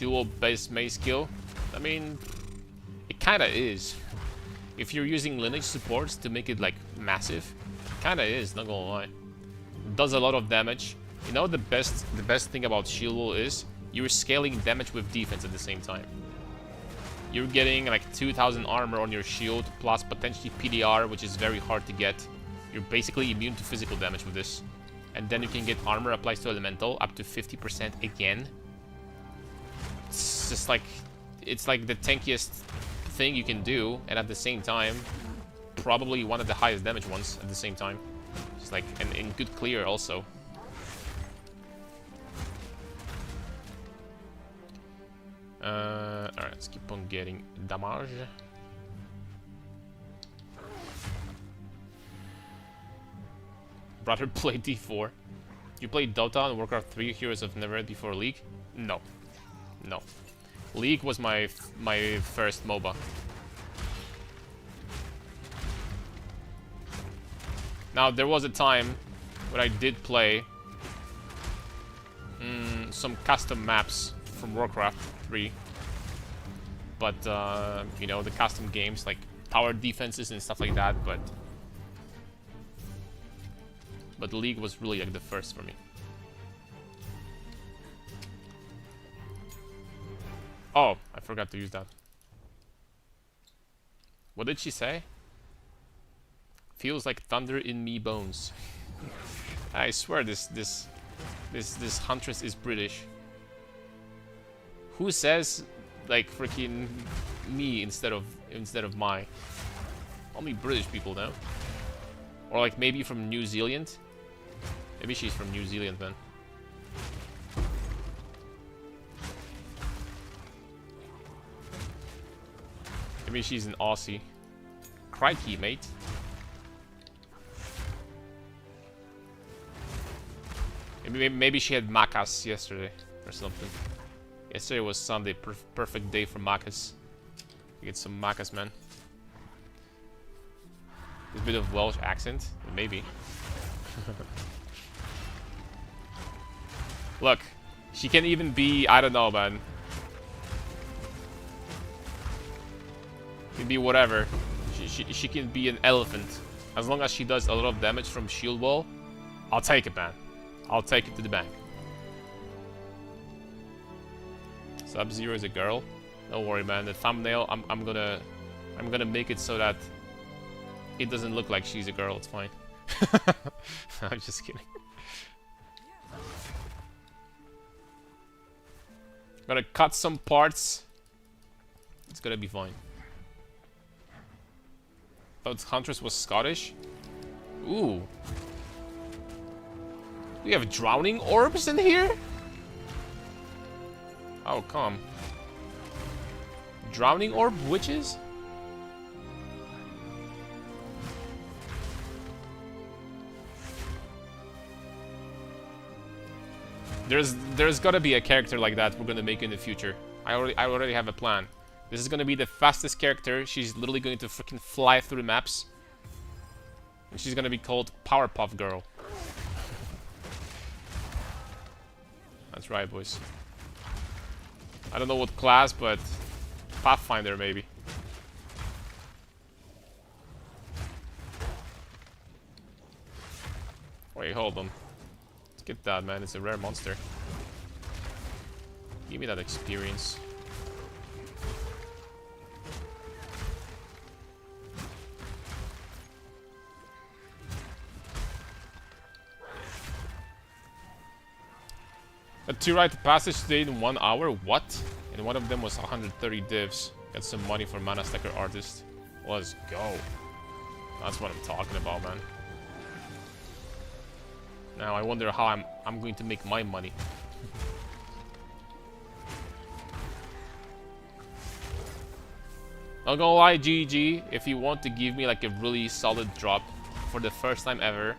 Dual base mace skill. I mean, it kinda is. If you're using Linux supports to make it like massive, it kinda is, not gonna lie. It does a lot of damage. You know the best thing about shield wall is you're scaling damage with defense at the same time. You're getting like 2000 armor on your shield plus potentially PDR, which is very hard to get. You're basically immune to physical damage with this. And then you can get armor applies to elemental up to 50% again. It's just like, it's like the tankiest thing you can do, and at the same time, probably one of the highest damage ones at the same time. Just like, and in good clear also. Alright, let's keep on getting damage. Brother, play D4. You played Dota and Warcraft 3 Heroes of Neverwinter before League? No. No. League was my first MOBA. Now, there was a time when I did play some custom maps from Warcraft 3. But, you know, the custom games, like tower defenses and stuff like that, but League was really like the first for me. Oh, I forgot to use that. What did she say? Feels like thunder in me bones. I swear this huntress is British. Who says like freaking me instead of my? Only British people know. Or like maybe from New Zealand. Maybe she's from New Zealand then. Maybe she's an Aussie. Crikey, mate. Maybe she had macas yesterday or something. Yesterday was Sunday, perfect day for macas. Get some macas, man. A bit of Welsh accent, maybe. Look, she can even be, I don't know, man. Can be whatever. She can be an elephant. As long as she does a lot of damage from shield wall, I'll take it, man. I'll take it to the bank. Sub-Zero is a girl. Don't worry, man. The thumbnail, I'm gonna make it so that it doesn't look like she's a girl. It's fine. I'm just kidding. Gonna cut some parts. It's gonna be fine. Thought Huntress was Scottish. Ooh. We have drowning orbs in here? How come? Drowning orb witches? There's gotta be a character like that we're gonna make in the future. I already have a plan. This is gonna be the fastest character. She's literally going to freaking fly through the maps. And she's gonna be called Powerpuff Girl. That's right, boys. I don't know what class, but Pathfinder maybe. Wait, hold on. Let's get that, man. It's a rare monster. Give me that experience. A 2 rite passage stayed in 1 hour? What? And one of them was 130 divs. Got some money for Mana Stacker Artist. Let's go. That's what I'm talking about, man. Now I wonder how I'm going to make my money. Not gonna lie, GG, if you want to give me like a really solid drop for the first time ever,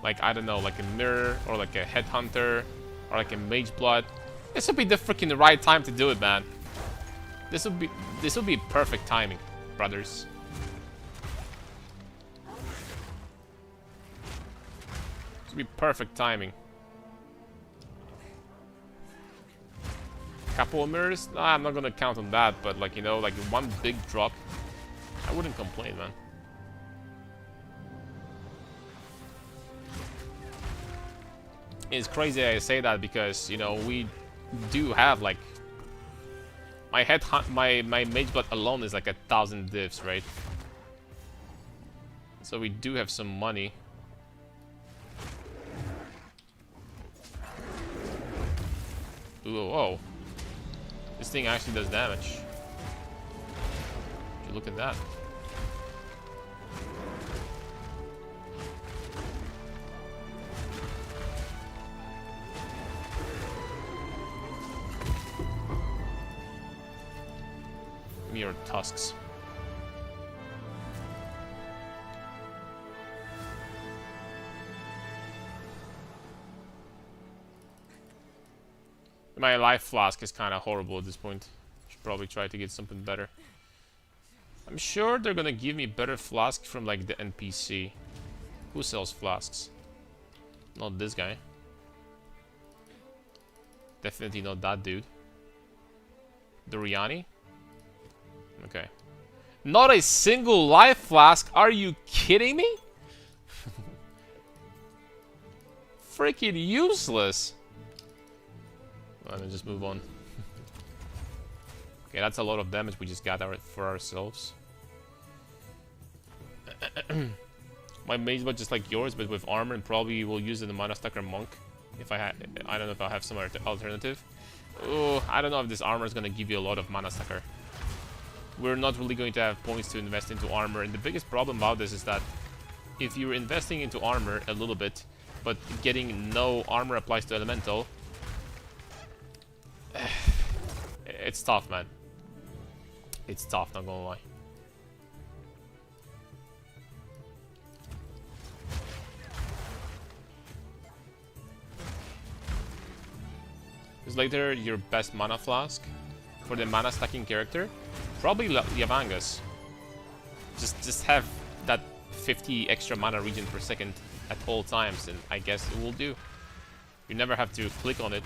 like I don't know, like a mirror or like a headhunter or like a mage blood, this would be the freaking right time to do it, man. This would be perfect timing, brothers. This would be perfect timing. Couple of mirrors? Nah, I'm not gonna count on that, but like, you know, like one big drop, I wouldn't complain, man. It's crazy I say that because, you know, we do have like my mage blood alone is like 1,000 divs, right? So we do have some money. Ooh, whoa. This thing actually does damage. Would you look at that? Give me your tusks. My life flask is kind of horrible at this point. Should probably try to get something better. I'm sure they're gonna give me better flasks from like the NPC. Who sells flasks? Not this guy. Definitely not that dude. Doriani? Okay. Not a single life flask? Are you kidding me? Freaking useless. Let me just move on. Okay, that's a lot of damage we just got for ourselves. My mage blood just like yours, but with armor, and probably will use the Mana Stacker Monk. If I don't know if I have some alternative. Oh, I don't know if this armor is gonna give you a lot of Mana Stacker. We're not really going to have points to invest into armor, and the biggest problem about this is that if you're investing into armor a little bit, but getting no armor applies to elemental, it's tough, man. It's tough, not gonna lie. Is later your best mana flask for the mana stacking character? Probably Yavangas. Just have that 50 extra mana regen per second at all times, and I guess it will do. You never have to click on it,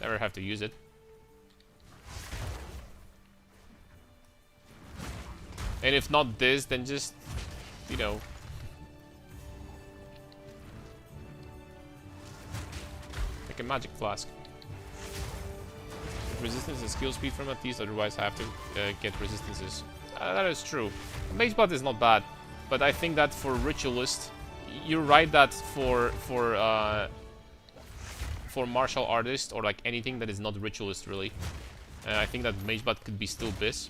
never have to use it. And if not this, then just, you know, like a magic flask. Resistance and skill speed from at least, otherwise I have to get resistances. That is true. Mage blood is not bad, but I think that for ritualist, you're right that for martial artist or like anything that is not ritualist really, I think that mage blood could be still bis.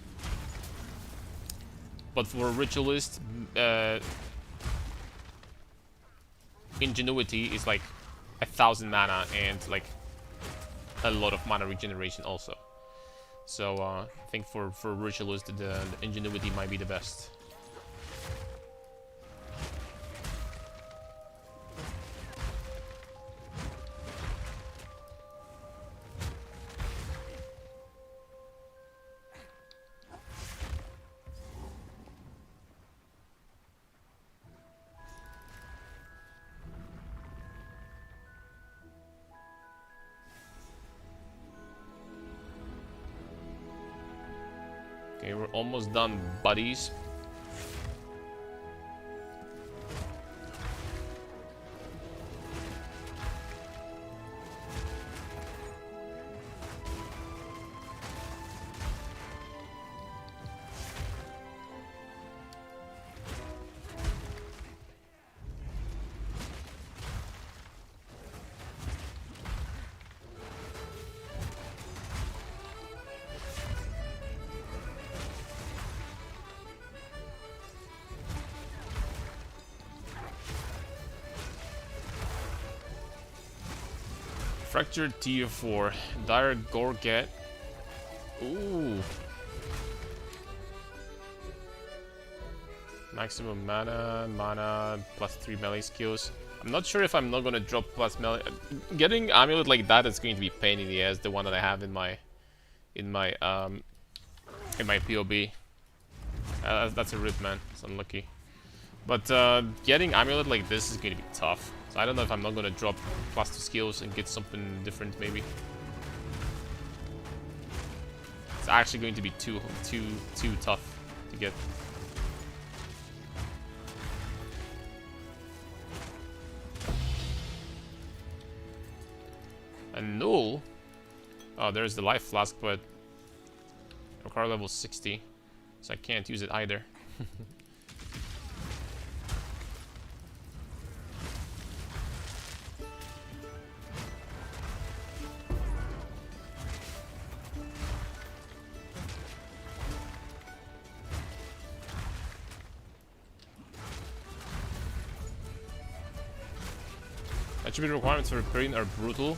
But for ritualist, ingenuity is like 1,000 mana and like a lot of mana regeneration also. So I think for ritualist, the ingenuity might be the best. Okay, we're almost done, buddies. Fractured Tier 4. Dire Gorget. Ooh. Maximum mana, plus 3 melee skills. I'm not sure if I'm not gonna drop plus melee. Getting amulet like that is going to be pain in the ass. The one that I have in my POB. That's a rip, man. It's unlucky. But getting amulet like this is going to be tough. So I don't know if I'm not gonna drop plus 2 skills and get something different, maybe. It's actually going to be too tough to get. A null? Oh, there's the life flask, but our car level 60, so I can't use it either. Attribute requirements for Empyrian are brutal.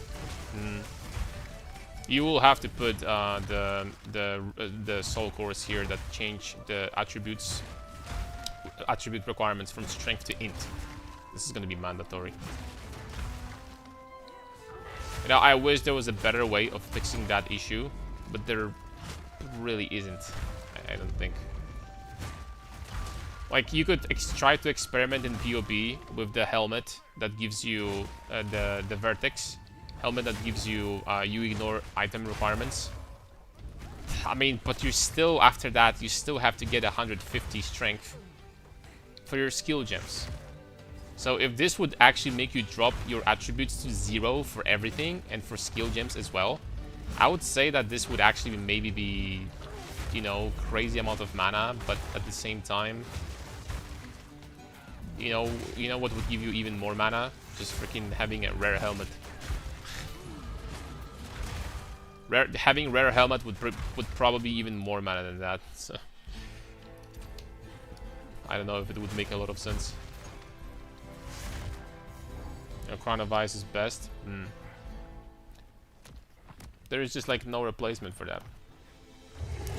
You will have to put the soul cores here that change the attribute requirements from strength to int. This is going to be mandatory. You know, I wish there was a better way of fixing that issue, but there really isn't. I don't think. Like, you could try to experiment in PoB with the helmet that gives you the vertex. Helmet that gives you, you ignore item requirements. I mean, but you still, after that, you still have to get 150 strength for your skill gems. So if this would actually make you drop your attributes to 0 for everything and for skill gems as well, I would say that this would actually maybe be, you know, crazy amount of mana, but at the same time, you know what would give you even more mana? Just freaking having a rare helmet. Having rare helmet would probably be even more mana than that. So I don't know if it would make a lot of sense. You know, Crown of Ice is best. There is just like no replacement for that.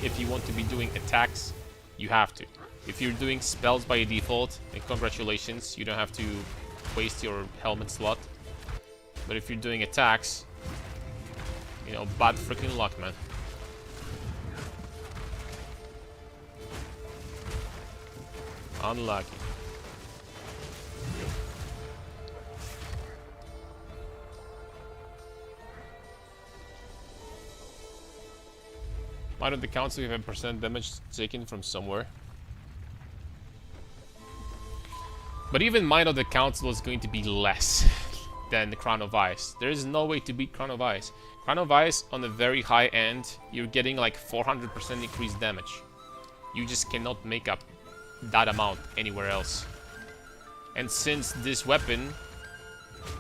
If you want to be doing attacks, you have to. If you're doing spells by default, congratulations, you don't have to waste your helmet slot. But if you're doing attacks, you know, bad freaking luck, man. Unlucky. Might of the council have a % damage taken from somewhere. But even Mind of the Council is going to be less than the Crown of Ice. There is no way to beat Crown of Ice. Crown of Ice, on the very high end, you're getting like 400% increased damage. You just cannot make up that amount anywhere else. And since this weapon,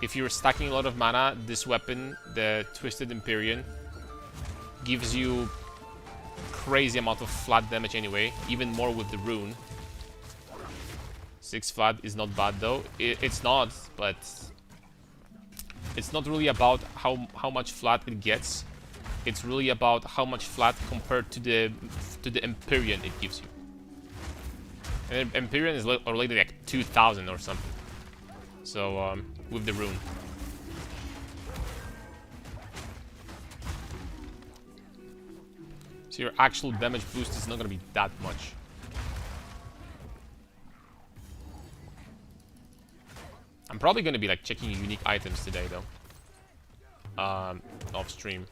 if you're stacking a lot of mana, this weapon, the Twisted Empyrian, gives you crazy amount of flat damage anyway, even more with the rune. 6 flat is not bad though. It's not, but it's not really about how much flat it gets. It's really about how much flat compared to the Empyrean it gives you. And Empyrean is already like 2000 or something. So with the rune. So your actual damage boost is not gonna be that much. I'm probably gonna be like checking unique items today though. Off stream.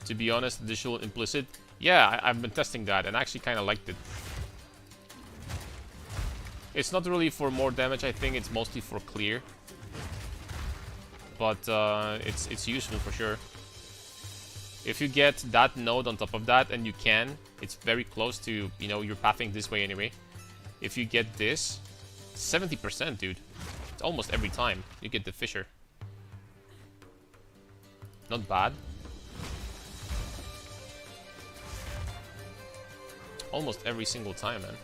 To be honest, additional implicit. Yeah, I've been testing that and I actually kind of liked it. It's not really for more damage, I think it's mostly for clear. But it's useful for sure. If you get that node on top of that, and you can, it's very close to, you know, you're pathing this way anyway. If you get this, 70%, dude. It's almost every time you get the Fisher. Not bad. Almost every single time, man.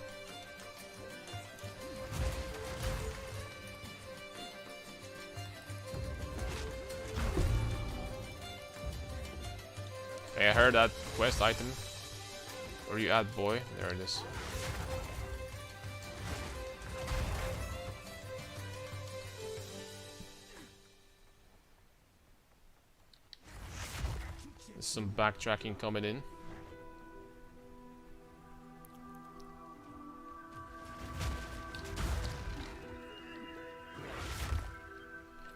Hey, I heard that quest item. Where you at, boy? There it is. There's some backtracking coming in.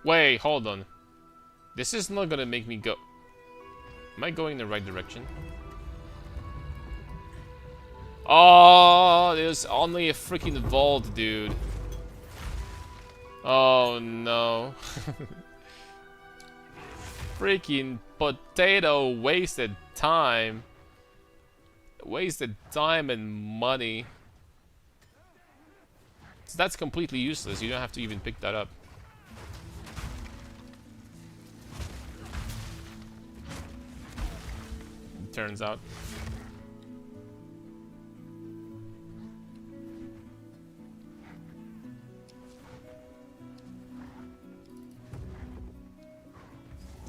Wait, hold on. This is not gonna make me go... Am I going in the right direction? Oh, there's only a freaking vault, dude. Oh no. Freaking potato wasted time. Wasted time and money. So that's completely useless. You don't have to even pick that up. It turns out.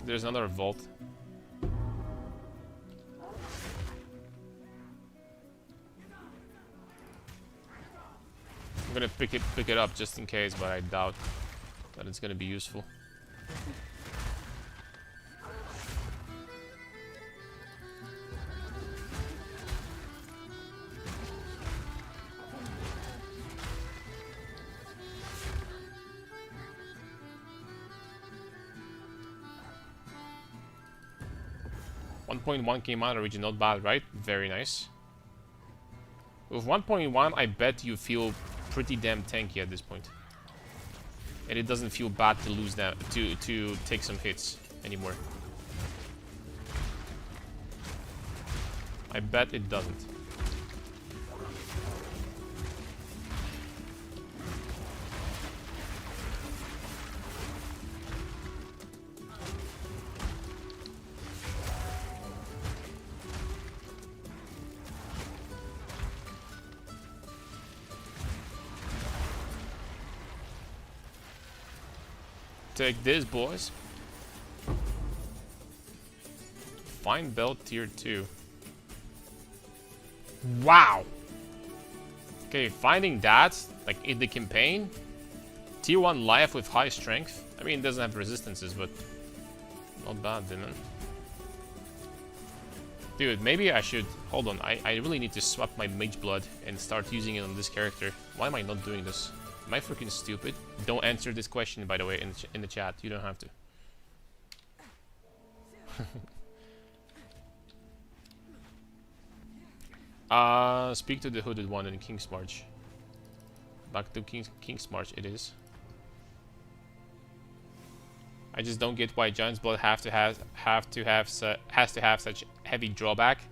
There's another vault. I'm gonna pick it up just in case, but I doubt that it's gonna be useful. .1 came out original, not bad, right? Very nice. With 1.1, I bet you feel pretty damn tanky at this point. And it doesn't feel bad to lose that, to take some hits anymore. I bet it doesn't. Take this, boys. Fine belt tier 2. Wow. Okay, finding that, like in the campaign, tier 1 life with high strength. I mean, it doesn't have resistances, but not bad, didn't it? Dude, maybe I should... Hold on, I really need to swap my mage blood and start using it on this character. Why am I not doing this? Am I freaking stupid? Don't answer this question, by the way, in the chat. You don't have to. Speak to the hooded one in King's March. Back to King's March, it is. I just don't get why Giant's Blood has to have such heavy drawback.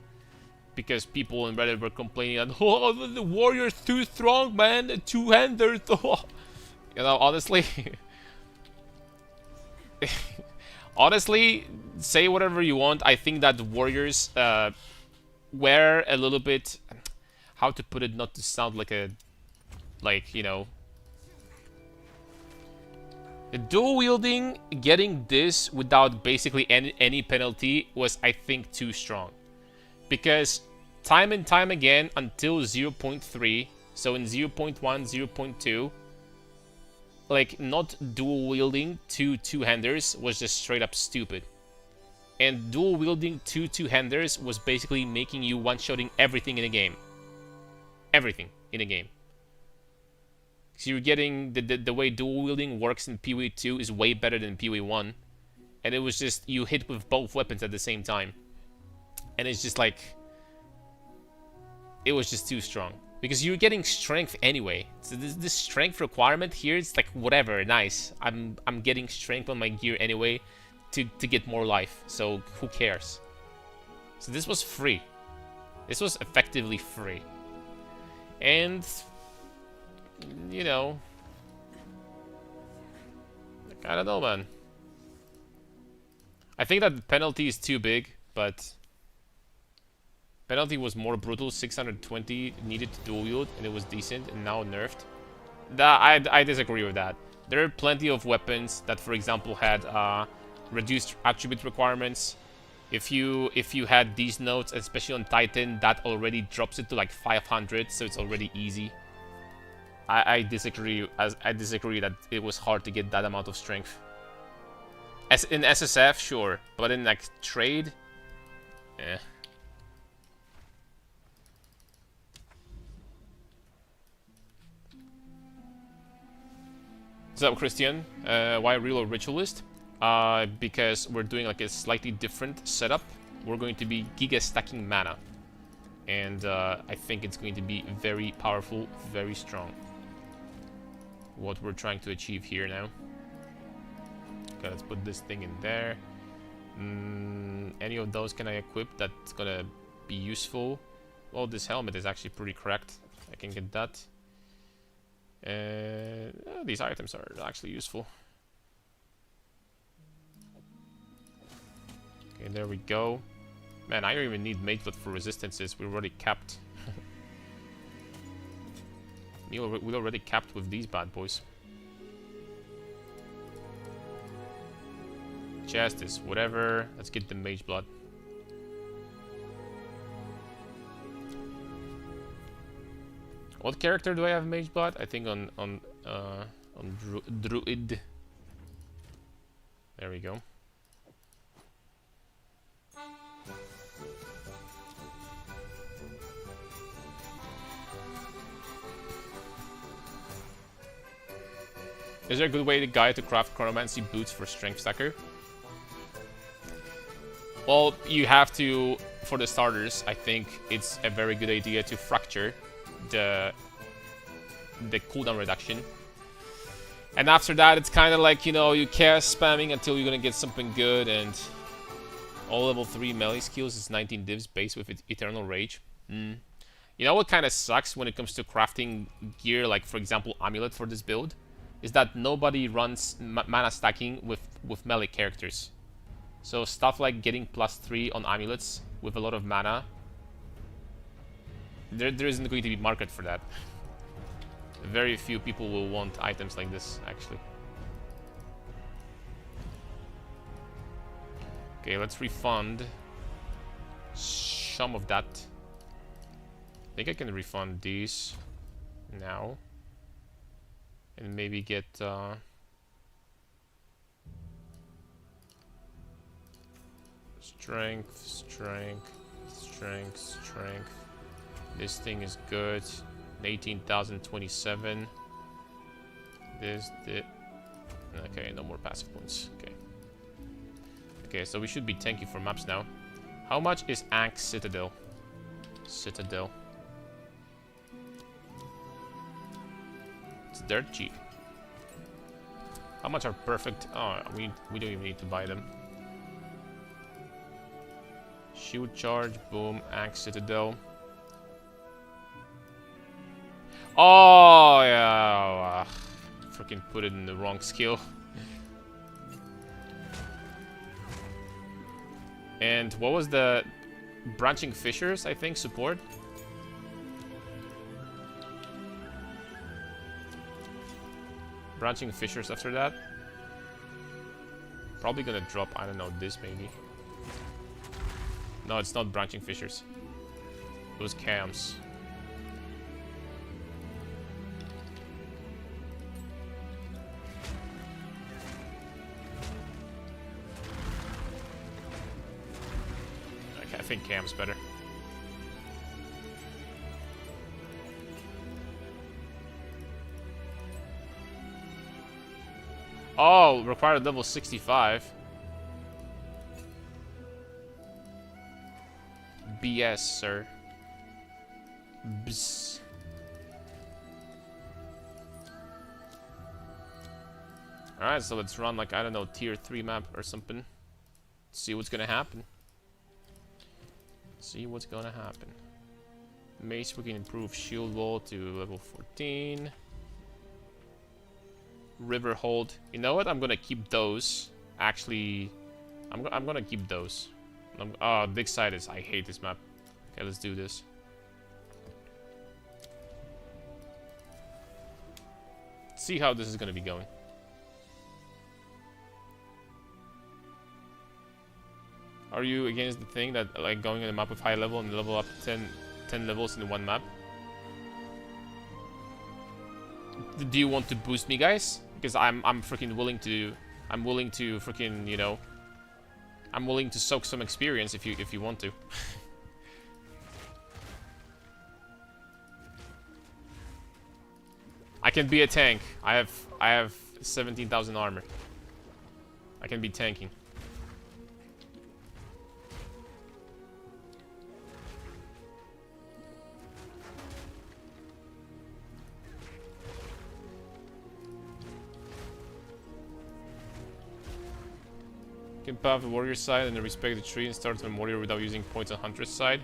Because people in Reddit were complaining that, oh, the warrior's too strong, man, two-handers. Oh. You know, honestly, honestly, say whatever you want. I think that warriors were a little bit, how to put it, not to sound like a, you know, the dual wielding, getting this without basically any penalty was, I think, too strong. Because time and time again, until 0.3, so in 0.1, 0.2, like, not dual wielding two-handers was just straight up stupid. And dual wielding two-handers was basically making you one-shotting everything in a game. Everything in a game. So you're getting the way dual wielding works in PoE 2 is way better than PoE 1. And it was just, you hit with both weapons at the same time. And it's just like, it was just too strong. Because you're getting strength anyway. So this strength requirement here, it's like, whatever, nice. I'm getting strength on my gear anyway to get more life. So who cares? So this was free. This was effectively free. And, you know, like, I don't know, man. I think that the penalty is too big, but penalty was more brutal. 620 needed to dual wield, and it was decent, and now nerfed. I disagree with that. There are plenty of weapons that, for example, had reduced attribute requirements If you had these nodes, especially on Titan, that already drops it to like 500, so it's already easy. I disagree. I disagree that it was hard to get that amount of strength. As in SSF, sure, but in like trade, eh. What's up, Christian? Why real or ritualist? Because we're doing like a slightly different setup. We're going to be giga stacking mana, and I think it's going to be very powerful, very strong. What we're trying to achieve here now. Okay, let's put this thing in there. Any of those can I equip that's gonna be useful? Well, this helmet is actually pretty cracked. I can get that. These items are actually useful. Okay, there we go. Man, I don't even need mage blood for resistances. We're already capped. We're already capped with these bad boys. Chest is whatever. Let's get the mage blood. What character do I have mage blood? I think on druid. There we go. Is there a good way to guide to craft chronomancy boots for strength stacker? Well, you have to, for the starters, I think it's a very good idea to fracture the cooldown reduction. And after that, it's kind of like, you know, you cast spamming until you're gonna get something good, and all level 3 melee skills is 19 divs base with Eternal Rage. You know what kind of sucks when it comes to crafting gear, like for example Amulet for this build, is that nobody runs mana stacking with melee characters. So stuff like getting +3 on amulets with a lot of mana, there isn't going to be market for that. Very few people will want items like this, actually. Okay, let's refund some of that. I think I can refund these now. And maybe get strength, strength, strength, strength. This thing is good. 18,027. Okay, no more passive points. Okay. Okay, so we should be tanky for maps now. How much is Ankh Citadel? Citadel. It's dirt cheap. How much are perfect? Oh, we don't even need to buy them. Shield charge, boom, Ankh Citadel. Oh yeah, freaking put it in the wrong skill. And what was the branching fissures? I think support. Branching fissures after that. Probably gonna drop, I don't know, this maybe. No, it's not branching fissures. Those cams. Okay, I think cam's better. Oh, required level 65. BS, sir. Bzz. Alright, so let's run like, I don't know, tier 3 map or something. See what's gonna happen. See what's gonna happen. Mace, we can improve shield wall to level 14. River hold. You know what? I'm gonna keep those. Actually, I'm gonna keep those. Oh, big side is. I hate this map. Okay, let's do this. See how this is gonna be going. Are you against the thing that like going on a map with high level and level up 10 levels in one map? Do you want to boost me, guys? Because I'm freaking willing to. I'm willing to freaking, you know. I'm willing to soak some experience if you want to. I can be a tank. I have 17,000 armor. I can be tanking. Can buff the warrior side and then respect the tree and start on warrior without using points on hunter's side.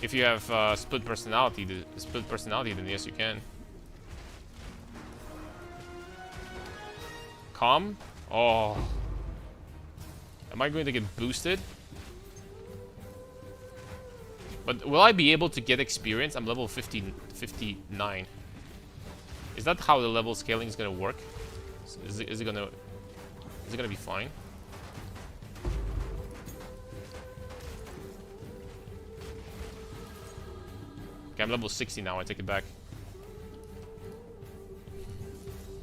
If you have split personality, then yes, you can. Calm? Oh. Am I going to get boosted? But will I be able to get experience? I'm level 59. Is that how the level scaling is gonna work? Is it gonna be fine? Okay, I'm level 60 now, I take it back.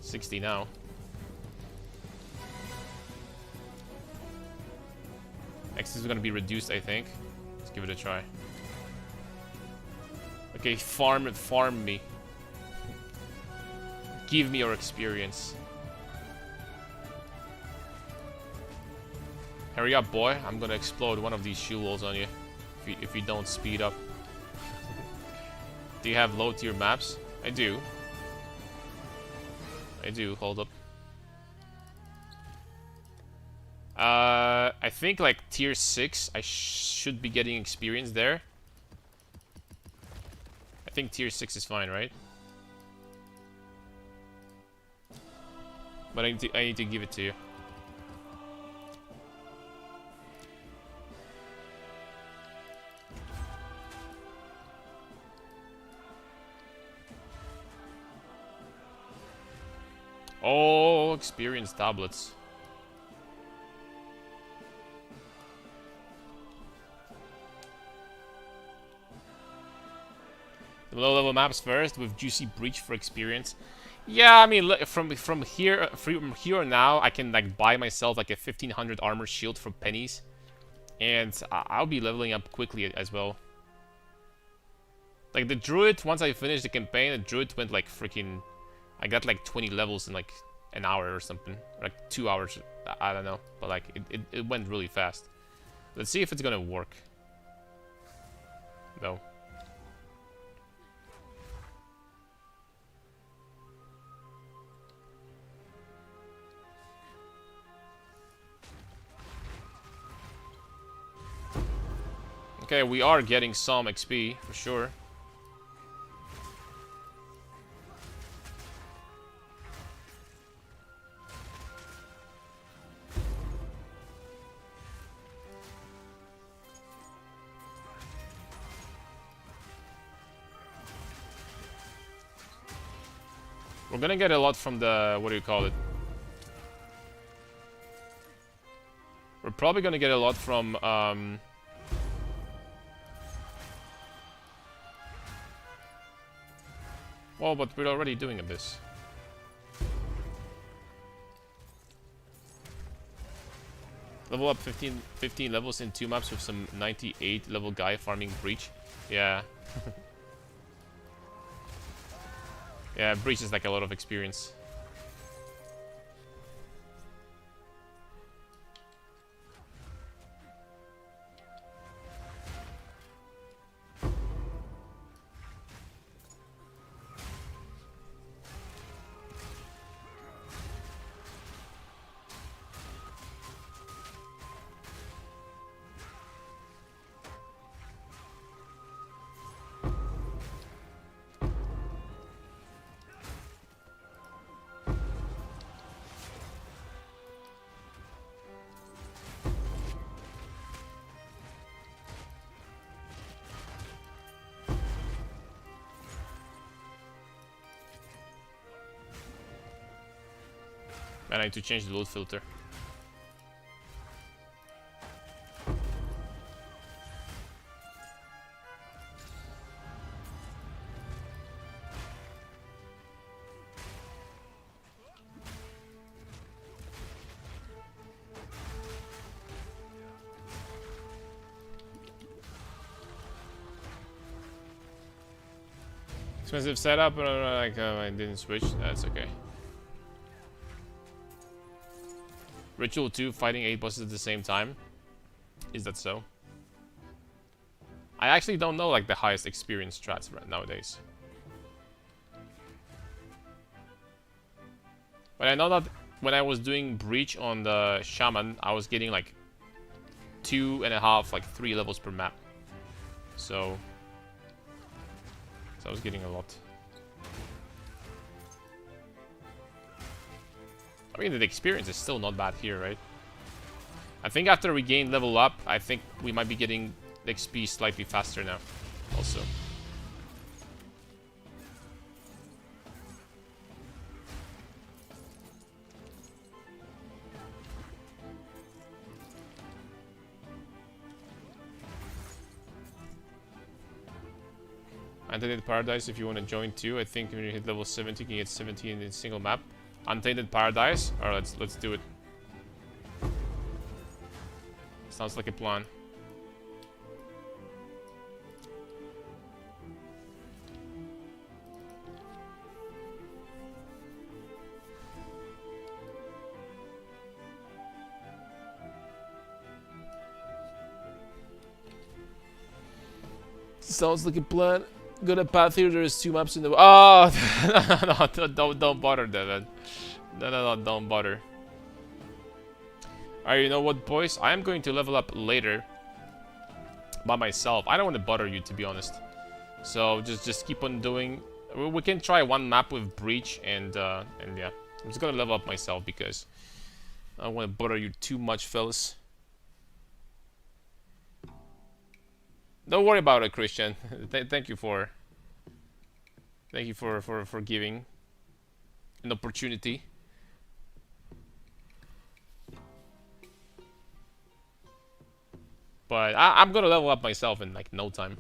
60 now. X is gonna be reduced, I think. Let's give it a try. Okay, farm me. Give me your experience. Hurry up, boy. I'm gonna explode one of these shoe walls on you if you don't speed up. Do you have low tier maps? I do. Hold up. I think like tier 6, I should be getting experience there. I think tier 6 is fine, right? But I need to give it to you. Oh, experience tablets. The low level maps first with juicy breach for experience. Yeah, I mean, look, from here now, I can like buy myself like a 1500 armor shield for pennies, and I'll be leveling up quickly as well. Like the druid, once I finished the campaign, the druid went like freaking. I got like 20 levels in like an hour or something, or like 2 hours. I don't know, but like it went really fast. Let's see if it's gonna work. No. Okay, we are getting some XP, for sure. We're gonna get a lot from the... what do you call it? We're probably gonna get a lot from... well, but we're already doing this. Level up 15 levels in 2 maps with some 98 level guy farming breach. Yeah. Yeah, breach is like a lot of experience. Man, I need to change the load filter. Expensive setup, like I didn't switch. That's okay. Ritual 2, fighting 8 bosses at the same time. Is that so? I actually don't know like the highest experience strats right nowadays. But I know that when I was doing Breach on the Shaman, I was getting like 2.5, like 3 levels per map. So I was getting a lot. I mean, the experience is still not bad here, right? I think after we gain level up, I think we might be getting XP slightly faster now, also. Untainted Paradise, if you want to join too. I think when you hit level 70, you can get 70 in a single map. Untainted Paradise? Alright, let's do it. Sounds like a plan. Sounds like a plan. Got a path here. There's 2 maps in the. Oh, no, don't bother, Devin. No, don't bother. Alright, you know what, boys? I am going to level up later by myself. I don't want to bother you, to be honest. So just keep on doing. We can try 1 map with Breach, and yeah, I'm just gonna level up myself because I don't want to bother you too much, fellas. Don't worry about it, Christian. Thank you for giving an opportunity. But I'm gonna level up myself in like no time.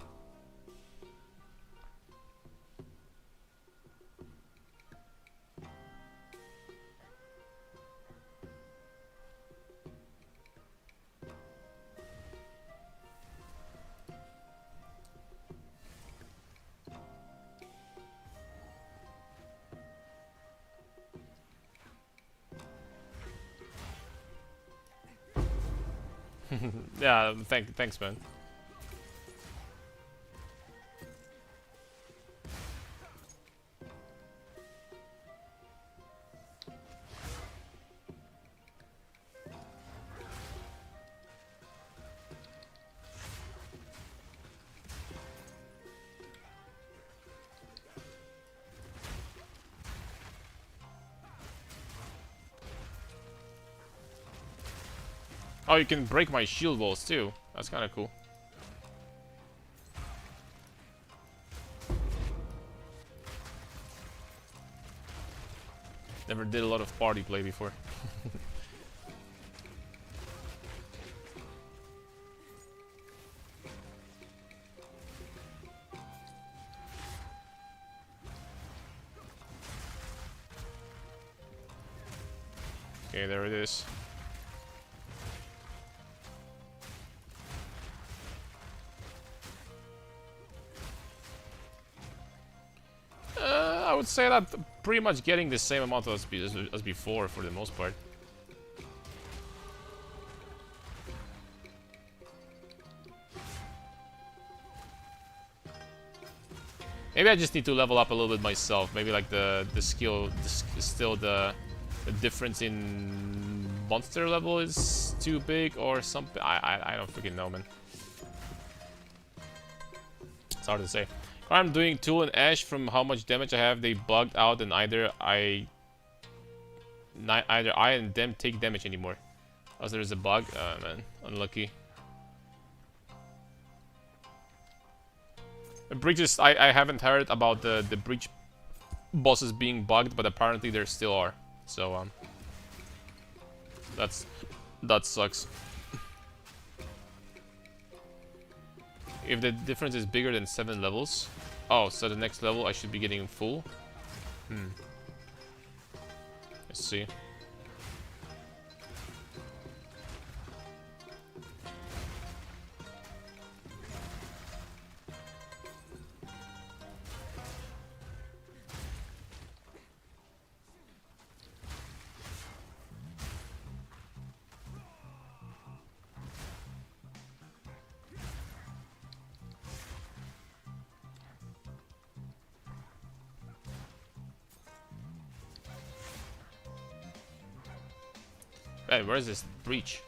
Yeah, thanks, man. Oh, you can break my shield walls too. That's kind of cool. Never did a lot of party play before. Okay, there it is. I would say that pretty much getting the same amount as before for the most part. Maybe I just need to level up a little bit myself. Maybe like the skill, still the difference in monster level is too big or something. I don't freaking know, man. It's hard to say. I'm doing Tool and Ash from how much damage I have. They bugged out, and either I and them take damage anymore. Oh, there's a bug. Man, unlucky. The breaches. I haven't heard about the breach bosses being bugged, but apparently there still are. So that sucks. If the difference is bigger than 7 levels. Oh, so the next level I should be getting full? Let's see. Hey, where is this breach?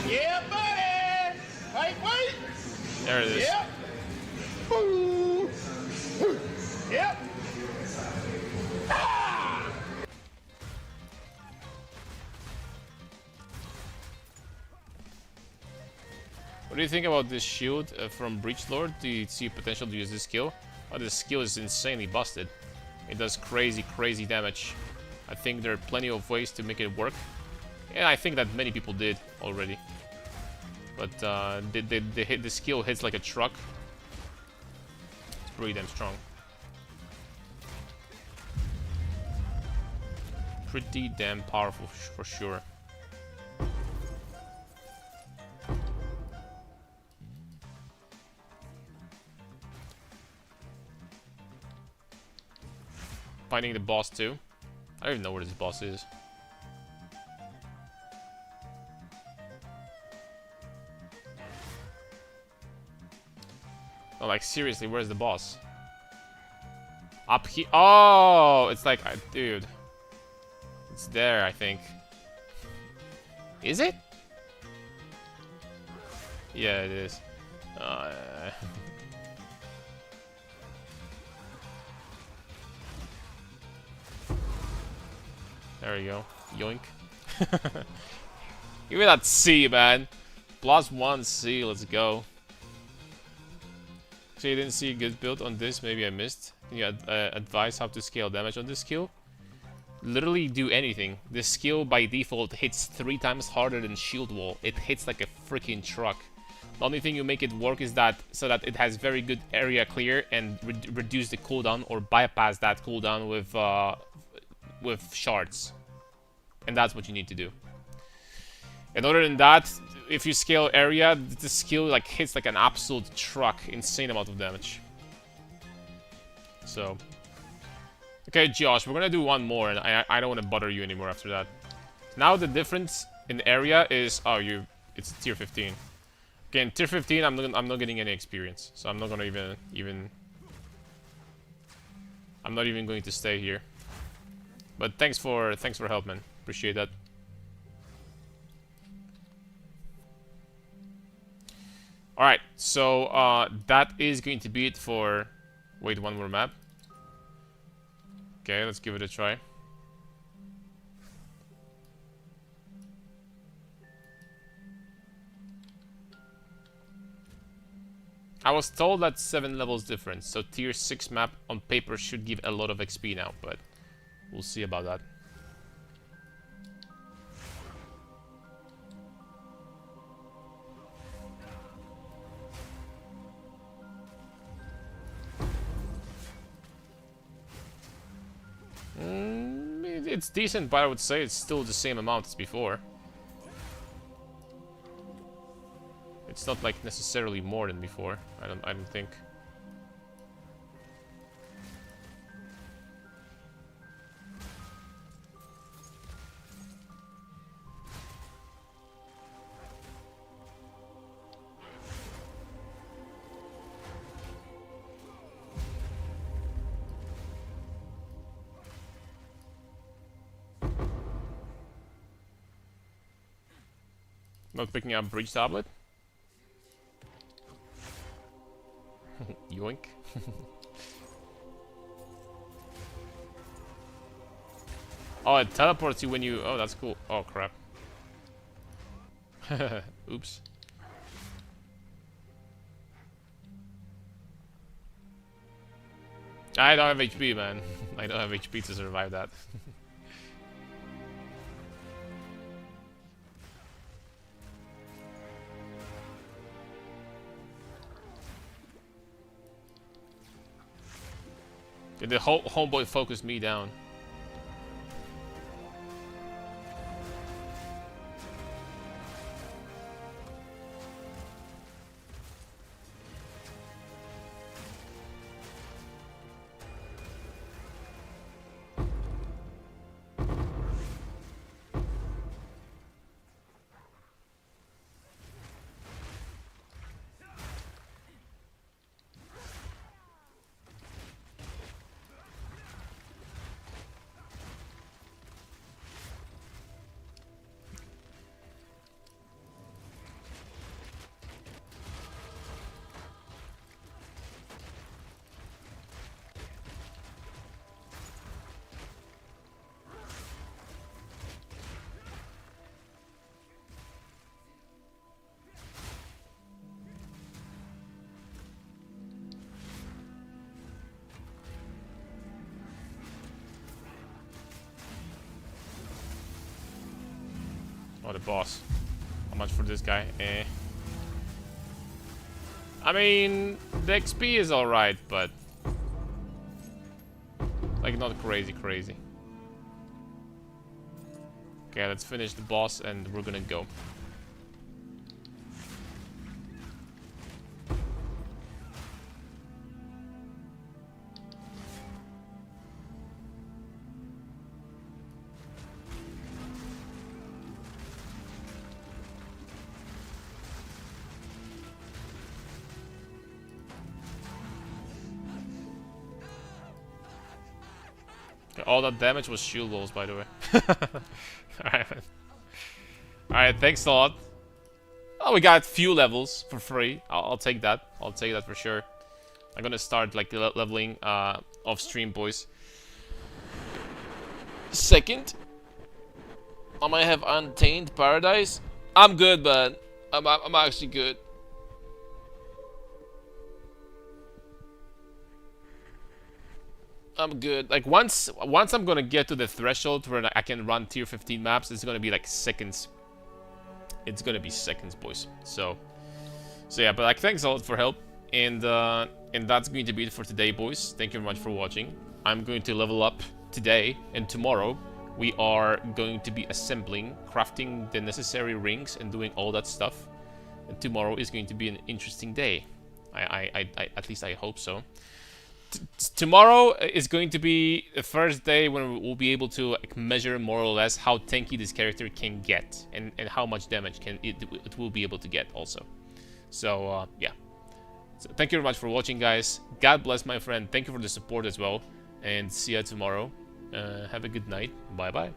Yeah, buddy! Hey, wait! There it is. Yep! Boo! Yep! What do you think about this shield from Breach Lord? Do you see potential to use this skill? Oh, this skill is insanely busted. It does crazy, crazy damage. I think there are plenty of ways to make it work. And I think that many people did already. But the skill hits like a truck. It's pretty damn strong. Pretty damn powerful for sure. Finding the boss too. I don't even know where this boss is. Oh, like seriously, where's the boss? Up here. Oh, it's like, dude. It's there, I think. Is it? Yeah, it is. There we go. Yoink. Give me that C, man. +1 C, let's go. So you didn't see a good build on this, maybe I missed. Can you advise how to scale damage on this skill? Literally do anything. This skill by default hits 3 times harder than Shield Wall. It hits like a freaking truck. The only thing you make it work is that so that it has very good area clear and reduce the cooldown or bypass that cooldown with shards. And that's what you need to do. And other than that, if you scale area, the skill like hits like an absolute truck, insane amount of damage. So, okay, Josh, we're gonna do one more, and I don't want to bother you anymore after that. Now the difference in area is it's tier 15. Okay, in tier 15, I'm not getting any experience, so I'm not gonna I'm not even going to stay here. But thanks for help, man. Appreciate that. Alright, so that is going to be it for... Wait, one more map. Okay, let's give it a try. I was told that's 7 levels difference, so tier 6 map on paper should give a lot of XP now, but we'll see about that. It's decent, but I would say it's still the same amount as before. It's not like necessarily more than before. I don't think. Not picking up Breach Tablet. Yoink. Oh, it teleports you when you... Oh, that's cool. Oh, crap. Oops. I don't have HP, man. I don't have HP to survive that. The whole homeboy focused me down. Oh, the boss. How much for this guy? Eh. I mean, the XP is alright, but... like, not crazy. Okay, let's finish the boss and we're gonna go. All that damage was shield walls, by the way. Alright, man. Alright, thanks a lot. Oh, we got few levels for free. I'll take that. I'll take that for sure. I'm gonna start like leveling off stream, boys. Second, I might have Untamed Paradise. I'm good, but I'm actually good. I'm good. Like once I'm gonna get to the threshold where I can run tier 15 maps, it's gonna be like seconds. It's gonna be seconds, boys. So yeah. But like, thanks a lot for help, and that's going to be it for today, boys. Thank you very much for watching. I'm going to level up today, and tomorrow we are going to be assembling, crafting the necessary rings, and doing all that stuff. And tomorrow is going to be an interesting day. I at least I hope so. Tomorrow is going to be the first day when we'll be able to like, measure more or less how tanky this character can get and how much damage it will be able to get also. So yeah. So thank you very much for watching, guys. God bless, my friend. Thank you for the support as well, and see you tomorrow. Have a good night. Bye bye.